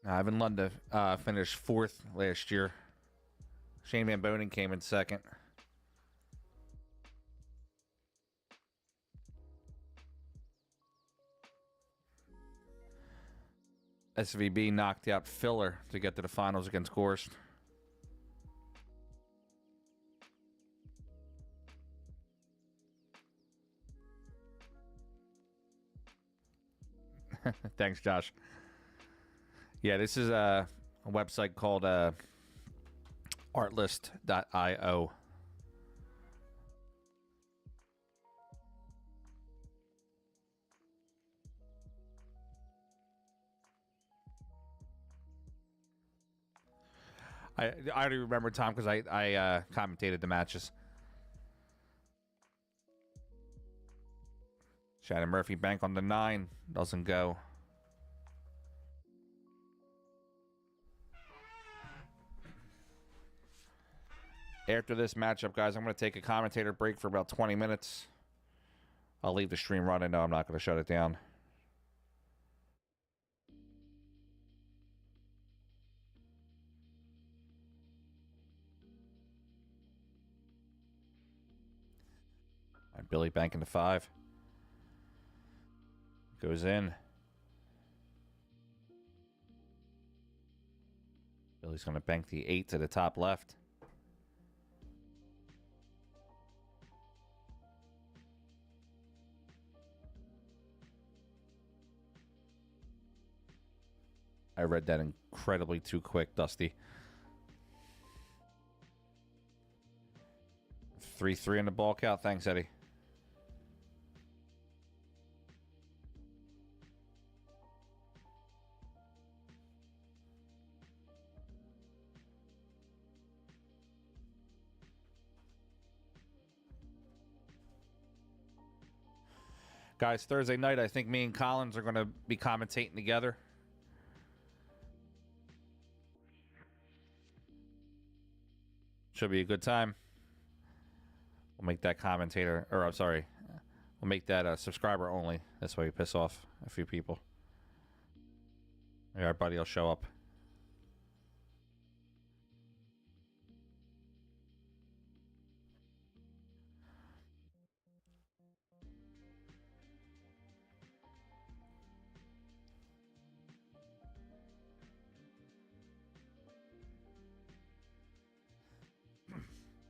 Ivan Lunda finished 4th last year. Shane Van Bonen came in 2nd. SVB knocked out Filler to get to the finals against Gorst. Thanks, Josh. Yeah, this is a website called artlist.io. I already remember, Tom, because I commentated the matches. Shannon Murphy bank on the 9. Doesn't go. After this matchup, guys, I'm going to take a commentator break for about 20 minutes. I'll leave the stream running. No, I'm not going to shut it down. All right, Billy banking to 5. Goes in. Billy's going to bank the 8 to the top left. I read that incredibly too quick, Dusty. 3-3 in the ball count. Thanks, Eddie. Guys, Thursday night, I think me and Collins are going to be commentating together. Should be a good time. We'll make that commentator, or I'm sorry, we'll make that a subscriber only. This way we piss off a few people. Maybe our buddy will show up.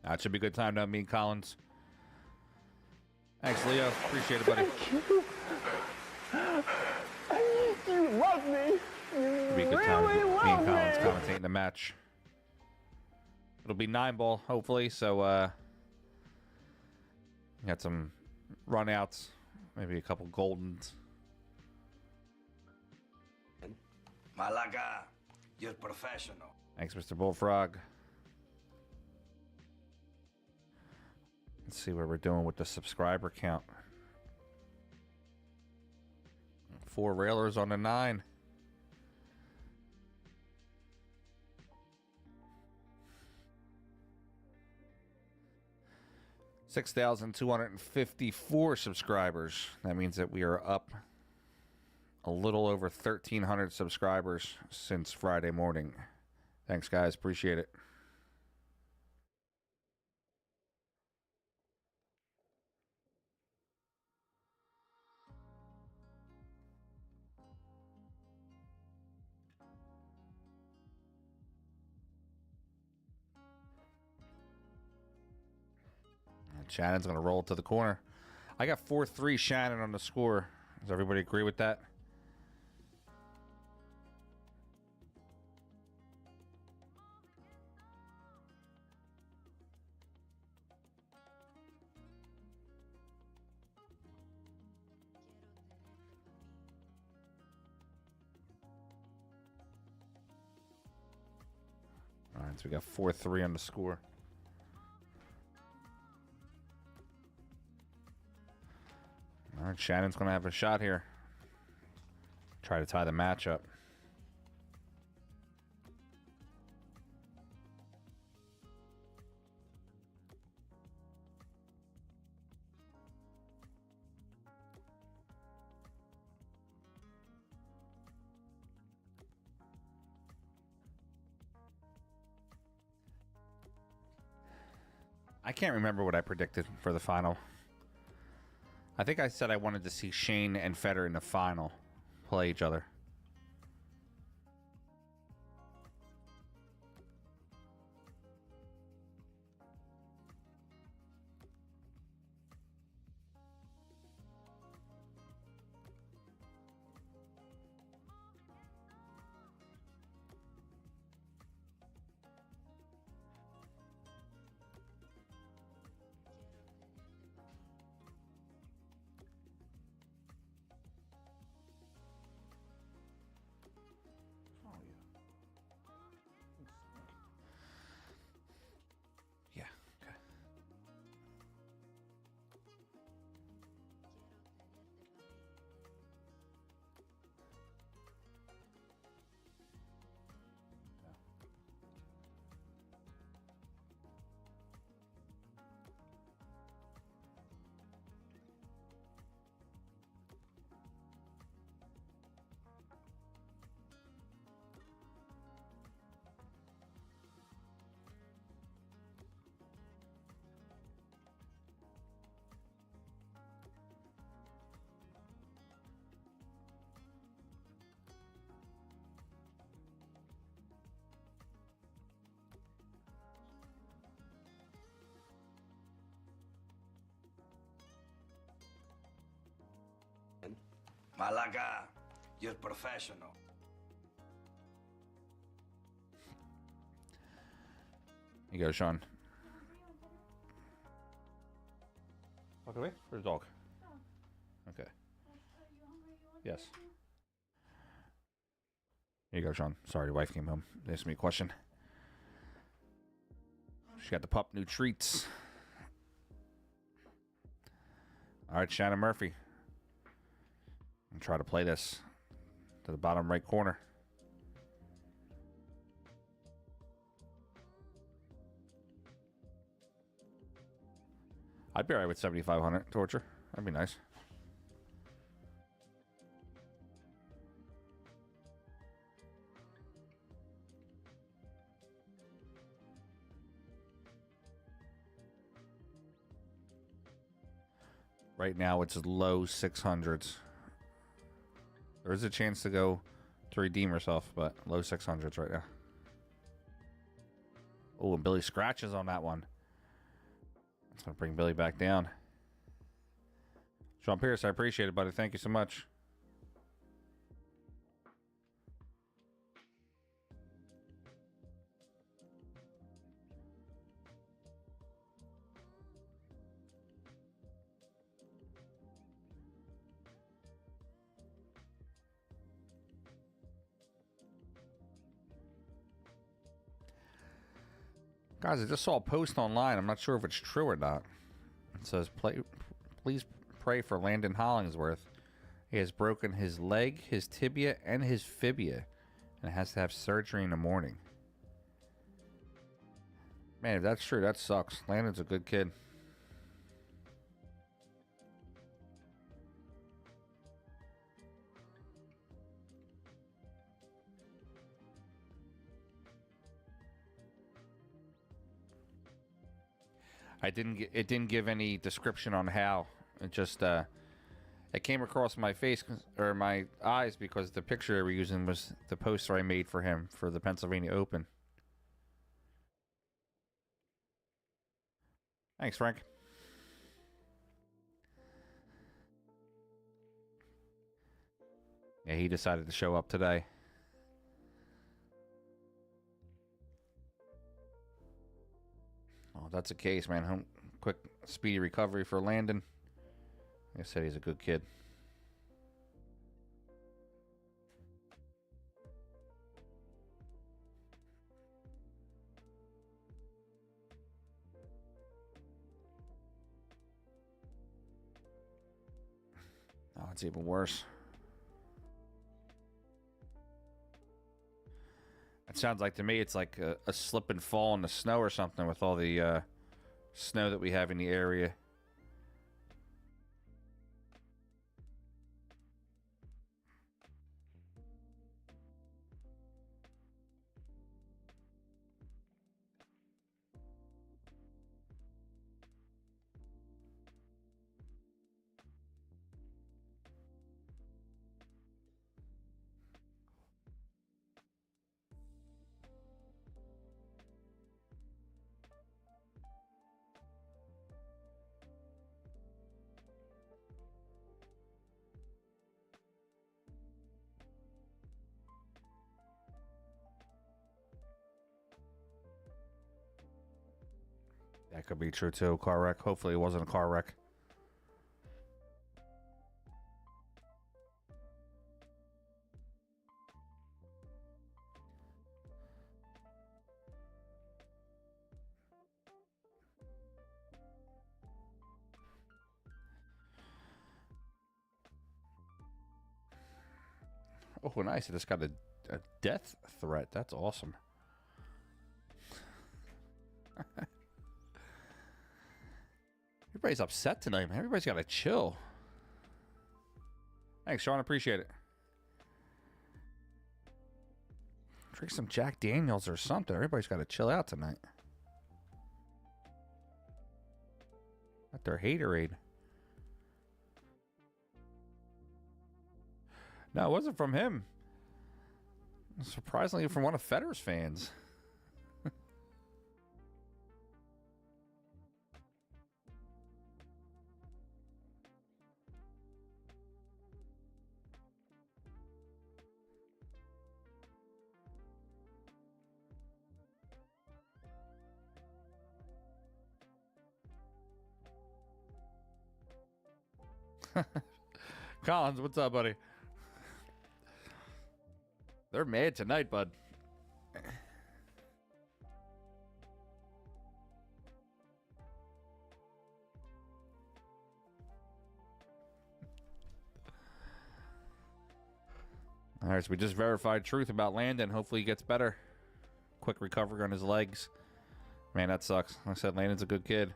That should be a good time to meet Collins. Thanks, Leo. Appreciate it, buddy. Thank you. You love me. You It'll be a good really time. Me and love Collins me. commentating the match. It'll be 9-ball, hopefully. So, got some run-outs, maybe a couple goldens. Malaga, you're professional. Thanks, Mr. Bullfrog. Let's see where we're doing with the subscriber count. 4 railers on the 9. $6,254 subscribers. That means that we are up a little over 1,300 subscribers since Friday morning. Thanks, guys. Appreciate it. Shannon's going to roll to the corner. I got 4-3 Shannon on the score. Does everybody agree with that? All right, so we got 4-3 on the score. All right, Shannon's going to have a shot here. Try to tie the match up. I can't remember what I predicted for the final. I think I said I wanted to see Shane and Federer in the final play each other. Malaga, you're professional. You go, Sean. Walk away. Where's the dog? Okay. Yes. Here you go, Sean. Sorry, your wife came home. Asked me a question. She got the pup new treats. All right, Shannon Murphy. I'm try to play this to the bottom right corner. I'd be all right with 7,500 torture. That'd be nice. Right now, it's low 600s. There is a chance to go to redeem herself, but low 600s right now. Oh, and Billy scratches on that one. That's going to bring Billy back down. Sean Pierce, I appreciate it, buddy. Thank you so much. Guys, I just saw a post online. I'm not sure if it's true or not. It says, please pray for Landon Hollingsworth. He has broken his leg, his tibia, and his fibia, and has to have surgery in the morning. Man, if that's true, that sucks. Landon's a good kid. It didn't give any description on how. It just it came across my face or my eyes because the picture they were using was the poster I made for him for the Pennsylvania Open. Thanks, Frank. Yeah, he decided to show up today. Oh, that's the case, man. Quick, speedy recovery for Landon. Like I said, he's a good kid. Oh, it's even worse. It sounds like to me it's like a slip and fall in the snow or something with all the snow that we have in the area. That could be true too. Car wreck. Hopefully it wasn't a car wreck. Oh, nice. I just got a death threat. That's awesome. Everybody's upset tonight, man. Everybody's got to chill. Thanks, Sean. Appreciate it. Drink some Jack Daniels or something. Everybody's got to chill out tonight. At their haterade. No, it wasn't from him. Surprisingly, from one of Federer's fans. Collins, what's up, buddy? They're mad tonight, bud. All right, so we just verified truth about Landon. Hopefully he gets better. Quick recovery on his legs. Man, that sucks. Like I said, Landon's a good kid.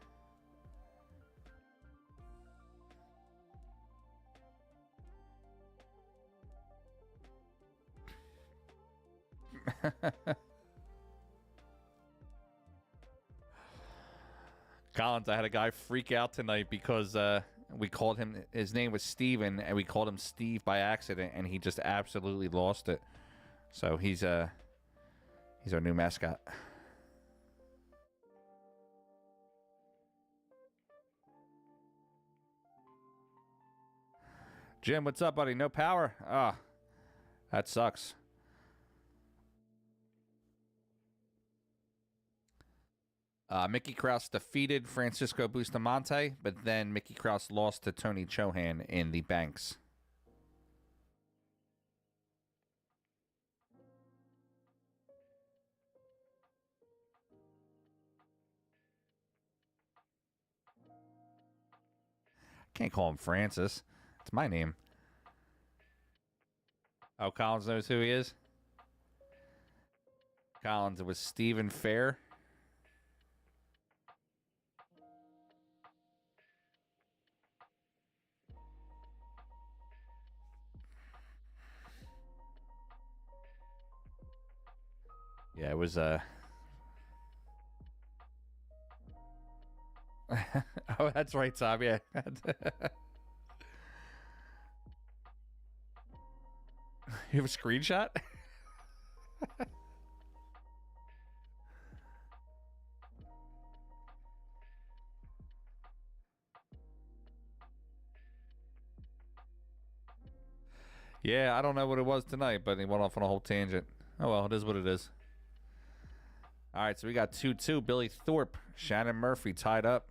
Collins, I had a guy freak out tonight because we called him, his name was Steven, and we called him Steve by accident, and he just absolutely lost it. So he's our new mascot. Jim, what's up, buddy? No power? Ah, that sucks. Mickey Krause defeated Francisco Bustamante, but then Mickey Krause lost to Tony Chohan in the Banks. Can't call him Francis. It's my name. Oh, Collins knows who he is? Collins, it was Stephen Fair. Yeah, it was oh, that's right, Tom. Yeah. You have a screenshot? Yeah, I don't know what it was tonight, but he went off on a whole tangent. Oh well, it is what it is. All right, so we got 2-2. Billy Thorpe, Shannon Murphy tied up.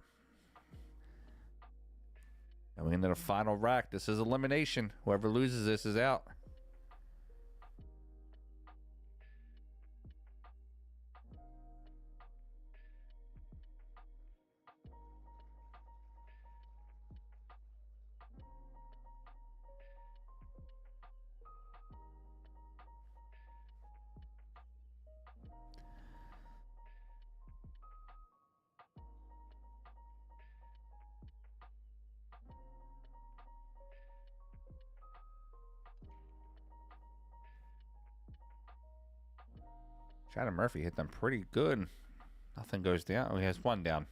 Going into the final rack. This is elimination. Whoever loses this is out. Shannon Murphy hit them pretty good. Nothing goes down. Oh, he has one down.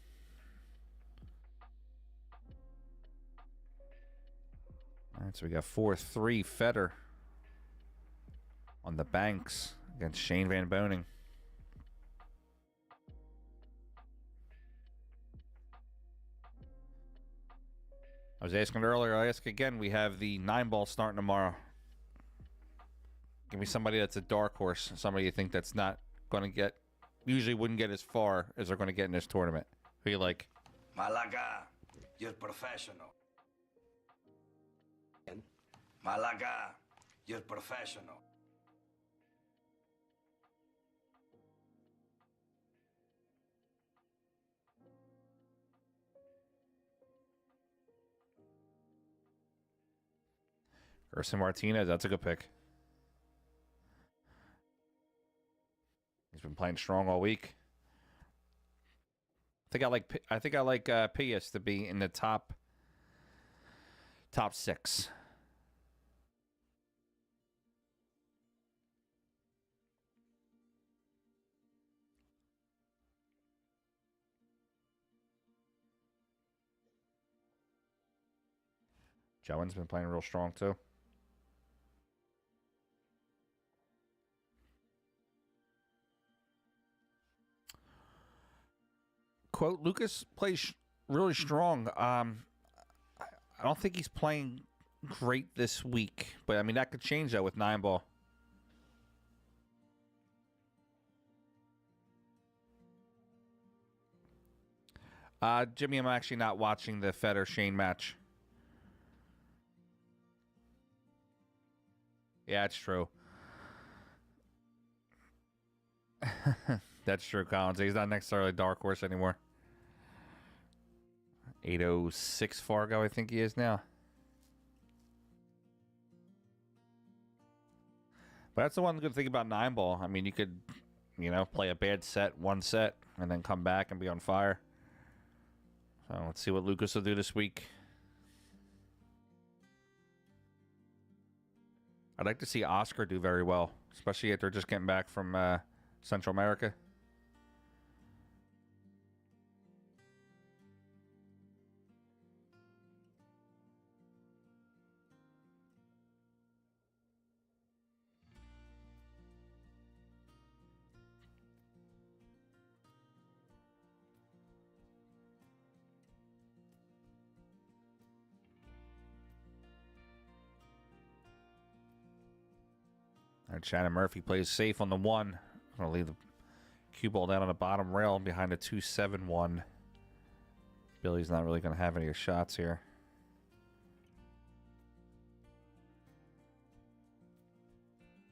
All right, so we got 4-3 Feder on the Banks against Shane Van Boning. I was asking earlier, I ask again, we have the 9-ball starting tomorrow. Give me somebody that's a dark horse, somebody you think that's not going to get, usually wouldn't get as far as they're going to get in this tournament. Who you like? Malaga, you're professional. Malaga, you're professional. Urson Martinez, that's a good pick. He's been playing strong all week. I think I like Pius to be in the top 6. Jowen's been playing real strong too. Quote, Lucas plays really strong. I don't think he's playing great this week, but I mean that could change that with 9-ball. Jimmy, I'm actually not watching the Feder Shane match. Yeah, it's true. That's true, Collins. He's not necessarily a dark horse anymore. 806 Fargo, I think he is now. But that's the one good thing about 9-ball. I mean, you could, you know, play a bad set, one set, and then come back and be on fire. So let's see what Lucas will do this week. I'd like to see Oscar do very well, especially if they're just getting back from Central America. All right, Shannon Murphy plays safe on the 1. I'm going to leave the cue ball down on the bottom rail behind a 2-7-1. Billy's not really going to have any shots here.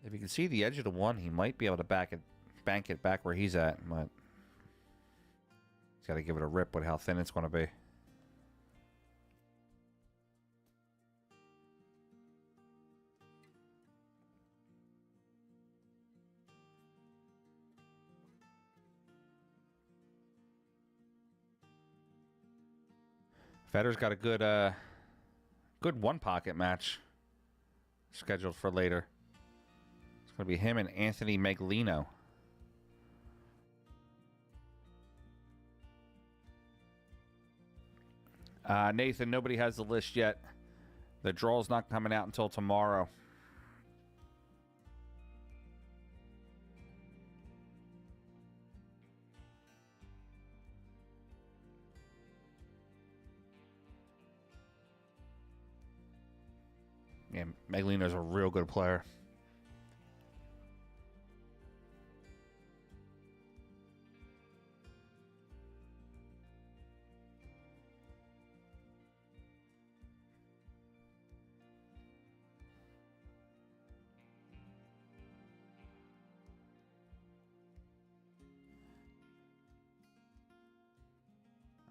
If you can see the edge of the 1, he might be able to bank it back where he's at, but he's got to give it a rip with how thin it's going to be. Federer's got a good one-pocket match scheduled for later. It's going to be him and Anthony Meglino. Nathan, nobody has the list yet. The draw's not coming out until tomorrow. Yeah, Meglino's a real good player.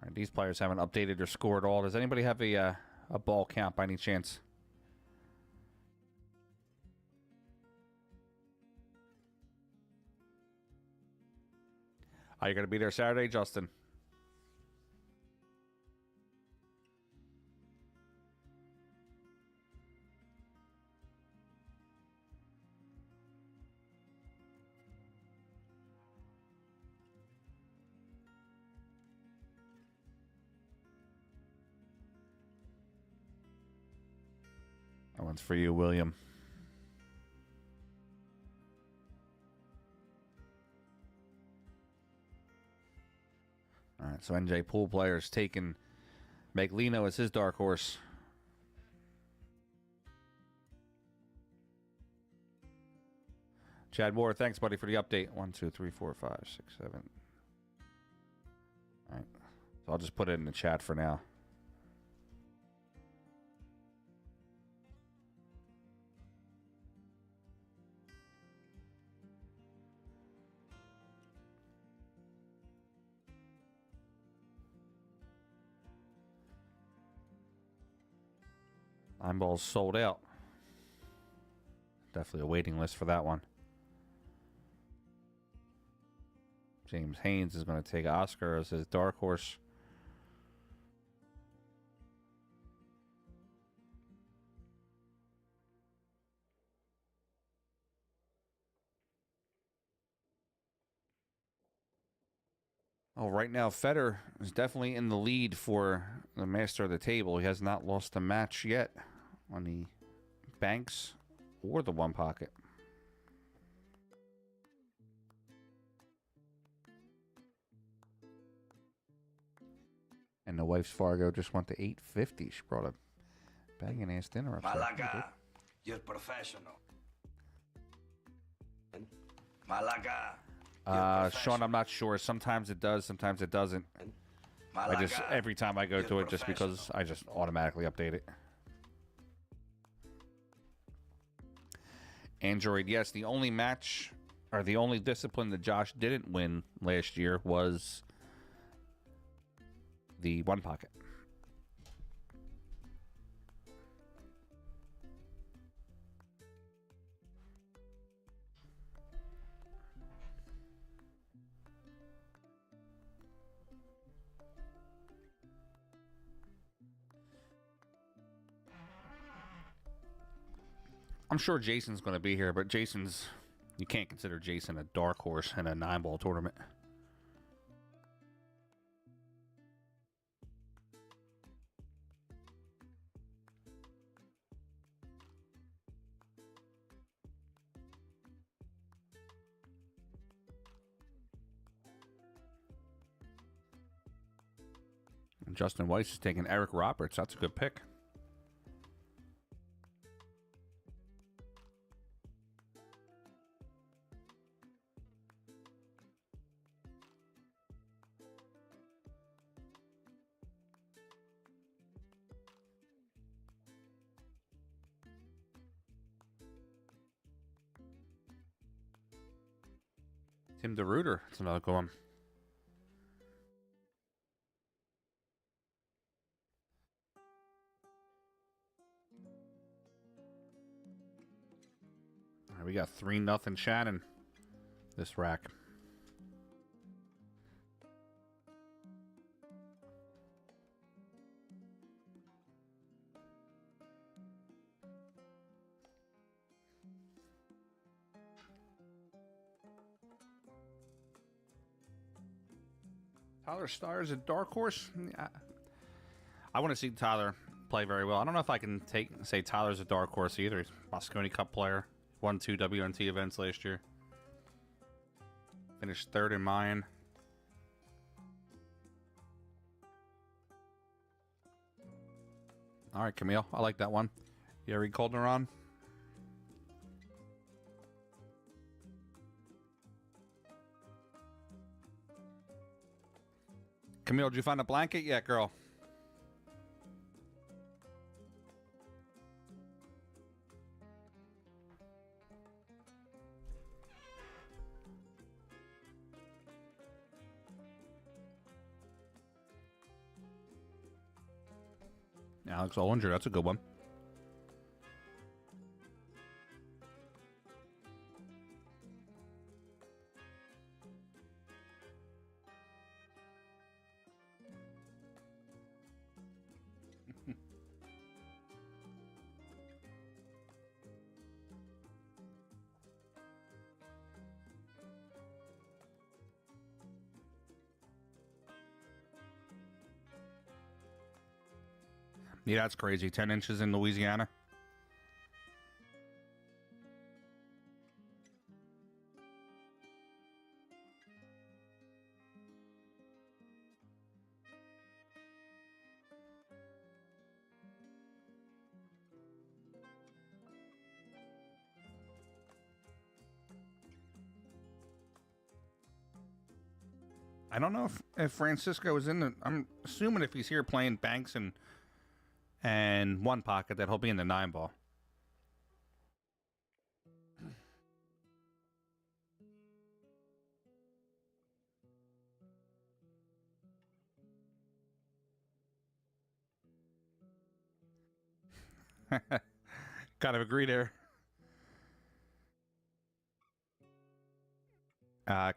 All right, these players haven't updated their score at all. Does anybody have a ball count by any chance? Are you going to be there Saturday, Justin? That one's for you, William. All right, so NJ Pool players taking Meglino as his dark horse. Chad Moore, thanks, buddy, for the update. 1, 2, 3, 4, 5, 6, 7. All right, so I'll just put it in the chat for now. Ball's sold out. Definitely a waiting list for that one. James Haynes is going to take Oscar as his dark horse. Oh, right now Federer is definitely in the lead for the master of the table. He has not lost a match yet on the banks or the one pocket. And the wife's Fargo just went to 850. She brought a banging ass dinner up. Malaga, you're professional. Malaga. Sean, I'm not sure. Sometimes it does, sometimes it doesn't. I just, every time I go to it, just because I just automatically update it. Android, yes. The only match, or the only discipline that Josh didn't win last year was the one pocket. I'm sure Jason's going to be here, but you can't consider Jason a dark horse in a 9-ball tournament. Justin Weiss is taking Eric Roberts. That's a good pick. Tim DeRuiter. That's another good one. All right, we got 3-0 Shannon this rack. Tyler Starr is a dark horse. I want to see Tyler play very well. I don't know if I can say Tyler's a dark horse either. He's a Moscone Cup player. Won 2 WNT events last year. Finished 3rd in Mayan. All right, Camille. I like that one. Yuri Calderon. Camille, did you find a blanket yet, girl? Alex Ollinger, that's a good one. Yeah, that's crazy. 10 inches in Louisiana. I don't know if Francisco is in the... I'm assuming if he's here playing Banks and one pocket, that he'll be in the 9-ball. Kind of agree there.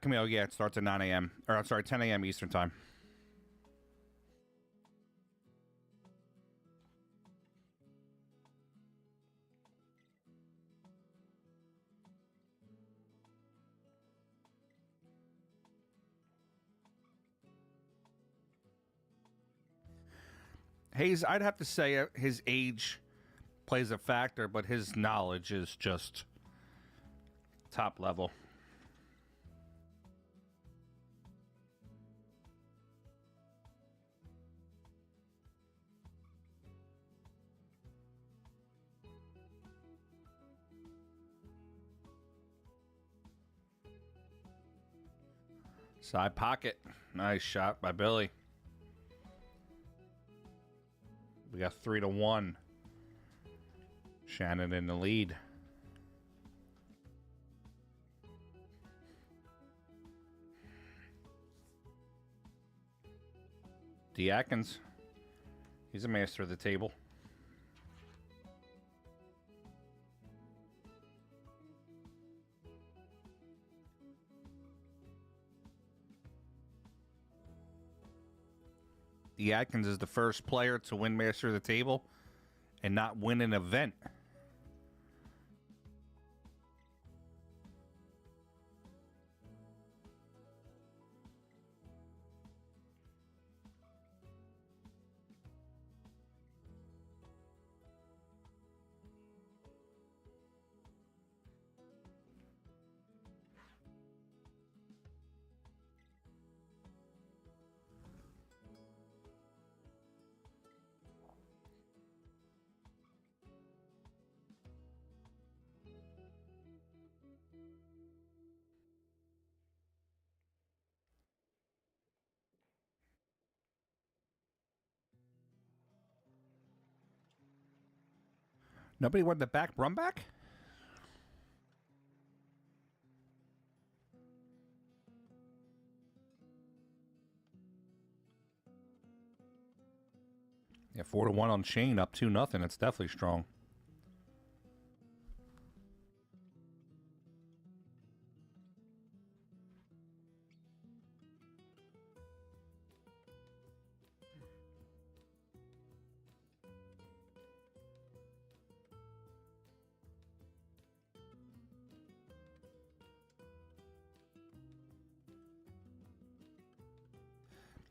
Camille, yeah, it starts at 9 a.m. Or, I'm sorry, 10 a.m. Eastern Time. Hayes, I'd have to say his age plays a factor, but his knowledge is just top level. Side pocket. Nice shot by Billy. We got 3-1. Shannon in the lead. D. Avkans. He's a master of the table. D. Avkans is the first player to win master of the table and not win an event. Nobody wanted the back run back? Yeah, 4-1 on Shane, up 2-0. It's definitely strong.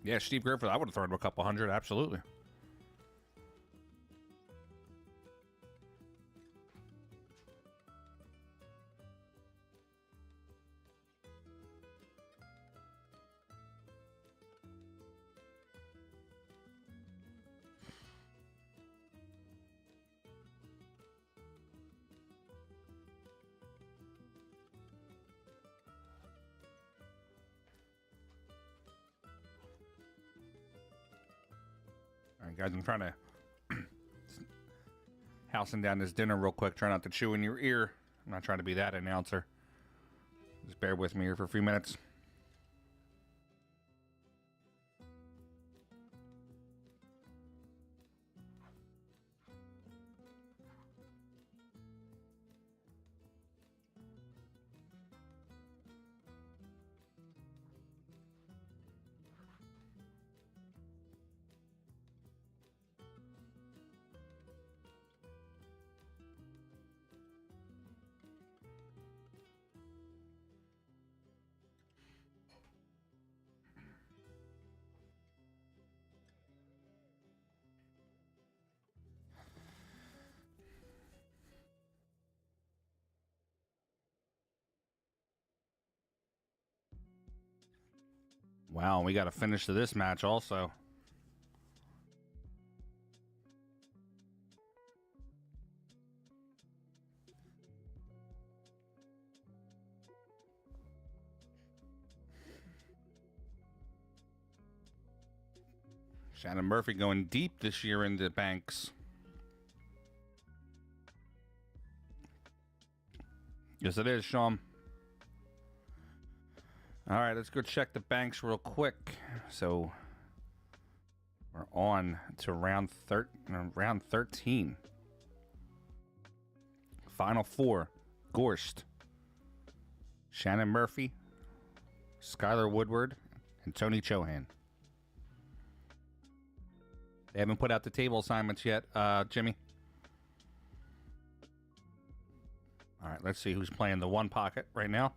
Yeah, Steve Griffith, I would have thrown him a couple hundred, absolutely. All right, guys, I'm trying to housing down this dinner real quick. Try not to chew in your ear. I'm not trying to be that announcer. Just bear with me here for a few minutes. Wow, we got to finish to this match also. Shannon Murphy going deep this year into banks. Yes, it is, Sean. All right, let's go check the banks real quick. So we're on to round 13. Final four. Gorst, Shannon Murphy, Skylar Woodward, and Tony Chohan. They haven't put out the table assignments yet, Jimmy. All right, let's see who's playing the one pocket right now.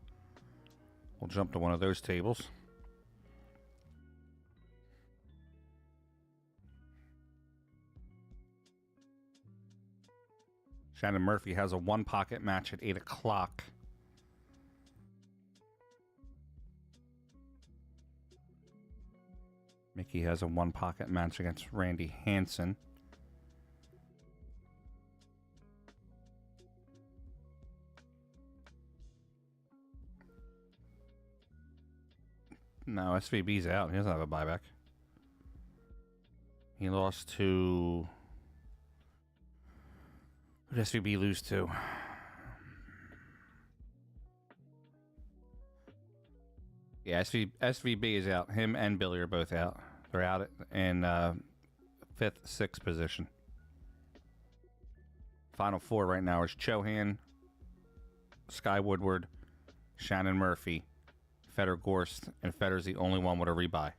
We'll jump to one of those tables. Shannon Murphy has a one pocket match at 8 o'clock. Mickey has a one pocket match against Randy Hansen. No, SVB's out. He doesn't have a buyback. He lost to... Who did SVB lose to? Yeah, SVB is out. Him and Billy are both out. They're out in 5th, 6th position. Final four right now is Chohan, Sky Woodward, Shannon Murphy, Feder Gorst, and Feder's the only one with a rebuy.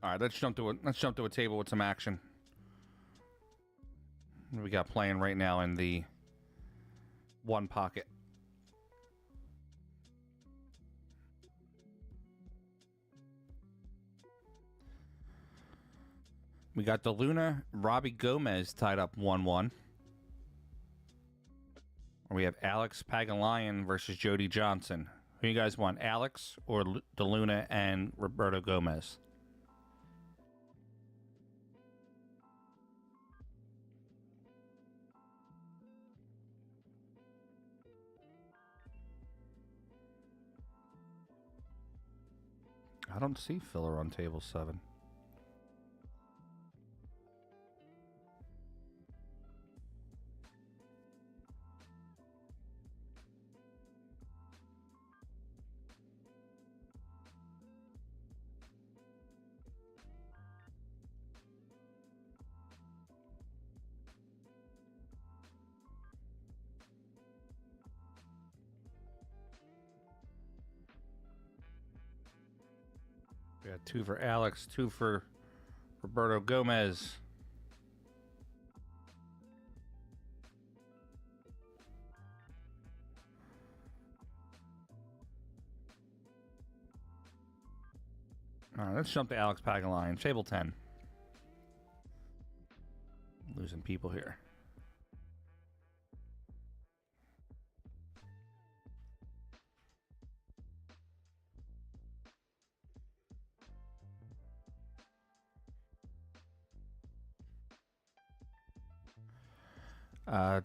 All right, let's jump to a table with some action. What we got playing right now in the one pocket. We got the Luna, Robbie Gomez tied up 1-1. We have Alex Pagalion versus Jody Johnson. Who you guys want, Alex or the Luna and Roberto Gomez? I don't see filler on table 7. We got 2 for Alex, 2 for Roberto Gomez. All right, let's jump to Alex Pagalion, table 10. Losing people here.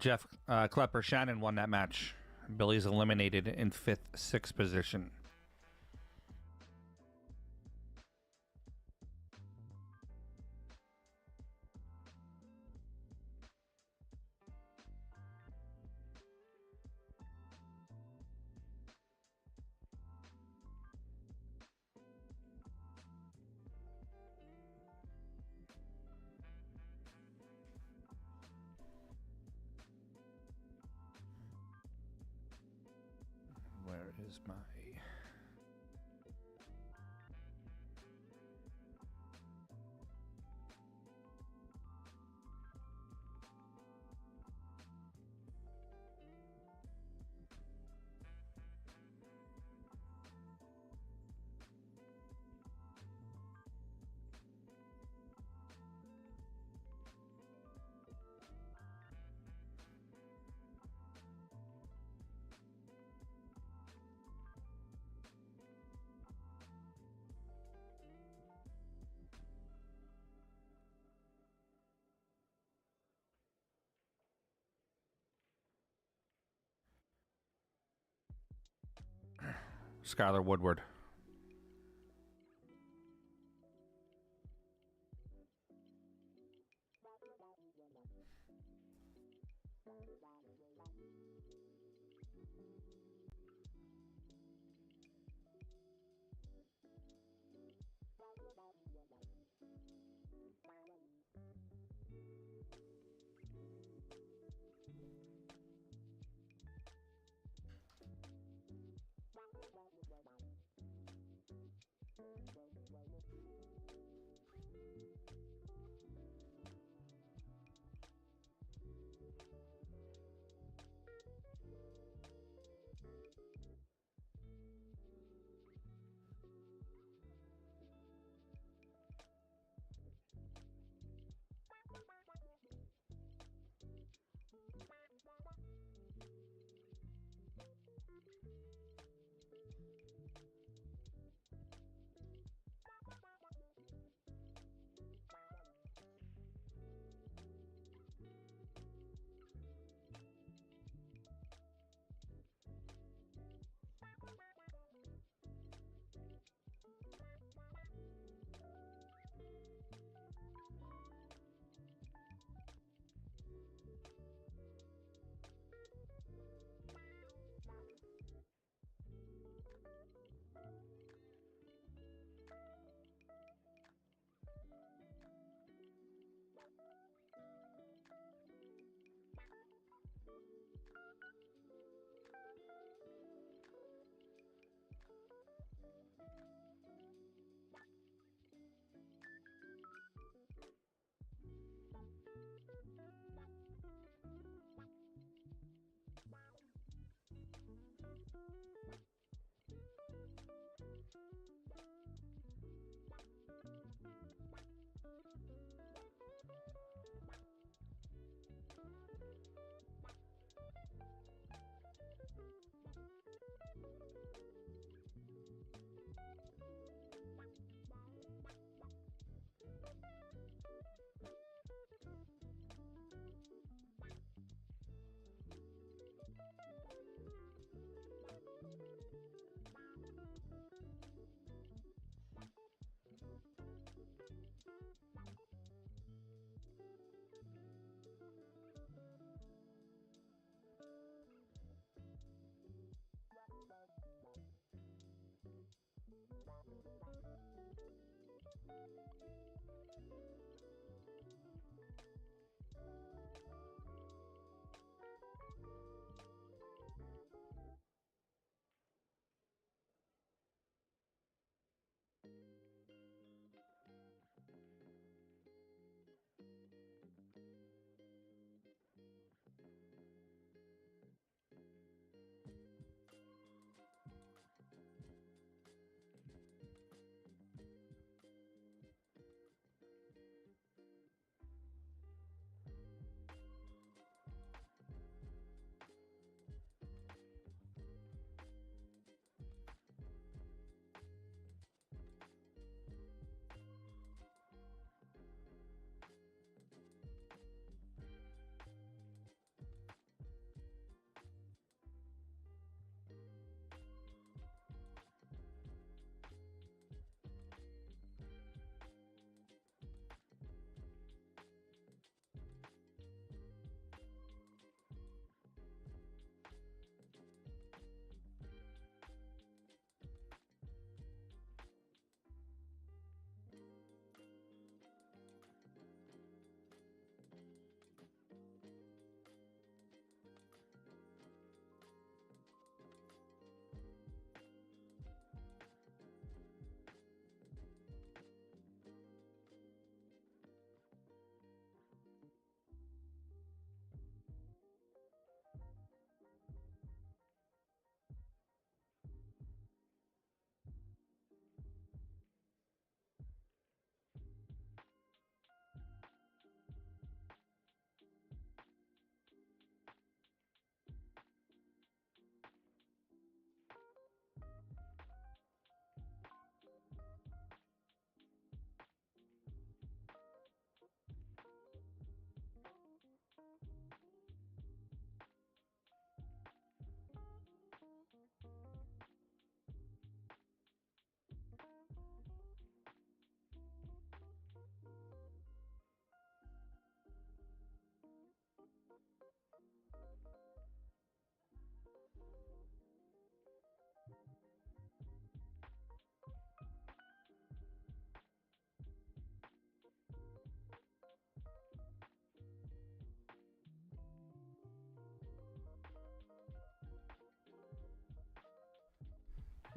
Jeff Klepper Shannon won that match. Billy's eliminated in 5th, 6th position. Where is my... Skylar Woodward.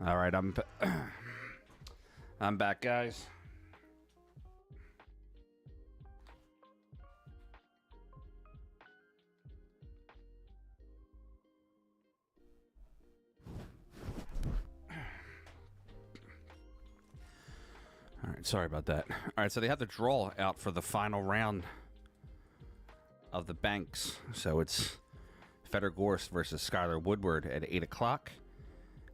All right, I'm back, guys. All right, sorry about that. All right, so they have the draw out for the final round of the banks. So it's Feder Gorst versus Skylar Woodward at 8 o'clock.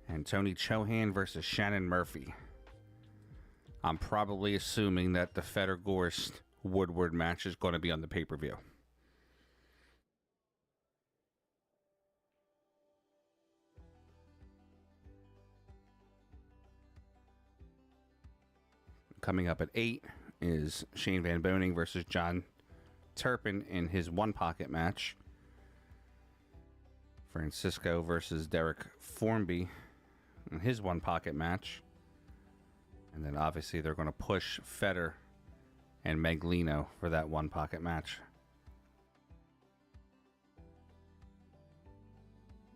And Tony Chohan versus Shannon Murphy. I'm probably assuming that the Feder Gorst Woodward match is going to be on the pay-per-view. Coming up at 8 is Shane Van Boening versus John Turpin in his one pocket match. Francisco versus Derek Formby in his one pocket match. And then obviously they're going to push Feder and Meglino for that one pocket match.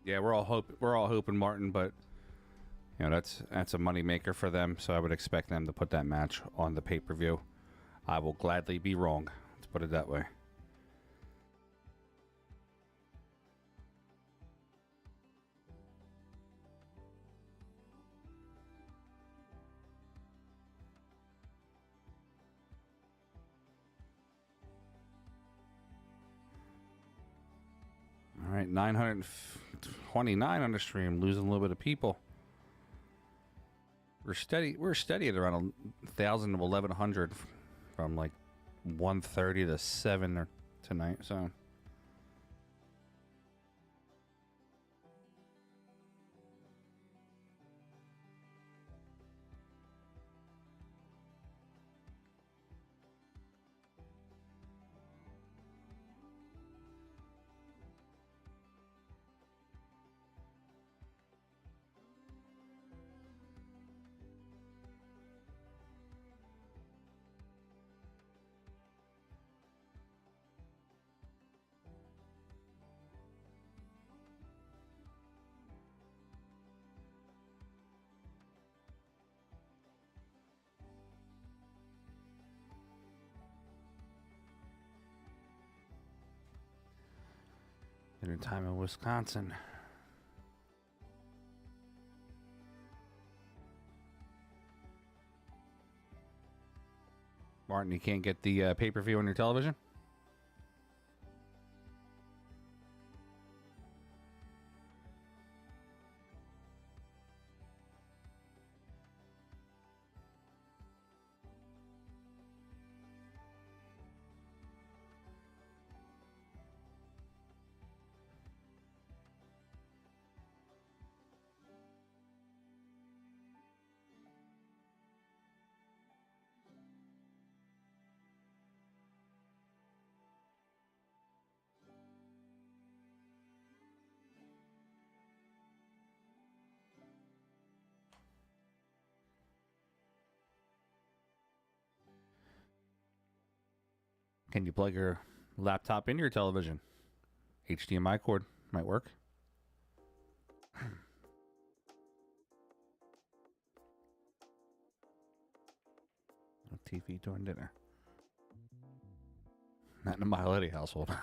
Yeah, we're all hoping, Martin, but you know, that's a moneymaker for them, so I would expect them to put that match on the pay-per-view. I will gladly be wrong. Let's put it that way. All right, 929 on the stream, losing a little bit of people. We're steady at around 1,000 to 1,100 from like 1:30 to 7 tonight. So dinner time in Wisconsin. Martin, you can't get the pay-per-view on your television? Can you plug your laptop into your television? HDMI cord might work. No TV during dinner. Not in a Mile Eddy household.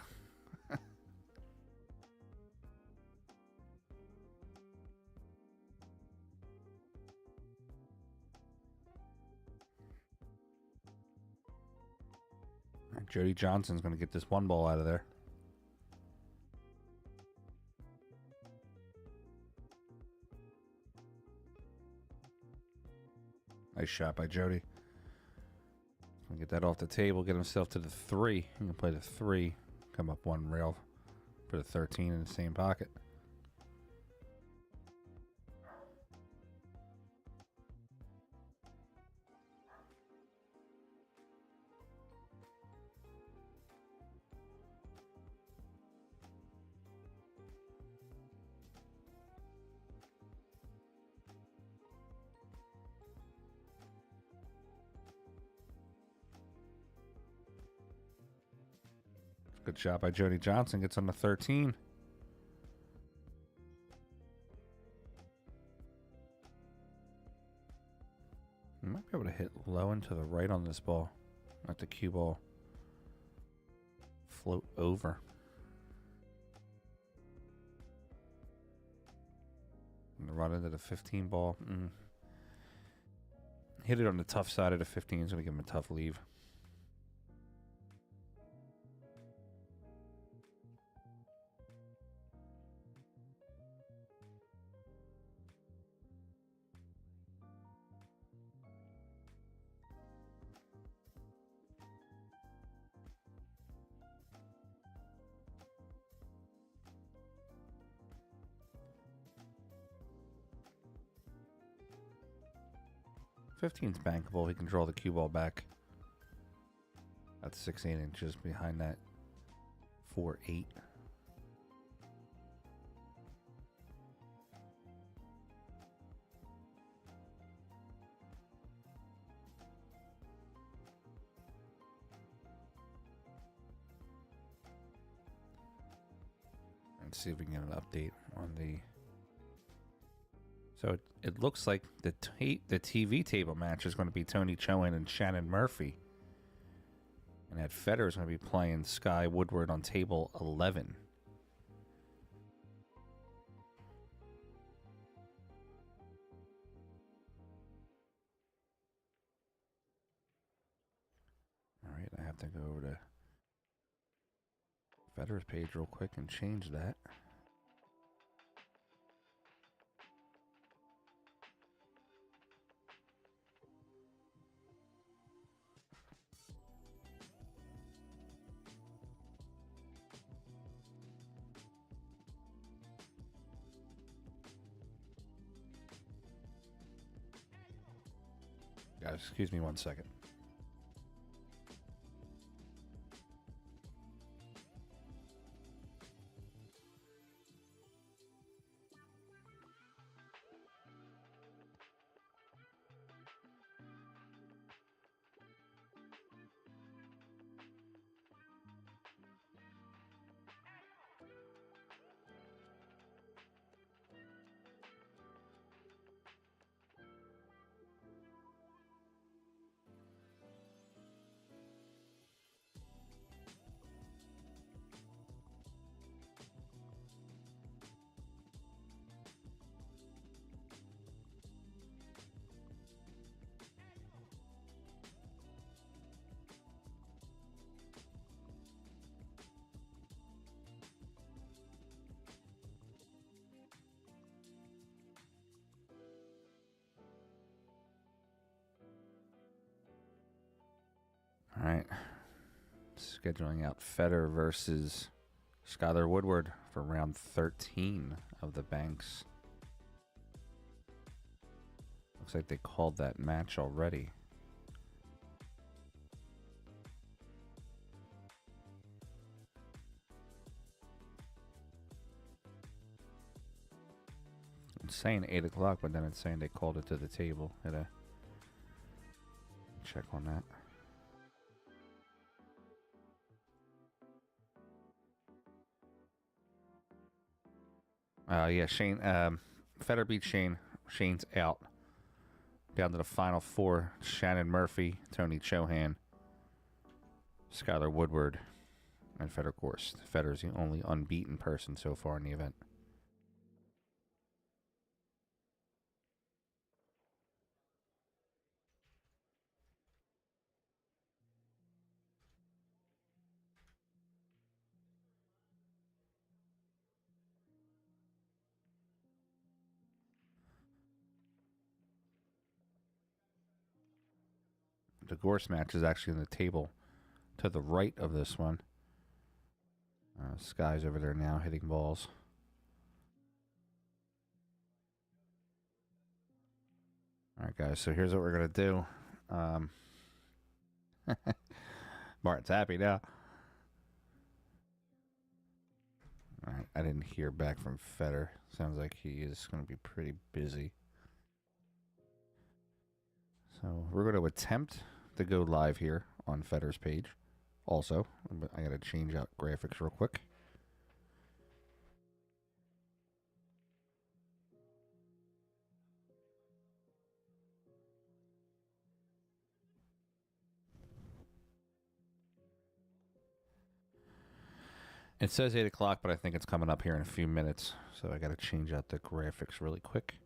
Jody Johnson's going to get this one ball out of there. Nice shot by Jody. Gonna get that off the table, get himself to the 3. He can play the 3, come up one rail for the 13 in the same pocket. Good shot by Jody Johnson. Gets on the 13. You might be able to hit low and to the right on this ball. Let the cue ball float over. And run into the 15 ball. Hit it on the tough side of the 15 is going to give him a tough leave. Fifteen's bankable. He can draw the cue ball back. That's 16 inches behind that 4-8. Let's see if we can get an update on the. So it looks like the TV table match is going to be Tony Chohan and Shannon Murphy. And that Federer is going to be playing Sky Woodward on table 11. All right, I have to go over to Federer's page real quick and change that. Guys, excuse me 1 second. All right, scheduling out Federer versus Skylar Woodward for round 13 of the Banks. Looks like they called that match already. It's saying 8 o'clock, but then it's saying they called it to the table. Gotta check on that. Yeah, Shane. Federer beat Shane. Shane's out. Down to the final four: Shannon Murphy, Tony Chohan, Skylar Woodward, and Federer. Of course, Federer's the only unbeaten person so far in the event. The Gorse match is actually on the table to the right of this one. Sky's over there now hitting balls. All right, guys, so here's what we're going to do. Martin's happy now. All right, I didn't hear back from Federer. Sounds like he is going to be pretty busy. So we're going to attempt to go live here on Federer's page. Also, I got to change out graphics real quick. It says 8 o'clock, but I think it's coming up here in a few minutes. So I got to change out the graphics really quick.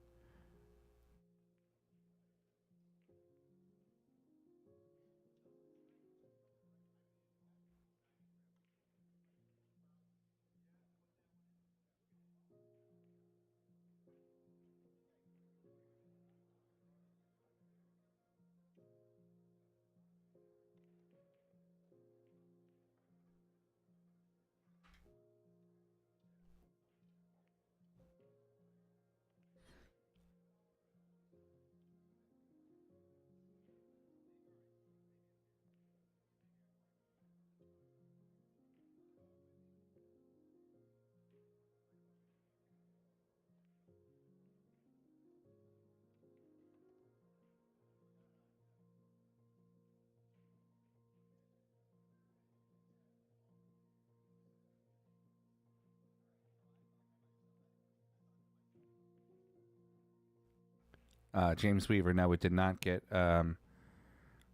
James Weaver, no, it did not get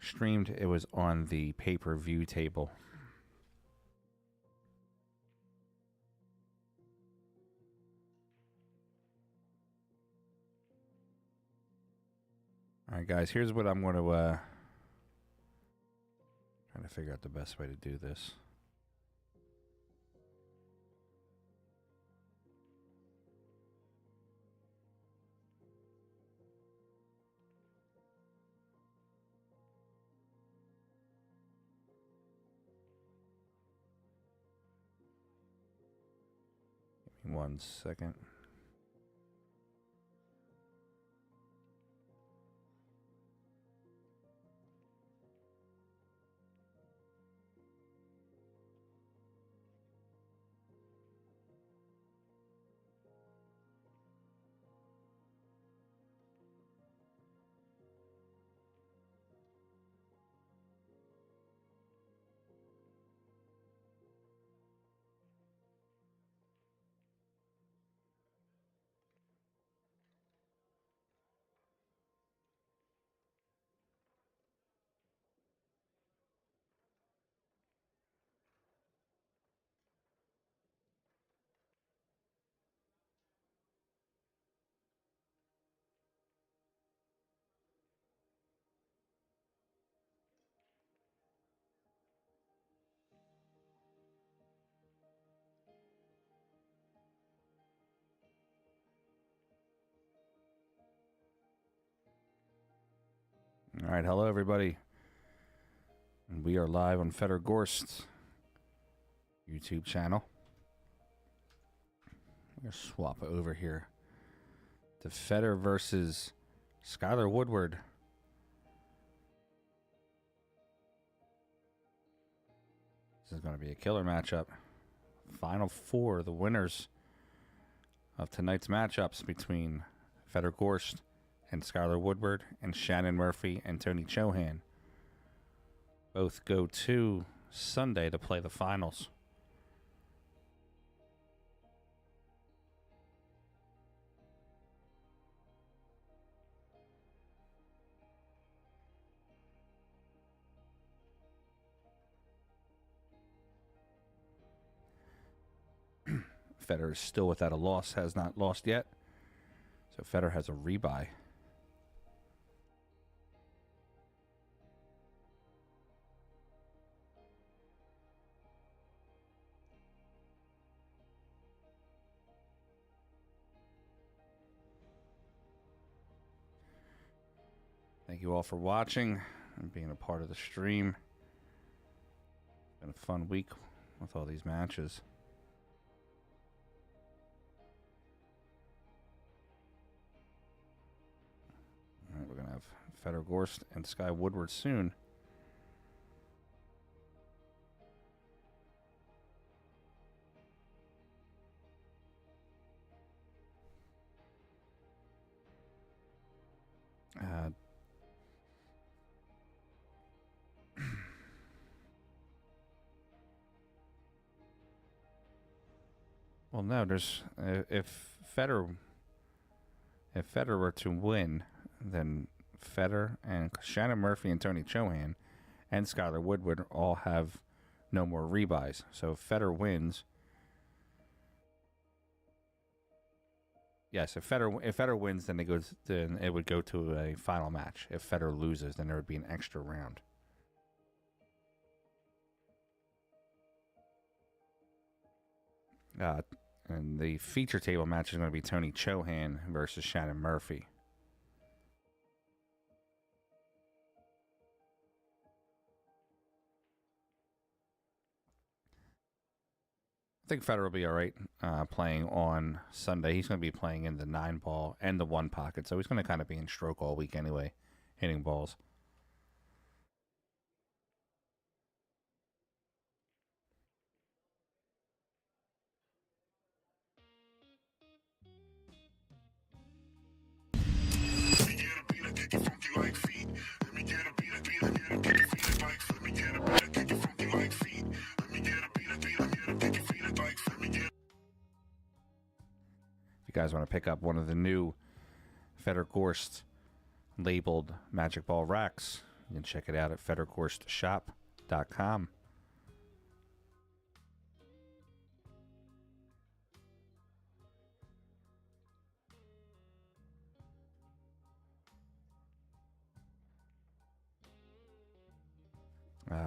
streamed. It was on the pay-per-view table. All right, guys, here's what I'm going to trying to figure out the best way to do this. Give me 1 second. All right, hello everybody. We are live on Fedor Gorst's YouTube channel. I'm going to swap over here to Fedor versus Skylar Woodward. This is going to be a killer matchup. Final four, the winners of tonight's matchups between Fedor Gorst and Skylar Woodward and Shannon Murphy and Tony Chohan. Both go to Sunday to play the finals. Fedor is still without a loss, has not lost yet. So Fedor has a rebuy. Thank you all for watching and being a part of the stream. It's been a fun week with all these matches. All right, we're going to have Fedor Gorst and Sky Woodward soon. Well, no, there's if Fedor were to win, then Fedor and Shannon Murphy and Tony Chohan and Skylar Woodward all have no more rebuys. So if Fedor wins, Yes, if Federer wins, then it would go to a final match. If Federer loses, then there would be an extra round. And the feature table match is going to be Tony Chohan versus Shannon Murphy. I think Federer will be all right playing on Sunday. He's going to be playing in the 9-ball and the 1 pocket, so he's going to kind of be in stroke all week anyway, hitting balls. If you guys want to pick up one of the new Federgorst labeled Magic Ball racks, you can check it out at federgorstshop.com.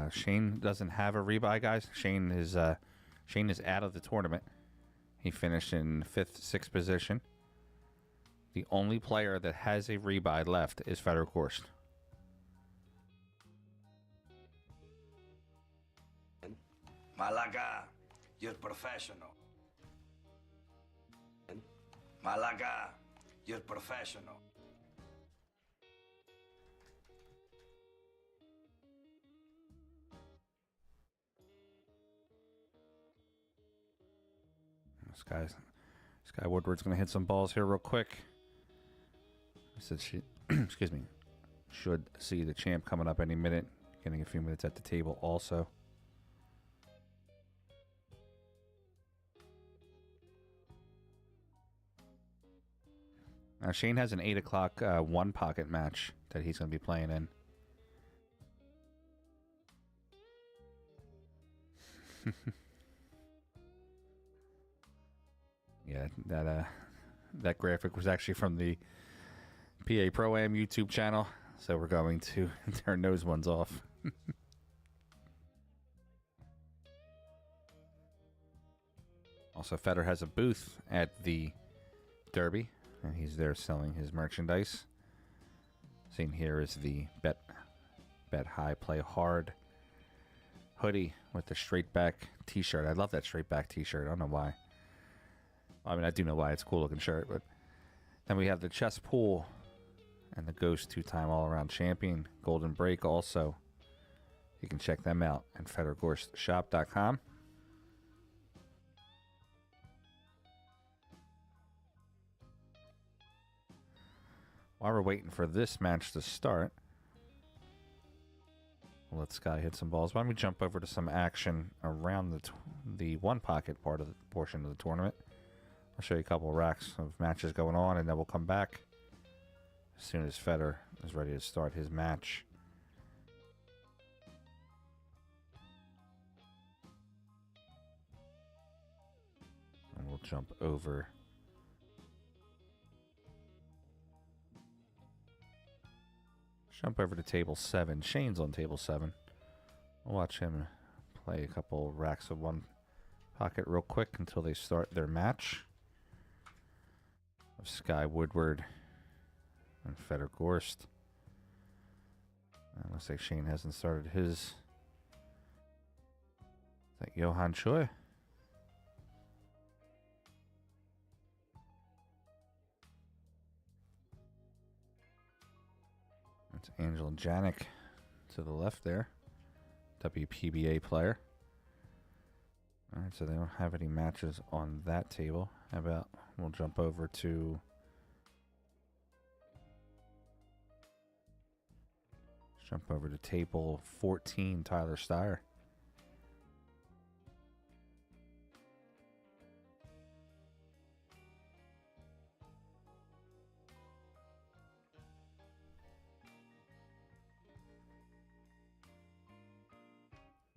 Shane doesn't have a rebuy, guys. Shane is out of the tournament. He finished in 5th, 6th position. The only player that has a rebuy left is Federgorst. Malaga, you're professional. Malaga, you're professional. This guy Woodward's going to hit some balls here real quick. I said she, excuse me, should see the champ coming up any minute. Getting a few minutes at the table also. Now Shane has an 8 o'clock 1 pocket match that he's going to be playing in. Yeah, that graphic was actually from the PA Pro-Am YouTube channel, so we're going to turn those ones off. Also, Federer has a booth at the Derby, and he's there selling his merchandise. Seen here is the Bet High, Play Hard hoodie with the straight back t-shirt. I love that straight back t-shirt. I don't know why. I mean, I do know why. It's a cool looking shirt, but then we have the chess pool and the Ghost 2-time all-around champion Golden Break also. You can check them out at federgorstshop.com. While we're waiting for this match to start, we'll let Sky hit some balls. Why don't we jump over to some action around the 1 pocket portion of the tournament? I'll show you a couple of racks of matches going on, and then we'll come back as soon as Federer is ready to start his match. And we'll jump over to table 7. Shane's on table 7. We'll watch him play a couple racks of 1 pocket real quick until they start their match. Of Sky Woodward and Federgorst. Looks like Shane hasn't started his. Is that Johan Choi? That's Angel Janik to the left there. WPBA player. Alright, so they don't have any matches on that table. How about we'll jump over to table 14, Tyler Steyer.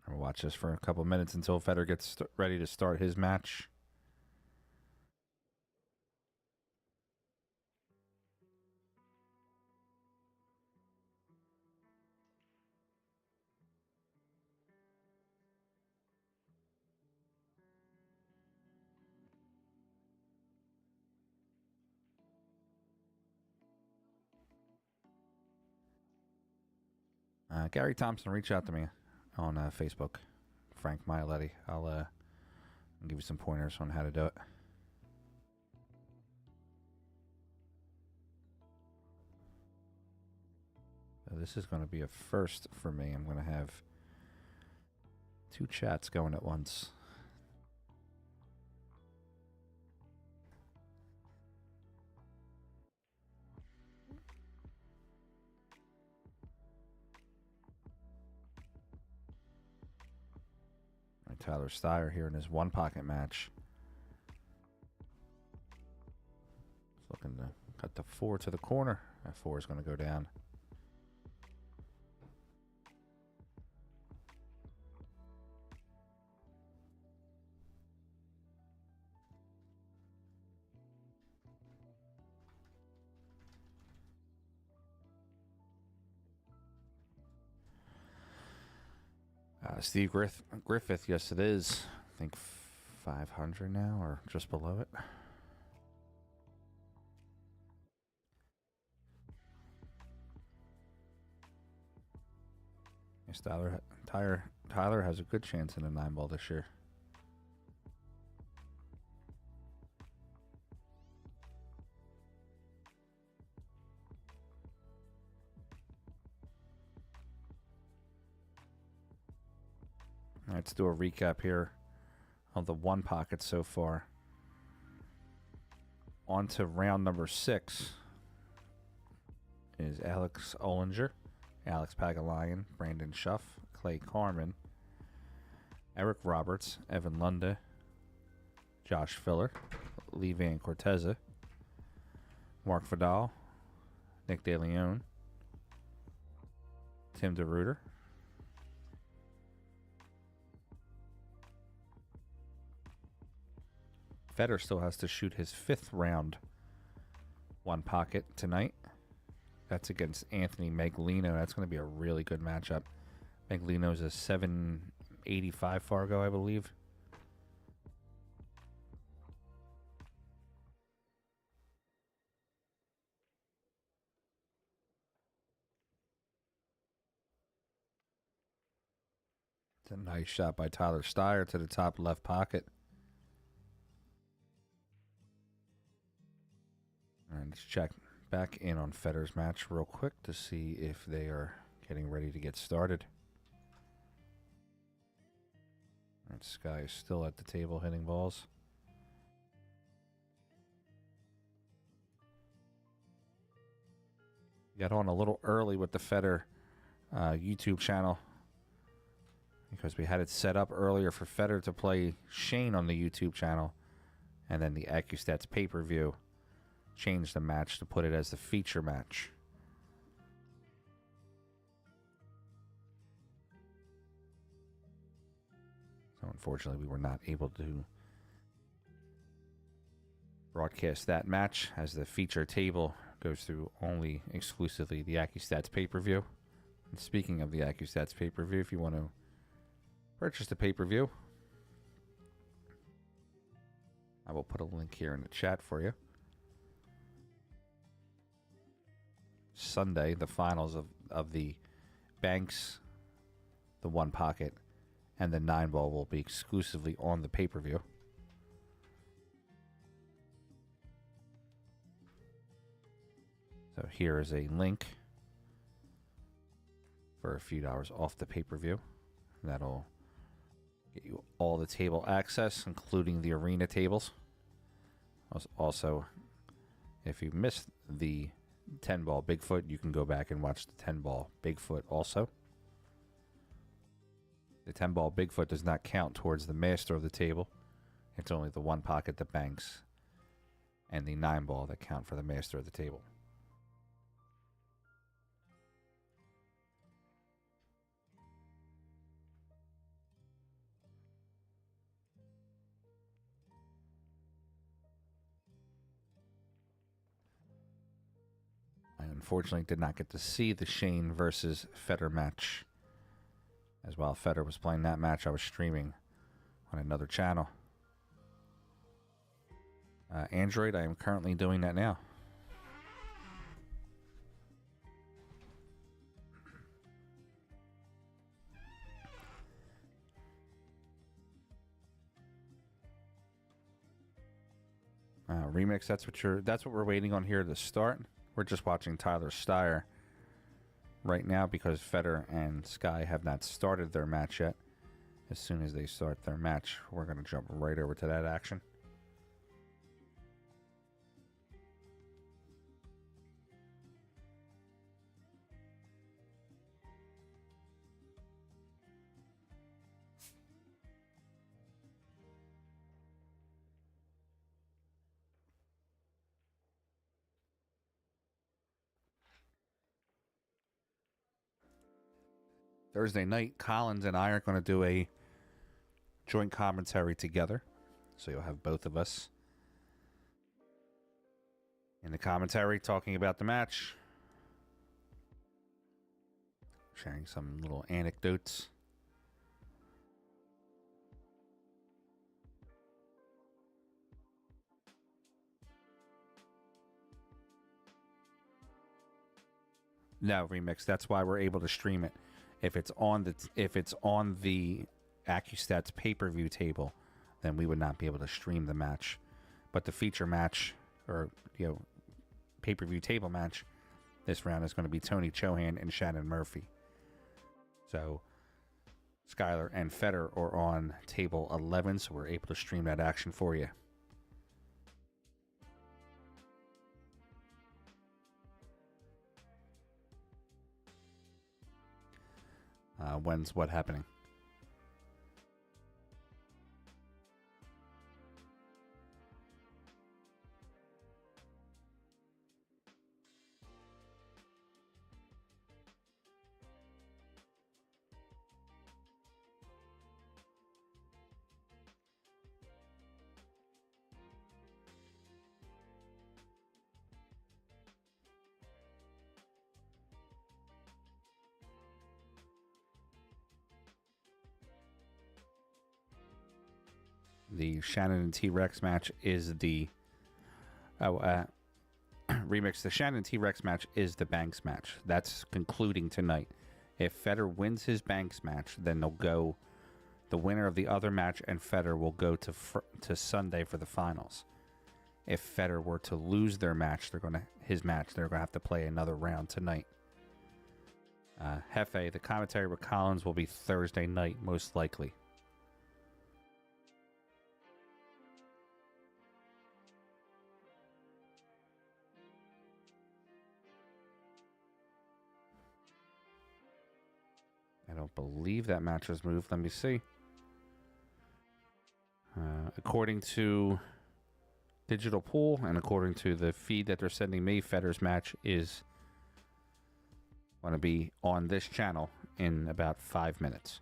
I'll watch this for a couple minutes until Federer gets ready to start his match. Gary Thompson, reach out to me on Facebook. Frank Miletti. I'll give you some pointers on how to do it. So this is going to be a first for me. I'm going to have 2 chats going at once. Tyler Steyer here in his one pocket match. He's looking to cut the 4 to the corner. That 4 is going to go down. Steve Griffith, yes it is. I think 500 now, or just below it. Yes, Tyler has a good chance in a 9-ball this year. Let's do a recap here of the one pocket so far. On to round number 6 is Alex Ollinger, Alex Pagalion, Brandon Schuff, Clay Carmen, Eric Roberts, Evan Lunde, Josh Filler, Lee Van Corteza, Mark Vidal, Nick DeLeon, Tim DeRuiter, Federer still has to shoot his 5th round one pocket tonight. That's against Anthony Meglino. That's going to be a really good matchup. Meglino's a 785 Fargo, I believe. It's a nice shot by Tyler Steyer to the top left pocket. All right, let's check back in on Federer's match real quick to see if they are getting ready to get started. All right, Sky is still at the table hitting balls. Got on a little early with the Federer YouTube channel because we had it set up earlier for Federer to play Shane on the YouTube channel, and then the AccuStats pay-per-view changed the match to put it as the feature match. So unfortunately, we were not able to broadcast that match, as the feature table goes through only exclusively the AccuStats pay-per-view. And speaking of the AccuStats pay-per-view, if you want to purchase the pay-per-view, I will put a link here in the chat for you. Sunday, the finals of the Banks, the one pocket, and the 9-ball will be exclusively on the pay-per-view. So here is a link for a few dollars off the pay-per-view. That'll get you all the table access, including the arena tables. Also, if you missed the 10-ball Bigfoot, you can go back and watch the 10-ball Bigfoot also. The 10-ball Bigfoot does not count towards the master of the table. It's only the one pocket, the Banks, and the 9-ball that count for the master of the table. I unfortunately did not get to see the Shane versus Federer match. As while Federer was playing that match, I was streaming on another channel. Android, I am currently doing that now. Remix, that's what we're waiting on here to start. We're just watching Tyler Steyer right now because Federer and Sky have not started their match yet. As soon as they start their match, we're going to jump right over to that action. Thursday night, Collins and I are going to do a joint commentary together. So you'll have both of us in the commentary talking about the match, sharing some little anecdotes. No, Remix, that's why we're able to stream it. If it's on the AccuStats pay-per-view table, then we would not be able to stream the match. But the feature match, or pay-per-view table match, this round is going to be Tony Chohan and Shannon Murphy. So Skyler and Federer are on table 11, so we're able to stream that action for you. When's what happening? The Shannon and T-Rex match is the Remix. The Shannon T-Rex match is the Banks match. That's concluding tonight. If Federer wins his Banks match, then they'll go. The winner of the other match and Federer will go to Sunday for the finals. If Federer were to lose their match, they're gonna have to play another round tonight. Hefe, the commentary with Collins will be Thursday night, most likely. I don't believe that match was moved. Let me see. According to Digital Pool and according to the feed that they're sending me, Federer's match is going to be on this channel in about 5 minutes.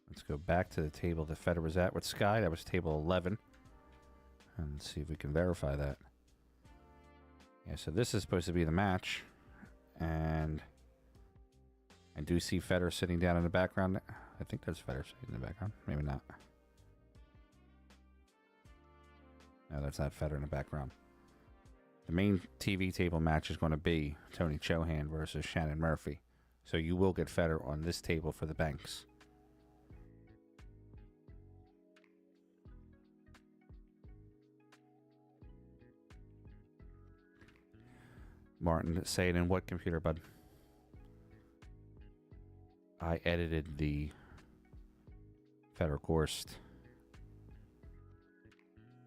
Let's go back to the table that Federer was at with Sky. That was table 11. And see if we can verify that. Yeah, so this is supposed to be the match. And I do see Federer sitting down in the background. I think there's Federer sitting in the background. Maybe not. No, that's not Federer in the background. The main TV table match is going to be Tony Chohan versus Shannon Murphy. So you will get Federer on this table for the Banks. Martin, say it in what computer, bud? I edited the Federer Gorst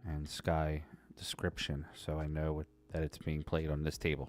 and Sky description, so I know that it's being played on this table.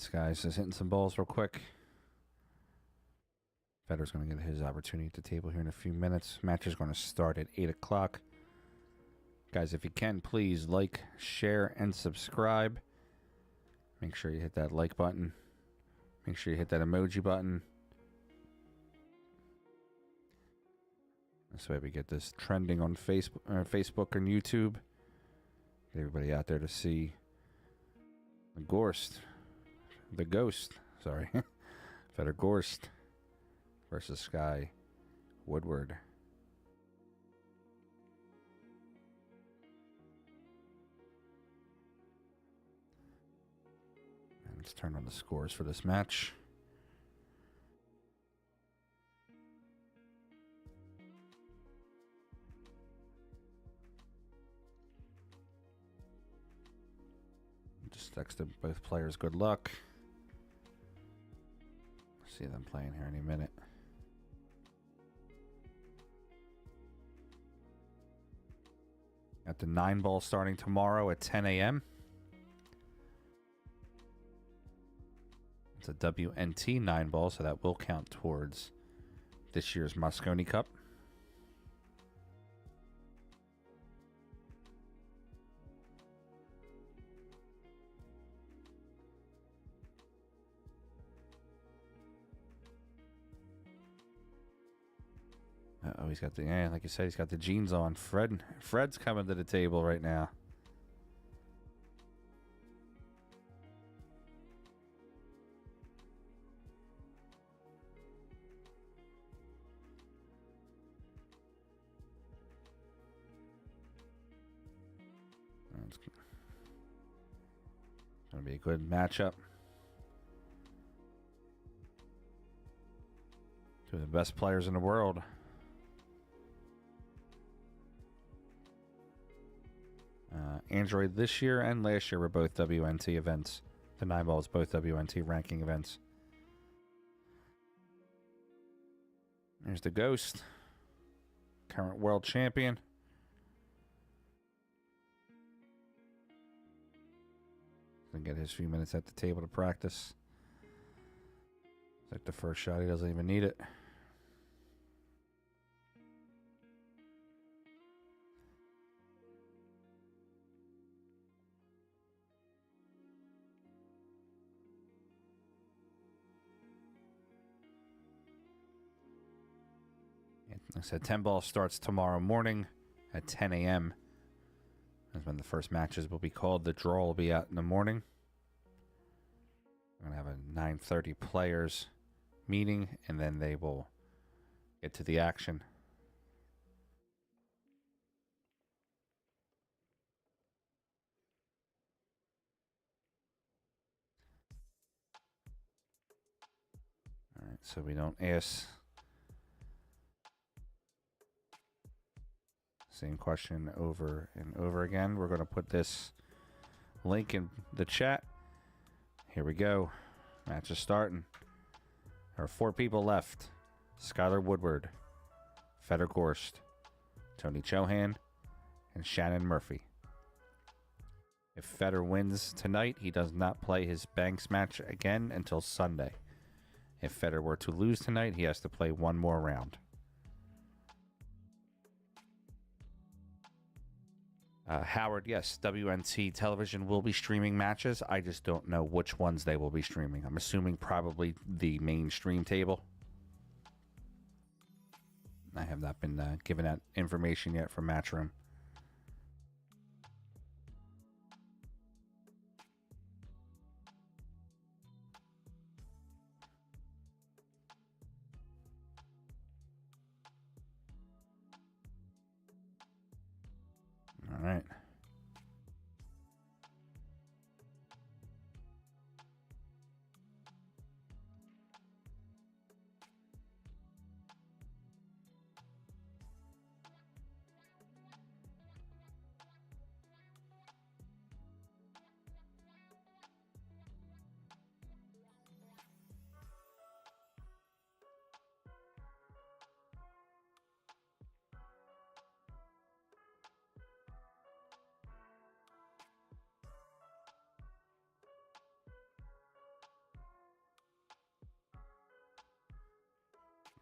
right, guys, just hitting some balls real quick. Federer's going to get his opportunity at the table here in a few minutes. Match is going to start at 8 o'clock. Guys, if you can, please like, share, and subscribe. Make sure you hit that like button. Make sure you hit that emoji button. This way we get this trending on Facebook and YouTube. Get everybody out there to see the Ghost, sorry. Feder Gorst versus Sky Woodward. And let's turn on the scores for this match. Just texted both players good luck. See them playing here any minute. Got the 9-ball starting tomorrow at 10 a.m. It's a WNT 9-ball, so that will count towards this year's Mosconi Cup. Oh, he's got the, yeah, like you said, he's got the jeans on. Fred's coming to the table right now. It's going to be a good matchup. Two of the best players in the world. Android this year and last year were both WNT events. The 9-balls, both WNT ranking events. There's the Ghost, current world champion. Gonna get his few minutes at the table to practice. It's like the first shot, he doesn't even need it. Like I said, 10-ball starts tomorrow morning at 10 a.m. That's when the first matches will be called. The draw will be out in the morning. We're going to have a 9:30 players meeting, and then they will get to the action. All right, so we don't ask... Same question over and over again. We're going to put this link in the chat. Here we go. Match is starting. There are 4 people left. Skylar Woodward, Feder Gorst, Tony Chohan, and Shannon Murphy. If Feder wins tonight, he does not play his Banks match again until Sunday. If Feder were to lose tonight, he has to play one more round. Howard, yes, WNT television will be streaming matches. I just don't know which ones they will be streaming. I'm assuming probably the mainstream table. I have not been given that information yet from Matchroom. All right.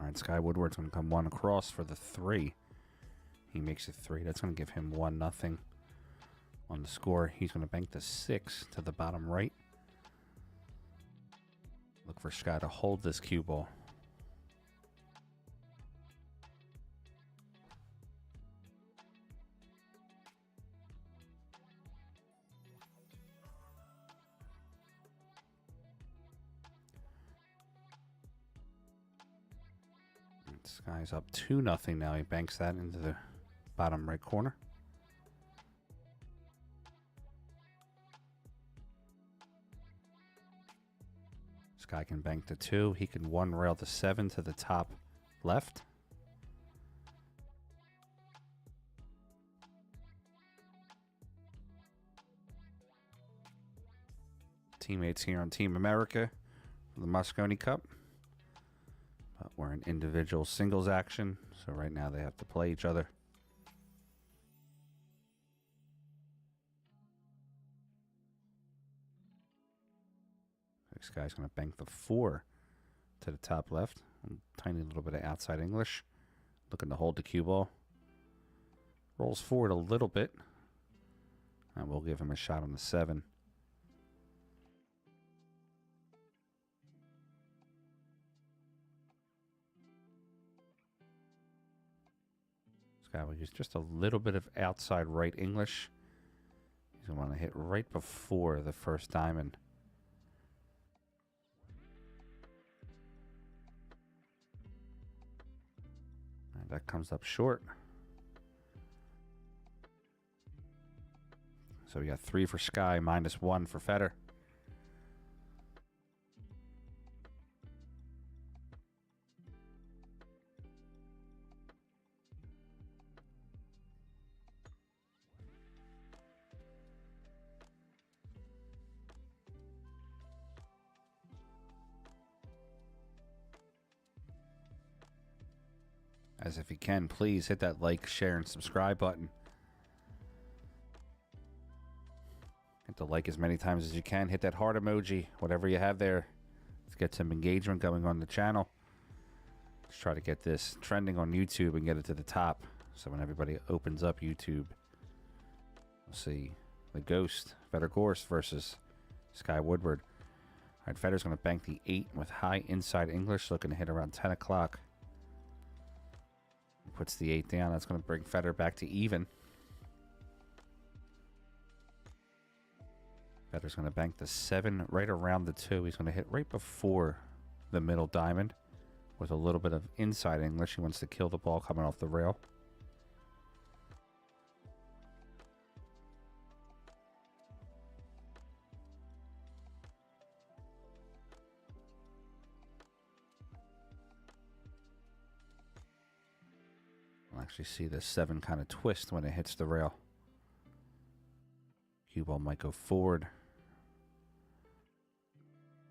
All right, Sky Woodward's going to come one across for the 3. He makes it 3. That's going to give him 1-0 on the score. He's going to bank the 6 to the bottom right. Look for Sky to hold this cue ball. Sky's up 2-0 now. He banks that into the bottom right corner. Sky can bank the 2. He can one rail the 7 to the top left. Teammates here on Team America for the Mosconi Cup. But we're in individual singles action, so right now they have to play each other. This guy's going to bank the 4 to the top left. A tiny little bit of outside English. Looking to hold the cue ball. Rolls forward a little bit. And we'll give him a shot on the 7. This guy will use just a little bit of outside right English. He's going to want to hit right before the first diamond. And that comes up short. So we got 3 for Sky, -1 for Feder. As if you can, please hit that like, share, and subscribe button. Hit the like as many times as you can. Hit that heart emoji, whatever you have there. Let's get some engagement going on the channel. Let's try to get this trending on YouTube and get it to the top. So when everybody opens up YouTube, we'll see the Ghost, Feder Gorst versus Sky Woodward. All right, Feder's going to bank the 8 with high inside English, looking to hit around 10 o'clock. Puts the 8 down. That's going to bring Feder back to even. Feder's going to bank the 7 right around the 2. He's going to hit right before the middle diamond with a little bit of inside English. He wants to kill the ball coming off the rail. Actually see the 7 kind of twist when it hits the rail. Cue ball might go forward.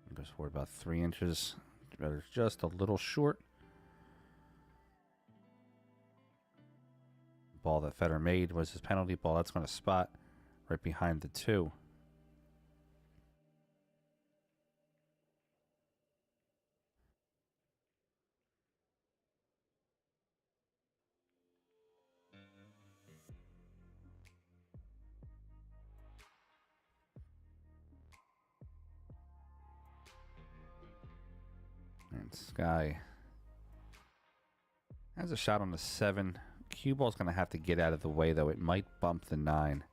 It goes forward about 3 inches. Just a little short. The ball that Feder made was his penalty ball. That's going to spot right behind the 2. And Sky has a shot on the 7. Cue ball's going to have to get out of the way, though. It might bump the 9.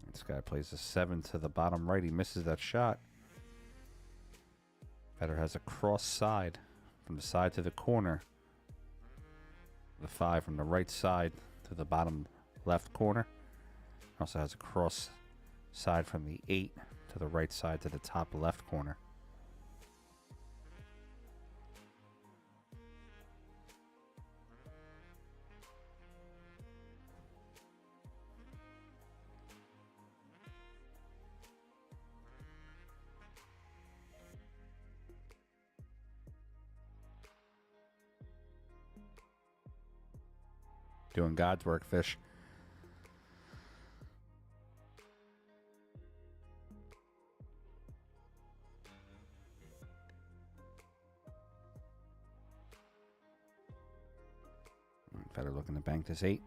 And Sky plays a 7 to the bottom right. He misses that shot. Feder has a cross side from the side to the corner. The 5 from the right side to the bottom left corner. Also has a cross side from the 8 to the right side to the top left corner. Doing God's work, Fish. Practice 8.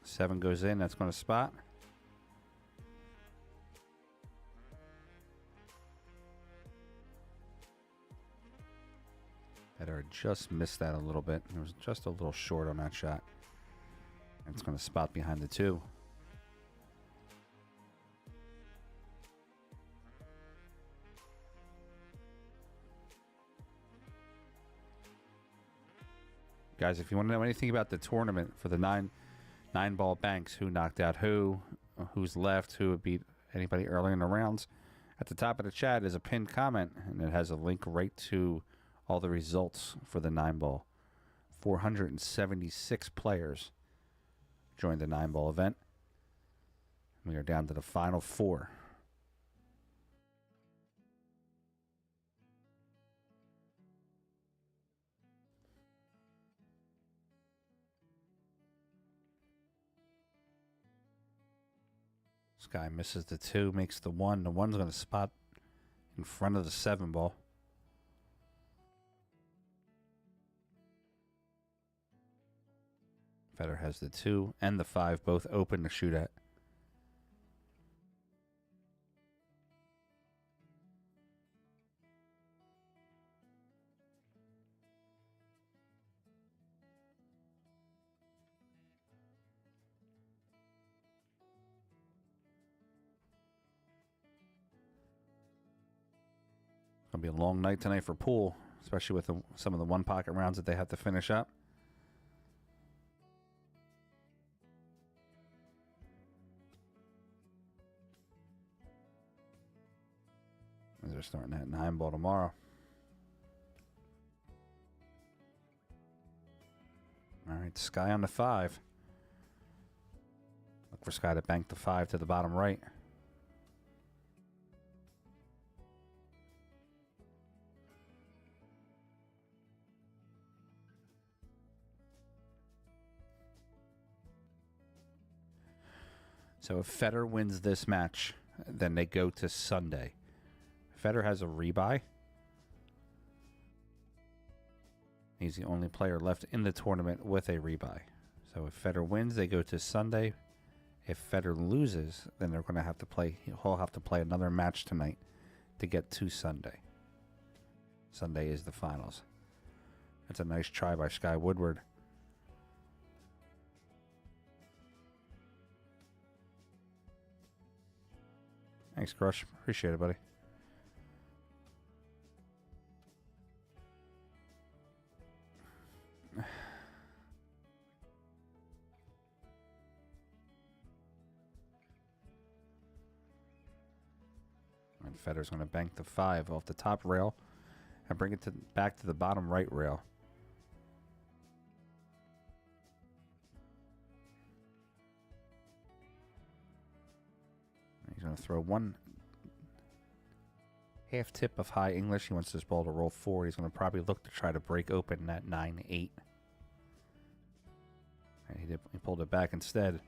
Seven goes in. That's going to spot. Federer just missed that a little bit. It was just a little short on that shot. And it's going to spot behind the 2. Guys, if you want to know anything about the tournament for the nine ball banks, who knocked out who's left, who would beat anybody early in the rounds, at the top of the chat is a pinned comment, and it has a link right to all the results for the 9 ball. 476 players joined the 9 ball event. We are down to the final 4. Sky misses the 2, makes the 1. The 1's going to spot in front of the 7 ball. Federer has the 2 and the 5 both open to shoot at. Gonna be a long night tonight for pool, especially with some of the one pocket rounds that they have to finish up. As they're starting that 9 ball tomorrow. All right, Sky on the 5. Look for Sky to bank the 5 to the bottom right. So if Federer wins this match, then they go to Sunday. Federer has a rebuy. He's the only player left in the tournament with a rebuy. So if Federer wins, they go to Sunday. If Federer loses, then they're going to have to play. He'll have to play another match tonight to get to Sunday. Sunday is the finals. That's a nice try by Sky Woodward. Thanks, Crush. Appreciate it, buddy. And Federer's going to bank the 5 off the top rail and bring it back to the bottom right rail. He's going to throw one half tip of high English. He wants this ball to roll forward. He's going to probably look to try to break open that 9-8. And he pulled it back instead.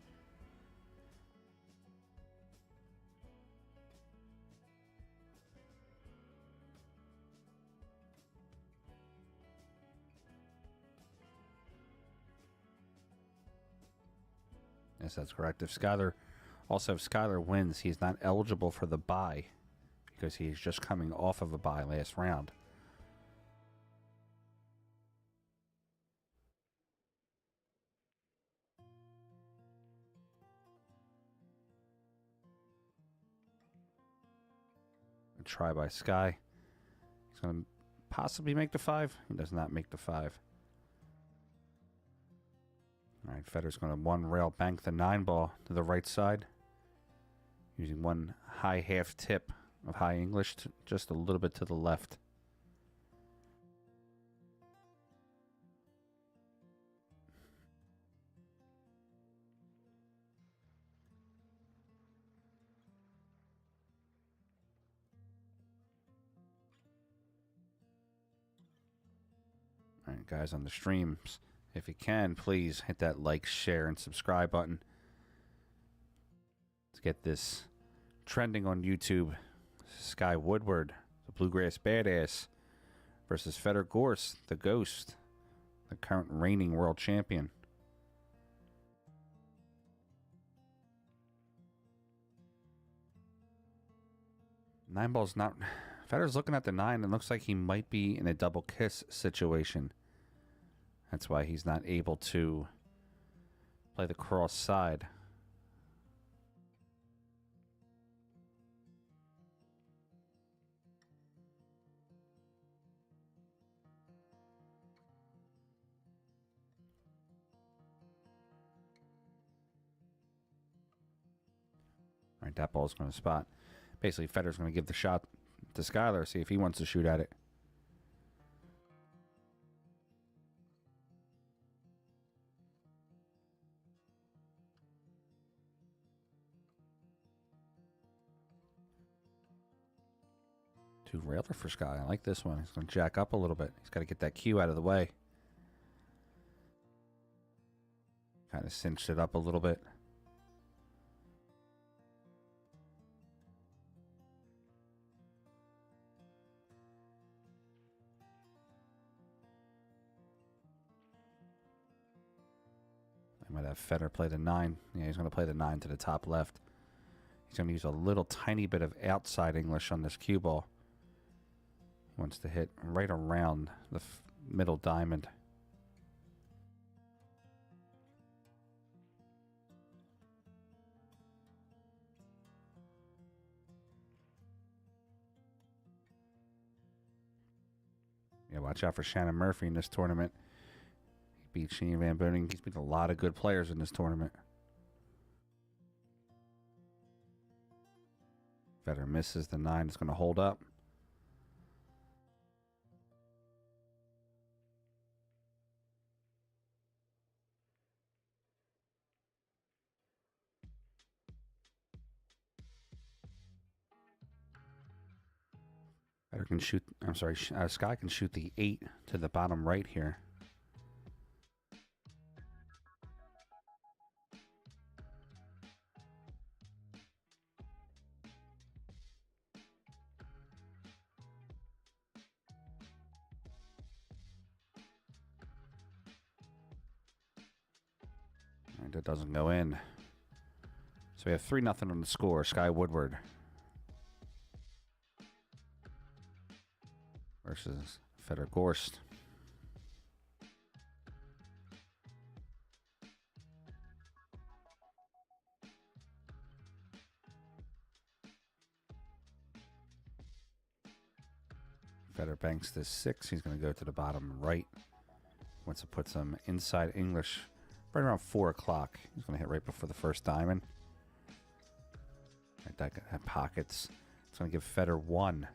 Yes, that's correct. If Skyler wins, he's not eligible for the bye because he's just coming off of a bye last round. A try by Sky. He's going to possibly make the 5. He does not make the 5. All right, Federer's going to one rail bank the 9 ball to the right side, using one high half tip of high English just a little bit to the left. All right, guys on the streams, if you can, please hit that like, share, and subscribe button to get this trending on YouTube Sky Woodward, the Bluegrass Badass, versus Fedor Gorst, the Ghost, the current reigning world champion. 9 ball's not... Federer's looking at the 9 and looks like he might be in a double kiss situation. That's why he's not able to play the cross side. All right, that ball's going to spot. Basically, Federer's going to give the shot to Skylar, see if he wants to shoot at it. Two railer for Sky. I like this one. He's going to jack up a little bit. He's got to get that cue out of the way. Kind of cinched it up a little bit. I might have Federer play the 9. Yeah, he's going to play the 9 to the top left. He's going to use a little tiny bit of outside English on this cue ball. He wants to hit right around the middle diamond. Yeah, watch out for Shannon Murphy in this tournament. He beat Shane Van Boening. He's beat a lot of good players in this tournament. Federer misses the 9. It's going to hold up. Federer can shoot, I'm sorry, Sky can shoot the 8 to the bottom right here. And it doesn't go in. So we have 3-0 on the score. Sky Woodward versus Fedor Gorst. Federer banks this 6. He's going to go to the bottom right. Wants to put some inside English right around 4 o'clock. He's going to hit right before the first diamond. Right, that pockets. It's going to give Federer 1.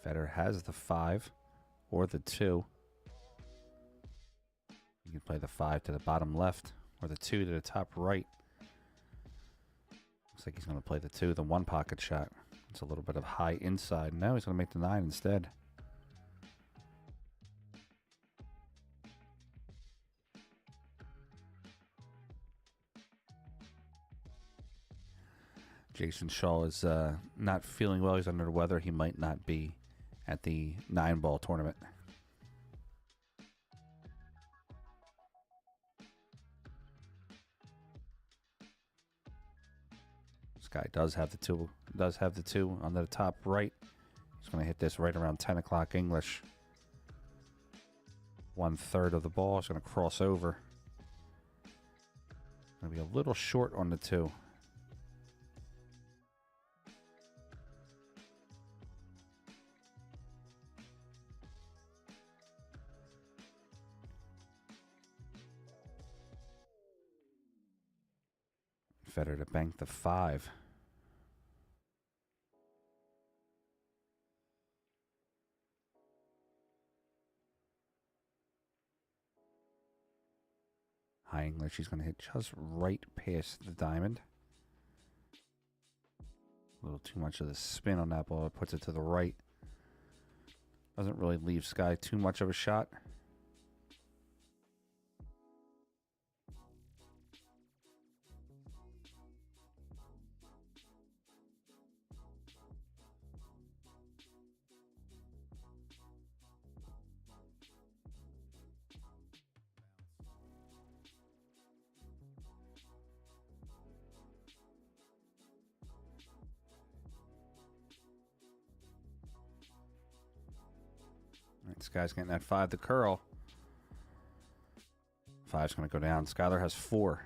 Federer has the 5 or the 2. You can play the 5 to the bottom left or the 2 to the top right. Looks like he's going to play the 2, the 1 pocket shot. It's a little bit of high inside. Now he's going to make the 9 instead. Jason Shaw is not feeling well. He's under the weather. He might not be at the 9-ball tournament. This guy does have the 2. Does have the 2 on the top right. He's going to hit this right around 10 o'clock English. 1/3 of the ball is going to cross over. Going to be a little short on the 2. Federer to bank the 5. High English, he's going to hit just right past the diamond. A little too much of the spin on that ball. It puts it to the right. Doesn't really leave Sky too much of a shot. This guy's getting that 5 to curl. 5's going to go down. Skylar has 4.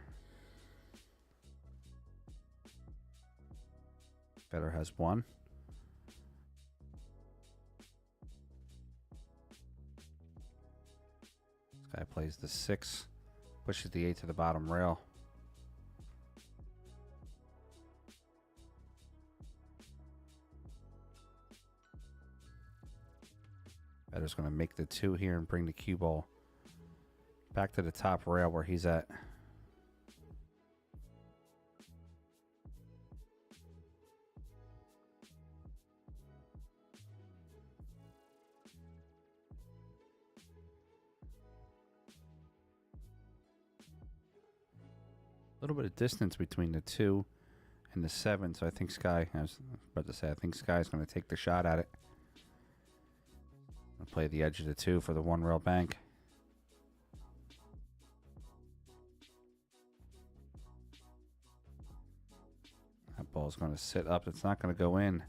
Federer has 1. This guy plays the 6. Pushes the 8 to the bottom rail. Federer's going to make the 2 here and bring the cue ball back to the top rail where he's at. A little bit of distance between the 2 and the 7, so I think Sky, I was about to say, I think Sky's going to take the shot at it. I'll play the edge of the 2 for the 1 rail bank. That ball's going to sit up. It's not going to go in.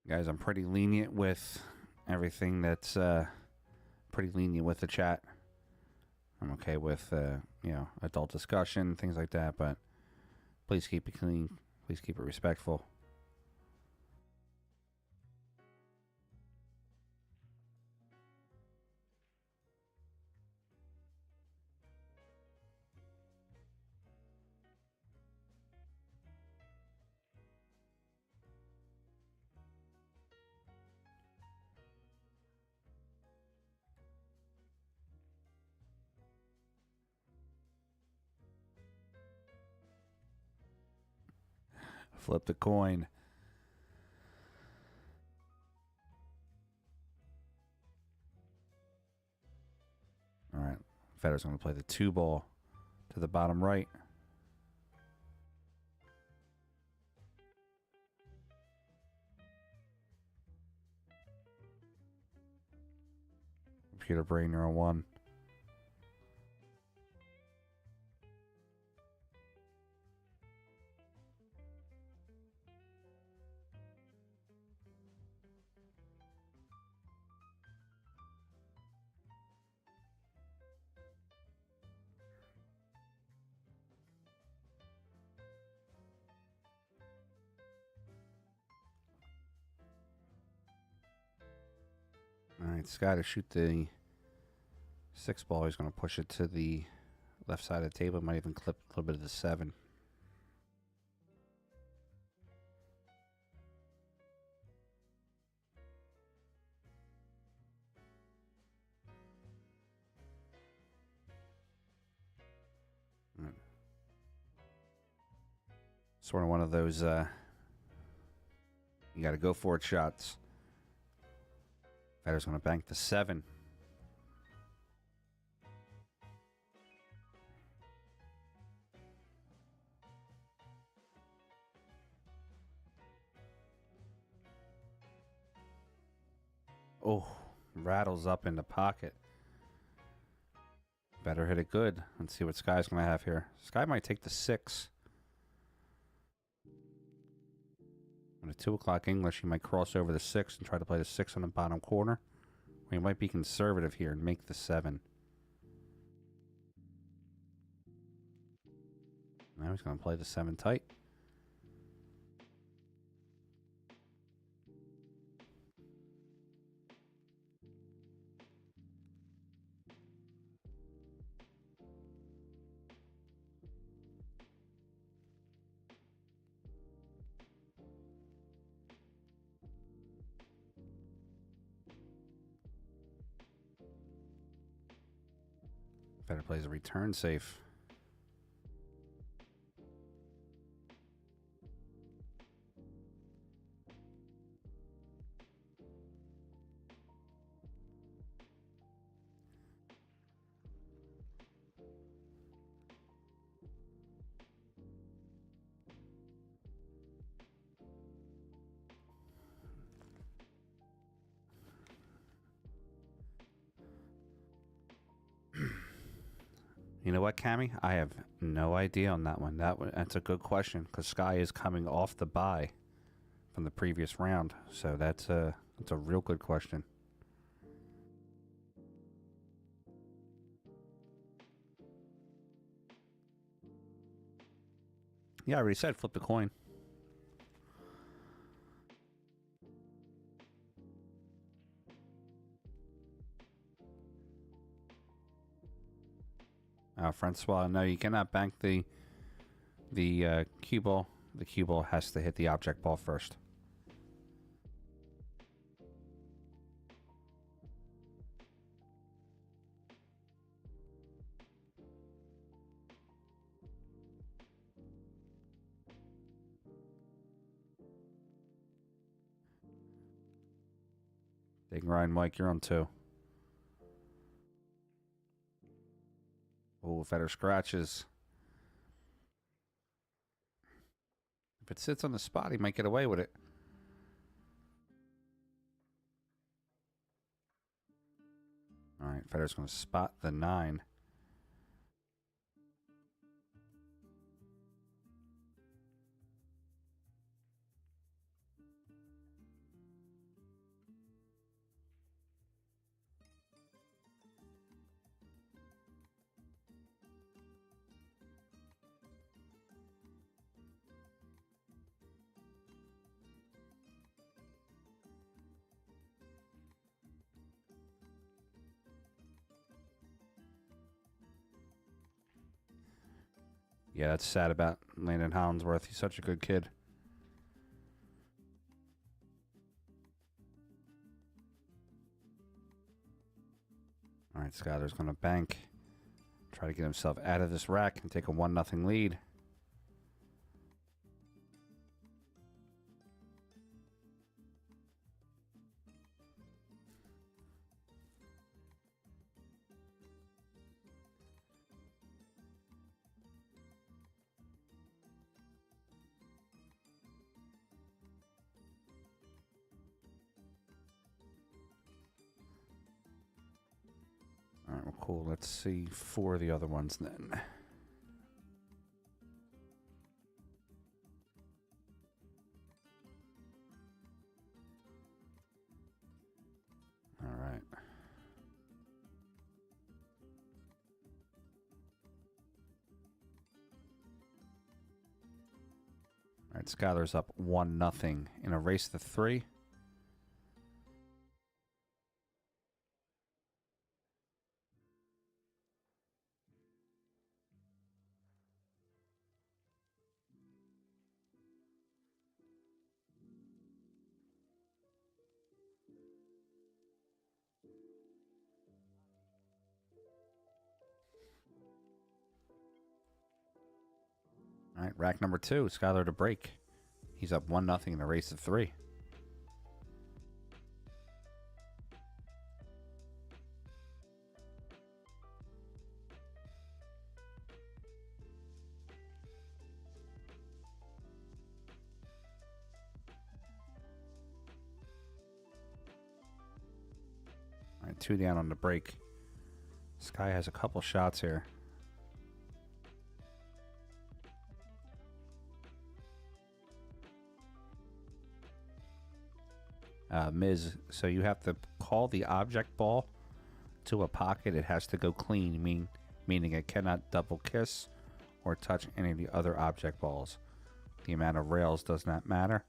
Guys, I'm pretty lenient with everything that's pretty lenient with the chat. I'm okay with, you know, adult discussion, things like that, but please keep it clean. Please keep it respectful. Flip the coin. All right. Federer's going to play the 2 ball to the bottom right. Computer brain neural 1. All right, Sky to shoot the 6 ball. He's going to push it to the left side of the table. Might even clip a little bit of the 7. Sort of one of those you got to go for it shots. Federer's going to bank the 7. Oh, rattles up in the pocket. Better hit it good. Let's see what Sky's going to have here. Sky might take the 6. On a 2 o'clock English, he might cross over the 6 and try to play the 6 on the bottom corner. Or he might be conservative here and make the 7. Now he's going to play the 7 tight. Better plays a return safe. You know what, Cammy? I have no idea on that one. That's a good question because Sky is coming off the bye from the previous round, so that's a real good question. Yeah, I already said flip the coin. Francois, no, you cannot bank the cue ball. The cue ball has to hit the object ball first. Big Ryan, Mike, you're on 2. Oh, Feder scratches. If it sits on the spot, he might get away with it. All right, Federer's going to spot the 9. Yeah, that's sad about Landon Hollingsworth. He's such a good kid. All right, Skyler's going to bank. Try to get himself out of this rack and take a 1-0 lead. All right, well, cool. Let's see 4 of the other ones then. All right. All right, Skyler's up 1-0 in a race to 3. All right, rack number 2, Skyler to break. He's up 1-0 in a race of 3. All right, 2 down on the break. Sky has a couple shots here. Ms. So you have to call the object ball to a pocket. It has to go clean, meaning it cannot double kiss or touch any of the other object balls. The amount of rails does not matter.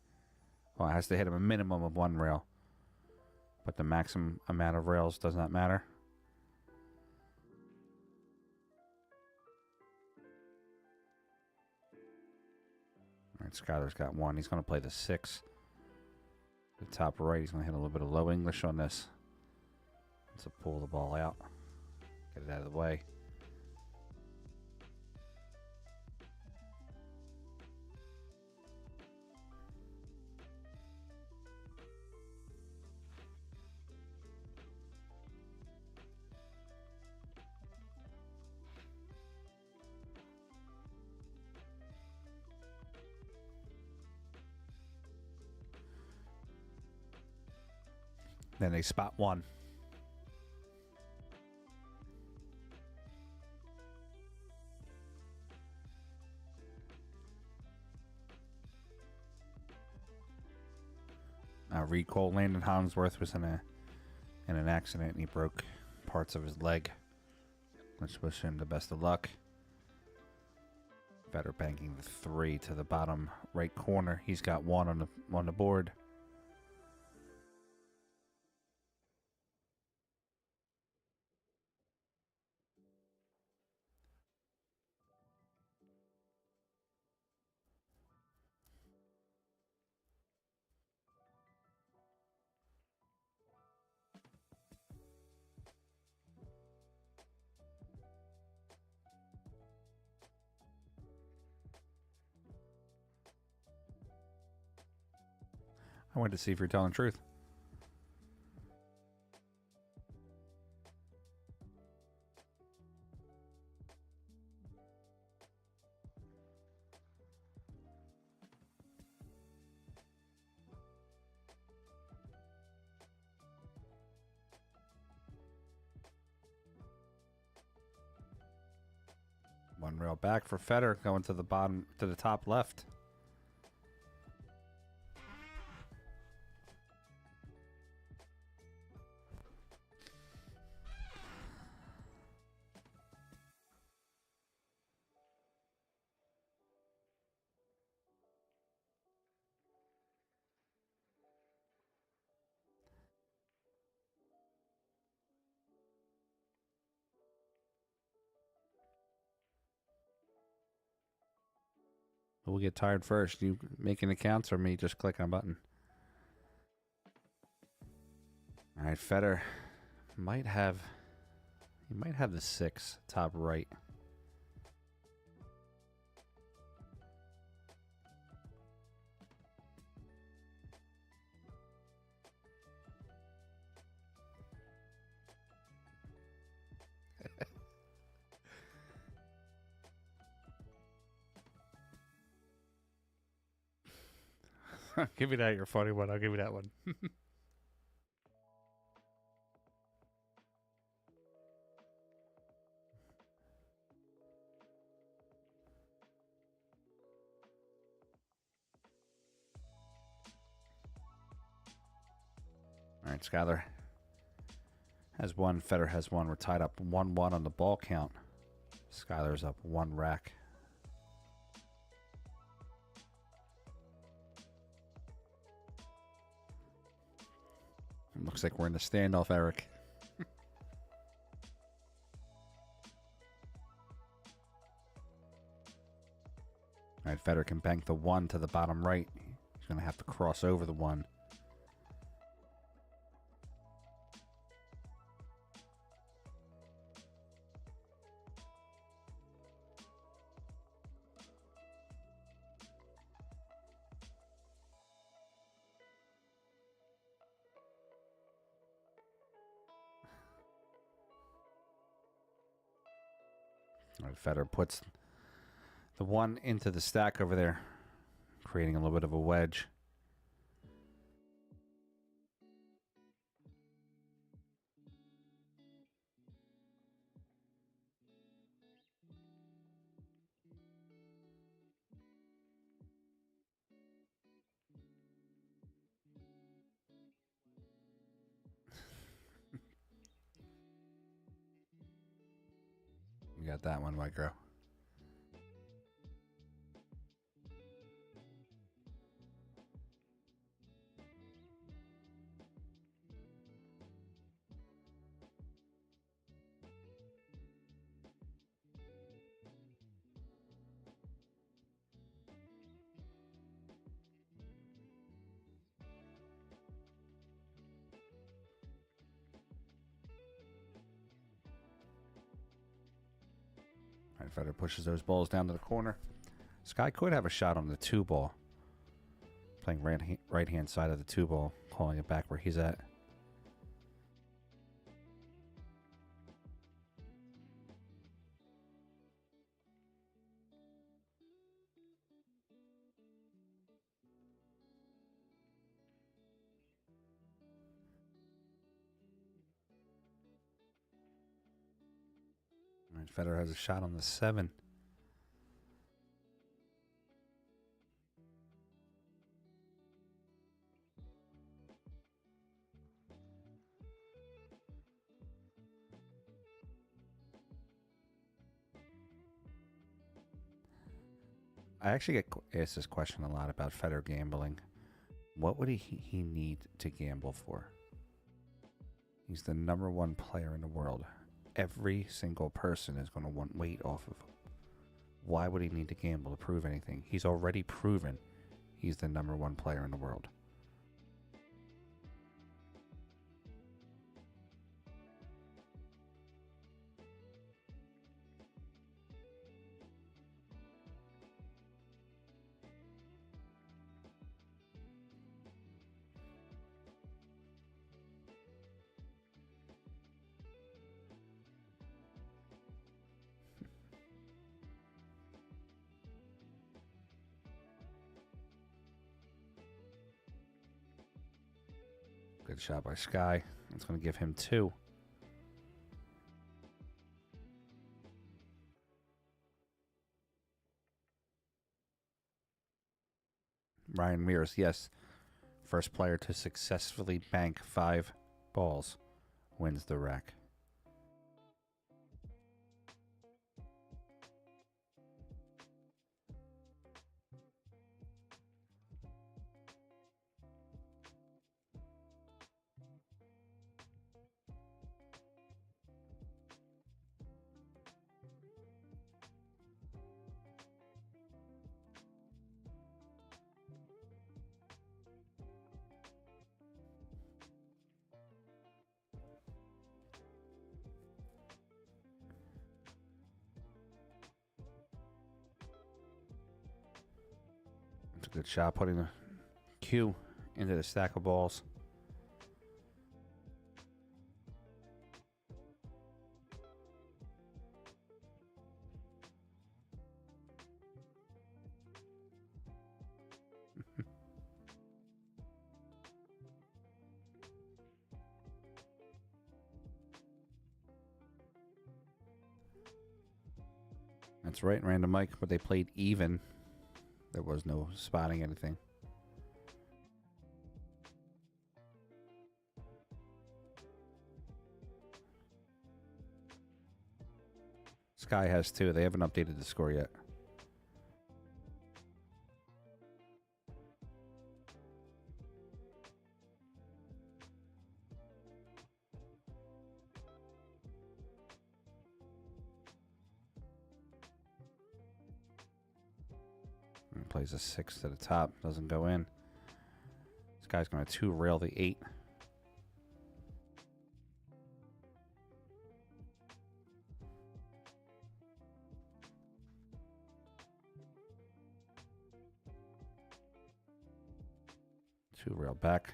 Well, it has to hit a minimum of 1 rail, but the maximum amount of rails does not matter. All right, Skyler's got 1. He's going to play the 6. The top right, he's going to hit a little bit of low English on this. So pull the ball out. Get it out of the way. Then they spot one. Recall Landon Hollingsworth was in an accident and he broke parts of his leg. Let's wish him the best of luck. Federer banking the 3 to the bottom right corner. He's got 1 on the board. I wanted to see if you're telling the truth. One rail back for Federer, going to the bottom, to the top left. We'll get tired first. You making accounts or me just clicking a button? All right, Federer might have the 6 top right. Give me that, your funny one. I'll give you that one. All right, Skyler has 1. Federer has 1. We're tied up 1-1 on the ball count. Skyler's up 1 rack. Looks like we're in the standoff, Eric. All right, Federer can bank the 1 to the bottom right. He's going to have to cross over the 1. All right, Federer puts the 1 into the stack over there, creating a little bit of a wedge. You got that one, white girl. All right, Federer pushes those balls down to the corner. Sky could have a shot on the 2 ball. Playing right hand side of the 2 ball, calling it back where he's at. And Federer has a shot on the 7. I actually get asked this question a lot about Federer gambling. What would he need to gamble for? He's the #1 player in the world. Every single person is going to want weight off of him. Why would he need to gamble to prove anything? He's already proven he's the #1 player in the world. Good shot by Sky. It's going to give him 2. Ryan Mears, yes. First player to successfully bank 5 balls wins the rack. It's a good shot putting the cue into the stack of balls. That's right, Random Mike, but they played even. There was no spotting anything. Sky has 2. They haven't updated the score yet. And plays a 6 to the top. Doesn't go in. This guy's going to 2-rail the 8. Two-rail back.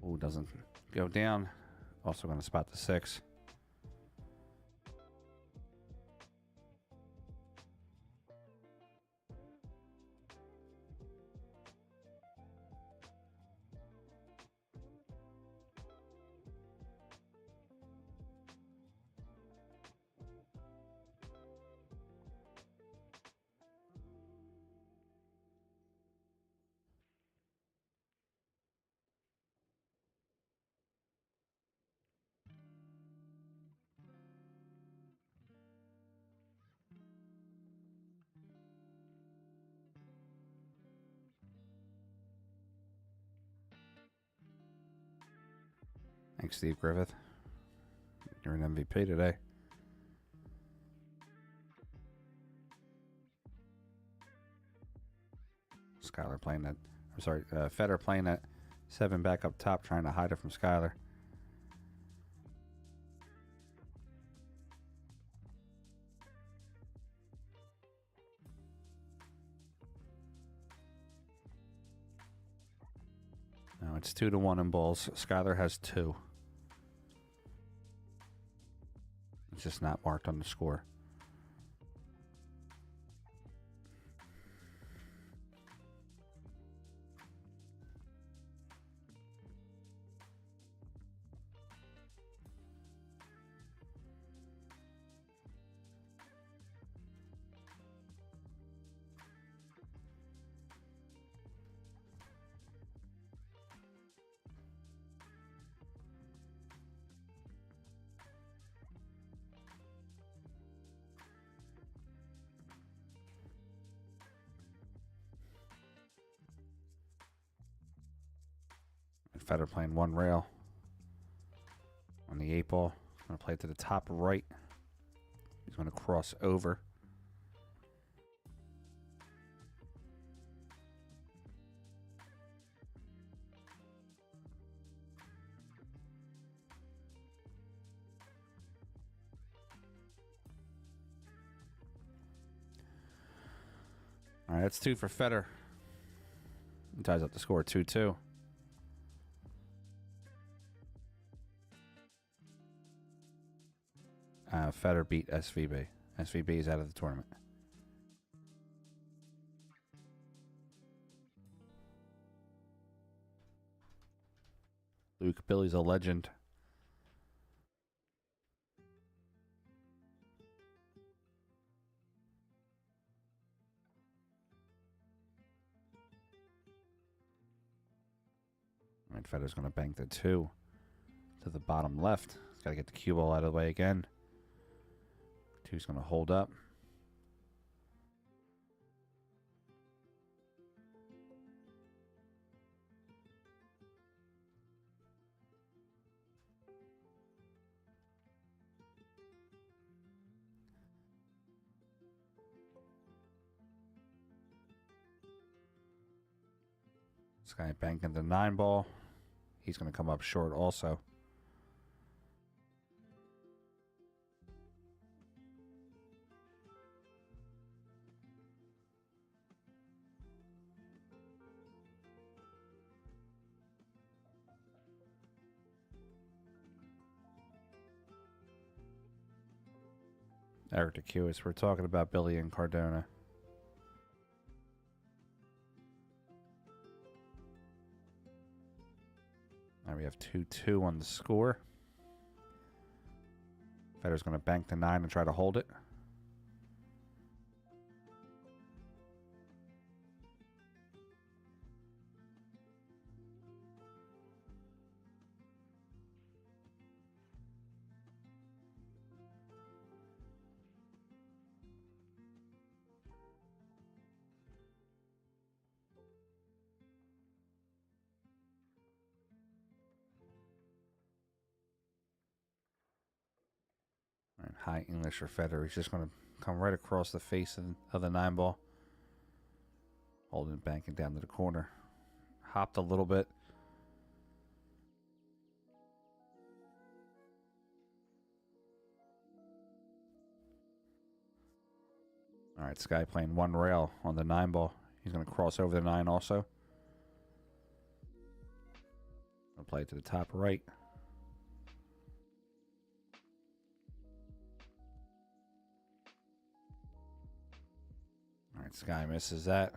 Ooh, doesn't go down. Also going to spot the 6. Thanks, Steve Griffith. You're an MVP today. Skylar playing that. I'm sorry, Federer playing that 7 back up top, trying to hide it from Skylar. Now it's 2-1 in balls. Skylar has 2. It's just not marked on the score. Federer playing one rail on the 8-ball. Going to play it to the top right. He's going to cross over. All right, that's 2 for Federer. He ties up the score 2-2. Federer beat SVB. SVB is out of the tournament. Luke Billy's a legend. All right, Federer's going to bank the 2 to the bottom left. He's got to get the cue ball out of the way again. 2's going to hold up. This guy banking the 9-ball. He's going to come up short also. Eric DeCuis, we're talking about Billy and Cardona. Now we have 2-2 on the score. Federer's going to bank the 9 and try to hold it. And high English for Federer. He's just going to come right across the face of the 9-ball. Holding it, banking down to the corner. Hopped a little bit. All right, Sky playing one rail on the 9-ball. He's going to cross over the 9 also. Going to play it to the top right. All right, Sky misses that.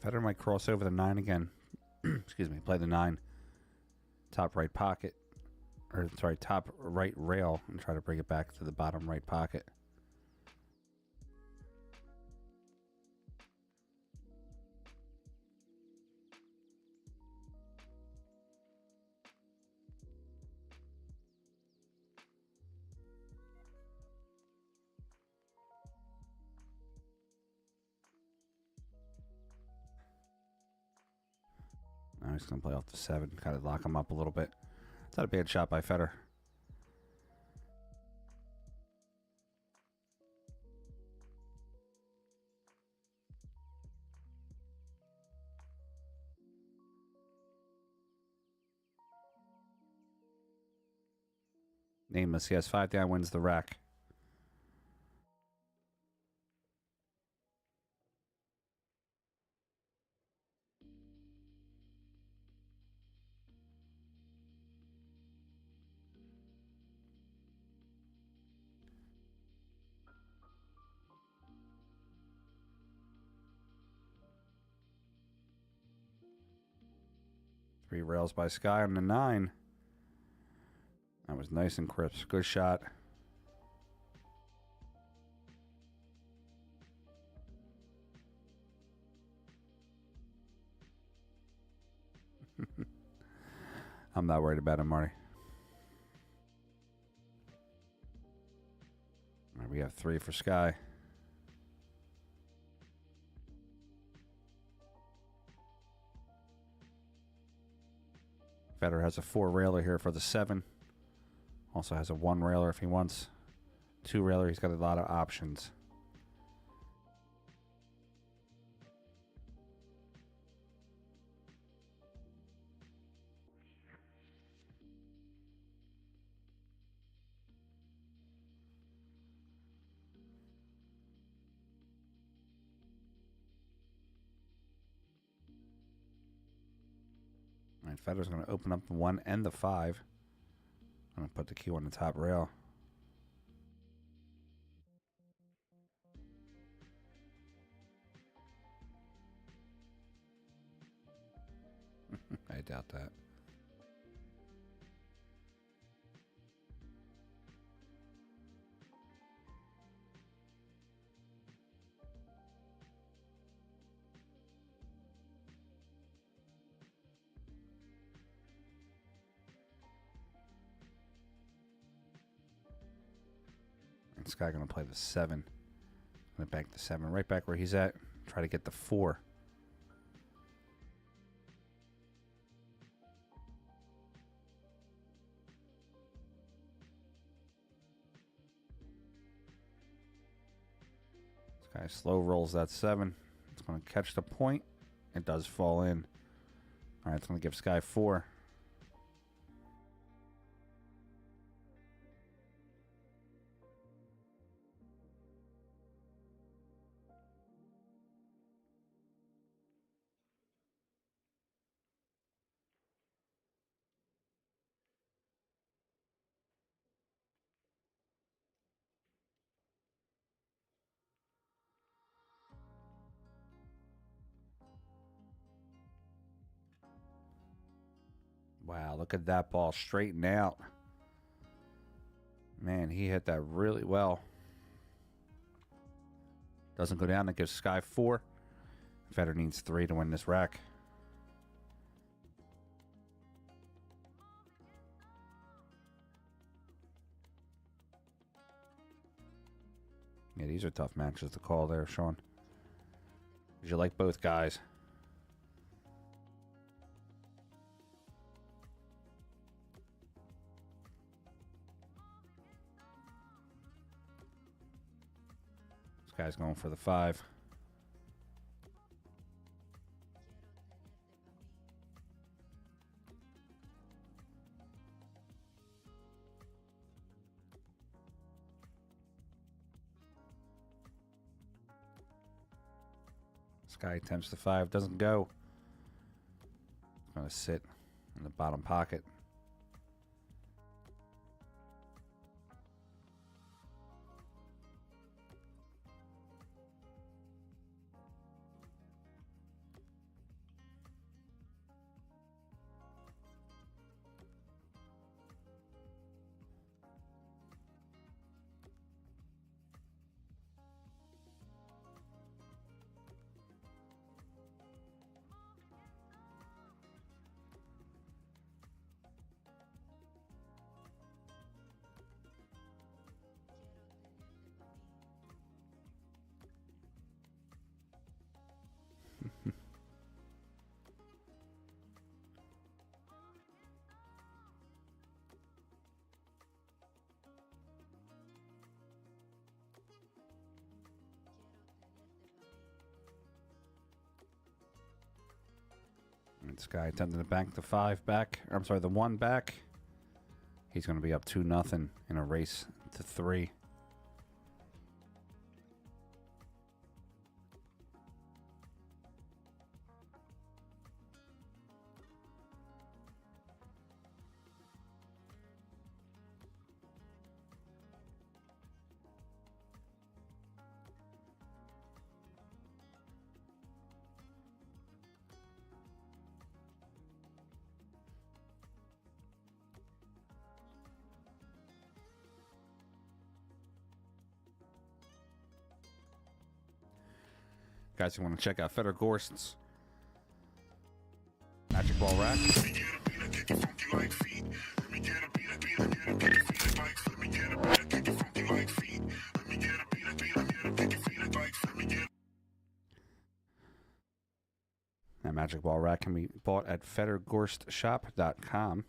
Federer might cross over the 9 again. Excuse me, play the 9. Top right pocket. Or, sorry, top right rail and try to bring it back to the bottom right pocket. Now he's going to play off the 7, kind of lock him up a little bit. It's not a bad shot by Federer. Nameless, he has 5 down, wins the rack. 3 rails by Sky on the 9. That was nice and crisp. Good shot. I'm not worried about him, Marty. All right, we have 3 for Sky. Federer has a 4 railer here for the 7. Also has a 1 railer if he wants. 2 railer, he's got a lot of options. All right, Federer's going to open up the 1 and the 5. I'm going to put the cue on the top rail. I doubt that. And Sky going to play the 7. Going to bank the 7 right back where he's at. Try to get the 4. Sky slow rolls that 7. It's going to catch the point. It does fall in. All right, it's going to give Sky 4. Wow, look at that ball straighten out. Man, he hit that really well. Doesn't go down. That gives Sky 4. Federer needs 3 to win this rack. Yeah, these are tough matches to call there, Sean. You like both guys. This guy's going for the 5. Sky attempts the 5, doesn't go. It's going to sit in the bottom pocket. And Sky attempting to bank the 5 back. I'm sorry, the 1 back. He's going to be up 2-0 in a race to 3. Guys who want to check out Feder Gorst's Magic Ball Rack. That Magic Ball Rack can be bought at federgorstshop.com.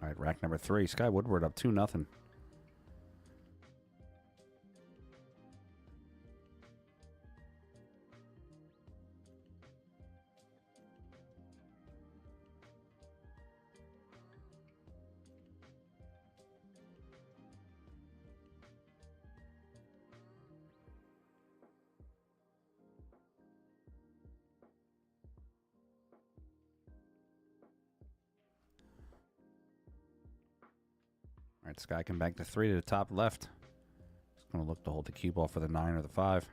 All right, rack number 3. Sky Woodward up 2-0. All right, Sky can bank the 3 to the top left. He's going to look to hold the cue ball for the 9 or the 5.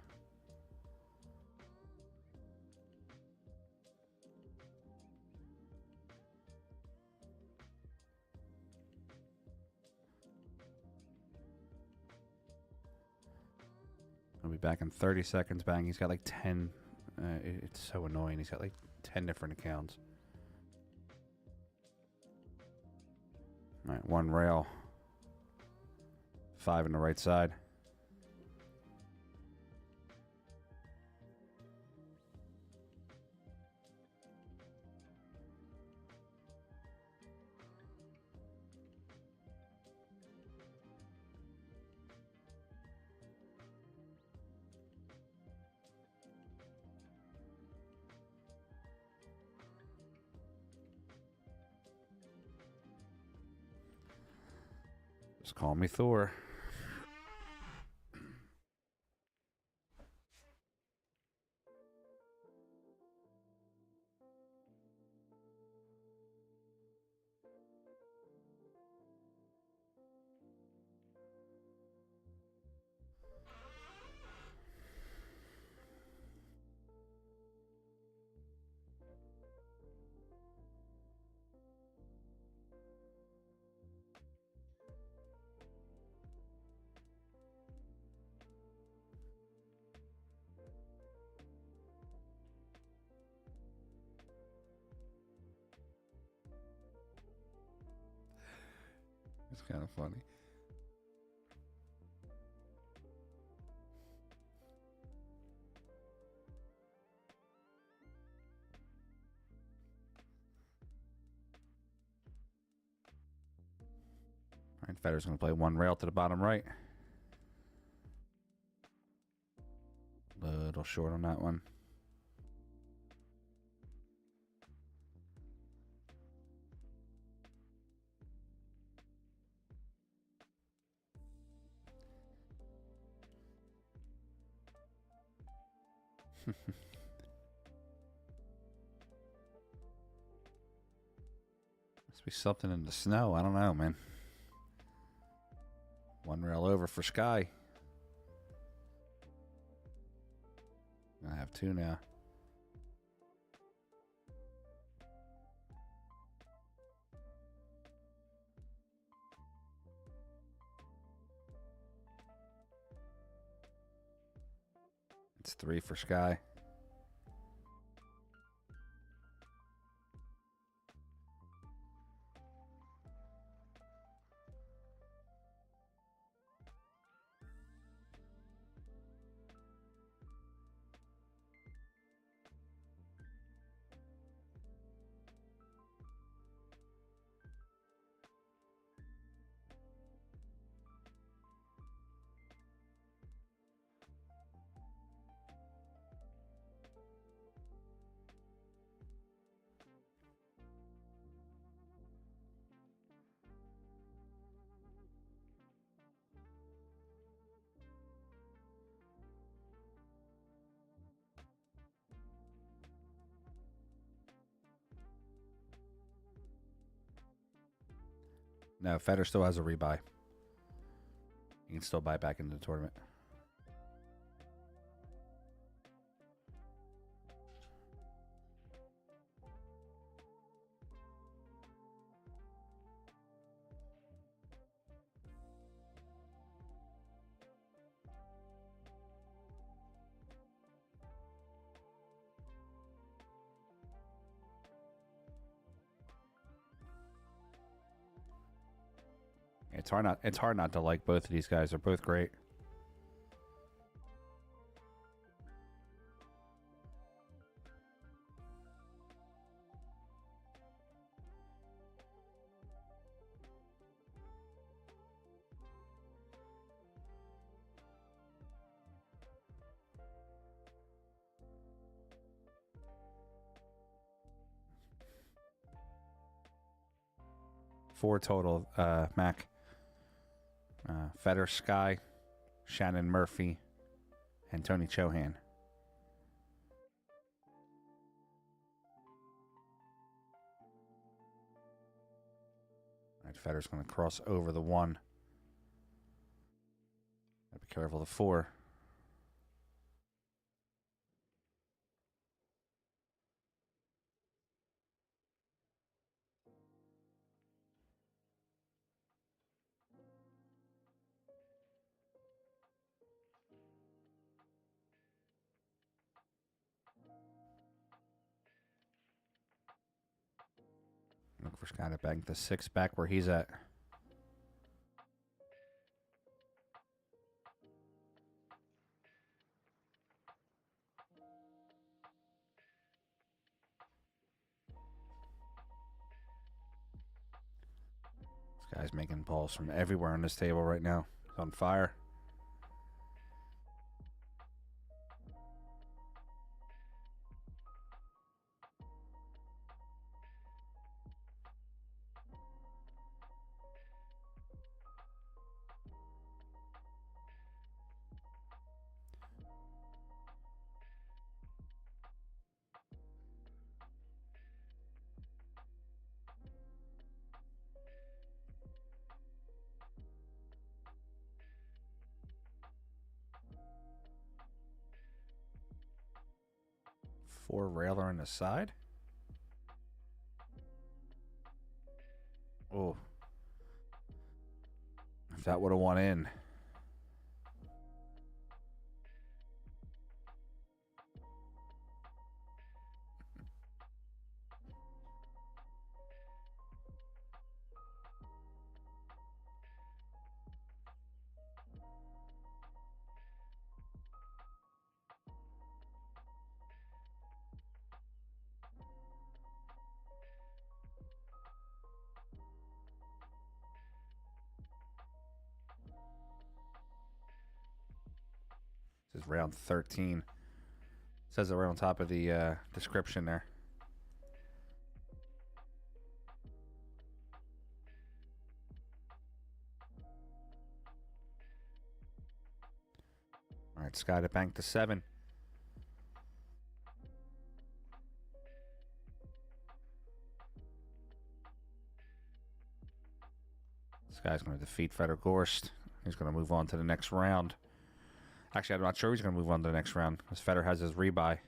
I'll be back in 30 seconds. Bang. He's got like 10. It's so annoying. He's got like 10 different accounts. All right, 1 rail. 5 on the right side. Just call me Thor. It's kind of funny. All right, Federer's going to play 1 rail to the bottom right. Little short on that one. Must be something in the snow. I don't know, man. 1 rail over for Sky. I have 2 now. It's 3 for Sky. No, Federer still has a rebuy. You can still buy back into the tournament. It's hard not to like both of these guys. They're both great. Four total, Mac. Federer, Sky, Shannon Murphy, and Tony Chohan. All right, Federer's going to cross over the 1. Be careful, the 4. Look for Scott to bank the 6 back where he's at. This guy's making balls from everywhere on this table right now. He's on fire. Four railer on the side. Oh. If that would have won in. This is round 13. It says it right on top of the description there. All right, Sky to bank to 7. This guy's going to defeat Federer Gorst. He's going to move on to the next round. Actually, I'm not sure he's going to move on to the next round because Federer has his rebuy.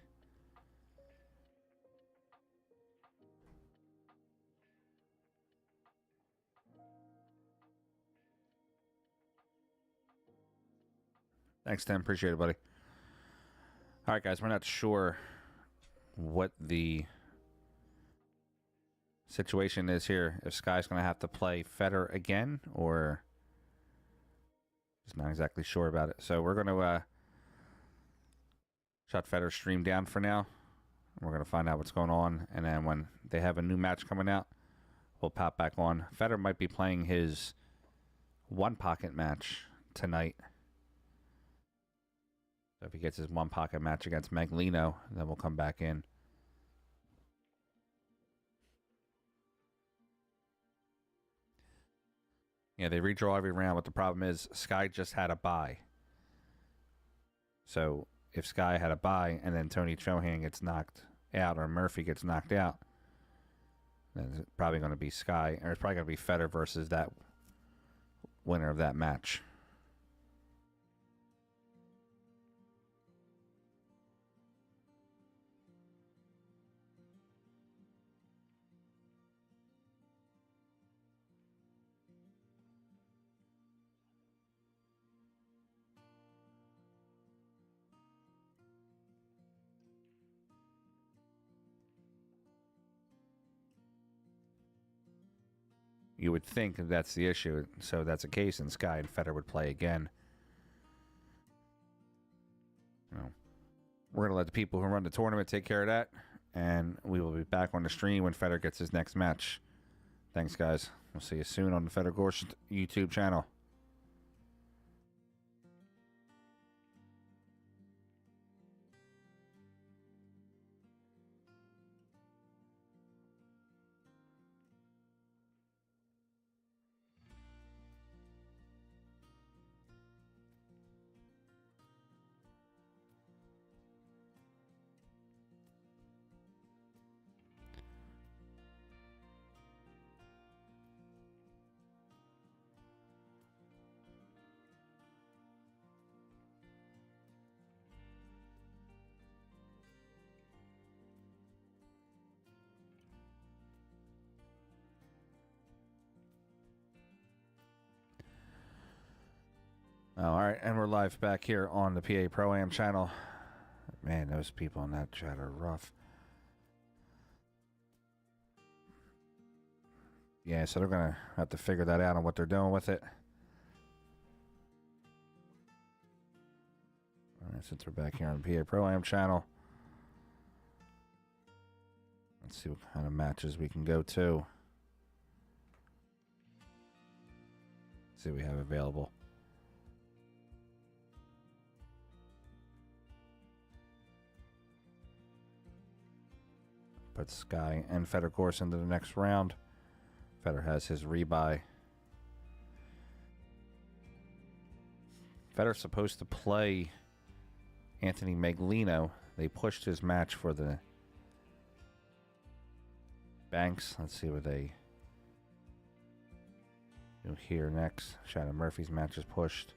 Thanks, Tim. Appreciate it, buddy. All right, guys. We're not sure what the situation is here. If Sky's going to have to play Federer again or... Just not exactly sure about it. So we're going to shut Federer's stream down for now. We're going to find out what's going on. And then when they have a new match coming out, we'll pop back on. Federer might be playing his one pocket match tonight. So if he gets his one pocket match against Maglino, then we'll come back in. Yeah, they redraw every round, but the problem is Sky just had a bye. So if Sky had a bye and then Tony Chohan gets knocked out or Murphy gets knocked out, then it's probably going to be Sky, or it's probably going to be Federer versus that winner of that match. You would think that's the issue. So that's the case, and Sky and Federer would play again. You know, we're going to let the people who run the tournament take care of that, and we will be back on the stream when Federer gets his next match. Thanks, guys. We'll see you soon on the Federer Gorst YouTube channel. All right, and we're live back here on the PA Pro-Am channel. Man, those people in that chat are rough. Yeah, so they're going to have to figure that out on what they're doing with it. All right, since we're back here on the PA Pro-Am channel, let's see what kind of matches we can go to. See what we have available. Put Sky and Federer, of course, into the next round. Federer has his rebuy. Federer's supposed to play Anthony Maglino. They pushed his match for the Banks. Let's see what they do here next. Shannon Murphy's match is pushed.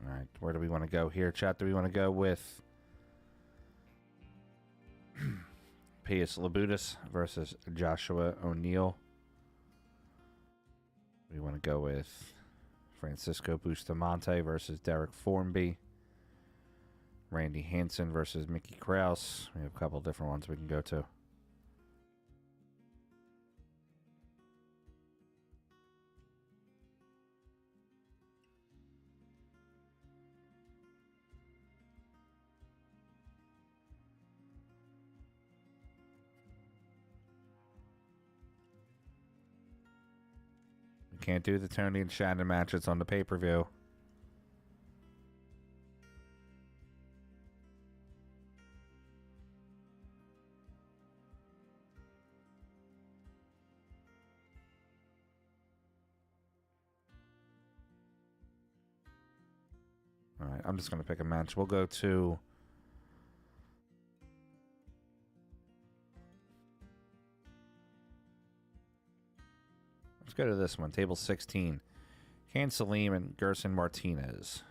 All right, where do we want to go here, chat? Do we want to go with Pius Labutis versus Joshua O'Neill? We want to go with Francisco Bustamante versus Derek Formby. Randy Hansen versus Mickey Krause. We have a couple different ones we can go to. Can't do the Tony and Shannon matches on the pay-per-view. All right, I'm just going to pick a match. We'll go to let's go to this one, table 16. Can Salim and Gerson Martinez.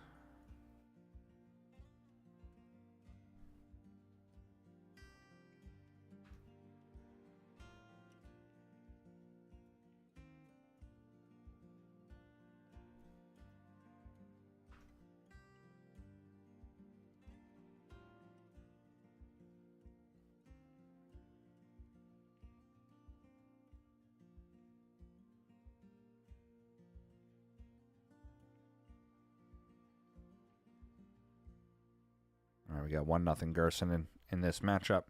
All right, we got 1-0 Gerson in this matchup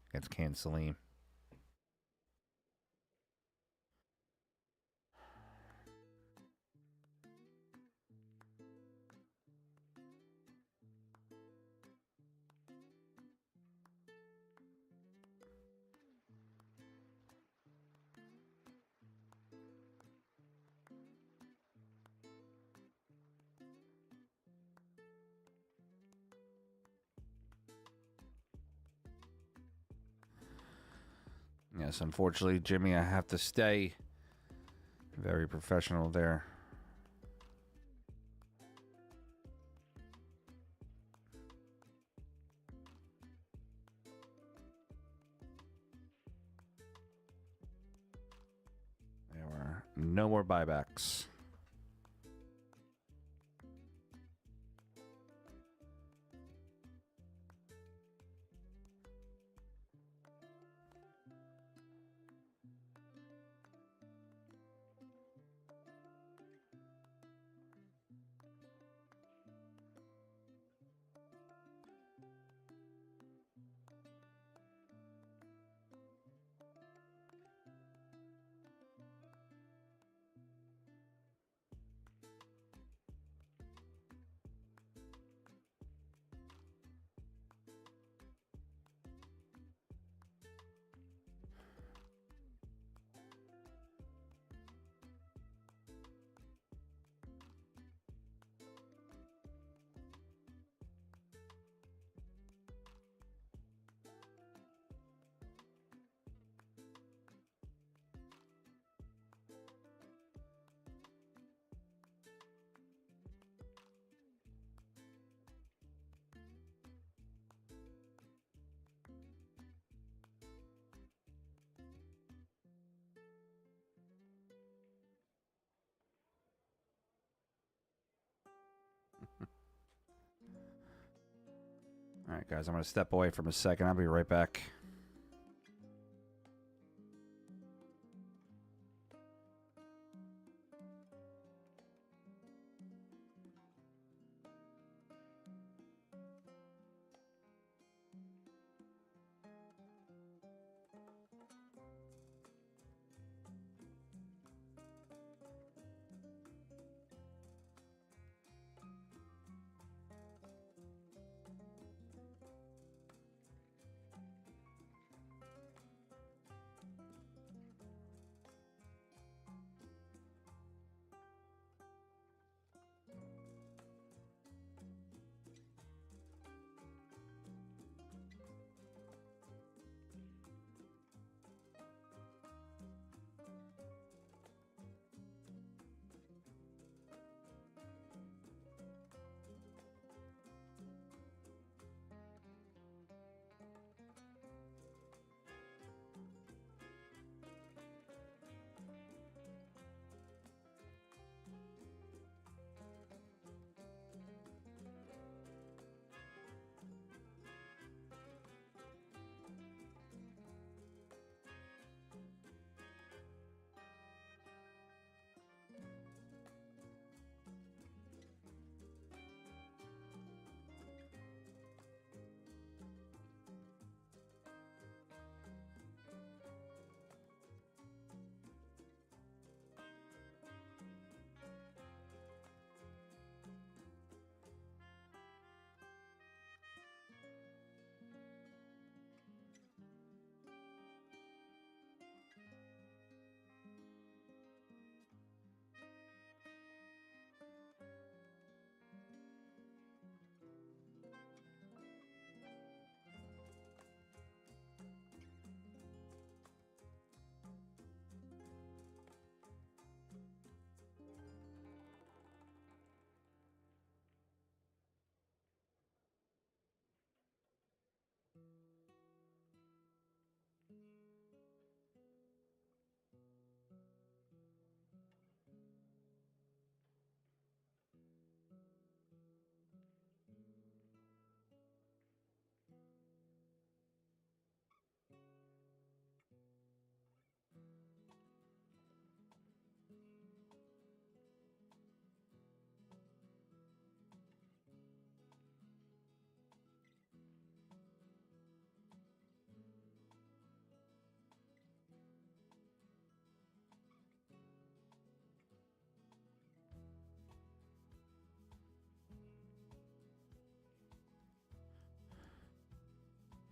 against Can Salim. Yes, unfortunately, Jimmy, I have to stay. Very professional there. There were no more buybacks. All right, guys, I'm going to step away from a second. I'll be right back.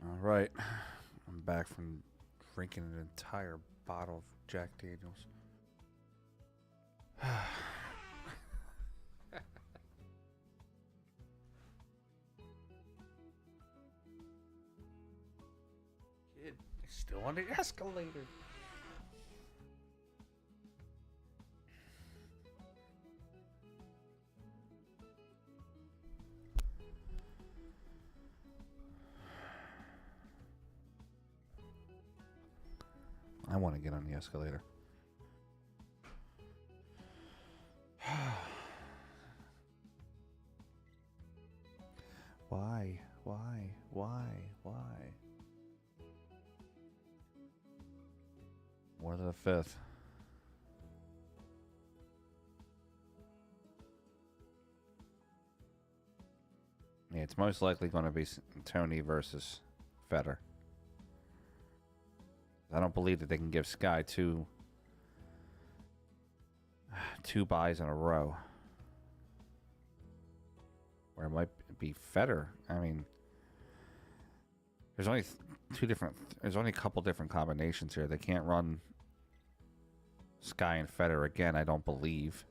All right. I'm back from drinking an entire bottle of Jack Daniels. Kid, stop. Go on the escalator. I want to get on the escalator. Why? More than a fifth. Yeah, it's most likely going to be Tony versus Federer. I don't believe that they can give Sky two buys in a row. Or it might be Federer. I mean, there's only there's only a couple different combinations here. They can't run Sky and Federer again, I don't believe.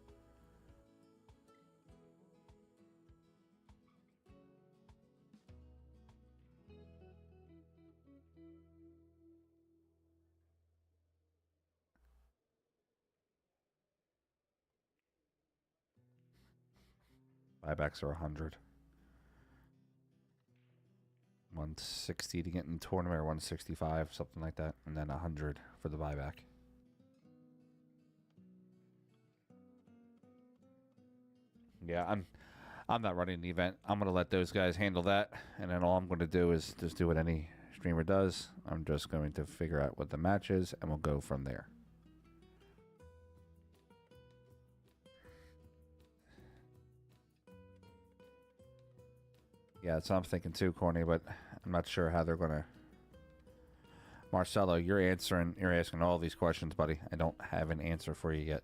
Buybacks are 100. 160 to get in the tournament, or 165, something like that, and then 100 for the buyback. Yeah, I'm not running the event. I'm gonna let those guys handle that, and then all I'm gonna do is just do what any streamer does. I'm just going to figure out what the match is, and we'll go from there. Yeah, that's what I'm thinking too, Corny, but I'm not sure how they're gonna. Marcelo, you're asking all these questions, buddy. I don't have an answer for you yet.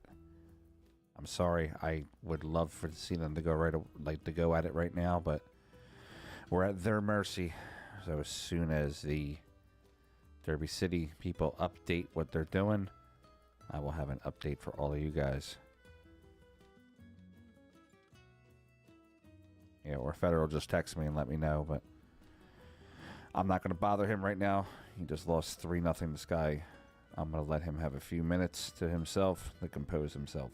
I'm sorry. I would love to see them to go at it right now, but we're at their mercy. So as soon as the Derby City people update what they're doing, I will have an update for all of you guys. Yeah, or Federer will just text me and let me know, but I'm not going to bother him right now. He just lost 3-0 to Sky. I'm going to let him have a few minutes to himself to compose himself.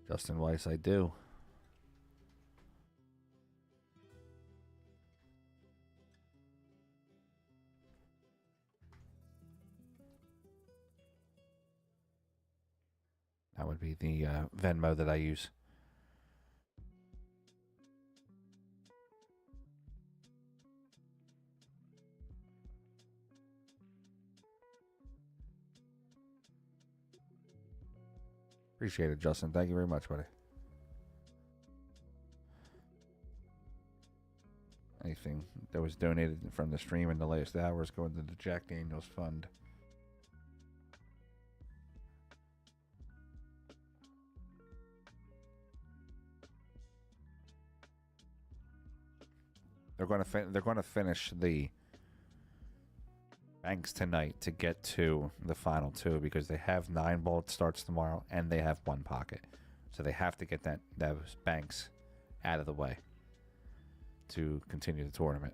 Justin Weiss, I do. That would be the Venmo that I use. Appreciate it, Justin. Thank you very much, buddy. Anything that was donated from the stream in the latest hours going to the Jack Daniels Fund. They're going to finish the banks tonight to get to the final two because they have 9 ball starts tomorrow and they have 1 pocket, so they have to get those banks out of the way to continue the tournament.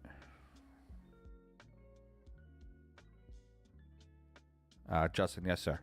Justin, yes, sir.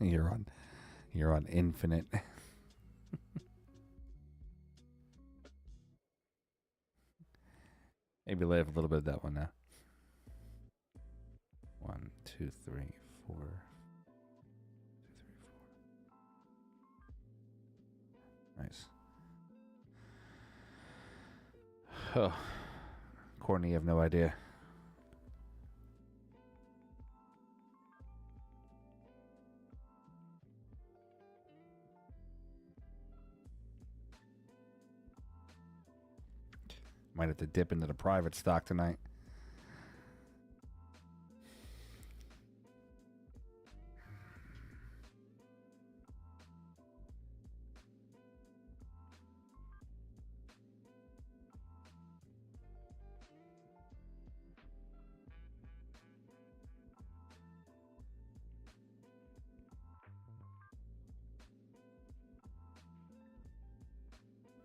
You're on infinite. Maybe laugh a little bit at that one now. 1, 2, 3, 4. 2, 3, 4. Nice. Oh, Courtney, you have no idea. Might have to dip into the private stock tonight.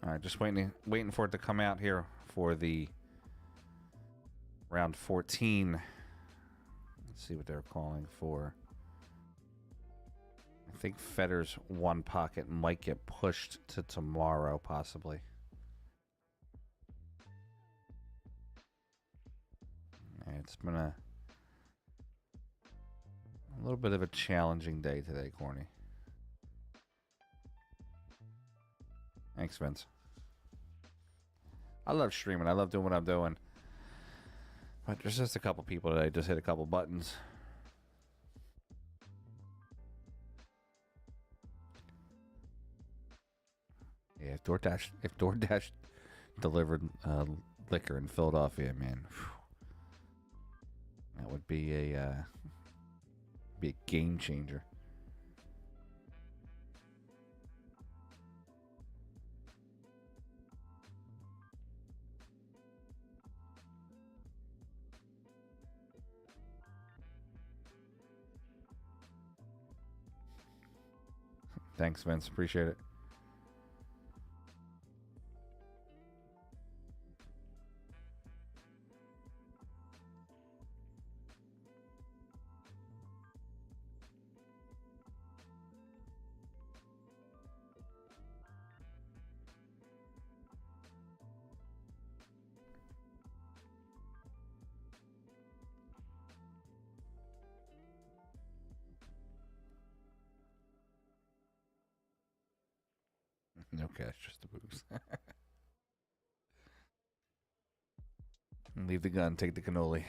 All right, just waiting for it to come out here for the round 14. Let's see what they're calling for. I think Federer's one pocket might get pushed to tomorrow, possibly. It's been a little bit of a challenging day today, Corny. Thanks, Vince. I love streaming. I love doing what I'm doing. But there's just a couple people today. Just hit a couple buttons. Yeah, if DoorDash delivered liquor in Philadelphia, man, that would be a game changer. Thanks, Vince. Appreciate it. No cash, just the booze. Leave the gun, take the cannoli.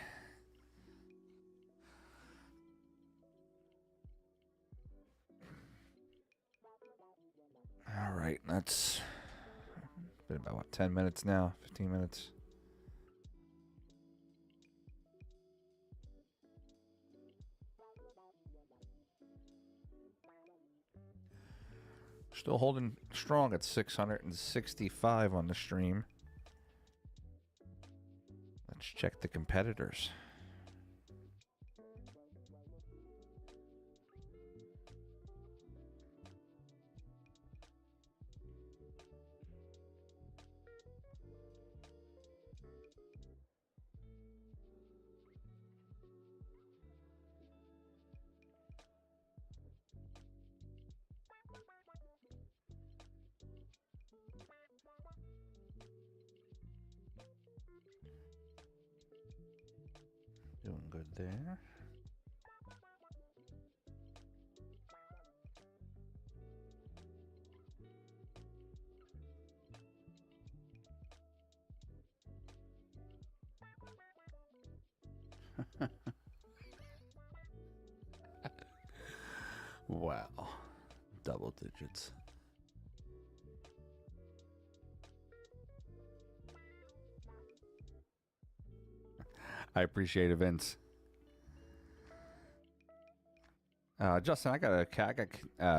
All right, that's been about what, 10 minutes now, 15 minutes. Still holding strong at 665 on the stream. Let's check the competitors. Doing good there. Wow. Double digits. I appreciate it, Vince. Justin, I got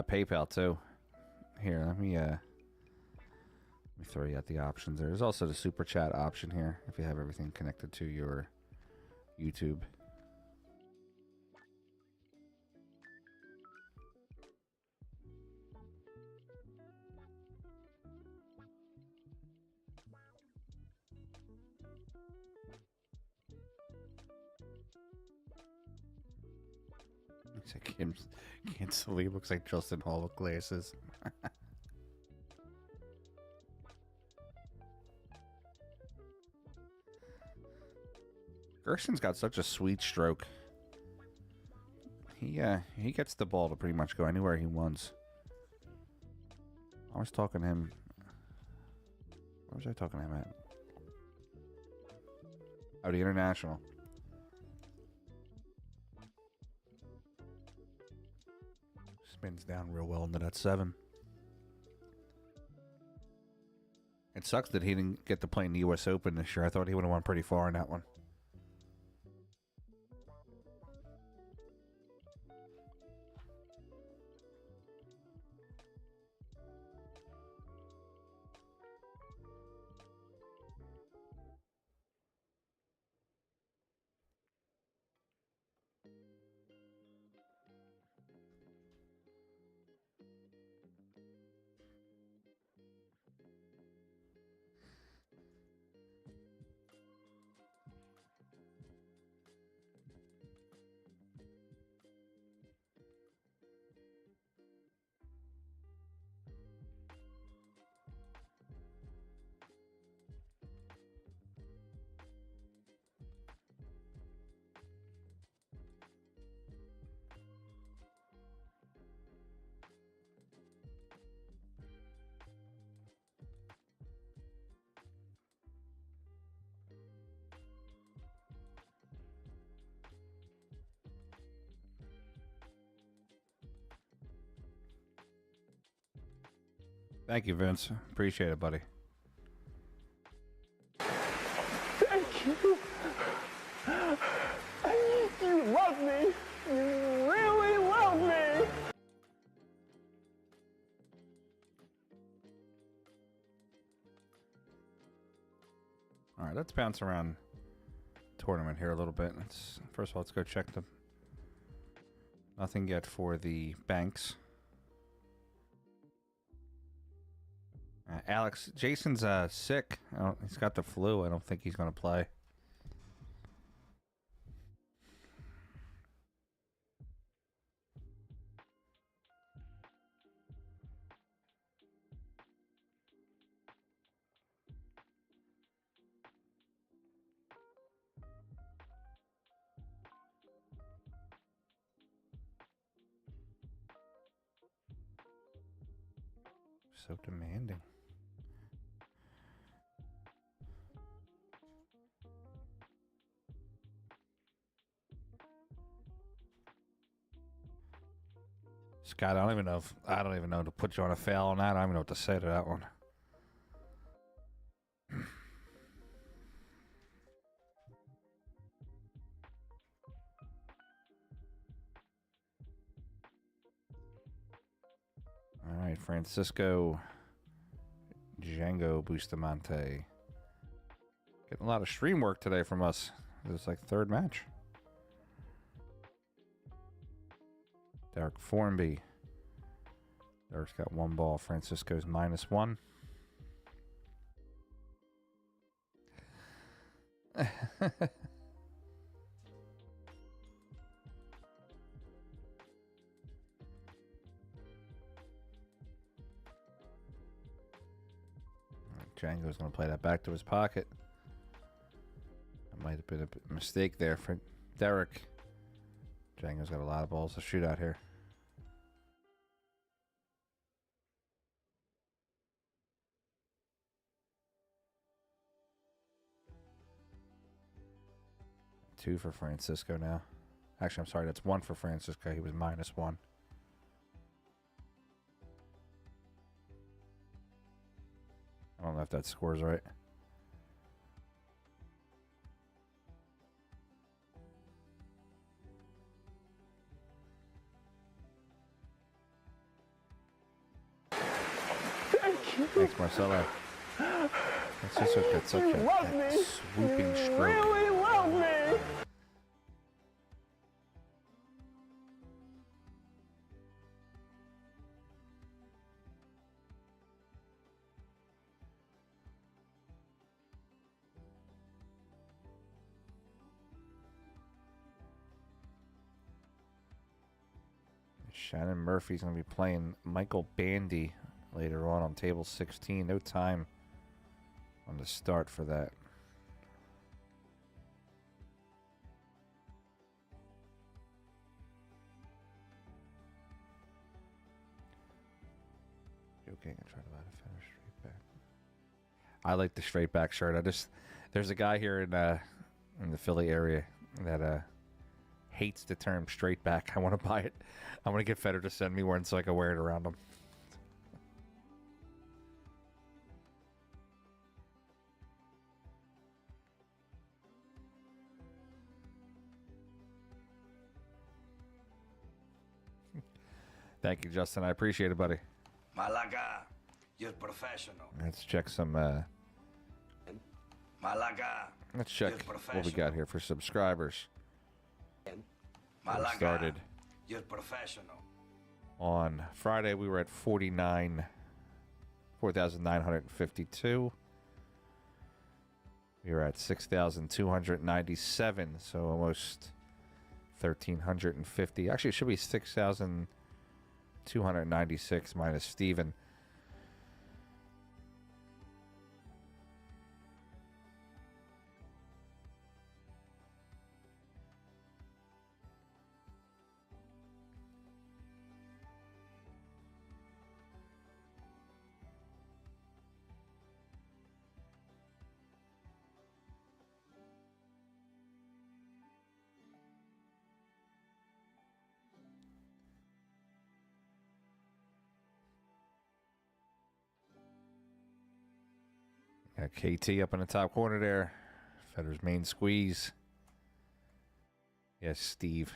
PayPal too. Here, let me throw you out the options. There's also the super chat option here if you have everything connected to your YouTube. He's like, can't sleep. Looks like Justin Hall with glasses. Gerson's got such a sweet stroke. He gets the ball to pretty much go anywhere he wants. I was talking to him. Where was I talking to him at? Oh, the International. Spins down real well into that 7. It sucks that he didn't get to play in the U.S. Open this year. I thought he would have won pretty far in that one. Thank you, Vince. Appreciate it, buddy. Thank you. You love me. You really love me. All right, let's bounce around the tournament here a little bit. First of all, let's go check them. Nothing yet for the banks. Jason's sick. He's got the flu. I don't think he's going to play. So demanding. Scott, I don't even know to put you on a fail on that. I don't even know what to say to that one. All right, Francisco Django Bustamante. Getting a lot of stream work today from us. It's like third match. Derek Formby. Derek's got 1 ball. Francisco's -1. Django's going to play that back to his pocket. That might have been a mistake there for Derek. Django's got a lot of balls to shoot out here. Two for Francisco now. Actually, I'm sorry, that's 1 for Francisco. He was -1. I don't know if that score's right. Thank you. Thanks, Marcelo. Francisco's got such a swooping stroke. Really love me. Shannon Murphy's going to be playing Michael Bandy later on table 16. No time on the start for that. Okay, I'm trying to let it finish straight back. I like the straight back shirt. There's a guy here in the Philly area that hates the term straight back. I want to buy it. I want to get Feder to send me one so I can wear it around him. Thank you, Justin. I appreciate it, buddy. Malaga, you're professional. Let's check some. Malaga. Let's check what we got here for subscribers. Malaga, Started. You're professional. On Friday, we were at 4,952. We were at 6,297, so almost 1,350. Actually, it should be 6,296 minus Steven. Got KT up in the top corner there. Federer's main squeeze. Yes, Steve.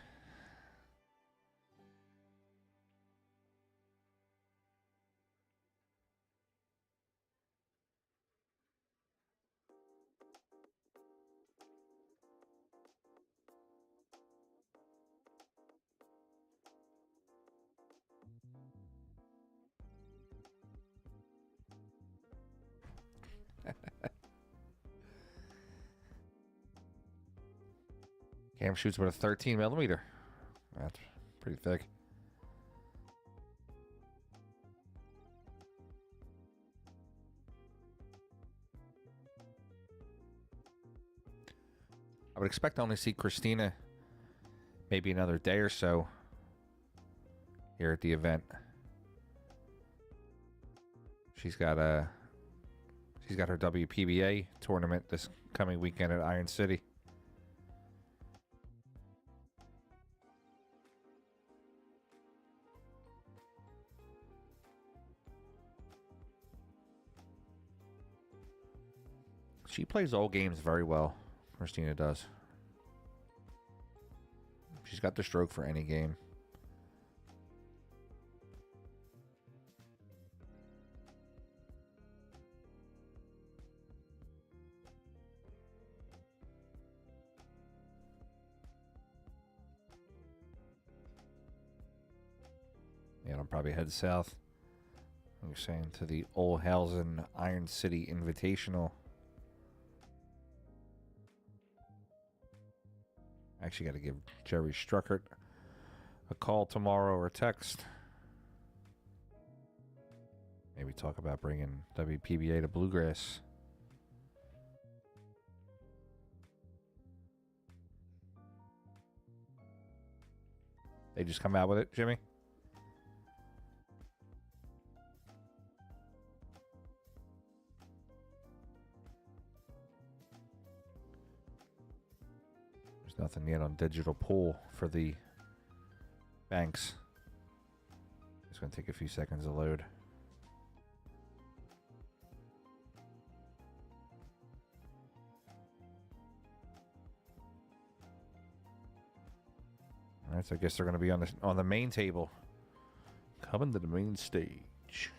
Cam shoots with a 13 millimeter. That's pretty thick. I would expect to only see Christina maybe another day or so here at the event. She's got her WPBA tournament this coming weekend at Iron City. She plays all games very well. Christina does. She's got the stroke for any game. Yeah, I'll probably head south. You're saying to the Olhausen Iron City Invitational. I actually got to give Jerry Struckert a call tomorrow or a text. Maybe talk about bringing WPBA to Bluegrass. They just come out with it, Jimmy? Nothing yet on digital pool for the banks. It's going to take a few seconds to load. All right, so I guess they're going to be on the main table. Coming to the main stage.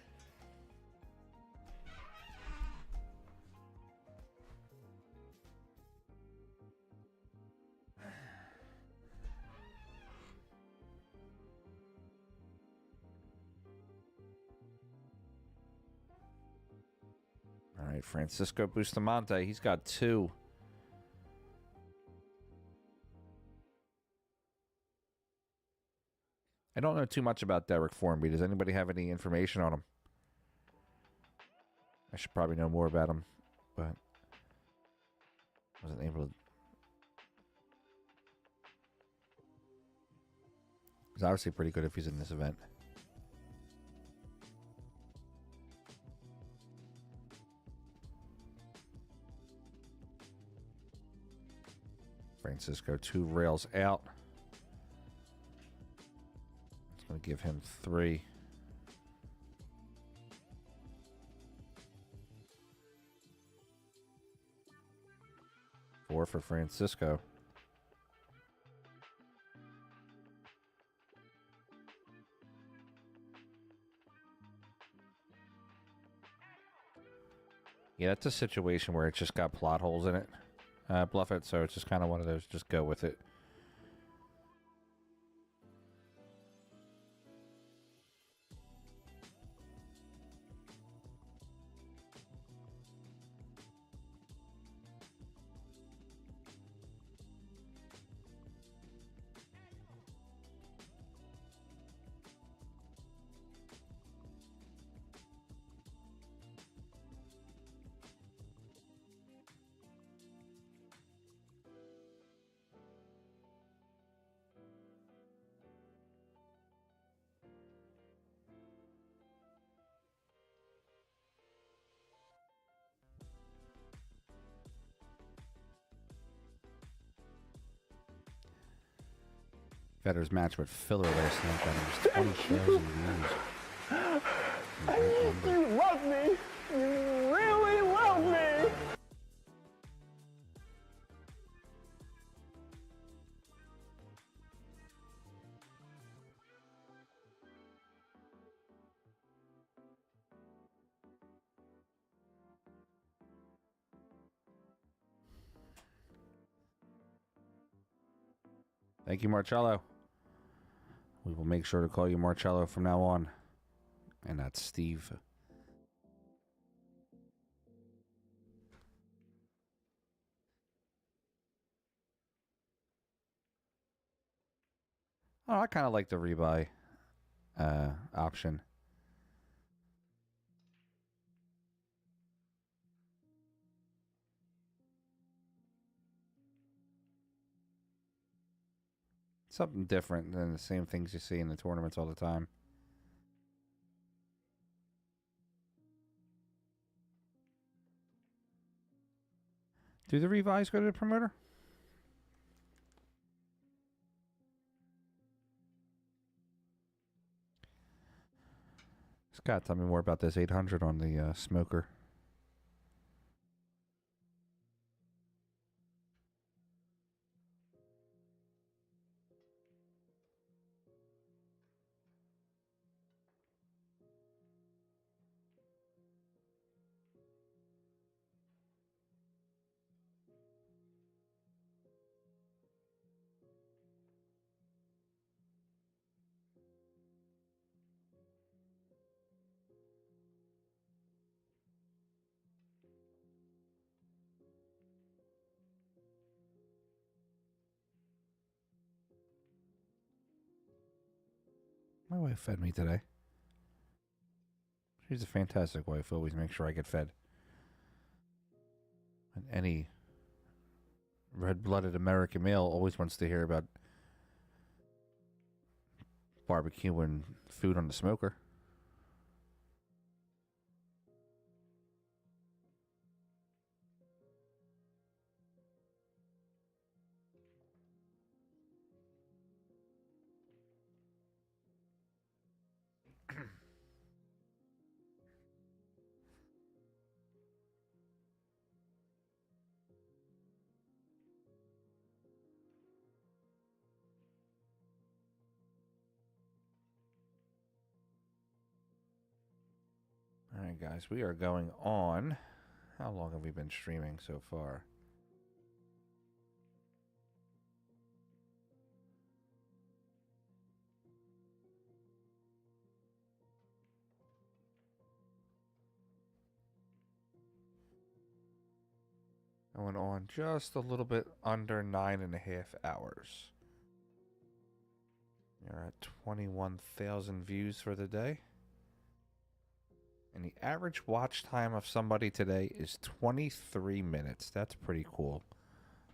All right, Francisco Bustamante, he's got 2. don't know too much about Derek Formby. Does anybody have any information on him? I should probably know more about him, but wasn't able to. He's obviously pretty good if he's in this event. Francisco, 2 rails out. It's going to give him 3. For Francisco. Yeah, that's a situation where it's just got plot holes in it. Bluff it, so it's just kind of one of those, just go with it. Federer's match with Filler last night. That was 20 shows in views. You love me. You really love me. Thank you, Marcello. We will make sure to call you Marcello from now on. And that's Steve. Oh, I kind of like the rebuy option. Something different than the same things you see in the tournaments all the time. Do the rebuys go to the promoter? Scott, tell me more about this 800 on the smoker. My wife fed me today. She's a fantastic wife. Always make sure I get fed. And any red-blooded American male always wants to hear about barbecue and food on the smoker. All right, guys, we are going on. How long have we been streaming so far? Going on just a little bit under 9.5 hours. You're at 21,000 views for the day. And the average watch time of somebody today is 23 minutes. That's pretty cool.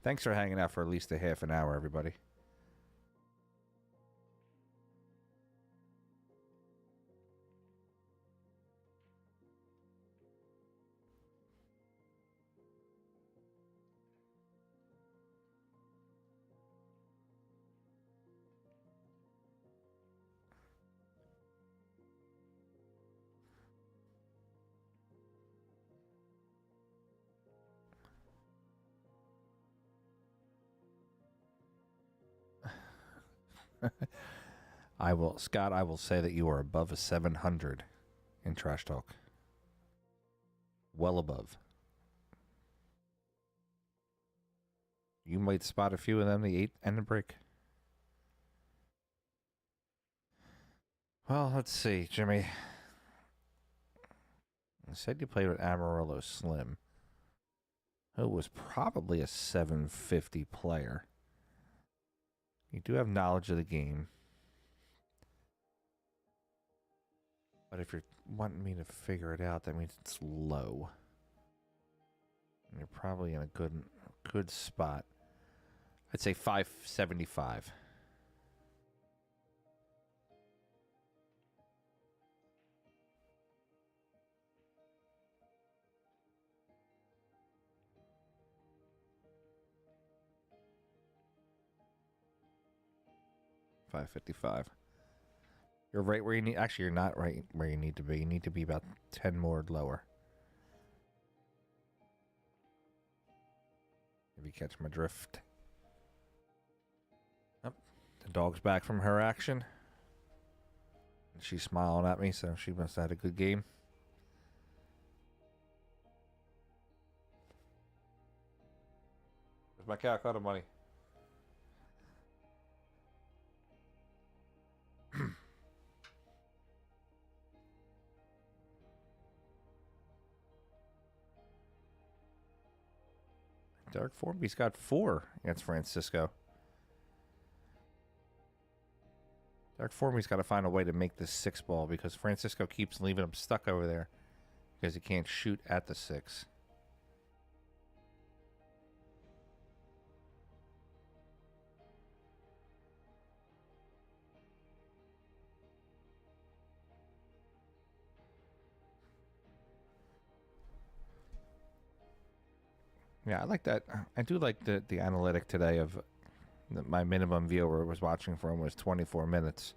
Thanks for hanging out for at least a half an hour, everybody. Scott, I will say that you are above a 700 in Trash Talk. Well above. You might spot a few of them, the 8 and the break. Well, let's see, Jimmy. You said you played with Amarillo Slim, who was probably a 750 player. You do have knowledge of the game. But if you're wanting me to figure it out, that means it's low. And you're probably in a good spot. I'd say 575. $555. You're right where you need. Actually, you're not right where you need to be. You need to be about 10 more lower. If you catch my drift. Oh, the dog's back from her action. She's smiling at me, so she must have had a good game. Where's my calculator money? Derek Formby's got 4 against Francisco. Derek Formby's got to find a way to make this 6 ball because Francisco keeps leaving him stuck over there because he can't shoot at the 6. Yeah, I like that. I do like the analytic today of my minimum viewer was watching from was 24 minutes.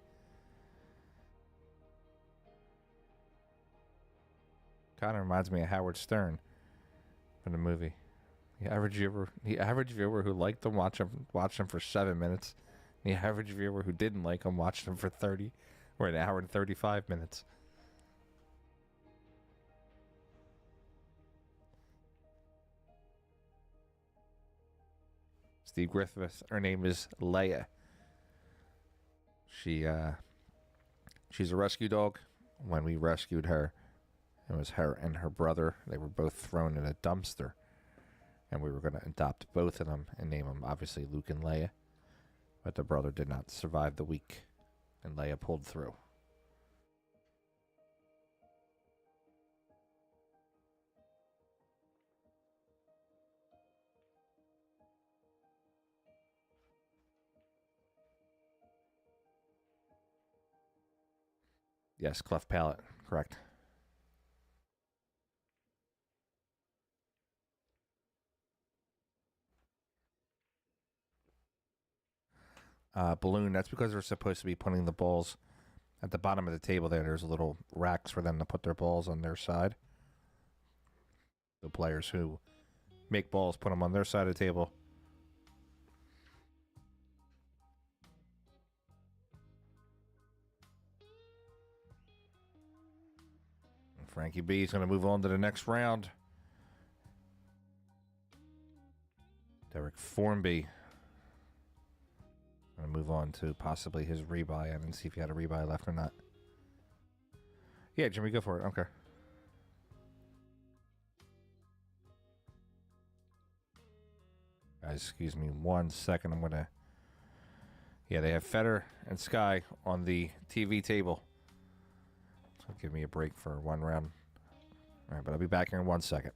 Kind of reminds me of Howard Stern from the movie. The average viewer who liked him watched him for 7 minutes. The average viewer who didn't like him watched him for 30 or an hour and 35 minutes. Steve Griffith, her name is Leia. She's a rescue dog. When we rescued her, it was her and her brother. They were both thrown in a dumpster. And we were going to adopt both of them and name them, obviously, Luke and Leia. But the brother did not survive the week, and Leia pulled through. Yes, cleft palate, correct. Balloon, that's because we're supposed to be putting the balls at the bottom of the table there. There's little racks for them to put their balls on their side. The players who make balls put them on their side of the table. Frankie B is going to move on to the next round. Derek Formby going to move on to possibly his rebuy. I didn't see if he had a rebuy left or not. Yeah, Jimmy, go for it. Okay. Guys, excuse me 1 second. I'm going to... Yeah, they have Federer and Sky on the TV table. So give me a break for one round. All right, but I'll be back here in 1 second.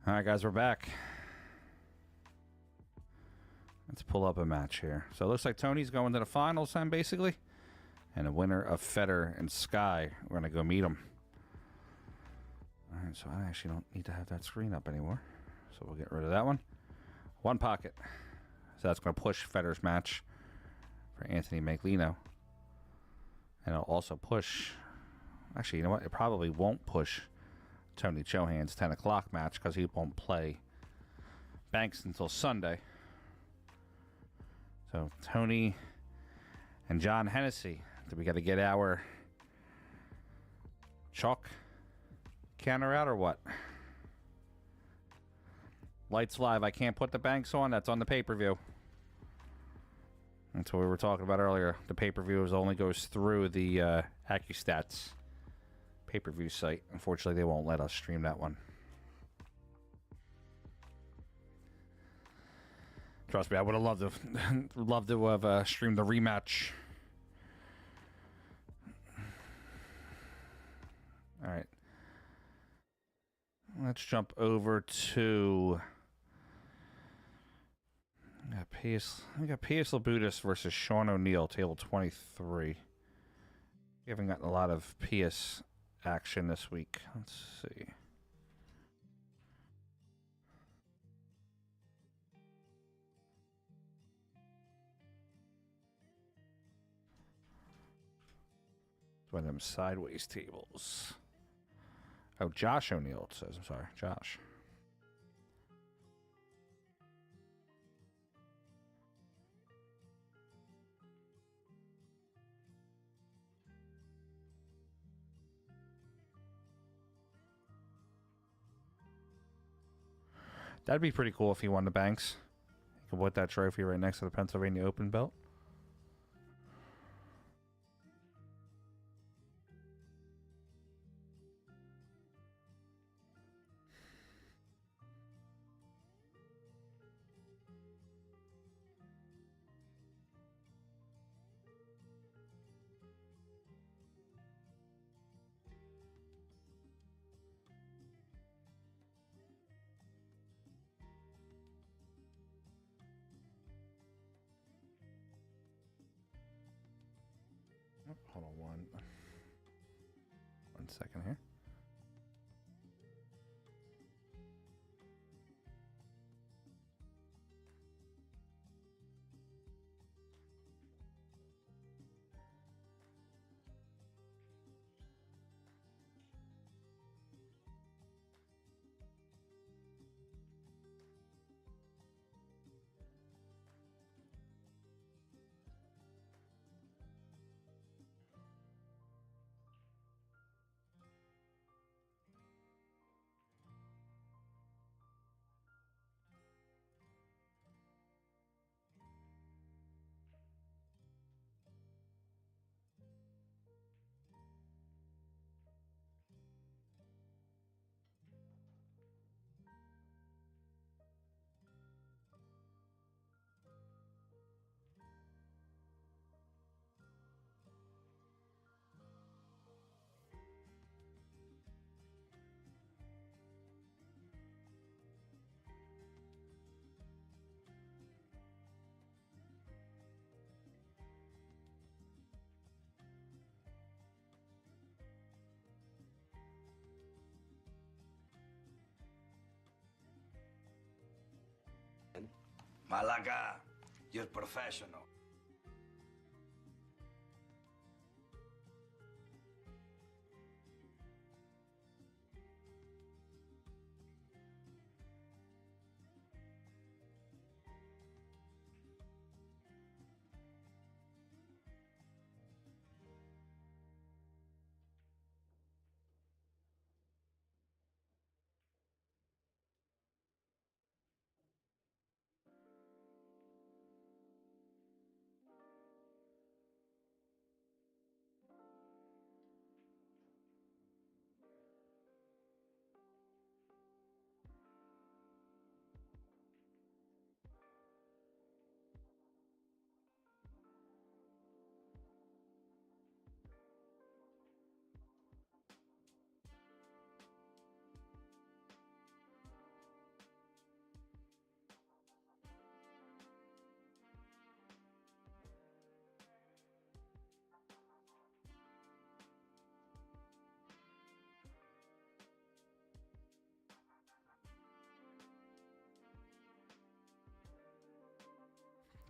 All right, guys, we're back. Let's pull up a match here. So it looks like Tony's going to the finals then, basically. And the winner of Feder and Sky, we're going to go meet him. All right, so I actually don't need to have that screen up anymore. So we'll get rid of that one. One pocket. So that's going to push Federer's match for Anthony Maglino. And it'll also push... Actually, you know what? It probably won't push Tony Chohan's 10 o'clock match because he won't play Banks until Sunday. So Tony and John Hennessy. Do we got to get our chalk counter out or what? Lights live. I can't put the Banks on. That's on the pay-per-view. That's what we were talking about earlier. The pay-per-view only goes through the AccuStats pay-per-view site. Unfortunately, they won't let us stream that one. Trust me, I would have loved to have streamed the rematch. All right. Let's jump over to... We got P.S. Labutis versus Sean O'Neill, table 23. We haven't gotten a lot of P.S. action this week. Let's see. It's one of them sideways tables. Oh, Josh O'Neill, it says. I'm sorry, Josh. That'd be pretty cool if he won the Banks. You could put that trophy right next to the Pennsylvania Open belt. Hold on one second here. Malaga, you're professional.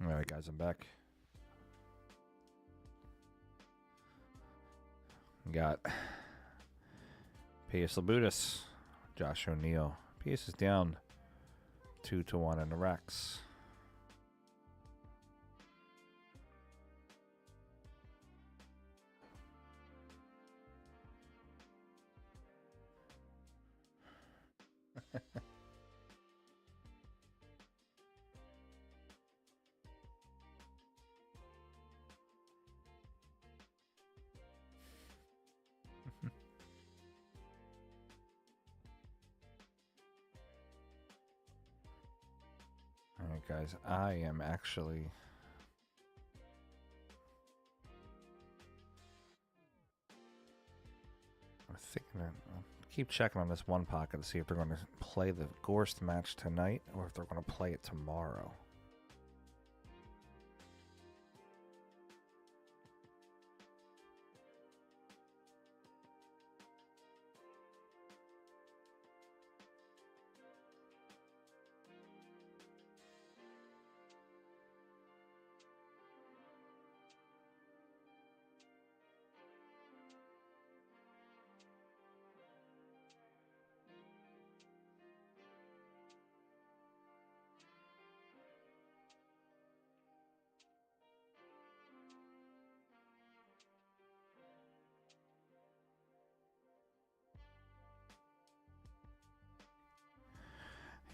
All right, guys, I'm back. We got P.S. Labutis, Josh O'Neill. P.S. is down 2-1 in the Rex. All right, guys, I am actually I'll keep checking on this one pocket to see if they're going to play the Gorst match tonight or if they're going to play it tomorrow.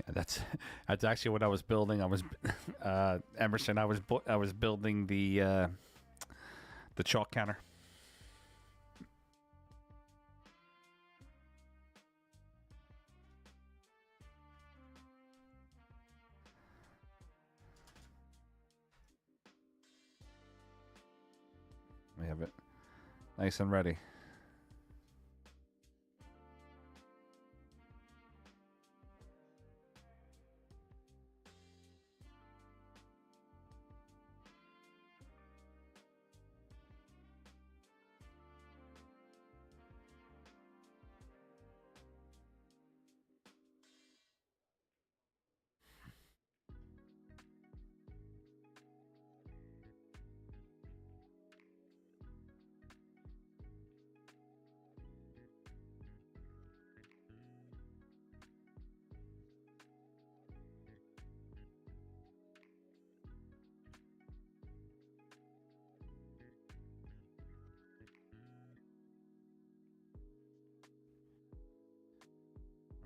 Yeah, that's actually what I was building. I was Emerson. I was building the chalk counter. We have it nice and ready.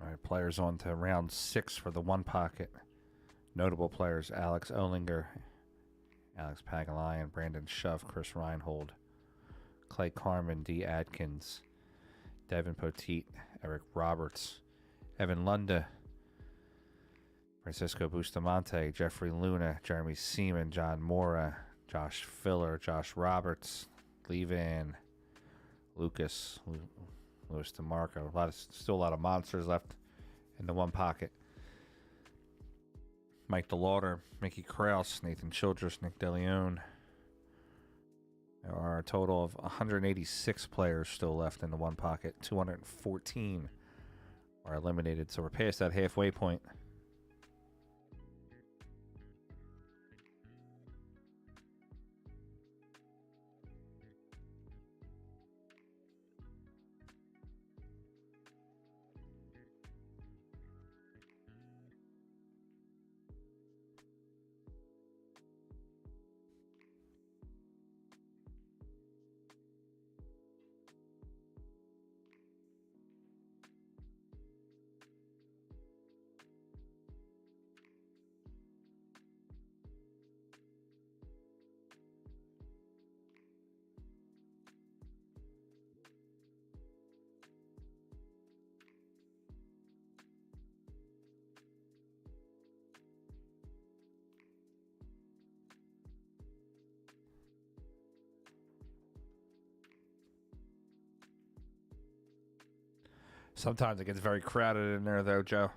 All right, players on to round 6 for the one pocket. Notable players: Alex Olinger, Alex Pagalion, Brandon Schuff, Chris Reinhold, Clay Carmen, D. Adkins, Devin Poteet, Eric Roberts, Evan Lunda, Francisco Bustamante, Jeffrey Luna, Jeremy Seaman, John Mora, Josh Filler, Josh Roberts, Lee Van, Lucas, Louis DeMarco. Still a lot of monsters left in the one pocket. Mike DeLauder, Mickey Krause, Nathan Childress, Nick DeLeon. There are a total of 186 players still left in the one pocket. 214 are eliminated, so we're past that halfway point. Sometimes it gets very crowded in there, though, Joe.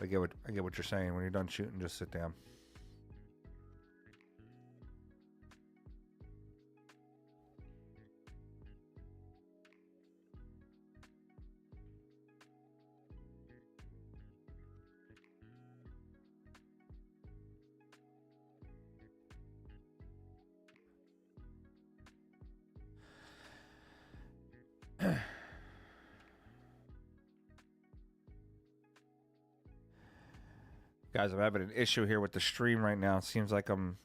I get what you're saying. When you're done shooting, just sit down. Guys, I'm having an issue here with the stream right now. It seems like I'm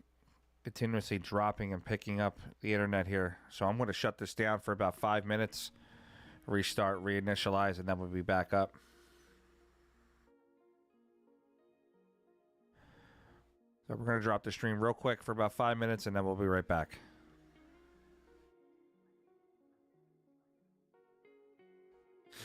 continuously dropping and picking up the internet here. So I'm going to shut this down for about 5 minutes, restart, reinitialize, and then we'll be back up. So we're going to drop the stream real quick for about 5 minutes, and then we'll be right back.